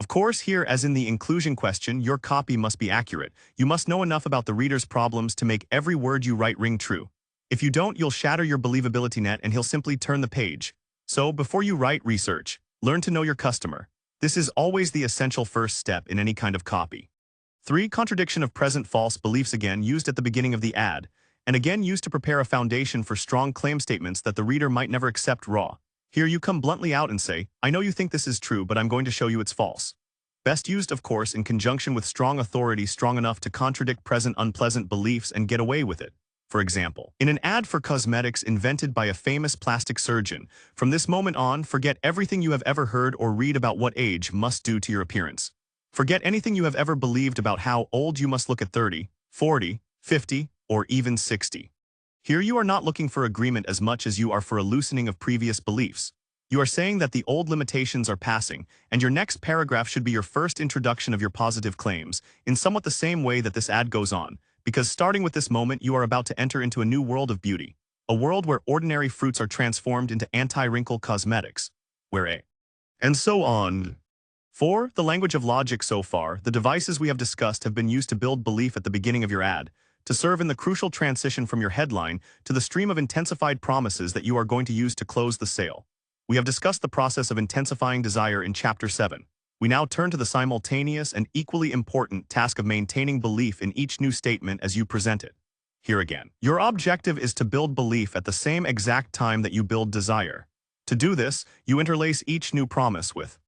Of course, here, as in the inclusion question, your copy must be accurate. You must know enough about the reader's problems to make every word you write ring true. If you don't, you'll shatter your believability net and he'll simply turn the page. So, before you write, research. Learn to know your customer. This is always the essential first step in any kind of copy. 3. Contradiction of present false beliefs, again used at the beginning of the ad, and again used to prepare a foundation for strong claim statements that the reader might never accept raw. Here you come bluntly out and say, I know you think this is true, but I'm going to show you it's false. Best used, of course, in conjunction with strong authority strong enough to contradict present unpleasant beliefs and get away with it. For example, in an ad for cosmetics invented by a famous plastic surgeon, from this moment on, forget everything you have ever heard or read about what age must do to your appearance. Forget anything you have ever believed about how old you must look at 30, 40, 50, or even 60. Here you are not looking for agreement as much as you are for a loosening of previous beliefs. You are saying that the old limitations are passing, and your next paragraph should be your first introduction of your positive claims, in somewhat the same way that this ad goes on, because starting with this moment you are about to enter into a new world of beauty, a world where ordinary fruits are transformed into anti-wrinkle cosmetics, and so on. 4. The language of logic. So far, the devices we have discussed have been used to build belief at the beginning of your ad, to serve in the crucial transition from your headline to the stream of intensified promises that you are going to use to close the sale. We have discussed the process of intensifying desire in Chapter 7. We now turn to the simultaneous and equally important task of maintaining belief in each new statement as you present it. Here again, your objective is to build belief at the same exact time that you build desire. To do this, you interlace each new promise with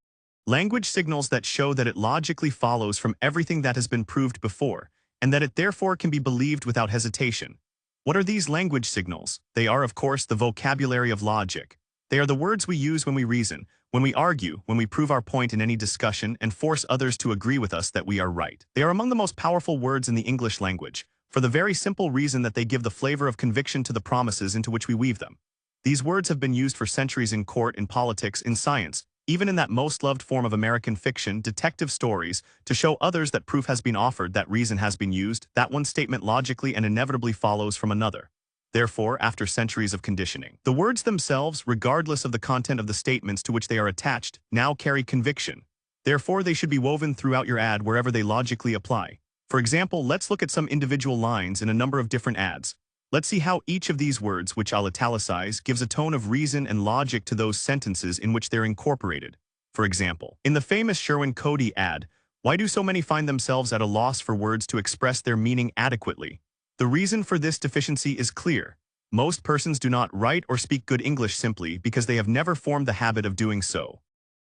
language signals that show that it logically follows from everything that has been proved before, and that it therefore can be believed without hesitation. What are these language signals? They are, of course, the vocabulary of logic. They are the words we use when we reason, when we argue, when we prove our point in any discussion and force others to agree with us that we are right. They are among the most powerful words in the English language, for the very simple reason that they give the flavor of conviction to the promises into which we weave them. These words have been used for centuries in court, in politics, in science, even in that most loved form of American fiction, detective stories, to show others that proof has been offered, that reason has been used, that one statement logically and inevitably follows from another. Therefore, after centuries of conditioning, the words themselves, regardless of the content of the statements to which they are attached, now carry conviction. Therefore, they should be woven throughout your ad wherever they logically apply. For example, let's look at some individual lines in a number of different ads. Let's see how each of these words, which I'll italicize, gives a tone of reason and logic to those sentences in which they're incorporated. For example, in the famous Sherwin-Cody ad, why do so many find themselves at a loss for words to express their meaning adequately? The reason for this deficiency is clear. Most persons do not write or speak good English simply because they have never formed the habit of doing so.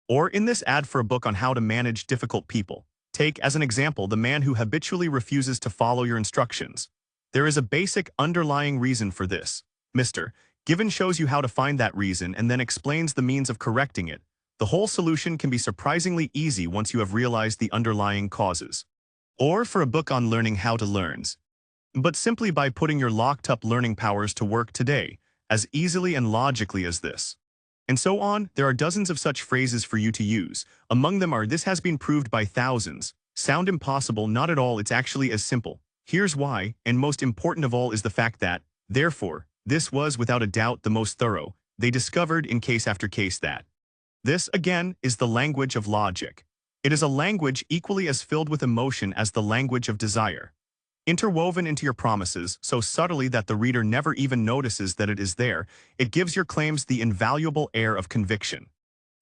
Or in this ad for a book on how to manage difficult people, take as an example the man who habitually refuses to follow your instructions. There is a basic underlying reason for this. Mr. Given shows you how to find that reason and then explains the means of correcting it. The whole solution can be surprisingly easy once you have realized the underlying causes. Or for a book on learning how to learn. But simply by putting your locked-up learning powers to work today, as easily and logically as this. And so on, there are dozens of such phrases for you to use. Among them are, this has been proved by thousands. Sound impossible, not at all, it's actually as simple. Here's why, and most important of all is the fact that, therefore, this was without a doubt the most thorough. They discovered in case after case that. This, again, is the language of logic. It is a language equally as filled with emotion as the language of desire. Interwoven into your promises, so subtly that the reader never even notices that it is there, it gives your claims the invaluable air of conviction.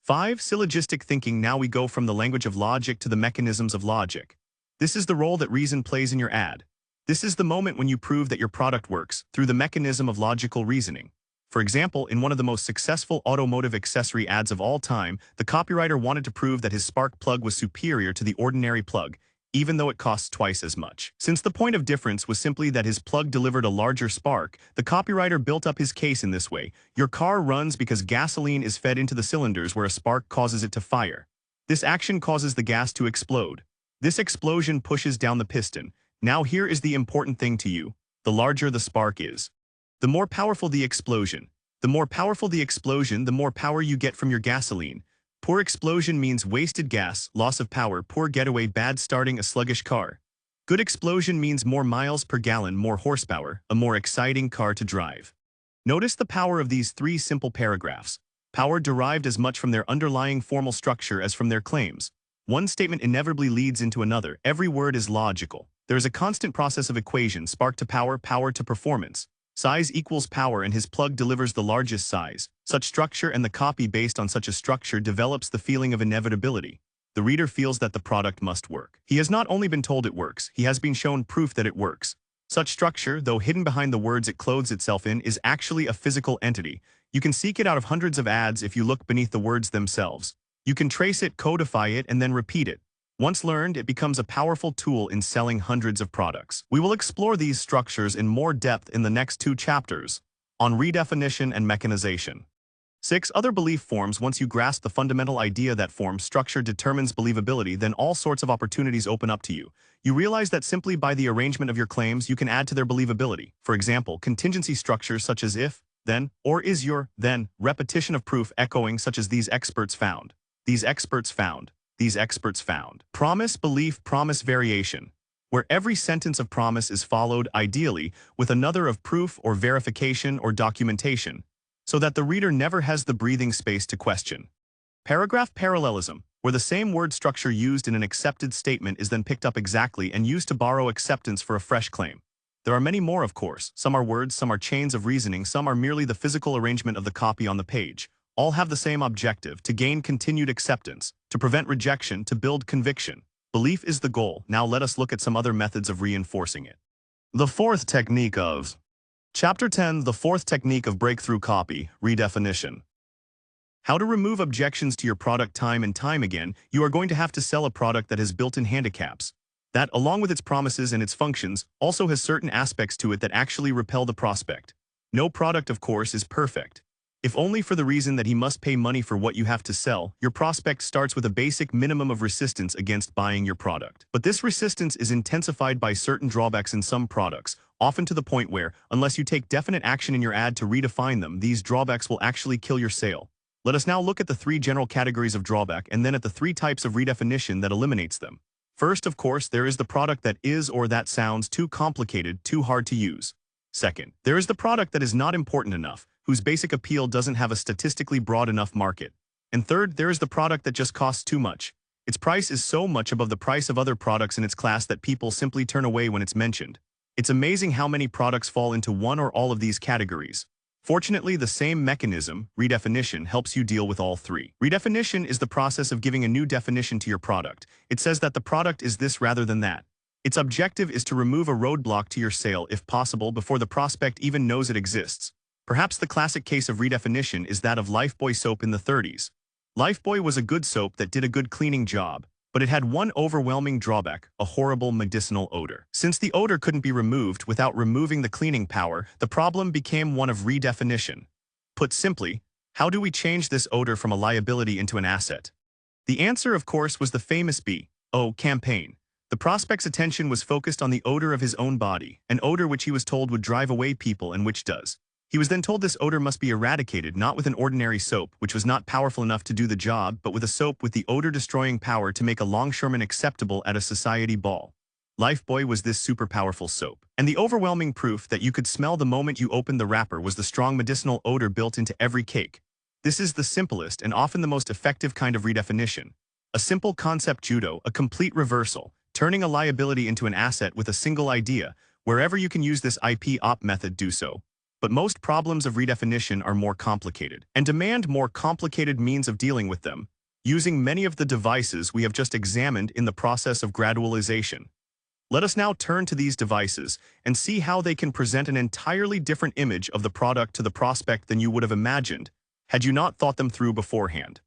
5. Syllogistic thinking. Now we go from the language of logic to the mechanisms of logic. This is the role that reason plays in your ad. This is the moment when you prove that your product works, through the mechanism of logical reasoning. For example, in one of the most successful automotive accessory ads of all time, the copywriter wanted to prove that his spark plug was superior to the ordinary plug, even though it costs twice as much. Since the point of difference was simply that his plug delivered a larger spark, the copywriter built up his case in this way. Your car runs because gasoline is fed into the cylinders where a spark causes it to fire. This action causes the gas to explode. This explosion pushes down the piston. Now here is the important thing to you. The larger the spark is, the more powerful the explosion. The more powerful the explosion, the more power you get from your gasoline. Poor explosion means wasted gas, loss of power, poor getaway, bad starting, a sluggish car. Good explosion means more miles per gallon, more horsepower, a more exciting car to drive. Notice the power of these three simple paragraphs. Power derived as much from their underlying formal structure as from their claims. One statement inevitably leads into another. Every word is logical. There is a constant process of equation, spark to power, power to performance. Size equals power, and his plug delivers the largest size. Such structure and the copy based on such a structure develops the feeling of inevitability. The reader feels that the product must work. He has not only been told it works, he has been shown proof that it works. Such structure, though hidden behind the words it clothes itself in, is actually a physical entity. You can seek it out of hundreds of ads if you look beneath the words themselves. You can trace it, codify it, and then repeat it. Once learned, it becomes a powerful tool in selling hundreds of products. We will explore these structures in more depth in the next 2 chapters on redefinition and mechanization. 6 other belief forms. Once you grasp the fundamental idea that form structure determines believability, then all sorts of opportunities open up to you. You realize that simply by the arrangement of your claims, you can add to their believability. For example, contingency structures such as if, then, or is your, then, repetition of proof echoing such as these experts found. These experts found. These experts found. Promise, belief, promise variation, where every sentence of promise is followed, ideally, with another of proof or verification or documentation, so that the reader never has the breathing space to question. Paragraph parallelism, where the same word structure used in an accepted statement is then picked up exactly and used to borrow acceptance for a fresh claim. There are many more, of course. Some are words, some are chains of reasoning, some are merely the physical arrangement of the copy on the page. All have the same objective: to gain continued acceptance, to prevent rejection, to build conviction. Belief is the goal. Now let us look at some other methods of reinforcing it. The 4th technique of Chapter 10, the 4th technique of breakthrough copy, redefinition. How to remove objections to your product. Time and time again, you are going to have to sell a product that has built-in handicaps. That, along with its promises and its functions, also has certain aspects to it that actually repel the prospect. No product, of course, is perfect. If only for the reason that he must pay money for what you have to sell, your prospect starts with a basic minimum of resistance against buying your product. But this resistance is intensified by certain drawbacks in some products, often to the point where, unless you take definite action in your ad to redefine them, these drawbacks will actually kill your sale. Let us now look at the 3 general categories of drawback and then at the 3 types of redefinition that eliminates them. First, of course, there is the product that is or that sounds too complicated, too hard to use. Second, there is the product that is not important enough, whose basic appeal doesn't have a statistically broad enough market. And third, there is the product that just costs too much. Its price is so much above the price of other products in its class that people simply turn away when it's mentioned. It's amazing how many products fall into one or all of these categories. Fortunately, the same mechanism, redefinition, helps you deal with all 3. Redefinition is the process of giving a new definition to your product. It says that the product is this rather than that. Its objective is to remove a roadblock to your sale, if possible, before the prospect even knows it exists. Perhaps the classic case of redefinition is that of Lifebuoy soap in the 30s. Lifebuoy was a good soap that did a good cleaning job, but it had one overwhelming drawback: a horrible medicinal odor. Since the odor couldn't be removed without removing the cleaning power, the problem became one of redefinition. Put simply, how do we change this odor from a liability into an asset? The answer, of course, was the famous B.O. campaign. The prospect's attention was focused on the odor of his own body, an odor which he was told would drive away people and which does. He was then told this odor must be eradicated not with an ordinary soap, which was not powerful enough to do the job, but with a soap with the odor-destroying power to make a longshoreman acceptable at a society ball. Lifebuoy was this super powerful soap. And the overwhelming proof that you could smell the moment you opened the wrapper was the strong medicinal odor built into every cake. This is the simplest and often the most effective kind of redefinition. A simple concept judo, a complete reversal, turning a liability into an asset with a single idea. Wherever you can use this IP-op method, do so. But most problems of redefinition are more complicated and demand more complicated means of dealing with them, using many of the devices we have just examined in the process of gradualization. Let us now turn to these devices and see how they can present an entirely different image of the product to the prospect than you would have imagined had you not thought them through beforehand.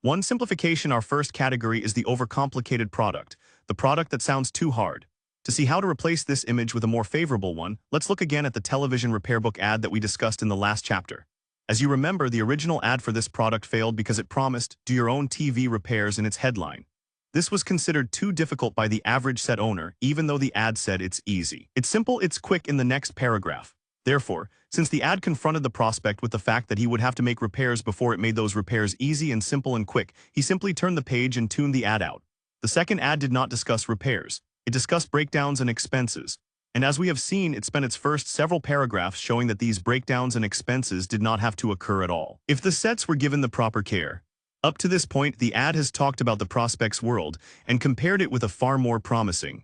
One simplification, our first category, is the overcomplicated product, the product that sounds too hard. To see how to replace this image with a more favorable one, let's look again at the television repair book ad that we discussed in the last chapter. As you remember, the original ad for this product failed because it promised "do your own TV repairs" in its headline. This was considered too difficult by the average set owner, even though the ad said it's easy. It's simple, it's quick in the next paragraph. Therefore, since the ad confronted the prospect with the fact that he would have to make repairs before it made those repairs easy and simple and quick, he simply turned the page and tuned the ad out. The second ad did not discuss repairs. It discussed breakdowns and expenses. And as we have seen, it spent its first several paragraphs showing that these breakdowns and expenses did not have to occur at all if the sets were given the proper care. Up to this point, the ad has talked about the prospect's world and compared it with a far more promising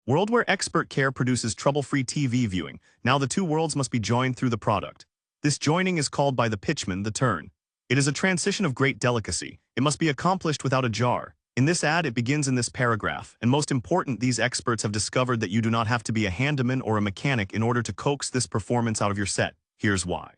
world where expert care produces trouble-free TV viewing. Now the two worlds must be joined through the product. This joining is called by the pitchman the turn. It is a transition of great delicacy. It must be accomplished without a jar. In this ad, it begins in this paragraph, and most important, these experts have discovered that you do not have to be a handyman or a mechanic in order to coax this performance out of your set. Here's why.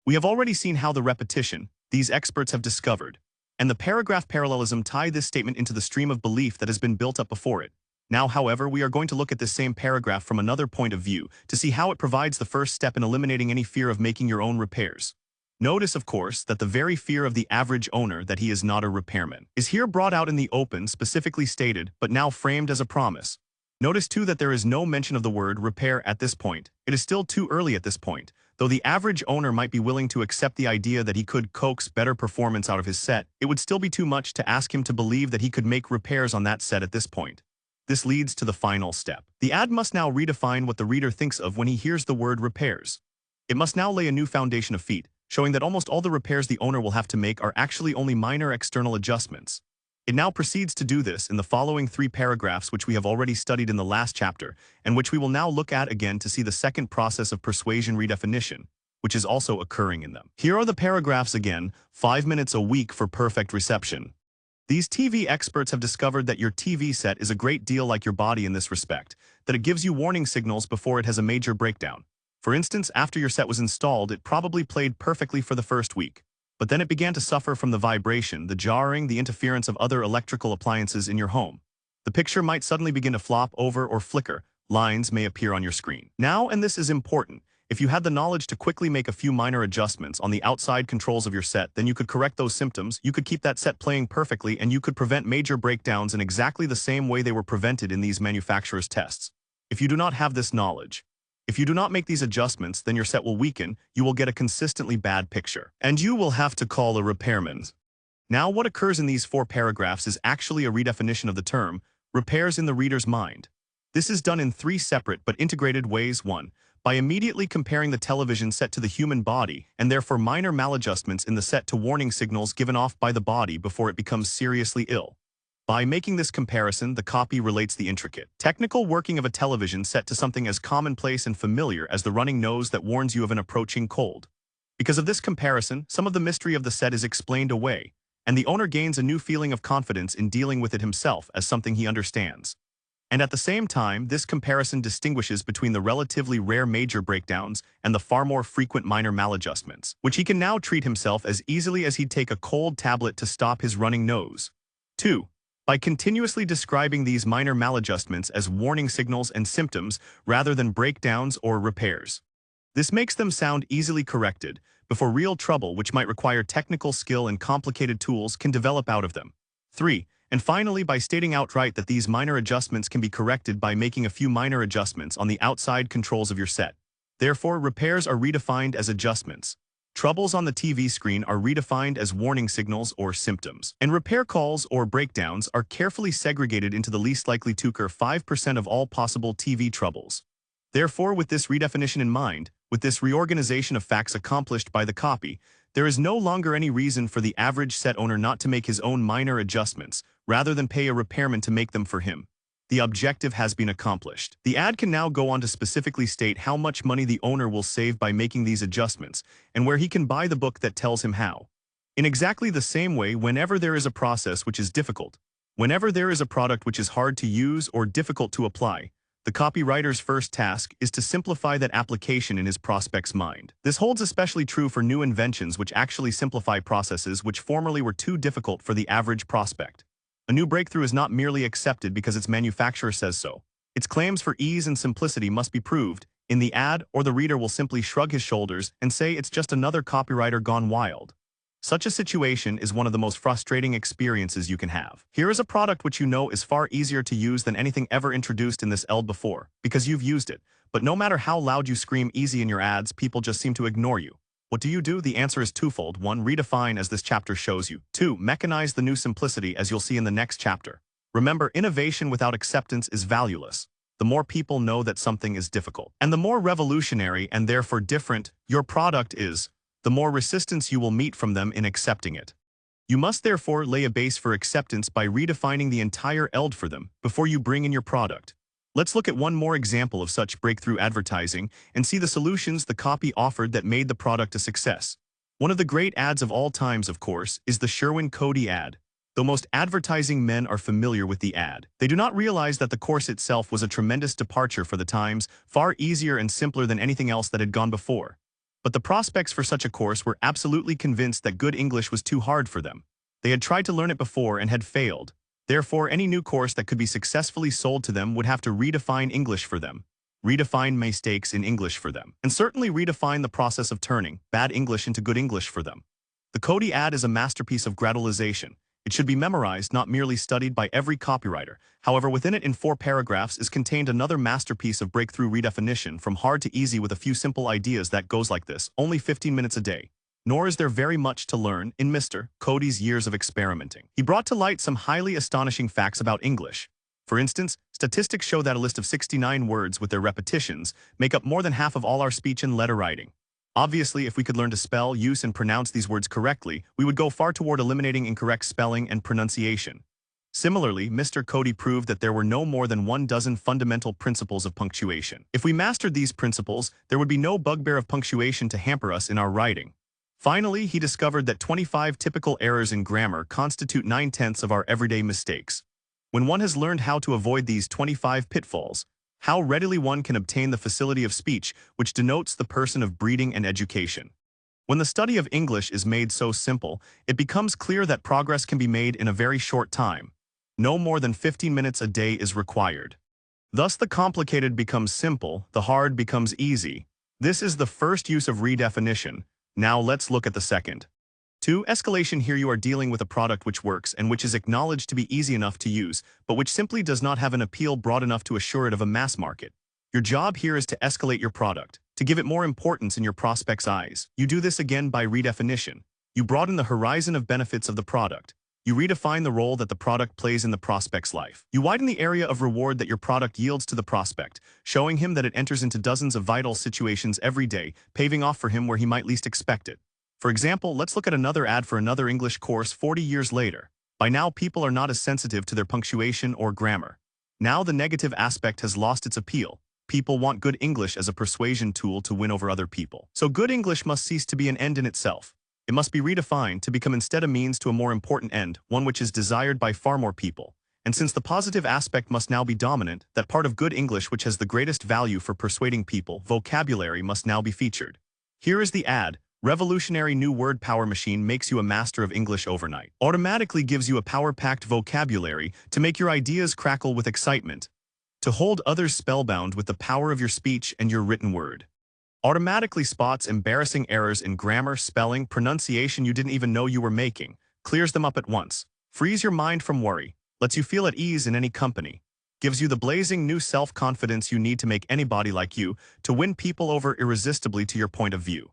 We have already seen how the repetition, these experts have discovered, and the paragraph parallelism tie this statement into the stream of belief that has been built up before it. Now, however, we are going to look at this same paragraph from another point of view to see how it provides the first step in eliminating any fear of making your own repairs. Notice, of course, that the very fear of the average owner that he is not a repairman is here brought out in the open, specifically stated, but now framed as a promise. Notice too that there is no mention of the word repair at this point. It is still too early at this point. Though the average owner might be willing to accept the idea that he could coax better performance out of his set, it would still be too much to ask him to believe that he could make repairs on that set at this point. This leads to the final step. The ad must now redefine what the reader thinks of when he hears the word repairs. It must now lay a new foundation of feet, showing that almost all the repairs the owner will have to make are actually only minor external adjustments. It now proceeds to do this in the following 3 paragraphs, which we have already studied in the last chapter, and which we will now look at again to see the second process of persuasion redefinition, which is also occurring in them. Here are the paragraphs again: 5 minutes a week for perfect reception. These TV experts have discovered that your TV set is a great deal like your body in this respect, that it gives you warning signals before it has a major breakdown. For instance, after your set was installed, it probably played perfectly for the first week. But then it began to suffer from the vibration, the jarring, the interference of other electrical appliances in your home. The picture might suddenly begin to flop over or flicker. Lines may appear on your screen. Now, and this is important, if you had the knowledge to quickly make a few minor adjustments on the outside controls of your set, then you could correct those symptoms, you could keep that set playing perfectly, and you could prevent major breakdowns in exactly the same way they were prevented in these manufacturers' tests. If you do not have this knowledge, if you do not make these adjustments, then your set will weaken, you will get a consistently bad picture, and you will have to call a repairman. Now, what occurs in these 4 paragraphs is actually a redefinition of the term repairs in the reader's mind. This is done in 3 separate but integrated ways. 1. By immediately comparing the television set to the human body, and therefore minor maladjustments in the set to warning signals given off by the body before it becomes seriously ill. By making this comparison, the copy relates the intricate, technical working of a television set to something as commonplace and familiar as the running nose that warns you of an approaching cold. Because of this comparison, some of the mystery of the set is explained away, and the owner gains a new feeling of confidence in dealing with it himself as something he understands. And at the same time, this comparison distinguishes between the relatively rare major breakdowns and the far more frequent minor maladjustments, which he can now treat himself as easily as he'd take a cold tablet to stop his running nose. 2. By continuously describing these minor maladjustments as warning signals and symptoms rather than breakdowns or repairs. This makes them sound easily corrected before real trouble, which might require technical skill and complicated tools, can develop out of them. 3. And finally, by stating outright that these minor adjustments can be corrected by making a few minor adjustments on the outside controls of your set. Therefore, repairs are redefined as adjustments. Troubles on the TV screen are redefined as warning signals or symptoms. And repair calls or breakdowns are carefully segregated into the least likely to occur 5% of all possible TV troubles. Therefore, with this redefinition in mind, with this reorganization of facts accomplished by the copy, there is no longer any reason for the average set owner not to make his own minor adjustments, rather than pay a repairman to make them for him. The objective has been accomplished. The ad can now go on to specifically state how much money the owner will save by making these adjustments, and where he can buy the book that tells him how. In exactly the same way, whenever there is a process which is difficult, whenever there is a product which is hard to use or difficult to apply, The copywriter's first task is to simplify that application in his prospect's mind. This holds especially true for new inventions which actually simplify processes which formerly were too difficult for the average prospect. A new breakthrough is not merely accepted because its manufacturer says so. Its claims for ease and simplicity must be proved in the ad, or the reader will simply shrug his shoulders and say it's just another copywriter gone wild. Such a situation is one of the most frustrating experiences you can have. Here is a product which you know is far easier to use than anything ever introduced in this ELD before, because you've used it. But no matter how loud you scream easy in your ads, people just seem to ignore you. What do you do? The answer is twofold. 1. Redefine, as this chapter shows you. 2. Mechanize the new simplicity, as you'll see in the next chapter. Remember, innovation without acceptance is valueless. The more people know that something is difficult, and the more revolutionary and therefore different your product is, the more resistance you will meet from them in accepting it. You must therefore lay a base for acceptance by redefining the entire ELD for them before you bring in your product. Let's look at one more example of such breakthrough advertising and see the solutions the copy offered that made the product a success. One of the great ads of all times, of course, is the Sherwin-Cody ad. Though most advertising men are familiar with the ad, they do not realize that the course itself was a tremendous departure for the times, far easier and simpler than anything else that had gone before. But the prospects for such a course were absolutely convinced that good English was too hard for them. They had tried to learn it before and had failed. Therefore, any new course that could be successfully sold to them would have to redefine English for them, redefine mistakes in English for them, and certainly redefine the process of turning bad English into good English for them. The Cody ad is a masterpiece of gradalization. It should be memorized, not merely studied by every copywriter. However, within it in 4 paragraphs is contained another masterpiece of breakthrough redefinition from hard to easy with a few simple ideas that goes like this: only 15 minutes a day. Nor is there very much to learn in Mr. Cody's years of experimenting. He brought to light some highly astonishing facts about English. For instance, statistics show that a list of 69 words with their repetitions make up more than half of all our speech and letter writing. Obviously, if we could learn to spell, use, and pronounce these words correctly, we would go far toward eliminating incorrect spelling and pronunciation. Similarly, Mr. Cody proved that there were no more than 12 fundamental principles of punctuation. If we mastered these principles, there would be no bugbear of punctuation to hamper us in our writing. Finally, he discovered that 25 typical errors in grammar constitute 9/10 of our everyday mistakes. When one has learned how to avoid these 25 pitfalls, how readily one can obtain the facility of speech which denotes the person of breeding and education. When the study of English is made so simple, it becomes clear that progress can be made in a very short time. No more than 15 minutes a day is required. Thus the complicated becomes simple, the hard becomes easy. This is the first use of redefinition. Now let's look at the second. 2. Escalation. Here you are dealing with a product which works and which is acknowledged to be easy enough to use, but which simply does not have an appeal broad enough to assure it of a mass market. Your job here is to escalate your product, to give it more importance in your prospect's eyes. You do this again by redefinition. You broaden the horizon of benefits of the product. You redefine the role that the product plays in the prospect's life. You widen the area of reward that your product yields to the prospect, showing him that it enters into dozens of vital situations every day, paving off for him where he might least expect it. For example, let's look at another ad for another English course 40 years later. By now, people are not as sensitive to their punctuation or grammar. Now the negative aspect has lost its appeal. People want good English as a persuasion tool to win over other people. So good English must cease to be an end in itself. It must be redefined to become instead a means to a more important end, one which is desired by far more people. And since the positive aspect must now be dominant, that part of good English which has the greatest value for persuading people, vocabulary, must now be featured. Here is the ad. Revolutionary new word power machine makes you a master of English overnight. Automatically gives you a power-packed vocabulary to make your ideas crackle with excitement. To hold others spellbound with the power of your speech and your written word. Automatically spots embarrassing errors in grammar, spelling, pronunciation you didn't even know you were making. Clears them up at once. Frees your mind from worry. Lets you feel at ease in any company. Gives you the blazing new self-confidence you need to make anybody like you, to win people over irresistibly to your point of view.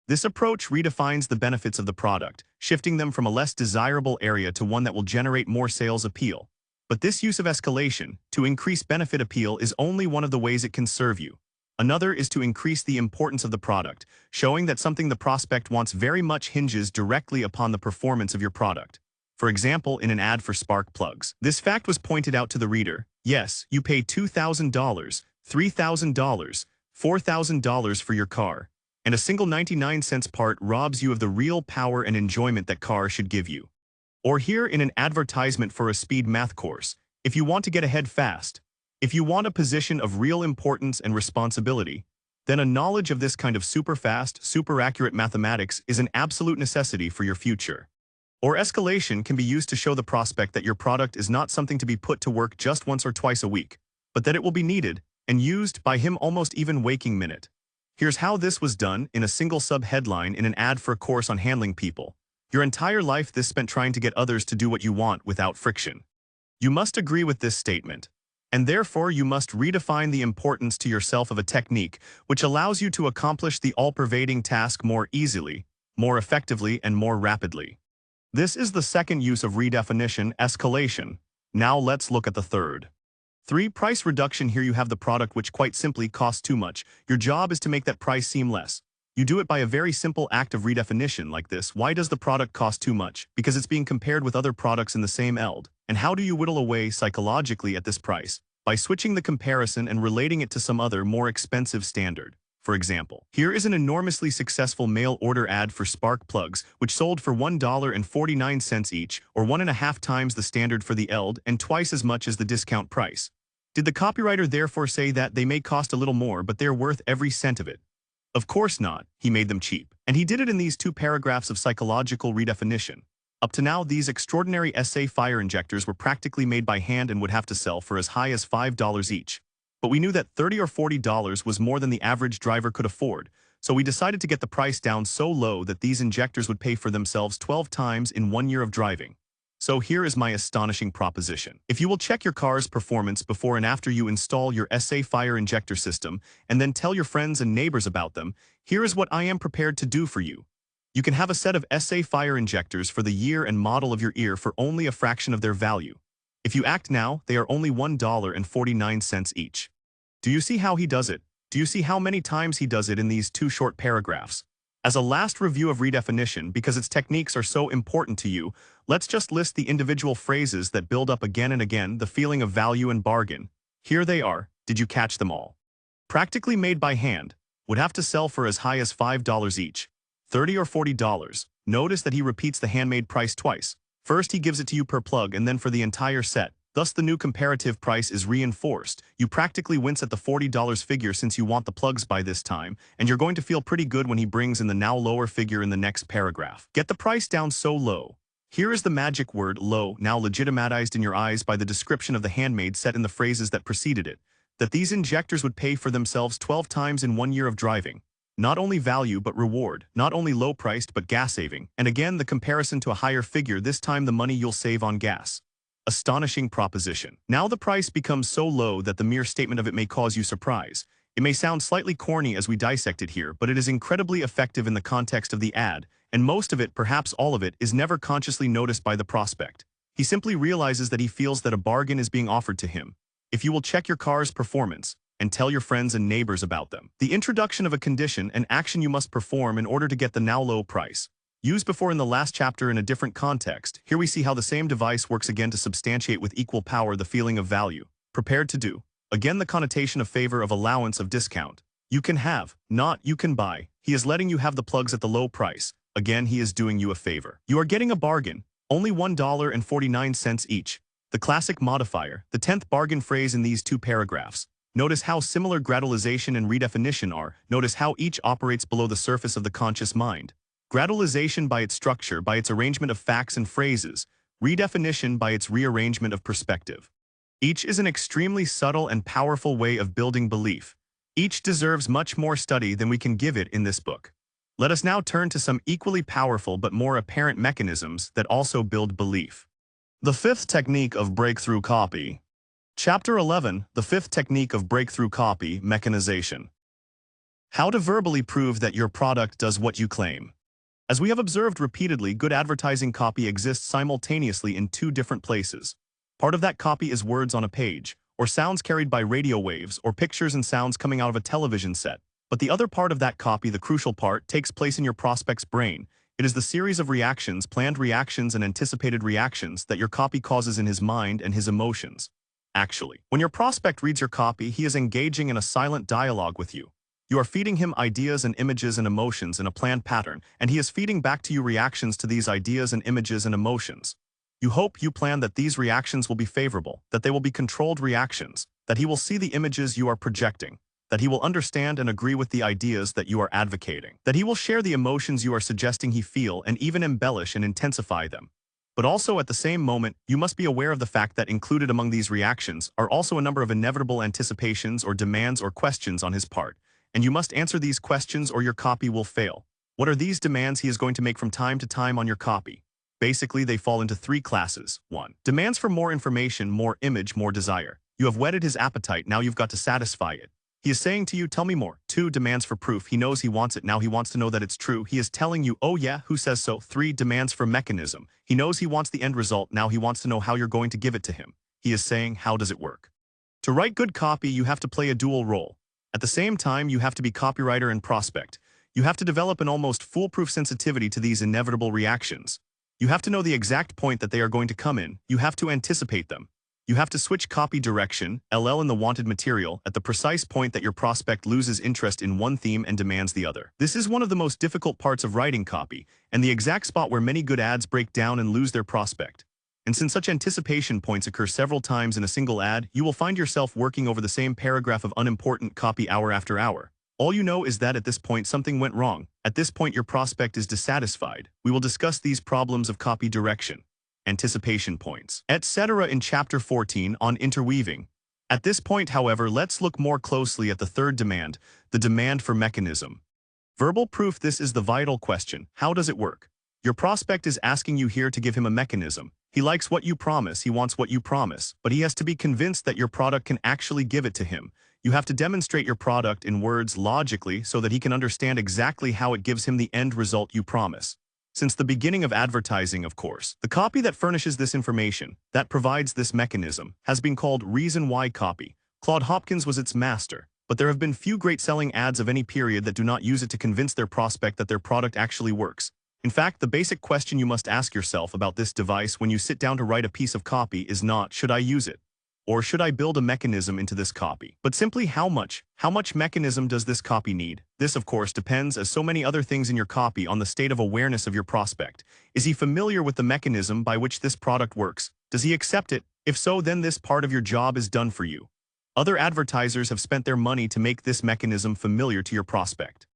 This approach redefines the benefits of the product, shifting them from a less desirable area to one that will generate more sales appeal. But this use of escalation, to increase benefit appeal, is only one of the ways it can serve you. Another is to increase the importance of the product, showing that something the prospect wants very much hinges directly upon the performance of your product. For example, in an ad for spark plugs. This fact was pointed out to the reader. Yes, you pay $2,000, $3,000, $4,000 for your car, and a single 99-cent part robs you of the real power and enjoyment that car should give you. Or here in an advertisement for a speed math course. If you want to get ahead fast, If you want a position of real importance and responsibility, then a knowledge of this kind of super fast, super accurate mathematics is an absolute necessity for your future. Or escalation can be used to show the prospect that your product is not something to be put to work just once or twice a week, but that it will be needed and used by him almost even waking minute. Here's how this was done in a single sub-headline in an ad for a course on handling people. Your entire life this spent trying to get others to do what you want without friction. You must agree with this statement, and therefore you must redefine the importance to yourself of a technique which allows you to accomplish the all-pervading task more easily, more effectively, and more rapidly. This is the second use of redefinition, escalation. Now let's look at the third. 3. Price reduction. Here you have the product which quite simply costs too much. Your job is to make that price seem less. You do it by a very simple act of redefinition like this. Why does the product cost too much? Because it's being compared with other products in the same ELD. And how do you whittle away psychologically at this price? By switching the comparison and relating it to some other more expensive standard. For example, here is an enormously successful mail order ad for spark plugs, which sold for $1.49 each, or 1.5 times the standard for the ELD and twice as much as the discount price. Did the copywriter therefore say that they may cost a little more but they're worth every cent of it? Of course not. He made them cheap. And he did it in these 2 paragraphs of psychological redefinition. Up to now, these extraordinary SA fire injectors were practically made by hand and would have to sell for as high as $5 each. But we knew that $30 or $40 was more than the average driver could afford, so we decided to get the price down so low that these injectors would pay for themselves 12 times in 1 year of driving. So here is my astonishing proposition. If you will check your car's performance before and after you install your SA fire injector system and then tell your friends and neighbors about them, here is what I am prepared to do for you. You can have a set of SA fire injectors for the year and model of your ear for only a fraction of their value. If you act now, they are only $1.49 each. Do you see how he does it? Do you see how many times he does it in these 2 short paragraphs? As a last review of redefinition, because its techniques are so important to you, let's just list the individual phrases that build up again and again the feeling of value and bargain. Here they are. Did you catch them all? Practically made by hand. Would have to sell for as high as $5 each. $30 or $40. Notice that he repeats the handmade price twice. First he gives it to you per plug and then for the entire set. Thus the new comparative price is reinforced. You practically wince at the $40 figure since you want the plugs by this time, and you're going to feel pretty good when he brings in the now lower figure in the next paragraph. Get the price down so low. Here is the magic word low, now legitimatized in your eyes by the description of the handmade set in the phrases that preceded it, that these injectors would pay for themselves 12 times in 1 year of driving. Not only value but reward, not only low-priced but gas-saving, and again the comparison to a higher figure, this time the money you'll save on gas. Astonishing proposition. Now the price becomes so low that the mere statement of it may cause you surprise. It may sound slightly corny as we dissect it here, but it is incredibly effective in the context of the ad, and most of it, perhaps all of it, is never consciously noticed by the prospect. He simply realizes that he feels that a bargain is being offered to him. If you will check your car's performance, and tell your friends and neighbors about them. The introduction of a condition, an action you must perform in order to get the now low price. Used before in the last chapter in a different context, here we see how the same device works again to substantiate with equal power the feeling of value. Prepared to do. Again the connotation of favor of allowance of discount. You can have, not you can buy. He is letting you have the plugs at the low price. Again he is doing you a favor. You are getting a bargain. Only $1.49 each. The classic modifier, the 10th bargain phrase in these 2 paragraphs. Notice how similar gradualization and redefinition are. Notice how each operates below the surface of the conscious mind. Gradualization by its structure, by its arrangement of facts and phrases. Redefinition by its rearrangement of perspective. Each is an extremely subtle and powerful way of building belief. Each deserves much more study than we can give it in this book. Let us now turn to some equally powerful but more apparent mechanisms that also build belief. The 5th technique of breakthrough copy. Chapter 11, the 5th technique of breakthrough copy, mechanization. How to verbally prove that your product does what you claim. As we have observed repeatedly, good advertising copy exists simultaneously in 2 different places. Part of that copy is words on a page, or sounds carried by radio waves, or pictures and sounds coming out of a television set. But the other part of that copy, the crucial part, takes place in your prospect's brain. It is the series of reactions, planned reactions and anticipated reactions that your copy causes in his mind and his emotions. Actually, when your prospect reads your copy, he is engaging in a silent dialogue with you. You are feeding him ideas and images and emotions in a planned pattern, and he is feeding back to you reactions to these ideas and images and emotions. You hope, you plan that these reactions will be favorable, that they will be controlled reactions. that he will see the images you are projecting, that he will understand and agree with the ideas that you are advocating, that he will share the emotions you are suggesting he feel and even embellish and intensify them. But also at the same moment, you must be aware of the fact that included among these reactions are also a number of inevitable anticipations or demands or questions on his part, and you must answer these questions or your copy will fail. What are these demands he is going to make from time to time on your copy? Basically, they fall into three classes. 1. Demands for more information, more image, more desire. You have whetted his appetite, now you've got to satisfy it. He is saying to you, tell me more. 2. Demands for proof. He knows he wants it, now he wants to know that it's true. He is telling you, oh yeah, who says so? 3. Demands for mechanism. He knows he wants the end result, now he wants to know how you're going to give it to him. He is saying, how does it work? To write good copy, you have to play a dual role. At the same time, you have to be copywriter and prospect. You have to develop an almost foolproof sensitivity to these inevitable reactions. You have to know the exact point that they are going to come in. You have to anticipate them. You have to switch copy direction, LL in the wanted material, at the precise point that your prospect loses interest in one theme and demands the other. This is one of the most difficult parts of writing copy, and the exact spot where many good ads break down and lose their prospect. And since such anticipation points occur several times in a single ad, you will find yourself working over the same paragraph of unimportant copy hour after hour. All you know is that at this point something went wrong. At this point your prospect is dissatisfied. We will discuss these problems of copy direction, anticipation points, etc. in Chapter 14 on interweaving. At this point, however, let's look more closely at the third demand, the demand for mechanism. Verbal proof. This is the vital question. How does it work? Your prospect is asking you here to give him a mechanism. He likes what you promise, he wants what you promise, but he has to be convinced that your product can actually give it to him. You have to demonstrate your product in words logically so that he can understand exactly how it gives him the end result you promise. Since the beginning of advertising, of course, the copy that furnishes this information, that provides this mechanism, has been called reason why copy. Claude Hopkins was its master, but there have been few great-selling ads of any period that do not use it to convince their prospect that their product actually works. In fact, the basic question you must ask yourself about this device when you sit down to write a piece of copy is not, should I use it? Or should I build a mechanism into this copy? But simply how much? How much mechanism does this copy need? This, of course, depends, as so many other things in your copy, on the state of awareness of your prospect. Is he familiar with the mechanism by which this product works? Does he accept it? If so, then this part of your job is done for you. Other advertisers have spent their money to make this mechanism familiar to your prospect.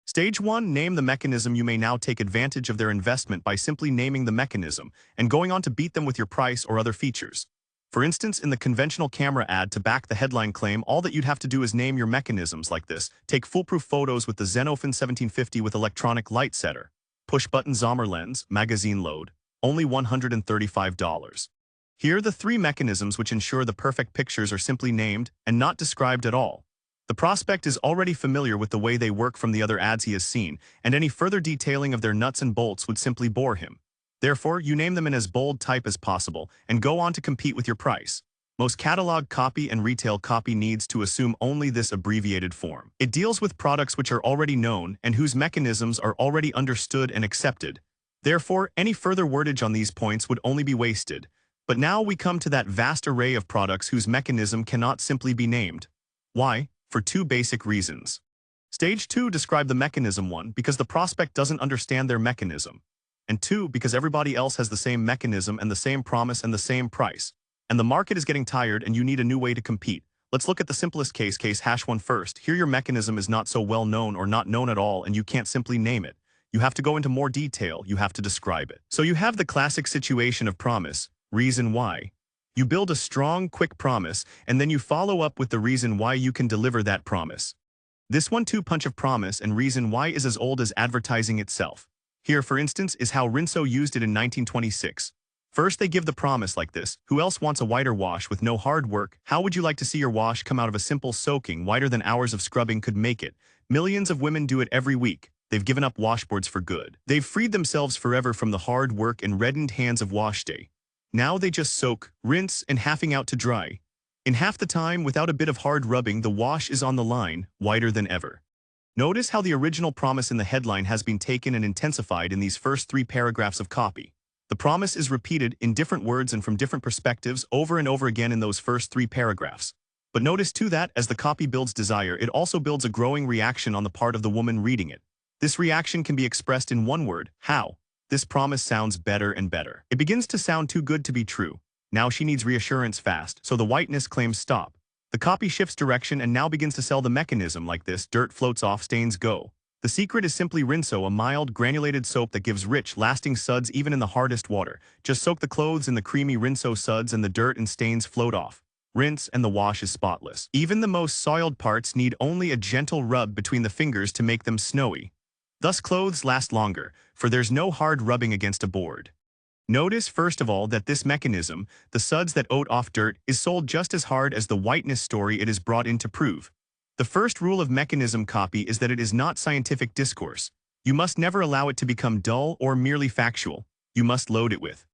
Stage 1. Name the mechanism. You may now take advantage of their investment by simply naming the mechanism and going on to beat them with your price or other features. For instance, in the conventional camera ad to back the headline claim, all that you'd have to do is name your mechanisms like this. Take foolproof photos with the Zenofin 1750 with electronic light setter. Push-button zoomer lens, magazine load, only $135. Here are the three mechanisms which ensure the perfect pictures are simply named and not described at all. The prospect is already familiar with the way they work from the other ads he has seen, and any further detailing of their nuts and bolts would simply bore him. Therefore, you name them in as bold type as possible and go on to compete with your price. Most catalog copy and retail copy needs to assume only this abbreviated form. It deals with products which are already known and whose mechanisms are already understood and accepted. Therefore, any further wordage on these points would only be wasted. But now we come to that vast array of products whose mechanism cannot simply be named. Why? For two basic reasons. Stage 2. Describe the mechanism. 1. Because the prospect doesn't understand their mechanism. And 2. Because everybody else has the same mechanism and the same promise and the same price. And the market is getting tired and you need a new way to compete. Let's look at the simplest case #1 first. Here your mechanism is not so well known or not known at all and you can't simply name it. You have to go into more detail, you have to describe it. So you have the classic situation of promise, reason why. You build a strong, quick promise, and then you follow up with the reason why you can deliver that promise. This 1-2 punch of promise and reason why is as old as advertising itself. Here, for instance, is how Rinso used it in 1926. First, they give the promise like this: who else wants a whiter wash with no hard work? How would you like to see your wash come out of a simple soaking? Whiter than hours of scrubbing could make it. Millions of women do it every week. They've given up washboards for good. They've freed themselves forever from the hard work and reddened hands of wash day. Now they just soak, rinse, and halving out to dry. In half the time, without a bit of hard rubbing, the wash is on the line, whiter than ever. Notice how the original promise in the headline has been taken and intensified in these first 3 paragraphs of copy. The promise is repeated in different words and from different perspectives over and over again in those first 3 paragraphs. But notice too that, as the copy builds desire, it also builds a growing reaction on the part of the woman reading it. This reaction can be expressed in one word: how. This promise sounds better and better. It begins to sound too good to be true. Now she needs reassurance fast, so the whiteness claims stop. The copy shifts direction and now begins to sell the mechanism like this: dirt floats off, stains go. The secret is simply Rinso, a mild, granulated soap that gives rich, lasting suds even in the hardest water. Just soak the clothes in the creamy Rinso suds and the dirt and stains float off. Rinse and the wash is spotless. Even the most soiled parts need only a gentle rub between the fingers to make them snowy. Thus clothes last longer, for there's no hard rubbing against a board. Notice, first of all, that this mechanism, the suds that oat off dirt, is sold just as hard as the whiteness story it is brought in to prove. The first rule of mechanism copy is that it is not scientific discourse. You must never allow it to become dull or merely factual. You must load it with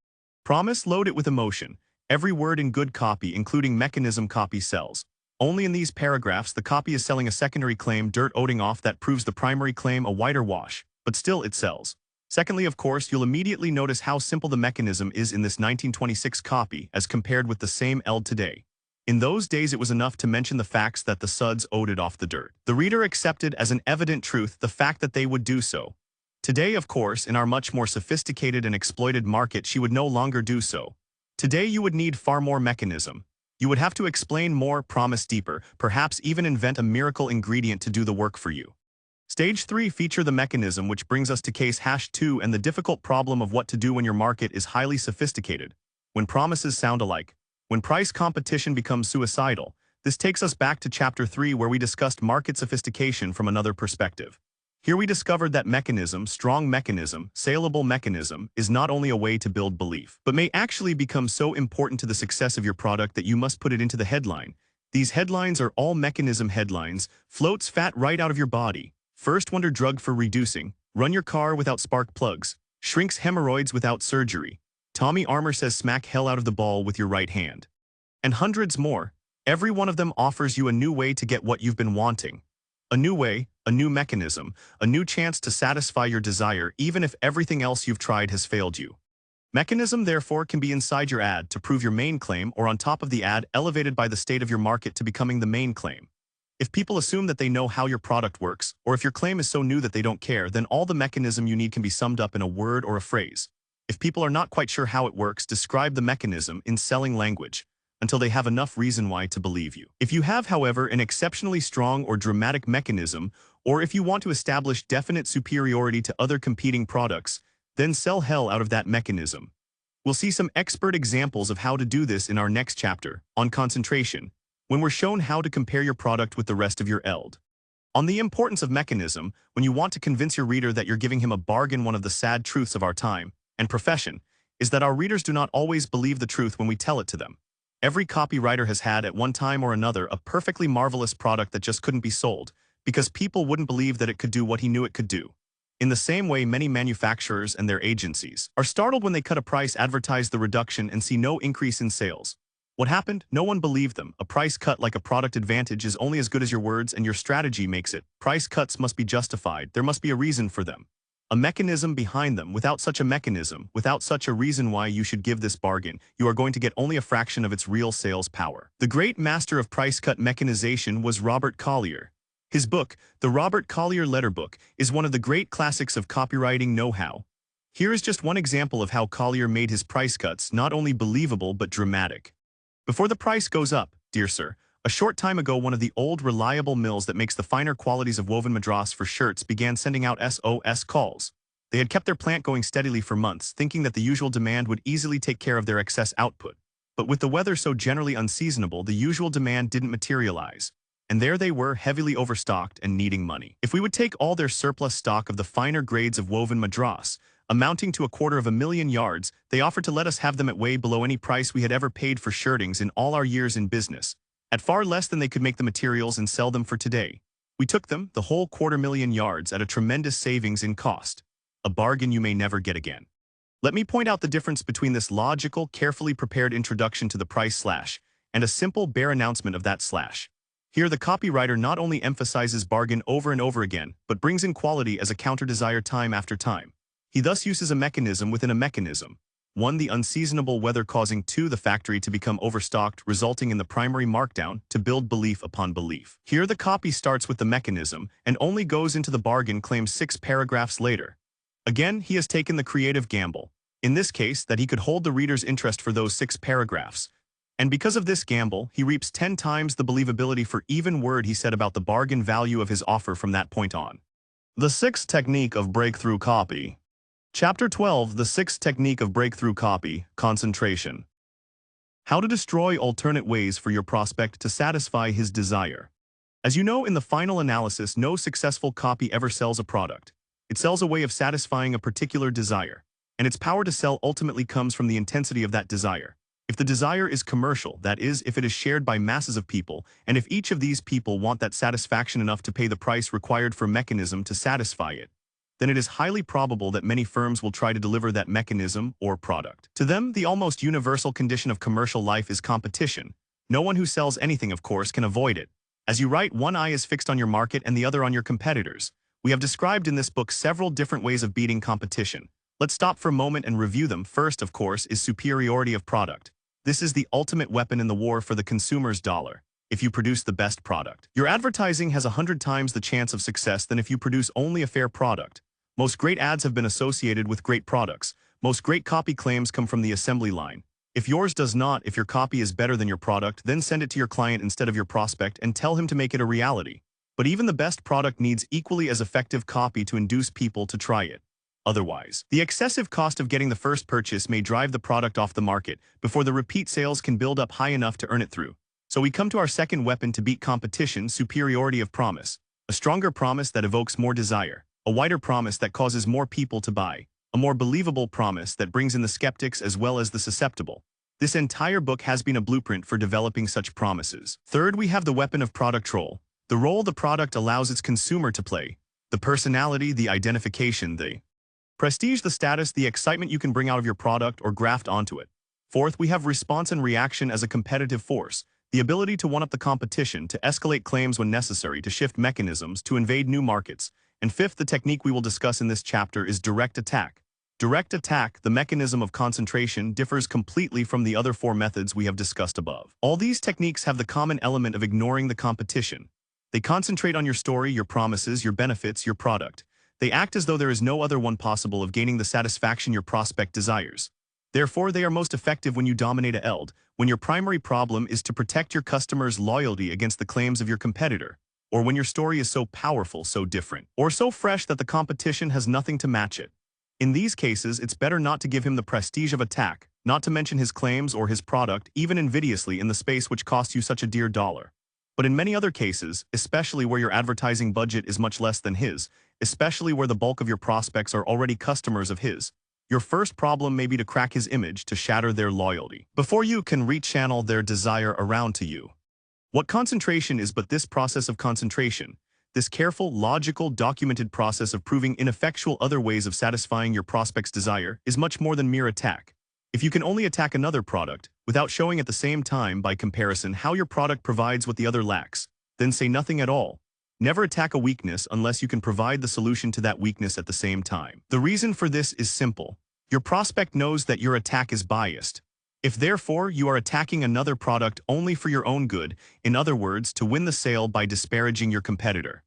promise, load it with emotion. Every word in good copy, including mechanism copy, sells. Only in these paragraphs the copy is selling a secondary claim, dirt oating off, that proves the primary claim, a whiter wash, but still it sells. Secondly, of course, you'll immediately notice how simple the mechanism is in this 1926 copy as compared with the same eld today. In those days it was enough to mention the facts that the suds oated off the dirt. The reader accepted as an evident truth the fact that they would do so. Today, of course, in our much more sophisticated and exploited market, she would no longer do so. Today you would need far more mechanism. You would have to explain more, promise deeper, perhaps even invent a miracle ingredient to do the work for you. Stage 3 feature the mechanism, which brings us to case #2 and the difficult problem of what to do when your market is highly sophisticated, when promises sound alike, when price competition becomes suicidal. This takes us back to chapter 3, where we discussed market sophistication from another perspective. Here we discovered that mechanism, strong mechanism, saleable mechanism, is not only a way to build belief, but may actually become so important to the success of your product that you must put it into the headline. These headlines are all mechanism headlines: floats fat right out of your body, first wonder drug for reducing, run your car without spark plugs, shrinks hemorrhoids without surgery, Tommy Armour says smack hell out of the ball with your right hand. And hundreds more. Every one of them offers you a new way to get what you've been wanting. A new way, a new mechanism, a new chance to satisfy your desire even if everything else you've tried has failed you. Mechanism, therefore, can be inside your ad to prove your main claim, or on top of the ad, elevated by the state of your market to becoming the main claim. If people assume that they know how your product works, or if your claim is so new that they don't care, then all the mechanism you need can be summed up in a word or a phrase. If people are not quite sure how it works, describe the mechanism in selling language until they have enough reason why to believe you. If you have, however, an exceptionally strong or dramatic mechanism, or if you want to establish definite superiority to other competing products, then sell hell out of that mechanism. We'll see some expert examples of how to do this in our next chapter, on concentration, when we're shown how to compare your product with the rest of your eld. On the importance of mechanism, when you want to convince your reader that you're giving him a bargain. One of the sad truths of our time and profession is that our readers do not always believe the truth when we tell it to them. Every copywriter has had, at one time or another, a perfectly marvelous product that just couldn't be sold, because people wouldn't believe that it could do what he knew it could do. In the same way, many manufacturers and their agencies are startled when they cut a price, advertise the reduction, and see no increase in sales. What happened? No one believed them. A price cut, like a product advantage, is only as good as your words and your strategy makes it. Price cuts must be justified. There must be a reason for them, a mechanism behind them. Without such a mechanism, without such a reason why you should give this bargain, you are going to get only a fraction of its real sales power. The great master of price cut mechanization was Robert Collier. His book, The Robert Collier Letter Book, is one of the great classics of copywriting know-how. Here is just one example of how Collier made his price cuts not only believable but dramatic. Before the price goes up, dear sir, a short time ago one of the old reliable mills that makes the finer qualities of woven madras for shirts began sending out SOS calls. They had kept their plant going steadily for months, thinking that the usual demand would easily take care of their excess output. But with the weather so generally unseasonable, the usual demand didn't materialize. And there they were, heavily overstocked and needing money. If we would take all their surplus stock of the finer grades of woven madras, amounting to 250,000 yards, they offered to let us have them at way below any price we had ever paid for shirtings in all our years in business, at far less than they could make the materials and sell them for today. We took them, the whole 250,000 yards, at a tremendous savings in cost, a bargain you may never get again. Let me point out the difference between this logical, carefully prepared introduction to the price slash and a simple, bare announcement of that slash. Here the copywriter not only emphasizes bargain over and over again, but brings in quality as a counter-desire time after time. He thus uses a mechanism within a mechanism. 1. The unseasonable weather causing 2. The factory to become overstocked, resulting in the primary markdown to build belief upon belief. Here the copy starts with the mechanism and only goes into the bargain claim 6 paragraphs later. Again, he has taken the creative gamble, in this case, that he could hold the reader's interest for those 6 paragraphs. And because of this gamble, he reaps 10 times the believability for even word he said about the bargain value of his offer from that point on. The sixth technique of breakthrough copy. Chapter 12, the sixth technique of breakthrough copy, concentration. How to destroy alternate ways for your prospect to satisfy his desire. As you know, in the final analysis, no successful copy ever sells a product. It sells a way of satisfying a particular desire, and its power to sell ultimately comes from the intensity of that desire. If the desire is commercial, that is, if it is shared by masses of people, and if each of these people want that satisfaction enough to pay the price required for mechanism to satisfy it, then it is highly probable that many firms will try to deliver that mechanism or product. To them, the almost universal condition of commercial life is competition. No one who sells anything, of course, can avoid it. As you write, one eye is fixed on your market and the other on your competitors. We have described in this book several different ways of beating competition. Let's stop for a moment and review them. First, of course, is superiority of product. This is the ultimate weapon in the war for the consumer's dollar. If you produce the best product, your advertising has 100 times the chance of success than if you produce only a fair product. Most great ads have been associated with great products. Most great copy claims come from the assembly line. If yours does not, if your copy is better than your product, then send it to your client instead of your prospect and tell him to make it a reality. But even the best product needs equally as effective copy to induce people to try it. Otherwise, the excessive cost of getting the first purchase may drive the product off the market before the repeat sales can build up high enough to earn it through. So we come to our second weapon to beat competition: superiority of promise. A stronger promise that evokes more desire. A wider promise that causes more people to buy. A more believable promise that brings in the skeptics as well as the susceptible. This entire book has been a blueprint for developing such promises. Third, we have the weapon of product role. The role the product allows its consumer to play. The personality, the identification, the prestige, the status, the excitement you can bring out of your product or graft onto it. Fourth, we have response and reaction as a competitive force. The ability to one-up the competition, to escalate claims when necessary, to shift mechanisms, to invade new markets. And fifth, the technique we will discuss in this chapter is direct attack. Direct attack, the mechanism of concentration, differs completely from the other four methods we have discussed above. All these techniques have the common element of ignoring the competition. They concentrate on your story, your promises, your benefits, your product. They act as though there is no other one possible of gaining the satisfaction your prospect desires. Therefore, they are most effective when you dominate a eld, when your primary problem is to protect your customer's loyalty against the claims of your competitor. Or when your story is so powerful, so different, or so fresh that the competition has nothing to match it. In these cases, it's better not to give him the prestige of attack, not to mention his claims or his product, even invidiously, in the space which costs you such a dear dollar. But in many other cases, especially where your advertising budget is much less than his, especially where the bulk of your prospects are already customers of his, your first problem may be to crack his image, to shatter their loyalty, before you can rechannel their desire around to you. What concentration is but this process of concentration, this careful, logical, documented process of proving ineffectual other ways of satisfying your prospect's desire, is much more than mere attack. If you can only attack another product, without showing at the same time, by comparison, how your product provides what the other lacks, then say nothing at all. Never attack a weakness unless you can provide the solution to that weakness at the same time. The reason for this is simple. Your prospect knows that your attack is biased. If therefore you are attacking another product only for your own good, in other words, to win the sale by disparaging your competitor,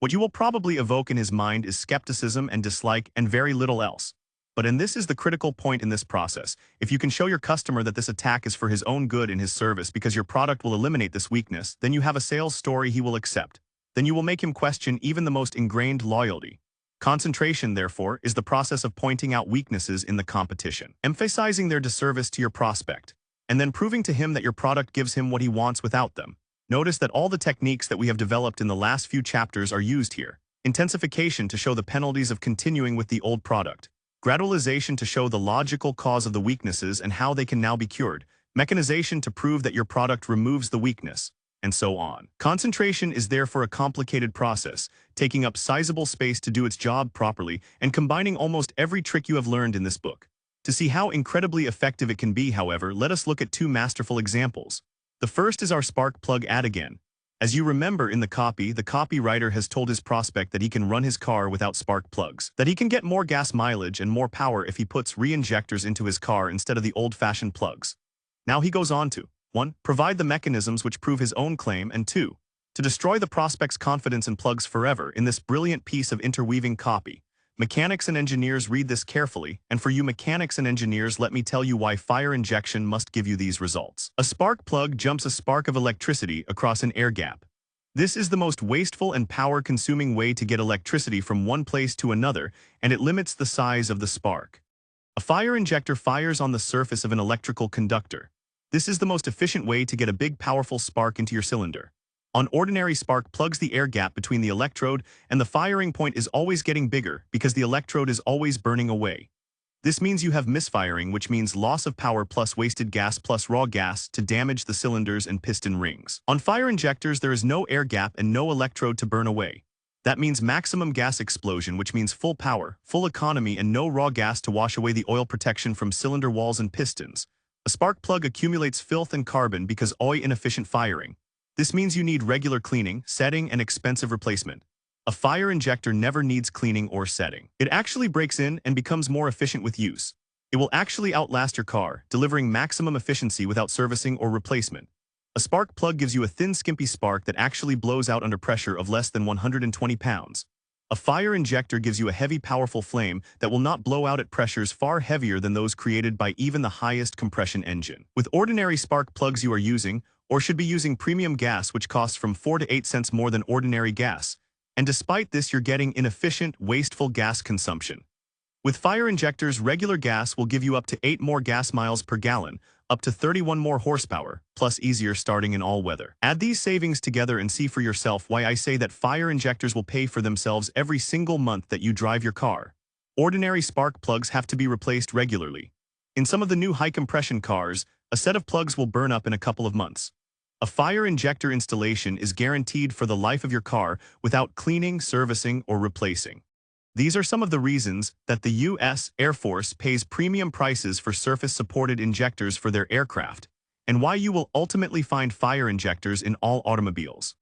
what you will probably evoke in his mind is skepticism and dislike and very little else. But and this is the critical point in this process, if you can show your customer that this attack is for his own good in his service because your product will eliminate this weakness, then you have a sales story he will accept. Then you will make him question even the most ingrained loyalty. Concentration, therefore, is the process of pointing out weaknesses in the competition, emphasizing their disservice to your prospect, and then proving to him that your product gives him what he wants without them. Notice that all the techniques that we have developed in the last few chapters are used here. Intensification to show the penalties of continuing with the old product. Gradualization to show the logical cause of the weaknesses and how they can now be cured. Mechanization to prove that your product removes the weakness, and so on. Concentration is therefore a complicated process, taking up sizable space to do its job properly and combining almost every trick you have learned in this book. To see how incredibly effective it can be, however, let us look at two masterful examples. The first is our spark plug ad again. As you remember in the copywriter has told his prospect that he can run his car without spark plugs, that he can get more gas mileage and more power if he puts re-injectors into his car instead of the old-fashioned plugs. Now he goes on to 1. Provide the mechanisms which prove his own claim, and 2. To destroy the prospect's confidence in plugs forever in this brilliant piece of interweaving copy. Mechanics and engineers read this carefully, and for you mechanics and engineers, let me tell you why fire injection must give you these results. A spark plug jumps a spark of electricity across an air gap. This is the most wasteful and power-consuming way to get electricity from one place to another, and it limits the size of the spark. A fire injector fires on the surface of an electrical conductor. This is the most efficient way to get a big powerful spark into your cylinder. An ordinary spark plugs the air gap between the electrode, and the firing point is always getting bigger because the electrode is always burning away. This means you have misfiring, which means loss of power plus wasted gas plus raw gas to damage the cylinders and piston rings. On fire injectors, there is no air gap and no electrode to burn away. That means maximum gas explosion, which means full power, full economy, and no raw gas to wash away the oil protection from cylinder walls and pistons. A spark plug accumulates filth and carbon because of inefficient firing. This means you need regular cleaning, setting, and expensive replacement. A fire injector never needs cleaning or setting. It actually breaks in and becomes more efficient with use. It will actually outlast your car, delivering maximum efficiency without servicing or replacement. A spark plug gives you a thin, skimpy spark that actually blows out under pressure of less than 120 pounds. A fire injector gives you a heavy, powerful flame that will not blow out at pressures far heavier than those created by even the highest compression engine. With ordinary spark plugs, you are using, or should be using, premium gas, which costs from 4 to 8 cents more than ordinary gas. And despite this, you're getting inefficient, wasteful gas consumption. With fire injectors, regular gas will give you up to 8 more gas miles per gallon, up to 31 more horsepower, plus easier starting in all weather. Add these savings together and see for yourself why I say that fire injectors will pay for themselves every single month that you drive your car. Ordinary spark plugs have to be replaced regularly. In some of the new high-compression cars, a set of plugs will burn up in a couple of months. A fire injector installation is guaranteed for the life of your car without cleaning, servicing, or replacing. These are some of the reasons that the U.S. Air Force pays premium prices for surface-supported injectors for their aircraft, and why you will ultimately find fire injectors in all automobiles.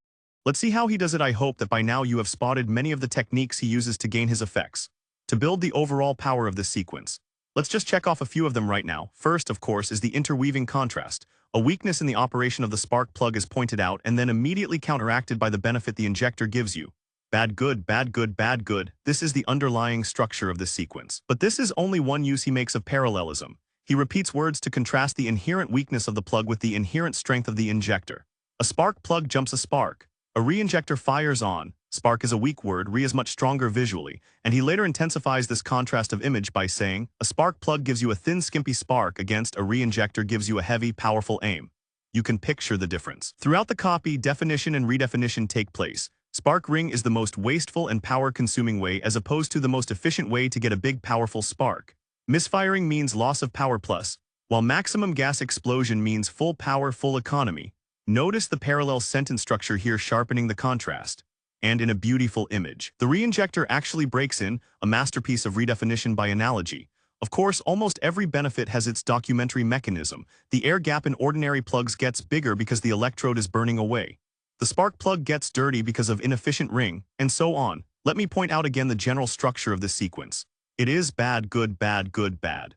Let's see how he does it. I hope that by now you have spotted many of the techniques he uses to gain his effects, to build the overall power of this sequence. Let's just check off a few of them right now. First, of course, is the interweaving contrast. A weakness in the operation of the spark plug is pointed out and then immediately counteracted by the benefit the injector gives you. Bad, good, bad, good, bad, good. This is the underlying structure of this sequence. But this is only one use he makes of parallelism. He repeats words to contrast the inherent weakness of the plug with the inherent strength of the injector. A spark plug jumps a spark. A re-injector fires on. Spark is a weak word, re is much stronger visually, and he later intensifies this contrast of image by saying, a spark plug gives you a thin, skimpy spark against a re-injector gives you a heavy, powerful aim. You can picture the difference. Throughout the copy, definition and redefinition take place. Spark ring is the most wasteful and power-consuming way as opposed to the most efficient way to get a big, powerful spark. Misfiring means loss of power plus, while maximum gas explosion means full power, full economy. Notice the parallel sentence structure here, sharpening the contrast. And in a beautiful image. The re-injector actually breaks in, a masterpiece of redefinition by analogy. Of course, almost every benefit has its documentary mechanism. The air gap in ordinary plugs gets bigger because the electrode is burning away. The spark plug gets dirty because of inefficient ring, and so on. Let me point out again the general structure of this sequence. It is bad, good, bad, good, bad.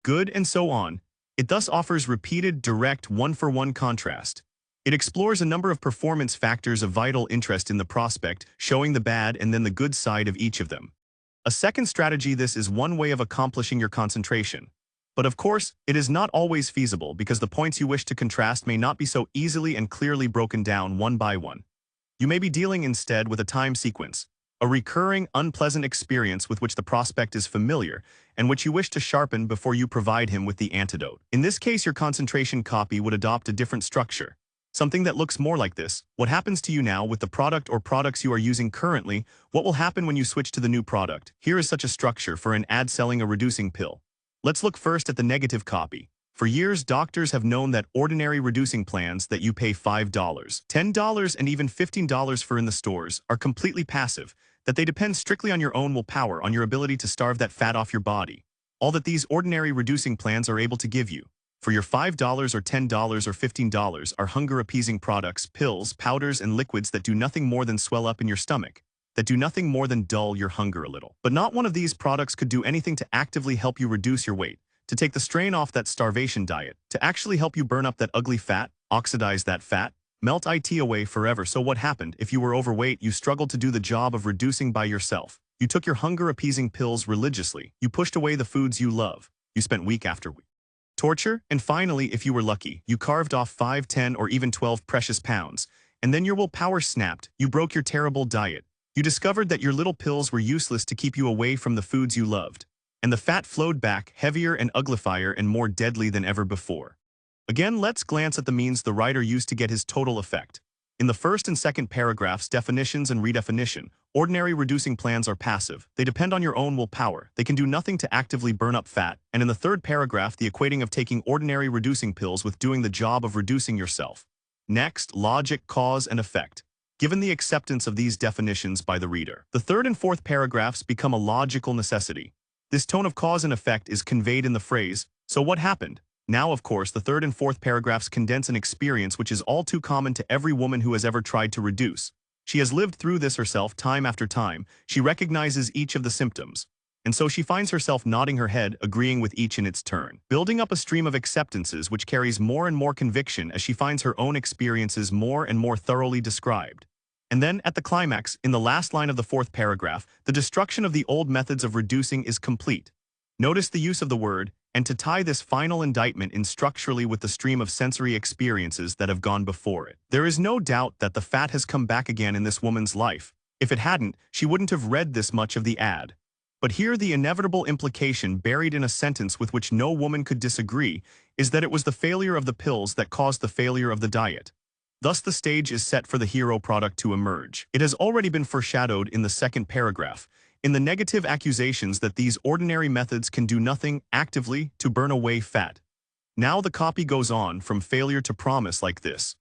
Good, and so on. It thus offers repeated, direct, one-for-one contrast. It explores a number of performance factors of vital interest in the prospect, showing the bad and then the good side of each of them. A second strategy. This is one way of accomplishing your concentration. But of course, it is not always feasible because the points you wish to contrast may not be so easily and clearly broken down one by one. You may be dealing instead with a time sequence, a recurring, unpleasant experience with which the prospect is familiar and which you wish to sharpen before you provide him with the antidote. In this case, your concentration copy would adopt a different structure. Something that looks more like this. What happens to you now with the product or products you are using currently? What will happen when you switch to the new product? Here is such a structure for an ad selling a reducing pill. Let's look first at the negative copy. For years, doctors have known that ordinary reducing plans that you pay $5, $10, and even $15 for in the stores are completely passive, that they depend strictly on your own willpower, on your ability to starve that fat off your body. All that these ordinary reducing plans are able to give you. For your $5 or $10 or $15 are hunger-appeasing products, pills, powders, and liquids that do nothing more than swell up in your stomach, that do nothing more than dull your hunger a little. But not one of these products could do anything to actively help you reduce your weight, to take the strain off that starvation diet, to actually help you burn up that ugly fat, oxidize that fat, melt it away forever. So what happened? If you were overweight, you struggled to do the job of reducing by yourself. You took your hunger-appeasing pills religiously. You pushed away the foods you love. You spent week after week. Torture, and finally, if you were lucky, you carved off 5, 10, or even 12 precious pounds. And then your willpower snapped. You broke your terrible diet. You discovered that your little pills were useless to keep you away from the foods you loved. And the fat flowed back, heavier and uglifier and more deadly than ever before. Again, let's glance at the means the writer used to get his total effect. In the first and second paragraphs, definitions and redefinition. Ordinary reducing plans are passive. They depend on your own willpower. They can do nothing to actively burn up fat. And in the third paragraph, the equating of taking ordinary reducing pills with doing the job of reducing yourself. Next, logic, cause, and effect. Given the acceptance of these definitions by the reader, the third and fourth paragraphs become a logical necessity. This tone of cause and effect is conveyed in the phrase, "So what happened?" Now, of course, the third and fourth paragraphs condense an experience which is all too common to every woman who has ever tried to reduce. She has lived through this herself time after time. She recognizes each of the symptoms. And so she finds herself nodding her head, agreeing with each in its turn, building up a stream of acceptances which carries more and more conviction as she finds her own experiences more and more thoroughly described. And then, at the climax, in the last line of the fourth paragraph, the destruction of the old methods of reducing is complete. Notice the use of the word, and to tie this final indictment in structurally with the stream of sensory experiences that have gone before it. There is no doubt that the fat has come back again in this woman's life. If it hadn't, she wouldn't have read this much of the ad. But here the inevitable implication buried in a sentence with which no woman could disagree is that it was the failure of the pills that caused the failure of the diet. Thus the stage is set for the hero product to emerge. It has already been foreshadowed in the second paragraph, in the negative accusations that these ordinary methods can do nothing actively to burn away fat. Now the copy goes on from failure to promise like this.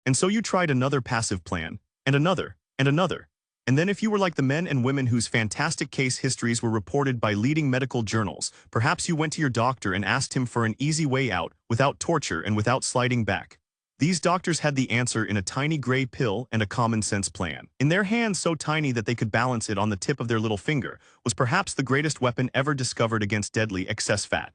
And so you tried another passive plan, and another, and another. And then if you were like the men and women whose fantastic case histories were reported by leading medical journals, perhaps you went to your doctor and asked him for an easy way out, without torture and without sliding back. These doctors had the answer in a tiny gray pill and a common-sense plan. In their hands so tiny that they could balance it on the tip of their little finger, was perhaps the greatest weapon ever discovered against deadly excess fat.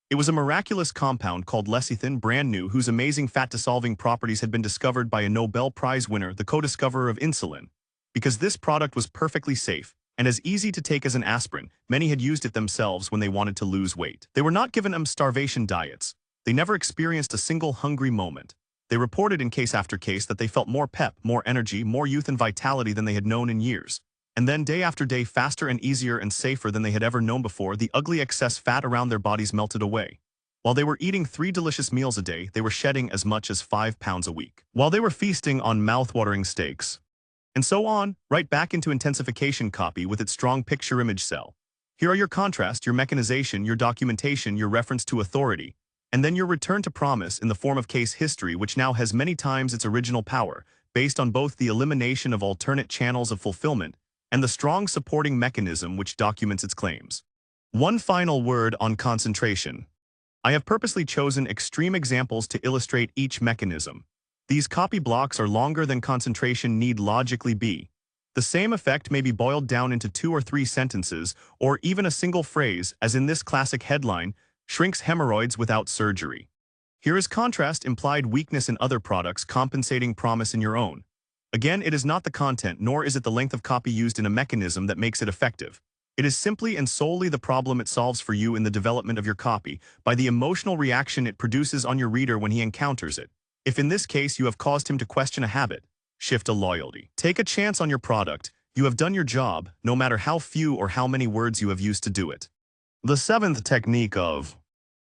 It was a miraculous compound called lecithin, brand new, whose amazing fat-dissolving properties had been discovered by a Nobel Prize winner, the co-discoverer of insulin. Because this product was perfectly safe, and as easy to take as an aspirin, many had used it themselves when they wanted to lose weight. They were not given starvation diets. They never experienced a single hungry moment. They reported in case after case that they felt more pep, more energy, more youth and vitality than they had known in years. And then day after day, faster and easier and safer than they had ever known before, the ugly excess fat around their bodies melted away. While they were eating 3 delicious meals a day, they were shedding as much as 5 pounds a week. While they were feasting on mouth-watering steaks. And so on, right back into intensification copy with its strong picture image cell. Here are your contrast, your mechanization, your documentation, your reference to authority. And then your return to promise in the form of case history, which now has many times its original power, based on both the elimination of alternate channels of fulfillment and the strong supporting mechanism which documents its claims. One final word on concentration. I have purposely chosen extreme examples to illustrate each mechanism. These copy blocks are longer than concentration need logically be. The same effect may be boiled down into 2 or 3 sentences, or even a single phrase, as in this classic headline, "Shrinks hemorrhoids without surgery." Here is contrast, implied weakness in other products, compensating promise in your own. Again, it is not the content, nor is it the length of copy used in a mechanism that makes it effective. It is simply and solely the problem it solves for you in the development of your copy, by the emotional reaction it produces on your reader when he encounters it. If in this case you have caused him to question a habit, shift a loyalty. Take a chance on your product. You have done your job, no matter how few or how many words you have used to do it. The 7th technique of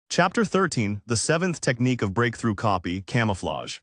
Chapter 13, the 7th technique of breakthrough copy, camouflage.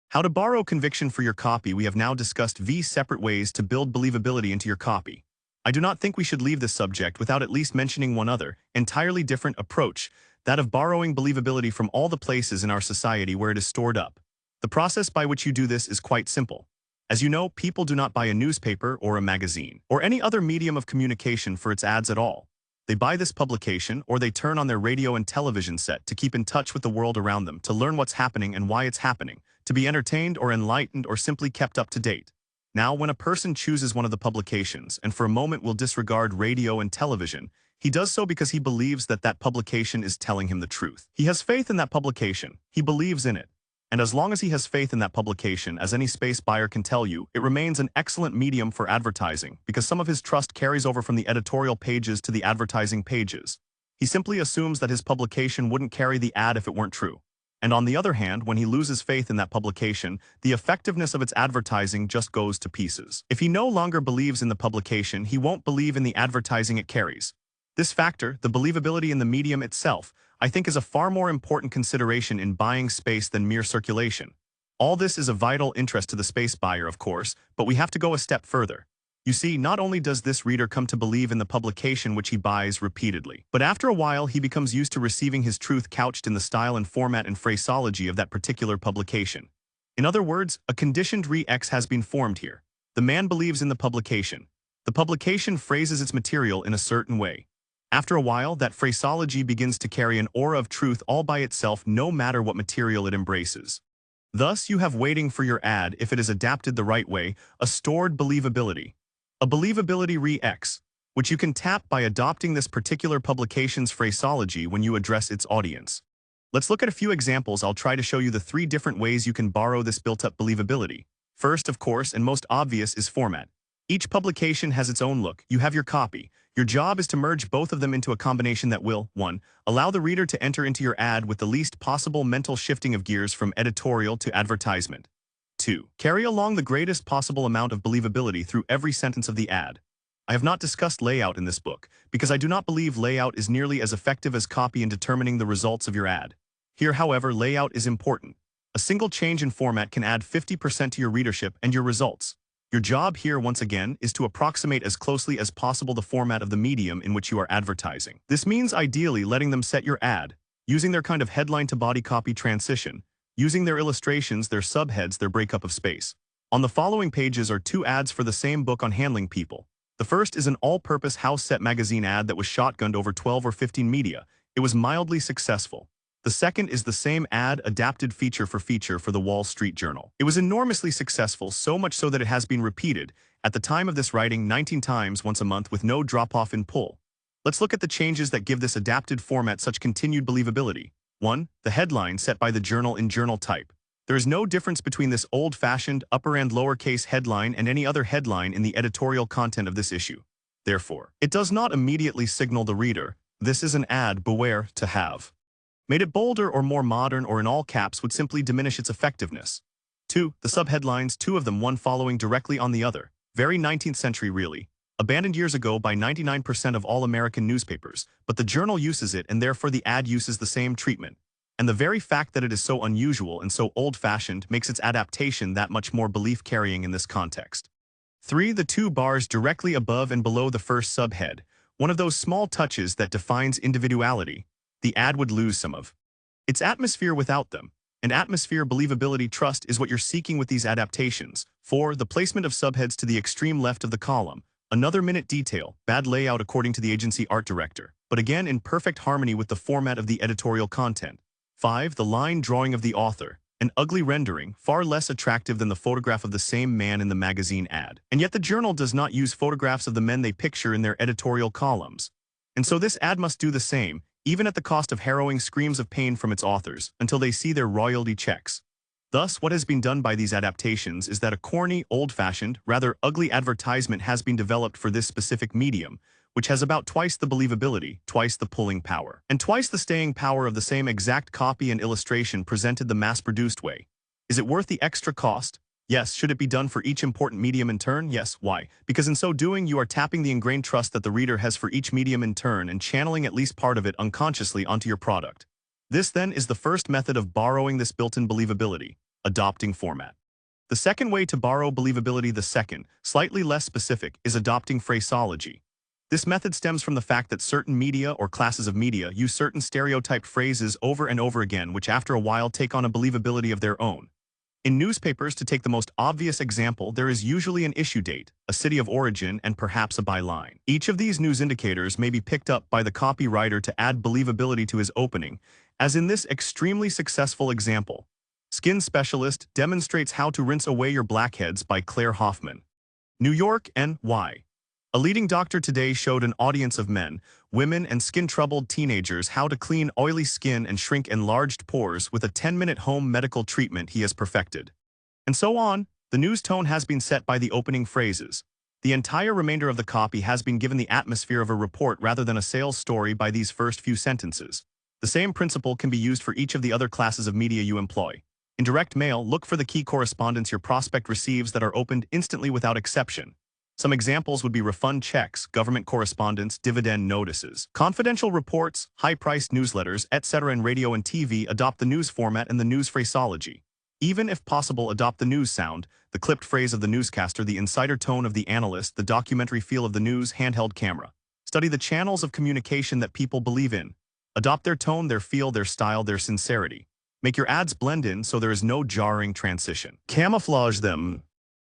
How to borrow conviction for your copy. We have now discussed separate ways to build believability into your copy. I do not think we should leave this subject without at least mentioning one other, entirely different approach, that of borrowing believability from all the places in our society where it is stored up. The process by which you do this is quite simple. As you know, people do not buy a newspaper or a magazine, or any other medium of communication for its ads at all. They buy this publication, or they turn on their radio and television set to keep in touch with the world around them, to learn what's happening and why it's happening, to be entertained or enlightened or simply kept up to date. Now, when a person chooses one of the publications, and for a moment will disregard radio and television, he does so because he believes that that publication is telling him the truth. He has faith in that publication. He believes in it. And as long as he has faith in that publication, as any space buyer can tell you, it remains an excellent medium for advertising because some of his trust carries over from the editorial pages to the advertising pages. He simply assumes that his publication wouldn't carry the ad if it weren't true. And on the other hand, when he loses faith in that publication, the effectiveness of its advertising just goes to pieces. If he no longer believes in the publication, he won't believe in the advertising it carries. This factor, the believability in the medium itself, I think is a far more important consideration in buying space than mere circulation. All this is of vital interest to the space buyer, of course, but we have to go a step further. You see, not only does this reader come to believe in the publication which he buys repeatedly, but after a while he becomes used to receiving his truth couched in the style and format and phraseology of that particular publication. In other words, a conditioned re-X has been formed here. The man believes in the publication. The publication phrases its material in a certain way. After a while, that phraseology begins to carry an aura of truth all by itself, no matter what material it embraces. Thus, you have waiting for your ad, if it is adapted the right way, a stored believability. A believability re-X, which you can tap by adopting this particular publication's phraseology when you address its audience. Let's look at a few examples. I'll try to show you the 3 different ways you can borrow this built-up believability. First, of course, and most obvious, is format. Each publication has its own look. You have your copy. Your job is to merge both of them into a combination that will, 1. Allow the reader to enter into your ad with the least possible mental shifting of gears from editorial to advertisement. 2. Carry along the greatest possible amount of believability through every sentence of the ad. I have not discussed layout in this book, because I do not believe layout is nearly as effective as copy in determining the results of your ad. Here, however, layout is important. A single change in format can add 50% to your readership and your results. Your job here, once again, is to approximate as closely as possible the format of the medium in which you are advertising. This means ideally letting them set your ad, using their kind of headline-to-body copy transition, using their illustrations, their subheads, their breakup of space. On the following pages are 2 ads for the same book on handling people. The first is an all-purpose house set magazine ad that was shotgunned over 12 or 15 media. It was mildly successful. The second is the same ad adapted feature for the Wall Street Journal. It was enormously successful, so much so that it has been repeated, at the time of this writing, 19 times once a month with no drop-off in pull. Let's look at the changes that give this adapted format such continued believability. 1. The headline set by the journal in journal type. There is no difference between this old-fashioned upper and lowercase headline and any other headline in the editorial content of this issue. Therefore, it does not immediately signal the reader, this is an ad, beware, to have. Made it bolder or more modern or in all caps would simply diminish its effectiveness. 2. The subheadlines, 2 of them, one following directly on the other. Very 19th century really. Abandoned years ago by 99% of all American newspapers, but the journal uses it and therefore the ad uses the same treatment. And the very fact that it is so unusual and so old-fashioned makes its adaptation that much more belief-carrying in this context. 3. The 2 bars directly above and below the first subhead, one of those small touches that defines individuality. The ad would lose some of its atmosphere without them, and atmosphere, believability, trust is what you're seeking with these adaptations. 4. The placement of subheads to the extreme left of the column, another minute detail, bad layout according to the agency art director, but again in perfect harmony with the format of the editorial content. 5. The line drawing of the author, an ugly rendering, far less attractive than the photograph of the same man in the magazine ad. And yet the journal does not use photographs of the men they picture in their editorial columns. And so this ad must do the same, even at the cost of harrowing screams of pain from its authors, until they see their royalty checks. Thus, what has been done by these adaptations is that a corny, old-fashioned, rather ugly advertisement has been developed for this specific medium, which has about twice the believability, twice the pulling power, and twice the staying power of the same exact copy and illustration presented the mass-produced way. Is it worth the extra cost? Yes. Should it be done for each important medium in turn? Yes. Why? Because in so doing, you are tapping the ingrained trust that the reader has for each medium in turn and channeling at least part of it unconsciously onto your product. This, then, is the first method of borrowing this built-in believability, adopting format. The second way to borrow believability, the second, slightly less specific, is adopting phraseology. This method stems from the fact that certain media or classes of media use certain stereotyped phrases over and over again, which after a while take on a believability of their own. In newspapers, to take the most obvious example, there is usually an issue date, a city of origin, and perhaps a byline. Each of these news indicators may be picked up by the copywriter to add believability to his opening, as in this extremely successful example. Skin Specialist demonstrates how to rinse away your blackheads by Claire Hoffman. New York, N.Y. A leading doctor today showed an audience of men, women, and skin-troubled teenagers how to clean oily skin and shrink enlarged pores with a 10-minute home medical treatment he has perfected. And so on, the news tone has been set by the opening phrases. The entire remainder of the copy has been given the atmosphere of a report rather than a sales story by these first few sentences. The same principle can be used for each of the other classes of media you employ. In direct mail, look for the key correspondence your prospect receives that are opened instantly without exception. Some examples would be refund checks, government correspondence, dividend notices. Confidential reports, high-priced newsletters, etc. In radio and TV, adopt the news format and the news phraseology. Even if possible, adopt the news sound, the clipped phrase of the newscaster, the insider tone of the analyst, the documentary feel of the news handheld camera. Study the channels of communication that people believe in. Adopt their tone, their feel, their style, their sincerity. Make your ads blend in so there is no jarring transition. Camouflage them.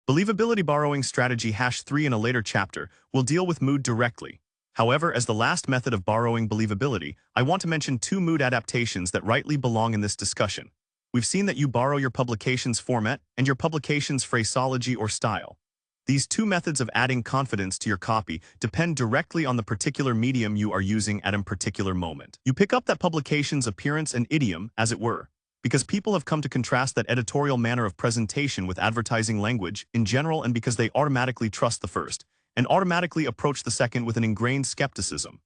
Believability borrowing strategy #3 in a later chapter will deal with mood directly. However, as the last method of borrowing believability, I want to mention two mood adaptations that rightly belong in this discussion. We've seen that you borrow your publication's format and your publication's phraseology or style. These two methods of adding confidence to your copy depend directly on the particular medium you are using at a particular moment. You pick up that publication's appearance and idiom, as it were, because people have come to contrast that editorial manner of presentation with advertising language in general, and because they automatically trust the first and automatically approach the second with an ingrained skepticism.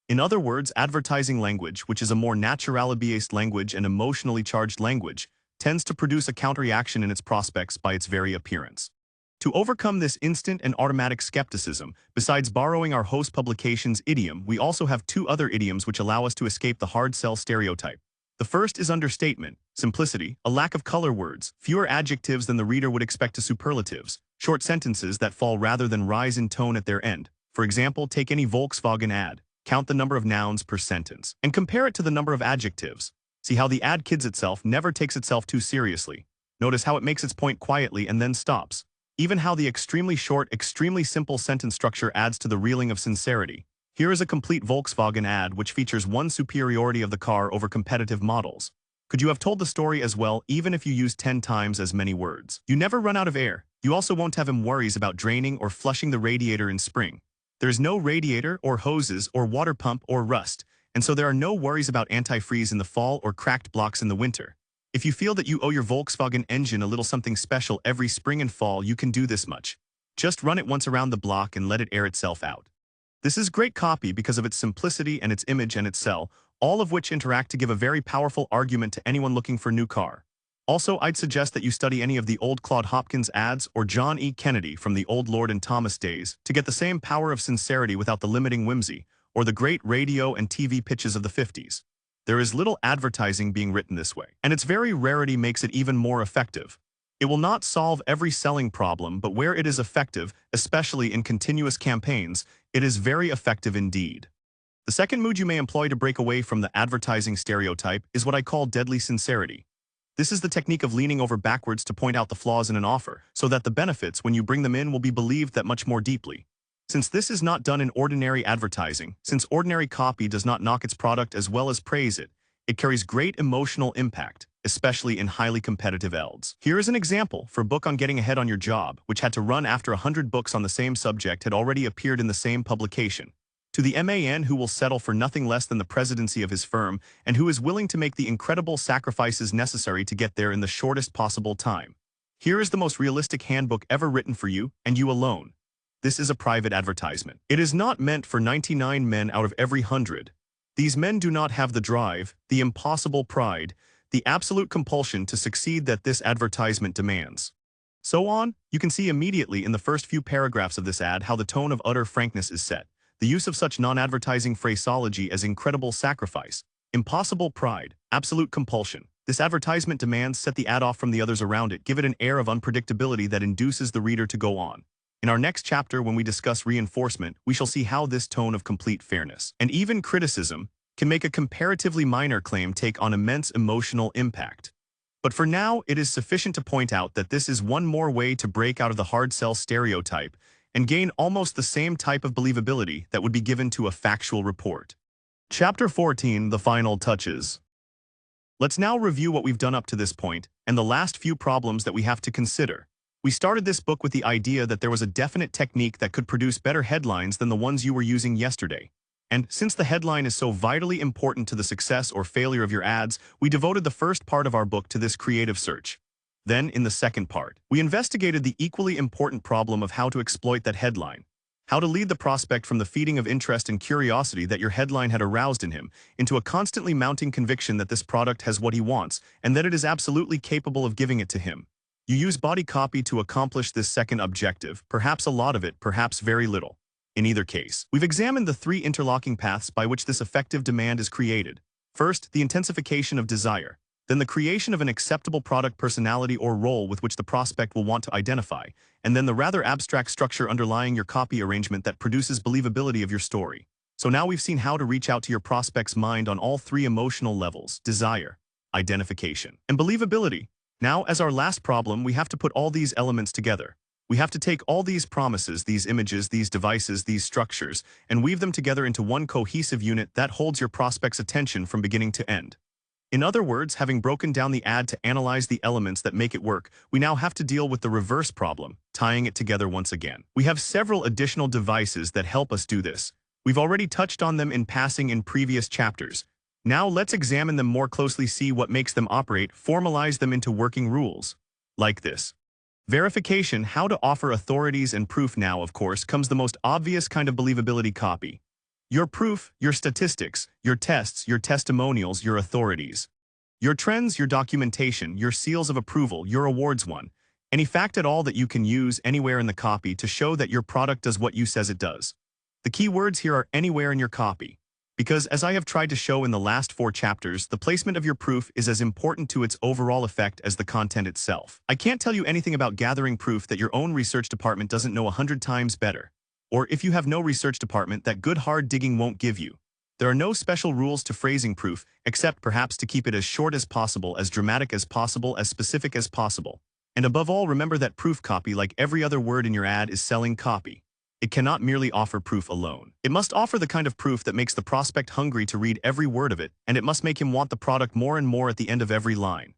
In other words, advertising language, which is a more naturally-based language and emotionally charged language, tends to produce a counterreaction in its prospects by its very appearance. To overcome this instant and automatic skepticism, besides borrowing our host publication's idiom, we also have two other idioms which allow us to escape the hard sell stereotype. The first is understatement, simplicity, a lack of color words, fewer adjectives than the reader would expect to superlatives, short sentences that fall rather than rise in tone at their end. For example, take any Volkswagen ad, count the number of nouns per sentence, and compare it to the number of adjectives. See how the ad kids itself never takes itself too seriously. Notice how it makes its point quietly and then stops. Even how the extremely short, extremely simple sentence structure adds to the reeling of sincerity. Here is a complete Volkswagen ad which features one superiority of the car over competitive models. Could you have told the story as well even if you used 10 times as many words? You never run out of air. You also won't have him worries about draining or flushing the radiator in spring. There's no radiator or hoses or water pump or rust, and so there are no worries about antifreeze in the fall or cracked blocks in the winter. If you feel that you owe your Volkswagen engine a little something special every spring and fall, you can do this much. Just run it once around the block and let it air itself out. This is great copy because of its simplicity and its image and its sell, all of which interact to give a very powerful argument to anyone looking for a new car. Also, I'd suggest that you study any of the old Claude Hopkins ads or John E. Kennedy from the old Lord and Thomas days to get the same power of sincerity without the limiting whimsy, or the great radio and TV pitches of the 50s. There is little advertising being written this way, and its very rarity makes it even more effective. It will not solve every selling problem, but where it is effective, especially in continuous campaigns, it is very effective indeed. The second mood you may employ to break away from the advertising stereotype is what I call deadly sincerity. This is the technique of leaning over backwards to point out the flaws in an offer, so that the benefits, when you bring them in, will be believed that much more deeply. Since this is not done in ordinary advertising, since ordinary copy does not knock its product as well as praise it, it carries great emotional impact, especially in highly competitive ads. Here is an example for a book on getting ahead on your job, which had to run after 100 books on the same subject had already appeared in the same publication. To the man who will settle for nothing less than the presidency of his firm and who is willing to make the incredible sacrifices necessary to get there in the shortest possible time. Here is the most realistic handbook ever written for you, and you alone. This is a private advertisement. It is not meant for 99 men out of every 100. These men do not have the drive, the impossible pride, the absolute compulsion to succeed that this advertisement demands. So on, you can see immediately in the first few paragraphs of this ad how the tone of utter frankness is set. The use of such non-advertising phraseology as incredible sacrifice, impossible pride, absolute compulsion. This advertisement demands set the ad off from the others around it, give it an air of unpredictability that induces the reader to go on. In our next chapter, when we discuss reinforcement, we shall see how this tone of complete fairness, and even criticism, can make a comparatively minor claim take on immense emotional impact. But for now, it is sufficient to point out that this is one more way to break out of the hard sell stereotype and gain almost the same type of believability that would be given to a factual report. Chapter 14, The Final Touches. Let's now review what we've done up to this point and the last few problems that we have to consider. We started this book with the idea that there was a definite technique that could produce better headlines than the ones you were using yesterday. And since the headline is so vitally important to the success or failure of your ads, we devoted the first part of our book to this creative search. Then, in the second part, we investigated the equally important problem of how to exploit that headline. How to lead the prospect from the feeding of interest and curiosity that your headline had aroused in him into a constantly mounting conviction that this product has what he wants and that it is absolutely capable of giving it to him. You use body copy to accomplish this second objective, perhaps a lot of it, perhaps very little. In either case, we've examined the three interlocking paths by which this effective demand is created. First, the intensification of desire. Then the creation of an acceptable product personality or role with which the prospect will want to identify, and then the rather abstract structure underlying your copy arrangement that produces believability of your story. So now we've seen how to reach out to your prospect's mind on all three emotional levels: desire, identification, and believability. Now, as our last problem, we have to put all these elements together. We have to take all these promises, these images, these devices, these structures, and weave them together into one cohesive unit that holds your prospect's attention from beginning to end. In other words, having broken down the ad to analyze the elements that make it work, we now have to deal with the reverse problem, tying it together once again. We have several additional devices that help us do this. We've already touched on them in passing in previous chapters. Now let's examine them more closely, see what makes them operate, formalize them into working rules. Like this. Verification: how to offer authorities and proof. Now, of course, comes the most obvious kind of believability copy. Your proof, your statistics, your tests, your testimonials, your authorities. Your trends, your documentation, your seals of approval, your awards one. Any fact at all that you can use anywhere in the copy to show that your product does what you says it does. The key words here are anywhere in your copy. Because, as I have tried to show in the last 4 chapters, the placement of your proof is as important to its overall effect as the content itself. I can't tell you anything about gathering proof that your own research department doesn't know 100 times better. Or if you have no research department, that good hard digging won't give you. There are no special rules to phrasing proof, except perhaps to keep it as short as possible, as dramatic as possible, as specific as possible. And above all, remember that proof copy, like every other word in your ad, is selling copy. It cannot merely offer proof alone. It must offer the kind of proof that makes the prospect hungry to read every word of it, and it must make him want the product more and more at the end of every line.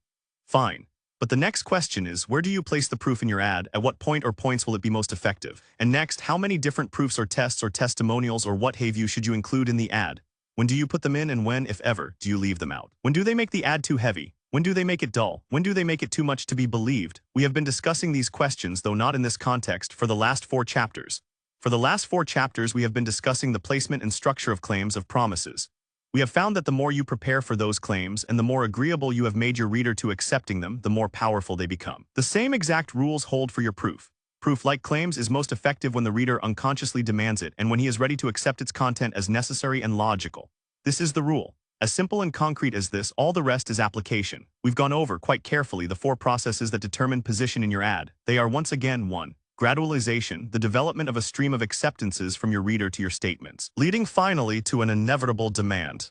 Fine. But the next question is, where do you place the proof in your ad? At what point or points will it be most effective? And next, how many different proofs or tests or testimonials or what have you should you include in the ad? When do you put them in, and when, if ever, do you leave them out? When do they make the ad too heavy? When do they make it dull? When do they make it too much to be believed? We have been discussing these questions, though not in this context, for the last 4 chapters. For the last 4 chapters, we have been discussing the placement and structure of claims, of promises. We have found that the more you prepare for those claims and the more agreeable you have made your reader to accepting them, the more powerful they become. The same exact rules hold for your proof. Proof, like claims, is most effective when the reader unconsciously demands it and when he is ready to accept its content as necessary and logical. This is the rule. As simple and concrete as this, all the rest is application. We've gone over quite carefully the 4 processes that determine position in your ad. They are once again: 1. Gradualization, the development of a stream of acceptances from your reader to your statements, leading finally to an inevitable demand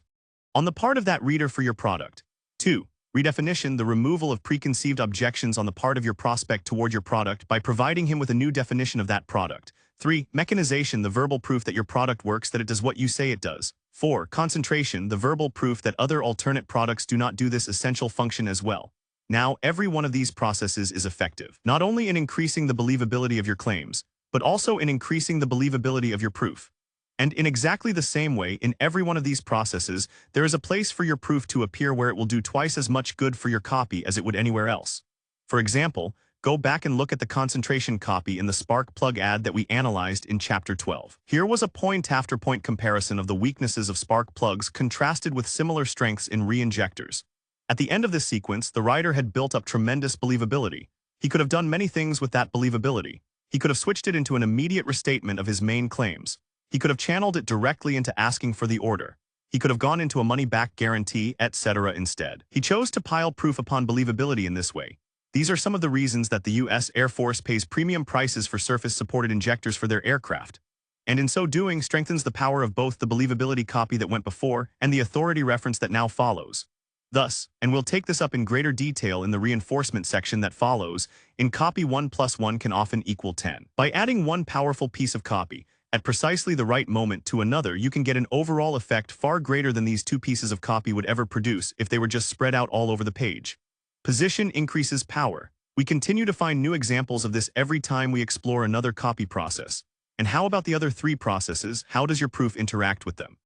on the part of that reader for your product. 2. Redefinition, the removal of preconceived objections on the part of your prospect toward your product by providing him with a new definition of that product. 3. Mechanization, the verbal proof that your product works, that it does what you say it does. 4. Concentration, the verbal proof that other alternate products do not do this essential function as well. Now, every one of these processes is effective, not only in increasing the believability of your claims, but also in increasing the believability of your proof. And in exactly the same way, in every one of these processes, there is a place for your proof to appear where it will do twice as much good for your copy as it would anywhere else. For example, go back and look at the concentration copy in the Spark Plug ad that we analyzed in Chapter 12. Here was a point-after-point comparison of the weaknesses of spark plugs contrasted with similar strengths in re-injectors. At the end of this sequence, the writer had built up tremendous believability. He could have done many things with that believability. He could have switched it into an immediate restatement of his main claims. He could have channeled it directly into asking for the order. He could have gone into a money-back guarantee, etc. instead. He chose to pile proof upon believability in this way. These are some of the reasons that the U.S. Air Force pays premium prices for surface-supported injectors for their aircraft, and in so doing strengthens the power of both the believability copy that went before and the authority reference that now follows. Thus, and we'll take this up in greater detail in the reinforcement section that follows, in copy 1 + 1 can often equal 10. By adding one powerful piece of copy at precisely the right moment to another, you can get an overall effect far greater than these 2 pieces of copy would ever produce if they were just spread out all over the page. Position increases power. We continue to find new examples of this every time we explore another copy process. And how about the other three processes? How does your proof interact with them?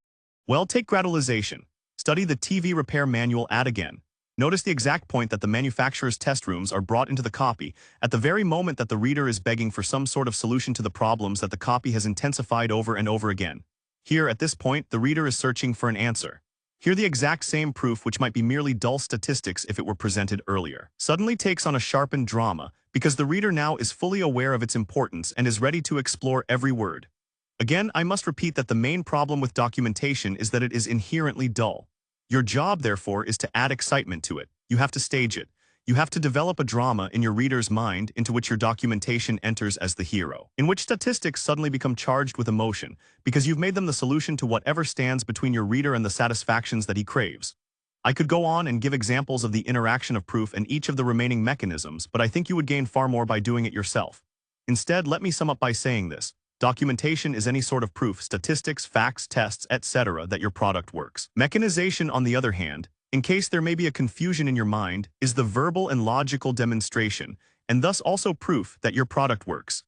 Well, take gradalization. Study the TV repair manual ad again. Notice the exact point that the manufacturer's test rooms are brought into the copy at the very moment that the reader is begging for some sort of solution to the problems that the copy has intensified over and over again. Here, at this point, the reader is searching for an answer. Here, the exact same proof, which might be merely dull statistics if it were presented earlier, suddenly takes on a sharpened drama because the reader now is fully aware of its importance and is ready to explore every word. Again, I must repeat that the main problem with documentation is that it is inherently dull. Your job, therefore, is to add excitement to it. You have to stage it. You have to develop a drama in your reader's mind into which your documentation enters as the hero, in which statistics suddenly become charged with emotion because you've made them the solution to whatever stands between your reader and the satisfactions that he craves. I could go on and give examples of the interaction of proof and each of the remaining mechanisms, but I think you would gain far more by doing it yourself. Instead, let me sum up by saying this. Documentation is any sort of proof, statistics, facts, tests, etc. that your product works. Mechanization, on the other hand, in case there may be a confusion in your mind, is the verbal and logical demonstration, and thus also proof that your product works.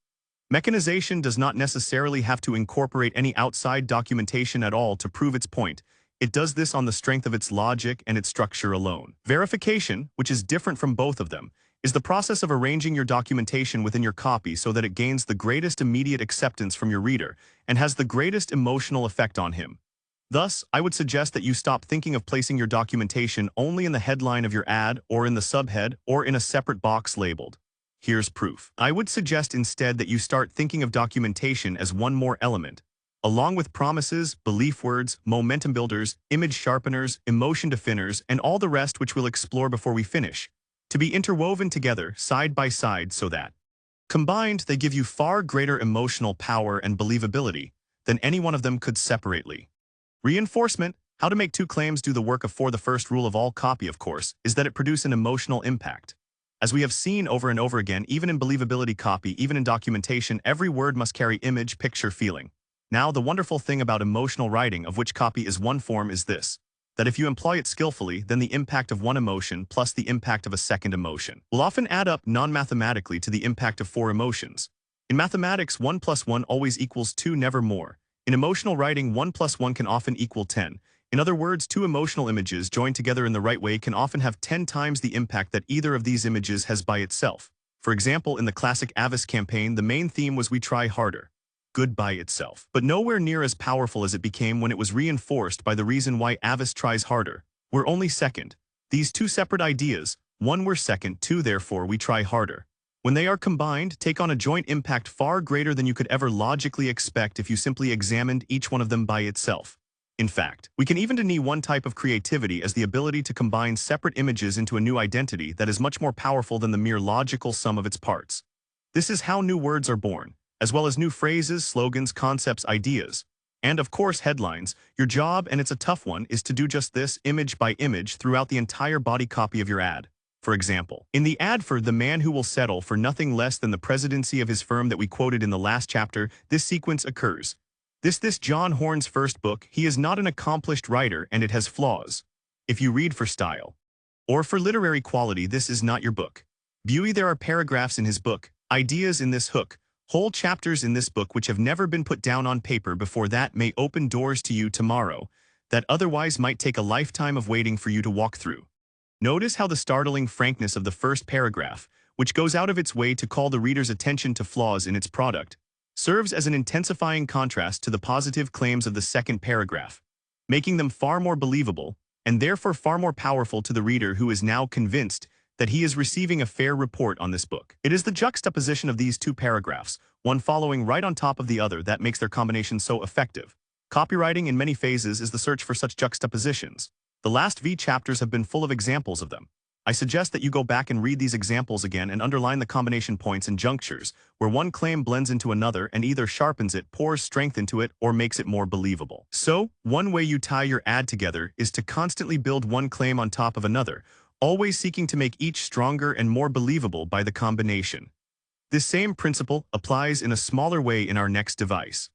Mechanization does not necessarily have to incorporate any outside documentation at all to prove its point. It does this on the strength of its logic and its structure alone. Verification, which is different from both of them, is the process of arranging your documentation within your copy so that it gains the greatest immediate acceptance from your reader and has the greatest emotional effect on him. Thus, I would suggest that you stop thinking of placing your documentation only in the headline of your ad or in the subhead or in a separate box labeled, "Here's proof." I would suggest instead that you start thinking of documentation as one more element, along with promises, belief words, momentum builders, image sharpeners, emotion definers, and all the rest which we'll explore before we finish, to be interwoven together side by side so that, combined, they give you far greater emotional power and believability than any one of them could separately. Reinforcement, how to make two claims do the work of the first rule of all copy, of course, is that it produce an emotional impact. As we have seen over and over again, even in believability copy, even in documentation, every word must carry image, picture, feeling. Now, the wonderful thing about emotional writing, of which copy is one form, is this: that if you employ it skillfully, then the impact of one emotion plus the impact of a second emotion will often add up non-mathematically to the impact of four emotions. In mathematics, 1 plus 1 always equals 2, never more. In emotional writing, 1 plus 1 can often equal 10. In other words, two emotional images joined together in the right way can often have 10 times the impact that either of these images has by itself. For example, in the classic Avis campaign, the main theme was "We Try Harder." Good by itself, but nowhere near as powerful as it became when it was reinforced by the reason why Avis tries harder. We're only second. These two separate ideas, one we're second, two therefore we try harder, when they are combined, take on a joint impact far greater than you could ever logically expect if you simply examined each one of them by itself. In fact, we can even deny one type of creativity as the ability to combine separate images into a new identity that is much more powerful than the mere logical sum of its parts. This is how new words are born, as well as new phrases, slogans, concepts, ideas, and of course headlines. Your job, and it's a tough one, is to do just this, image by image, throughout the entire body copy of your ad. For example, in the ad for "The Man Who Will Settle for Nothing Less Than the Presidency of His Firm" that we quoted in the last chapter, this sequence occurs. This John Horn's first book. He is not an accomplished writer and it has flaws. If you read for style or for literary quality, this is not your book. Buey, there are paragraphs in his book, ideas in this hook, whole chapters in this book which have never been put down on paper before that may open doors to you tomorrow that otherwise might take a lifetime of waiting for you to walk through. Notice how the startling frankness of the first paragraph, which goes out of its way to call the reader's attention to flaws in its product, serves as an intensifying contrast to the positive claims of the second paragraph, making them far more believable and therefore far more powerful to the reader who is now convinced that he is receiving a fair report on this book. It is the juxtaposition of these two paragraphs, one following right on top of the other, that makes their combination so effective. Copywriting in many phases is the search for such juxtapositions. The last V chapters have been full of examples of them. I suggest that you go back and read these examples again and underline the combination points and junctures where one claim blends into another and either sharpens it, pours strength into it, or makes it more believable. So, one way you tie your ad together is to constantly build one claim on top of another, always seeking to make each stronger and more believable by the combination. This same principle applies in a smaller way in our next device.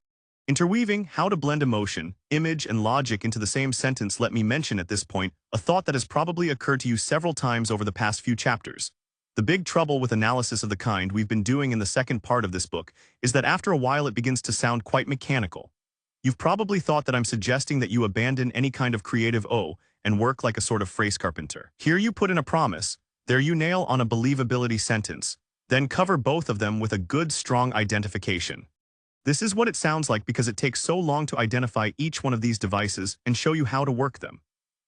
Interweaving how to blend emotion, image, and logic into the same sentence. Let me mention at this point a thought that has probably occurred to you several times over the past few chapters. The big trouble with analysis of the kind we've been doing in the second part of this book is that after a while it begins to sound quite mechanical. You've probably thought that I'm suggesting that you abandon any kind of creative O and work like a sort of phrase carpenter. Here you put in a promise, there you nail on a believability sentence, then cover both of them with a good strong identification. This is what it sounds like because it takes so long to identify each one of these devices and show you how to work them.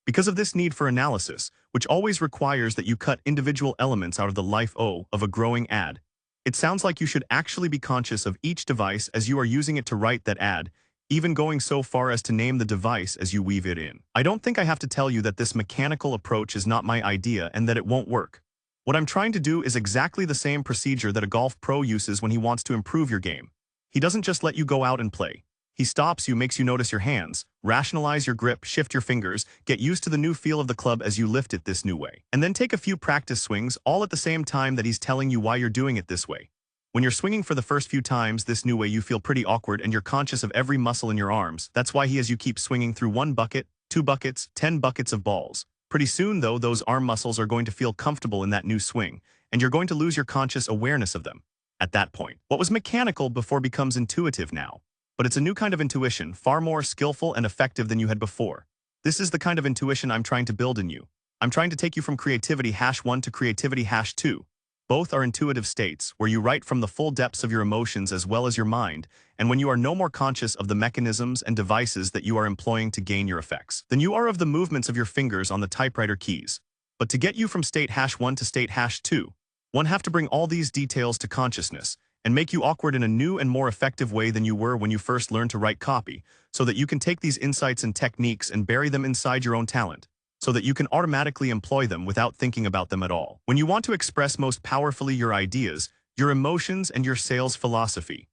Because of this need for analysis, which always requires that you cut individual elements out of the life O of a growing ad, it sounds like you should actually be conscious of each device as you are using it to write that ad, even going so far as to name the device as you weave it in. I don't think I have to tell you that this mechanical approach is not my idea and that it won't work. What I'm trying to do is exactly the same procedure that a golf pro uses when he wants to improve your game. He doesn't just let you go out and play. He stops you, makes you notice your hands, rationalize your grip, shift your fingers, get used to the new feel of the club as you lift it this new way, and then take a few practice swings all at the same time that he's telling you why you're doing it this way. When you're swinging for the first few times this new way, you feel pretty awkward and you're conscious of every muscle in your arms. That's why he has you keep swinging through 1 bucket, 2 buckets, 10 buckets of balls. Pretty soon, though, those arm muscles are going to feel comfortable in that new swing, and you're going to lose your conscious awareness of them. At that point, what was mechanical before becomes intuitive now. But it's a new kind of intuition, far more skillful and effective than you had before. This is the kind of intuition I'm trying to build in you. I'm trying to take you from creativity #1 to creativity #2. Both are intuitive states where you write from the full depths of your emotions as well as your mind, and when you are no more conscious of the mechanisms and devices that you are employing to gain your effects than you are of the movements of your fingers on the typewriter keys. But to get you from state #1 to state #2, one have to bring all these details to consciousness and make you awkward in a new and more effective way than you were when you first learned to write copy, so that you can take these insights and techniques and bury them inside your own talent, so that you can automatically employ them without thinking about them at all. When you want to express most powerfully your ideas, your emotions, and your sales philosophy.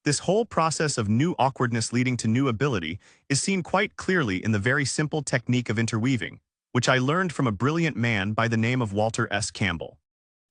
This whole process of new awkwardness leading to new ability is seen quite clearly in the very simple technique of interweaving, which I learned from a brilliant man by the name of Walter S. Campbell.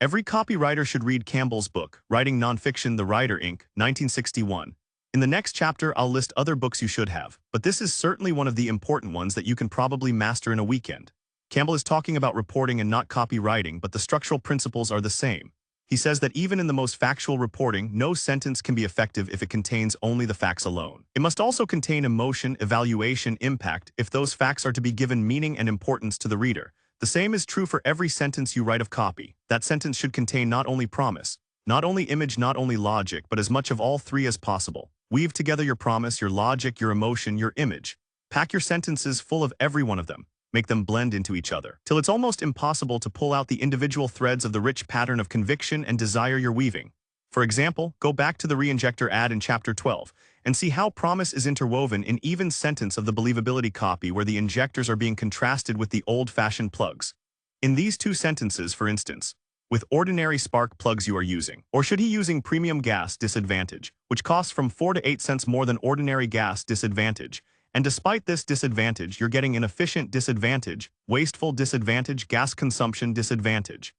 Every copywriter should read Campbell's book, Writing Nonfiction, The Writer, Inc., 1961. In the next chapter, I'll list other books you should have, but this is certainly one of the important ones that you can probably master in a weekend. Campbell is talking about reporting and not copywriting, but the structural principles are the same. He says that even in the most factual reporting, no sentence can be effective if it contains only the facts alone. It must also contain emotion, evaluation, impact, if those facts are to be given meaning and importance to the reader. The same is true for every sentence you write of copy. That sentence should contain not only promise, not only image, not only logic, but as much of all three as possible. Weave together your promise, your logic, your emotion, your image. Pack your sentences full of every one of them. Make them blend into each other, till it's almost impossible to pull out the individual threads of the rich pattern of conviction and desire you're weaving. For example, go back to the re-injector ad in chapter 12 and see how promise is interwoven in even sentence of the believability copy where the injectors are being contrasted with the old-fashioned plugs. In these two sentences, for instance, with ordinary spark plugs you are using, or should he using premium gas disadvantage, which costs from 4 to 8 cents more than ordinary gas disadvantage, and despite this disadvantage, you're getting inefficient disadvantage, wasteful disadvantage, gas consumption disadvantage.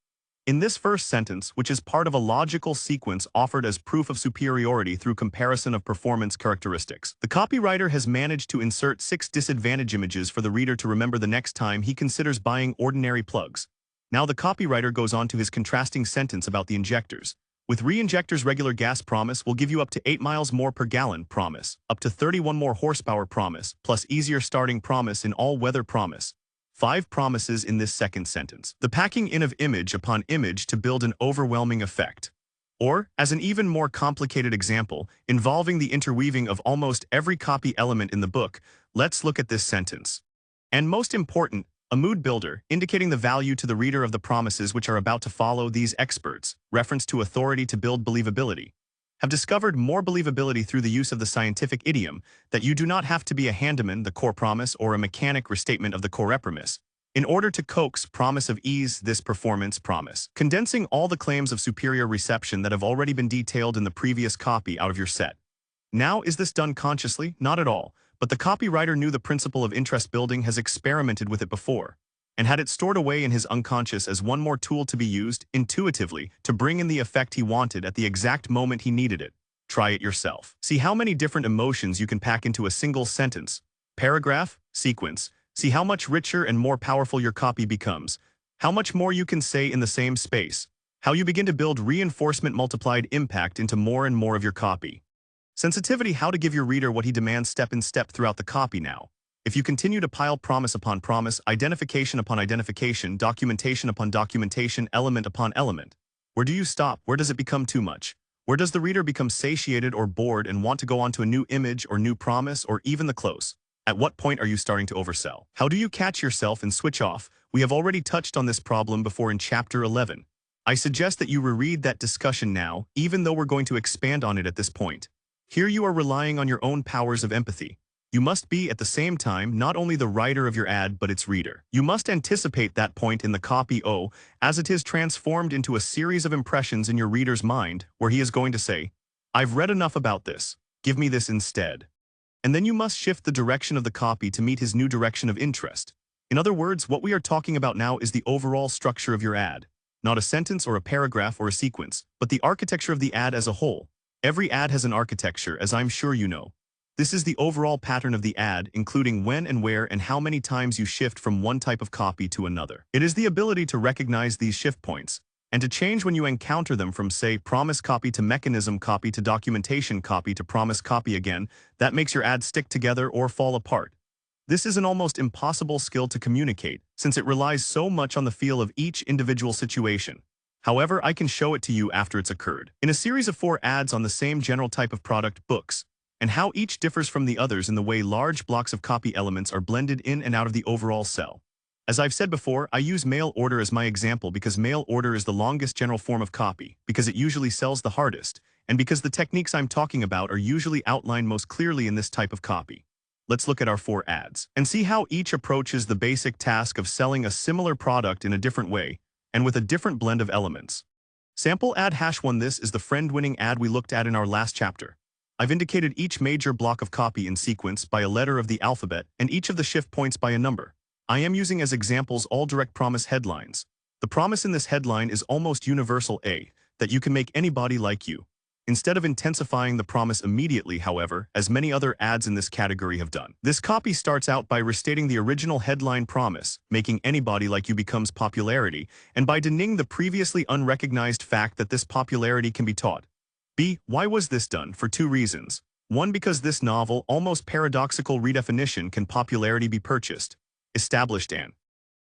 In this first sentence, which is part of a logical sequence offered as proof of superiority through comparison of performance characteristics, the copywriter has managed to insert 6 disadvantage images for the reader to remember the next time he considers buying ordinary plugs. Now the copywriter goes on to his contrasting sentence about the injectors. With re-injectors, regular gas promise will give you up to 8 miles more per gallon promise, up to 31 more horsepower promise, plus easier starting promise in all weather promise. 5 promises in this second sentence. The packing in of image upon image to build an overwhelming effect. Or, as an even more complicated example, involving the interweaving of almost every copy element in the book, let's look at this sentence. And most important, a mood builder, indicating the value to the reader of the promises which are about to follow. These experts, reference to authority to build believability, have discovered more believability through the use of the scientific idiom that you do not have to be a handyman, the core promise, or a mechanic restatement of the core premise, in order to coax promise of ease this performance promise, condensing all the claims of superior reception that have already been detailed in the previous copy out of your set. Now, is this done consciously? Not at all. But the copywriter knew the principle of interest building, has experimented with it before, and had it stored away in his unconscious as one more tool to be used, intuitively, to bring in the effect he wanted at the exact moment he needed it. Try it yourself. See how many different emotions you can pack into a single sentence, paragraph, sequence. See how much richer and more powerful your copy becomes, how much more you can say in the same space. How you begin to build reinforcement multiplied impact into more and more of your copy. Sensitivity: how to give your reader what he demands step in step throughout the copy now. If you continue to pile promise upon promise, identification upon identification, documentation upon documentation, element upon element, where do you stop? Where does it become too much? Where does the reader become satiated or bored and want to go on to a new image or new promise or even the close? At what point are you starting to oversell? How do you catch yourself and switch off? We have already touched on this problem before in Chapter 11. I suggest that you reread that discussion now, even though we're going to expand on it at this point. Here you are relying on your own powers of empathy. You must be, at the same time, not only the writer of your ad but its reader. You must anticipate that point in the copy as it is transformed into a series of impressions in your reader's mind where he is going to say, "I've read enough about this, give me this instead." And then you must shift the direction of the copy to meet his new direction of interest. In other words, what we are talking about now is the overall structure of your ad. Not a sentence or a paragraph or a sequence, but the architecture of the ad as a whole. Every ad has an architecture, as I'm sure you know. This is the overall pattern of the ad, including when and where and how many times you shift from one type of copy to another. It is the ability to recognize these shift points, and to change when you encounter them from, say, promise copy to mechanism copy to documentation copy to promise copy again, that makes your ad stick together or fall apart. This is an almost impossible skill to communicate, since it relies so much on the feel of each individual situation. However, I can show it to you after it's occurred. In a series of 4 ads on the same general type of product, books, and how each differs from the others in the way large blocks of copy elements are blended in and out of the overall cell. As I've said before, I use mail order as my example because mail order is the longest general form of copy, because it usually sells the hardest, and because the techniques I'm talking about are usually outlined most clearly in this type of copy. Let's look at our 4 ads and see how each approaches the basic task of selling a similar product in a different way, and with a different blend of elements. Sample ad #1. This is the friend-winning ad we looked at in our last chapter. I've indicated each major block of copy in sequence by a letter of the alphabet and each of the shift points by a number. I am using as examples all direct promise headlines. The promise in this headline is almost universal that you can make anybody like you. Instead of intensifying the promise immediately, however, as many other ads in this category have done. This copy starts out by restating the original headline promise, making anybody like you becomes popularity, and by denying the previously unrecognized fact that this popularity can be taught. Why was this done? For 2 reasons. 1, because this novel, almost paradoxical redefinition, can popularity be purchased, established an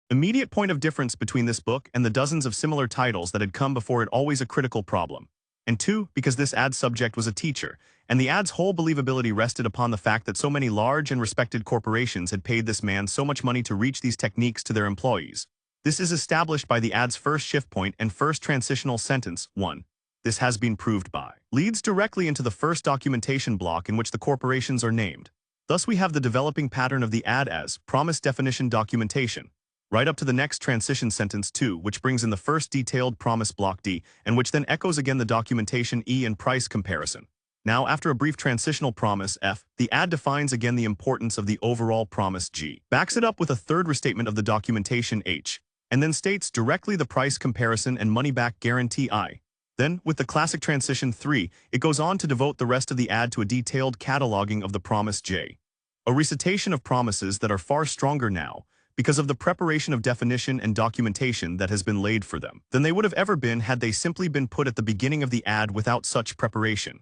immediate point of difference between this book and the dozens of similar titles that had come before it, always a critical problem. And 2, because this ad's subject was a teacher, and the ad's whole believability rested upon the fact that so many large and respected corporations had paid this man so much money to reach these techniques to their employees. This is established by the ad's first shift point and first transitional sentence. 1. This has been proved by. Leads directly into the first documentation block in which the corporations are named. Thus we have the developing pattern of the ad as promise definition documentation, right up to the next transition sentence 2, which brings in the first detailed promise block D, and which then echoes again the documentation E and price comparison. Now, after a brief transitional promise F, the ad defines again the importance of the overall promise G, backs it up with a third restatement of the documentation H, and then states directly the price comparison and money-back guarantee I. Then, with the classic transition 3, it goes on to devote the rest of the ad to a detailed cataloging of the promise J. A recitation of promises that are far stronger now, because of the preparation of definition and documentation that has been laid for them, than they would have ever been had they simply been put at the beginning of the ad without such preparation.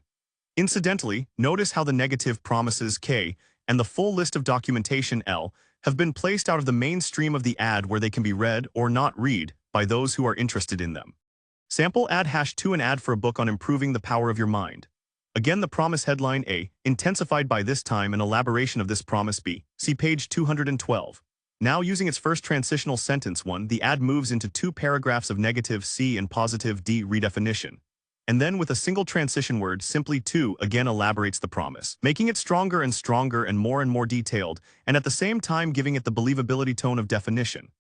Incidentally, notice how the negative promises K and the full list of documentation L have been placed out of the mainstream of the ad where they can be read or not read by those who are interested in them. Sample ad #2. An ad for a book on improving the power of your mind. Again, the promise headline A, intensified by this time an elaboration of this promise B. See page 212. Now, using its first transitional sentence 1, the ad moves into 2 paragraphs of negative C and positive D redefinition. And then with a single transition word, simply 2, again elaborates the promise, making it stronger and more detailed, and at the same time giving it the believability tone of definition.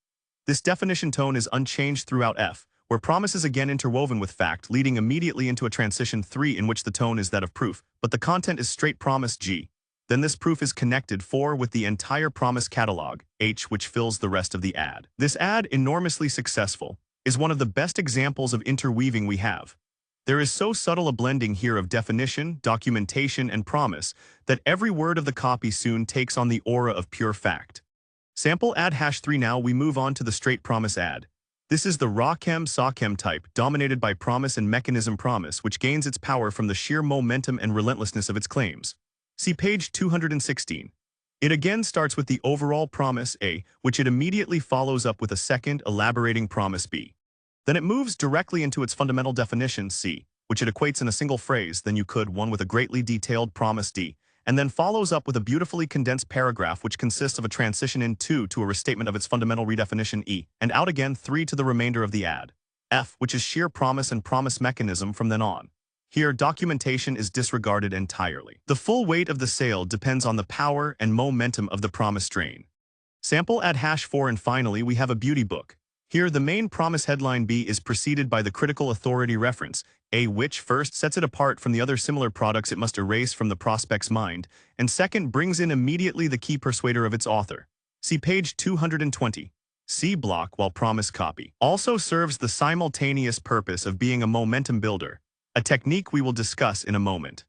This definition tone is unchanged throughout F, where promise is again interwoven with fact, leading immediately into a transition 3 in which the tone is that of proof, but the content is straight promise G. Then this proof is connected 4 with the entire promise catalog, H, which fills the rest of the ad. This ad, enormously successful, is one of the best examples of interweaving we have. There is so subtle a blending here of definition, documentation, and promise that every word of the copy soon takes on the aura of pure fact. Sample ad #3. Now we move on to the straight promise ad. This is the Ra-Chem-Sa-Chem type, dominated by promise and mechanism promise, which gains its power from the sheer momentum and relentlessness of its claims. See page 216. It again starts with the overall promise A, which it immediately follows up with a second, elaborating promise B. Then it moves directly into its fundamental definition C, which it equates in a single phrase, then you could one with a greatly detailed promise D, and then follows up with a beautifully condensed paragraph which consists of a transition in 2 to a restatement of its fundamental redefinition E, and out again 3 to the remainder of the ad. F, which is sheer promise and promise mechanism from then on. Here, documentation is disregarded entirely. The full weight of the sale depends on the power and momentum of the promise strain. Sample ad #4 and finally we have a beauty book. Here, the main promise headline B is preceded by the critical authority reference, A, which first sets it apart from the other similar products it must erase from the prospect's mind, and second brings in immediately the key persuader of its author. See page 220. C block, while promise copy, also serves the simultaneous purpose of being a momentum builder, a technique we will discuss in a moment.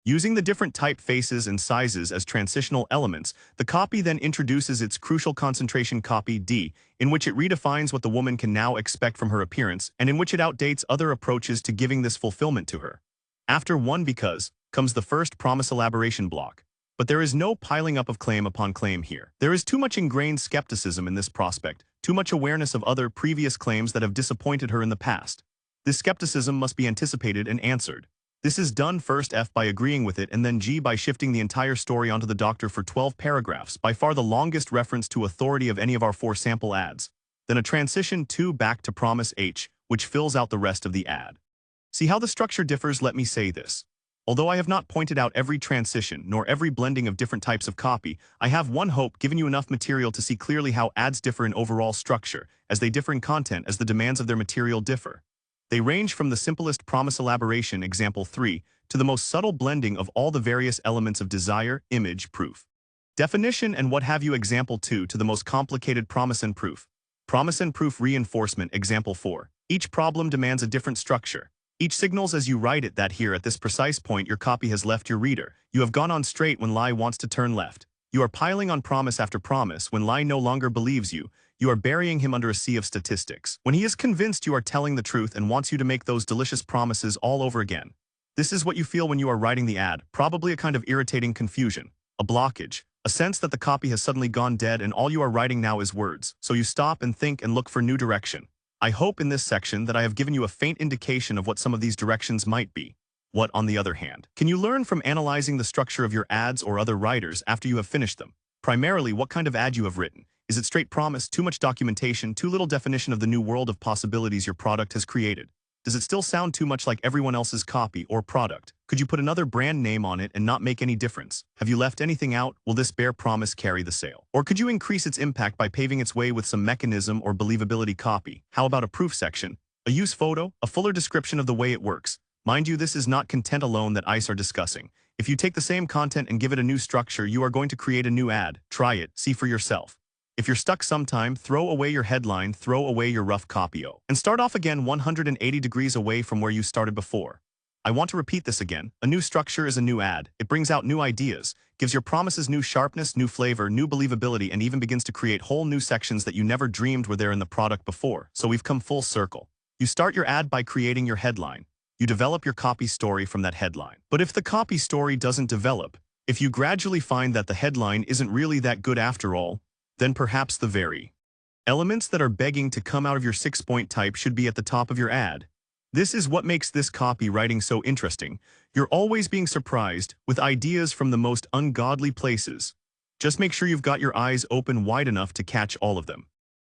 Using the different typefaces and sizes as transitional elements, the copy then introduces its crucial concentration copy D, in which it redefines what the woman can now expect from her appearance and in which it outdates other approaches to giving this fulfillment to her. After one because comes the first promise elaboration block. But there is no piling up of claim upon claim here. There is too much ingrained skepticism in this prospect, too much awareness of other previous claims that have disappointed her in the past. This skepticism must be anticipated and answered. This is done first F by agreeing with it and then G by shifting the entire story onto the doctor for 12 paragraphs, by far the longest reference to authority of any of our 4 sample ads. Then a transition 2 back to promise H, which fills out the rest of the ad. See how the structure differs? Let me say this. Although I have not pointed out every transition nor every blending of different types of copy, I have one hope: given you enough material to see clearly how ads differ in overall structure, as they differ in content as the demands of their material differ. They range from the simplest promise elaboration, example 3, to the most subtle blending of all the various elements of desire, image, proof, definition, and what have you, example 2, to the most complicated promise and proof reinforcement, example 4. Each problem demands a different structure. Each signals as you write it that here at this precise point your copy has left your reader. You have gone on straight when lie wants to turn left. You are piling on promise after promise when lie no longer believes you. You are burying him under a sea of statistics. When he is convinced you are telling the truth and wants you to make those delicious promises all over again. This is what you feel when you are writing the ad, probably a kind of irritating confusion, a blockage, a sense that the copy has suddenly gone dead and all you are writing now is words. So you stop and think and look for new direction. I hope in this section that I have given you a faint indication of what some of these directions might be. What, on the other hand, can you learn from analyzing the structure of your ads or other writers after you have finished them? Primarily, what kind of ad you have written. Is it straight promise, too much documentation, too little definition of the new world of possibilities your product has created? Does it still sound too much like everyone else's copy or product? Could you put another brand name on it and not make any difference? Have you left anything out? Will this bare promise carry the sale? Or could you increase its impact by paving its way with some mechanism or believability copy? How about a proof section? A use photo? A fuller description of the way it works? Mind you, this is not content alone that ICE are discussing. If you take the same content and give it a new structure, you are going to create a new ad. Try it, see for yourself. If you're stuck sometime, throw away your headline, throw away your rough copy-o, and start off again 180 degrees away from where you started before. I want to repeat this again. A new structure is a new ad. It brings out new ideas, gives your promises new sharpness, new flavor, new believability, and even begins to create whole new sections that you never dreamed were there in the product before. So we've come full circle. You start your ad by creating your headline. You develop your copy story from that headline. But if the copy story doesn't develop, if you gradually find that the headline isn't really that good after all, then perhaps the very elements that are begging to come out of your 6-point type should be at the top of your ad. This is what makes this copywriting so interesting. You're always being surprised with ideas from the most ungodly places. Just make sure you've got your eyes open wide enough to catch all of them.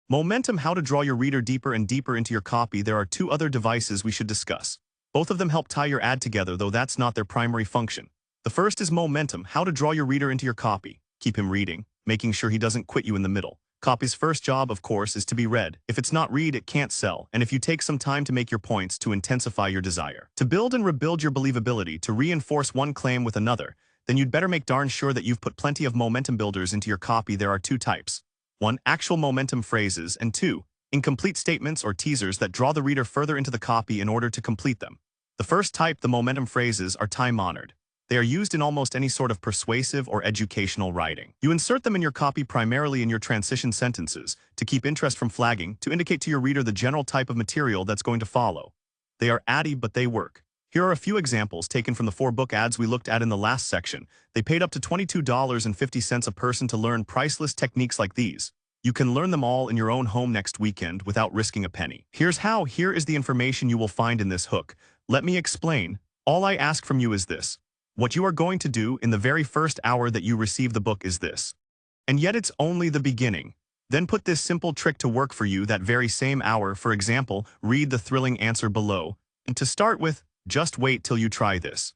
Momentum: how to draw your reader deeper and deeper into your copy. There are 2 other devices we should discuss. Both of them help tie your ad together, though that's not their primary function. The first is momentum: how to draw your reader into your copy. Keep him reading, making sure he doesn't quit you in the middle. Copy's first job, of course, is to be read. If it's not read, it can't sell. And if you take some time to make your points, to intensify your desire, to build and rebuild your believability, to reinforce one claim with another, then you'd better make darn sure that you've put plenty of momentum builders into your copy. There are 2 types. 1. Actual momentum phrases, and 2. Incomplete statements or teasers that draw the reader further into the copy in order to complete them. The first type, the momentum phrases, are time-honored. They are used in almost any sort of persuasive or educational writing. You insert them in your copy primarily in your transition sentences, to keep interest from flagging, to indicate to your reader the general type of material that's going to follow. They are addy, but they work. Here are a few examples taken from the 4 book ads we looked at in the last section. They paid up to $22.50 a person to learn priceless techniques like these. You can learn them all in your own home next weekend without risking a penny. Here's how. Here is the information you will find in this hook. Let me explain. All I ask from you is this. What you are going to do in the very first hour that you receive the book is this. And yet it's only the beginning. Then put this simple trick to work for you that very same hour. For example, read the thrilling answer below. And to start with, just wait till you try this.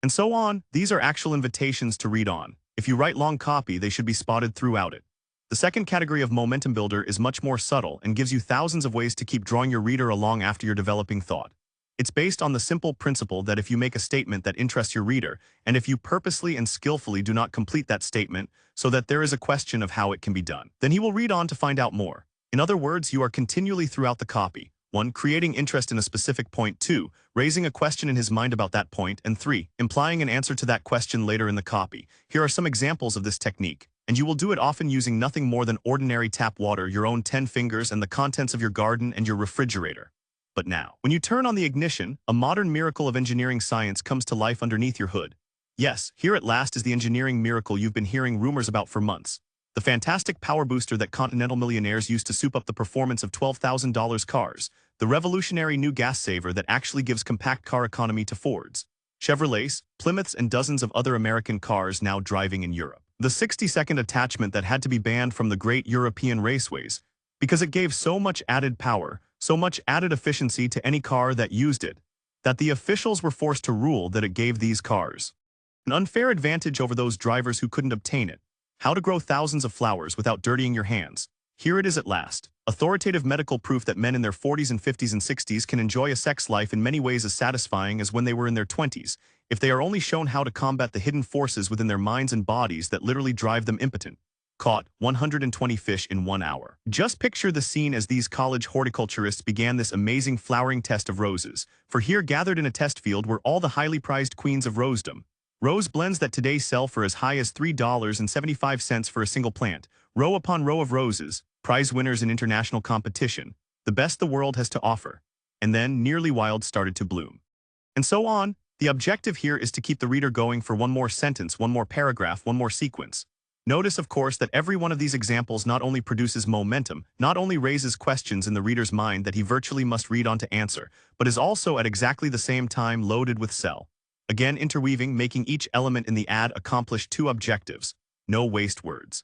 And so on. These are actual invitations to read on. If you write long copy, they should be spotted throughout it. The second category of momentum builder is much more subtle and gives you thousands of ways to keep drawing your reader along after your developing thought. It's based on the simple principle that if you make a statement that interests your reader, and if you purposely and skillfully do not complete that statement so that there is a question of how it can be done, then he will read on to find out more. In other words, you are continually throughout the copy. 1. Creating interest in a specific point. 2. Raising a question in his mind about that point. And 3. Implying an answer to that question later in the copy. Here are some examples of this technique. And you will do it often using nothing more than ordinary tap water, your own 10 fingers, and the contents of your garden and your refrigerator. But now, when you turn on the ignition, a modern miracle of engineering science comes to life underneath your hood. Yes, here at last is the engineering miracle you've been hearing rumors about for months. The fantastic power booster that continental millionaires used to soup up the performance of $12,000 cars. The revolutionary new gas saver that actually gives compact car economy to Fords, Chevrolets, Plymouths, and dozens of other American cars now driving in Europe. The 60-second attachment that had to be banned from the great European raceways because it gave so much added power, so much added efficiency to any car that used it, that the officials were forced to rule that it gave these cars an unfair advantage over those drivers who couldn't obtain it. How to grow thousands of flowers without dirtying your hands. Here it is at last. Authoritative medical proof that men in their 40s and 50s and 60s can enjoy a sex life in many ways as satisfying as when they were in their 20s, if they are only shown how to combat the hidden forces within their minds and bodies that literally drive them impotent. Caught 120 fish in 1 hour. Just picture the scene as these college horticulturists began this amazing flowering test of roses, for here gathered in a test field were all the highly prized queens of rosedom. Rose blends that today sell for as high as $3.75 for a single plant, row upon row of roses, prize winners in international competition, the best the world has to offer. And then Nearly Wild started to bloom. And so on. The objective here is to keep the reader going for one more sentence, one more paragraph, one more sequence. Notice, of course, that every one of these examples not only produces momentum, not only raises questions in the reader's mind that he virtually must read on to answer, but is also at exactly the same time loaded with sell. Again, interweaving, making each element in the ad accomplish 2 objectives. No waste words.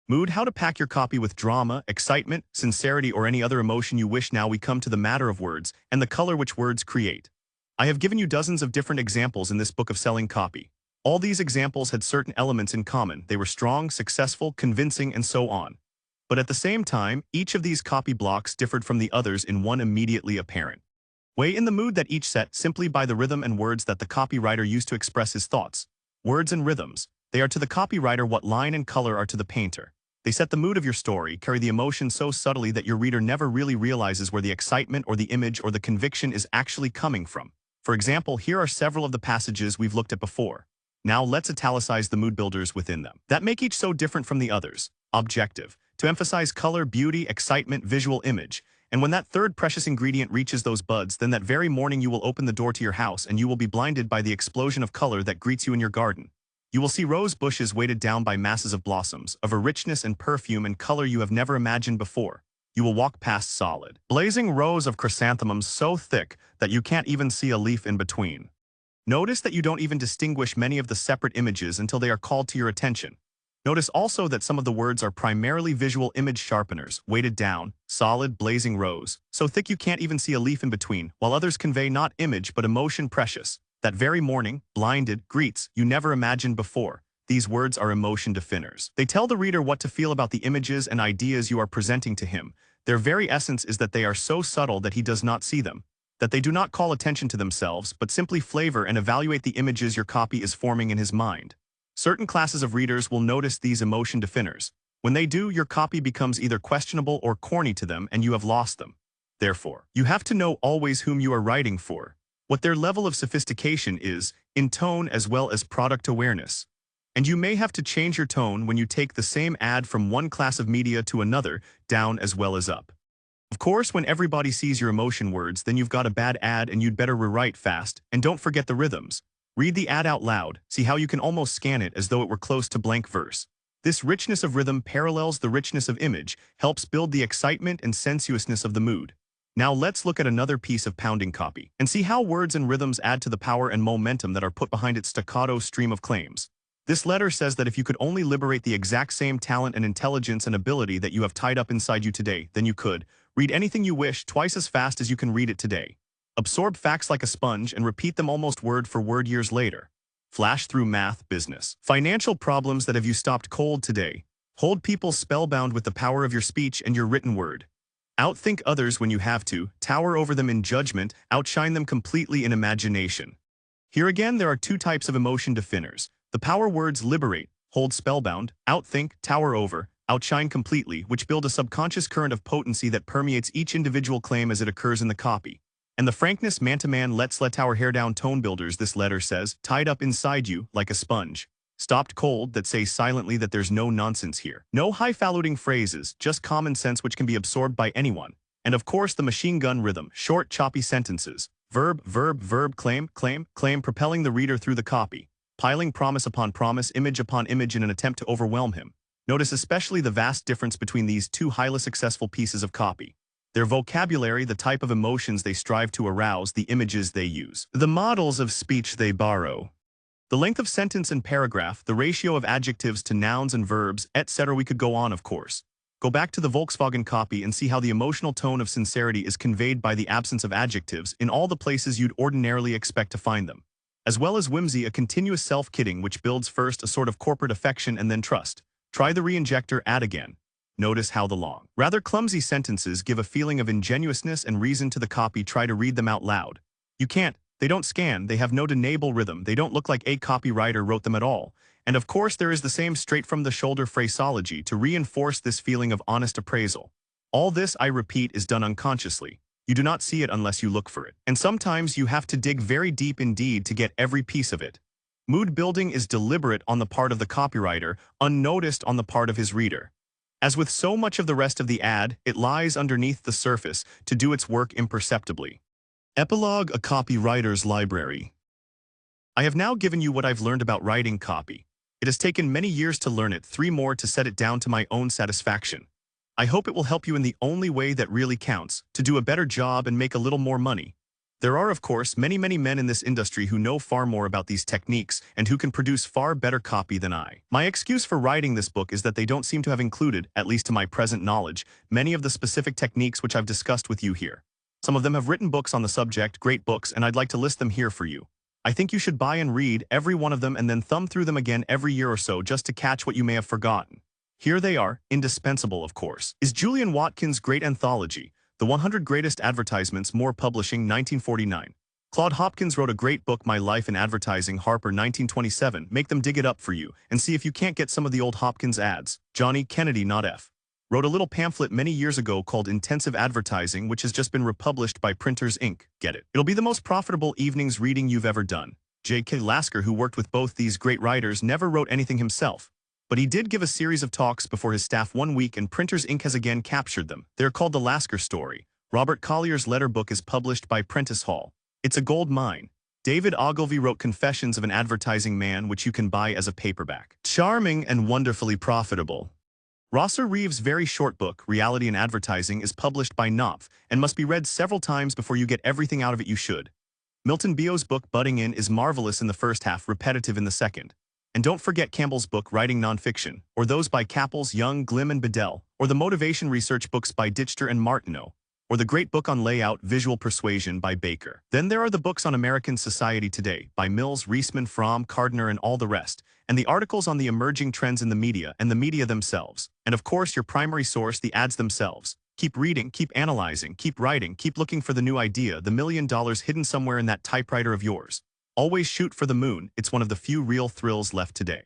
Mood. How to pack your copy with drama, excitement, sincerity, or any other emotion you wish. Now we come to the matter of words, and the color which words create. I have given you dozens of different examples in this book of selling copy. All these examples had certain elements in common. They were strong, successful, convincing, and so on. But at the same time, each of these copy blocks differed from the others in one immediately apparent way in the mood that each set simply by the rhythm and words that the copywriter used to express his thoughts. Words and rhythms. They are to the copywriter what line and color are to the painter. They set the mood of your story, carry the emotion so subtly that your reader never really realizes where the excitement or the image or the conviction is actually coming from. For example, here are several of the passages we've looked at before. Now let's italicize the mood builders within them that make each so different from the others. Objective. To emphasize color, beauty, excitement, visual image. And when that third precious ingredient reaches those buds, then that very morning you will open the door to your house and you will be blinded by the explosion of color that greets you in your garden. You will see rose bushes weighted down by masses of blossoms, of a richness and perfume and color you have never imagined before. You will walk past solid, blazing rows of chrysanthemums so thick that you can't even see a leaf in between. Notice that you don't even distinguish many of the separate images until they are called to your attention. Notice also that some of the words are primarily visual image sharpeners, weighted down, solid, blazing rows, so thick you can't even see a leaf in between, while others convey not image but emotion precious. That very morning, blinded, greets, you never imagined before. These words are emotion definers. They tell the reader what to feel about the images and ideas you are presenting to him. Their very essence is that they are so subtle that he does not see them, that they do not call attention to themselves, but simply flavor and evaluate the images your copy is forming in his mind. Certain classes of readers will notice these emotion definers. When they do, your copy becomes either questionable or corny to them and you have lost them. Therefore, you have to know always whom you are writing for. what their level of sophistication is, in tone as well as product awareness. And you may have to change your tone when you take the same ad from one class of media to another, down as well as up. Of course, when everybody sees your emotion words, then you've got a bad ad and you'd better rewrite fast, and don't forget the rhythms. Read the ad out loud, see how you can almost scan it as though it were close to blank verse. This richness of rhythm parallels the richness of image, helps build the excitement and sensuousness of the mood. Now let's look at another piece of pounding copy, and see how words and rhythms add to the power and momentum that are put behind its staccato stream of claims. This letter says that if you could only liberate the exact same talent and intelligence and ability that you have tied up inside you today, then you could read anything you wish twice as fast as you can read it today. Absorb facts like a sponge and repeat them almost word for word years later. Flash through math, business, financial problems that have you stopped cold today. Hold people spellbound with the power of your speech and your written word. Outthink others when you have to, tower over them in judgment, outshine them completely in imagination. Here again there are two types of emotion definers. The power words liberate, hold spellbound, outthink, tower over, outshine completely, which build a subconscious current of potency that permeates each individual claim as it occurs in the copy. And the frankness man-to-man let's let our hair down tone builders, this letter says, tied up inside you like a sponge. Stopped cold that say silently that there's no nonsense here. No highfalutin phrases, just common sense which can be absorbed by anyone. And of course the machine gun rhythm, short choppy sentences. Verb, verb, verb, claim, claim, claim, propelling the reader through the copy. Piling promise upon promise, image upon image in an attempt to overwhelm him. Notice especially the vast difference between these two highly successful pieces of copy. Their vocabulary, the type of emotions they strive to arouse, the images they use, the models of speech they borrow. The length of sentence and paragraph, the ratio of adjectives to nouns and verbs, etc. We could go on, of course. Go back to the Volkswagen copy and see how the emotional tone of sincerity is conveyed by the absence of adjectives in all the places you'd ordinarily expect to find them. As well as whimsy, a continuous self-kidding which builds first a sort of corporate affection and then trust. Try the re-injector ad again. Notice how the long, rather clumsy sentences give a feeling of ingenuousness and reason to the copy. Try to read them out loud. You can't. They don't scan, they have no denable rhythm, they don't look like a copywriter wrote them at all. And of course there is the same straight-from-the-shoulder phraseology to reinforce this feeling of honest appraisal. All this, I repeat, is done unconsciously. You do not see it unless you look for it. And sometimes you have to dig very deep indeed to get every piece of it. Mood building is deliberate on the part of the copywriter, unnoticed on the part of his reader. As with so much of the rest of the ad, it lies underneath the surface to do its work imperceptibly. Epilogue: A Copywriter's Library. I have now given you what I've learned about writing copy. It has taken many years to learn it, 3 more to set it down to my own satisfaction. I hope it will help you in the only way that really counts, to do a better job and make a little more money. There are, of course, many men in this industry who know far more about these techniques and who can produce far better copy than I. My excuse for writing this book is that they don't seem to have included, at least to my present knowledge, many of the specific techniques which I've discussed with you here. Some of them have written books on the subject, great books, and I'd like to list them here for you. I think you should buy and read every one of them and then thumb through them again every year or so just to catch what you may have forgotten. Here they are, indispensable of course, is Julian Watkins' great anthology, The 100 Greatest Advertisements, Moore Publishing, 1949. Claude Hopkins wrote a great book, My Life in Advertising, Harper, 1927. Make them dig it up for you and see if you can't get some of the old Hopkins ads. Johnny Kennedy, not F. wrote a little pamphlet many years ago called Intensive Advertising, which has just been republished by Printers Inc. Get it? It'll be the most profitable evening's reading you've ever done. J.K. Lasker, who worked with both these great writers, never wrote anything himself. But he did give a series of talks before his staff one week, and Printers Inc. has again captured them. They're called The Lasker Story. Robert Collier's letter book is published by Prentice Hall. It's a gold mine. David Ogilvy wrote Confessions of an Advertising Man, which you can buy as a paperback. Charming and wonderfully profitable. Rosser Reeves' very short book, Reality in Advertising, is published by Knopf and must be read several times before you get everything out of it you should. Milton Beo's book, Butting In, is marvelous in the first half, repetitive in the second. And don't forget Campbell's book, Writing Nonfiction, or those by Kappels, Young, Glim, and Bedell, or the motivation research books by Dichter and Martineau, or the great book on layout, Visual Persuasion by Baker. Then there are the books on American society today by Mills, Reisman, Fromm, Cardner, and all the rest, and the articles on the emerging trends in the media and the media themselves, and of course your primary source, the ads themselves. Keep reading, keep analyzing, keep writing, keep looking for the new idea, the $1 million hidden somewhere in that typewriter of yours. Always shoot for the moon, it's one of the few real thrills left today.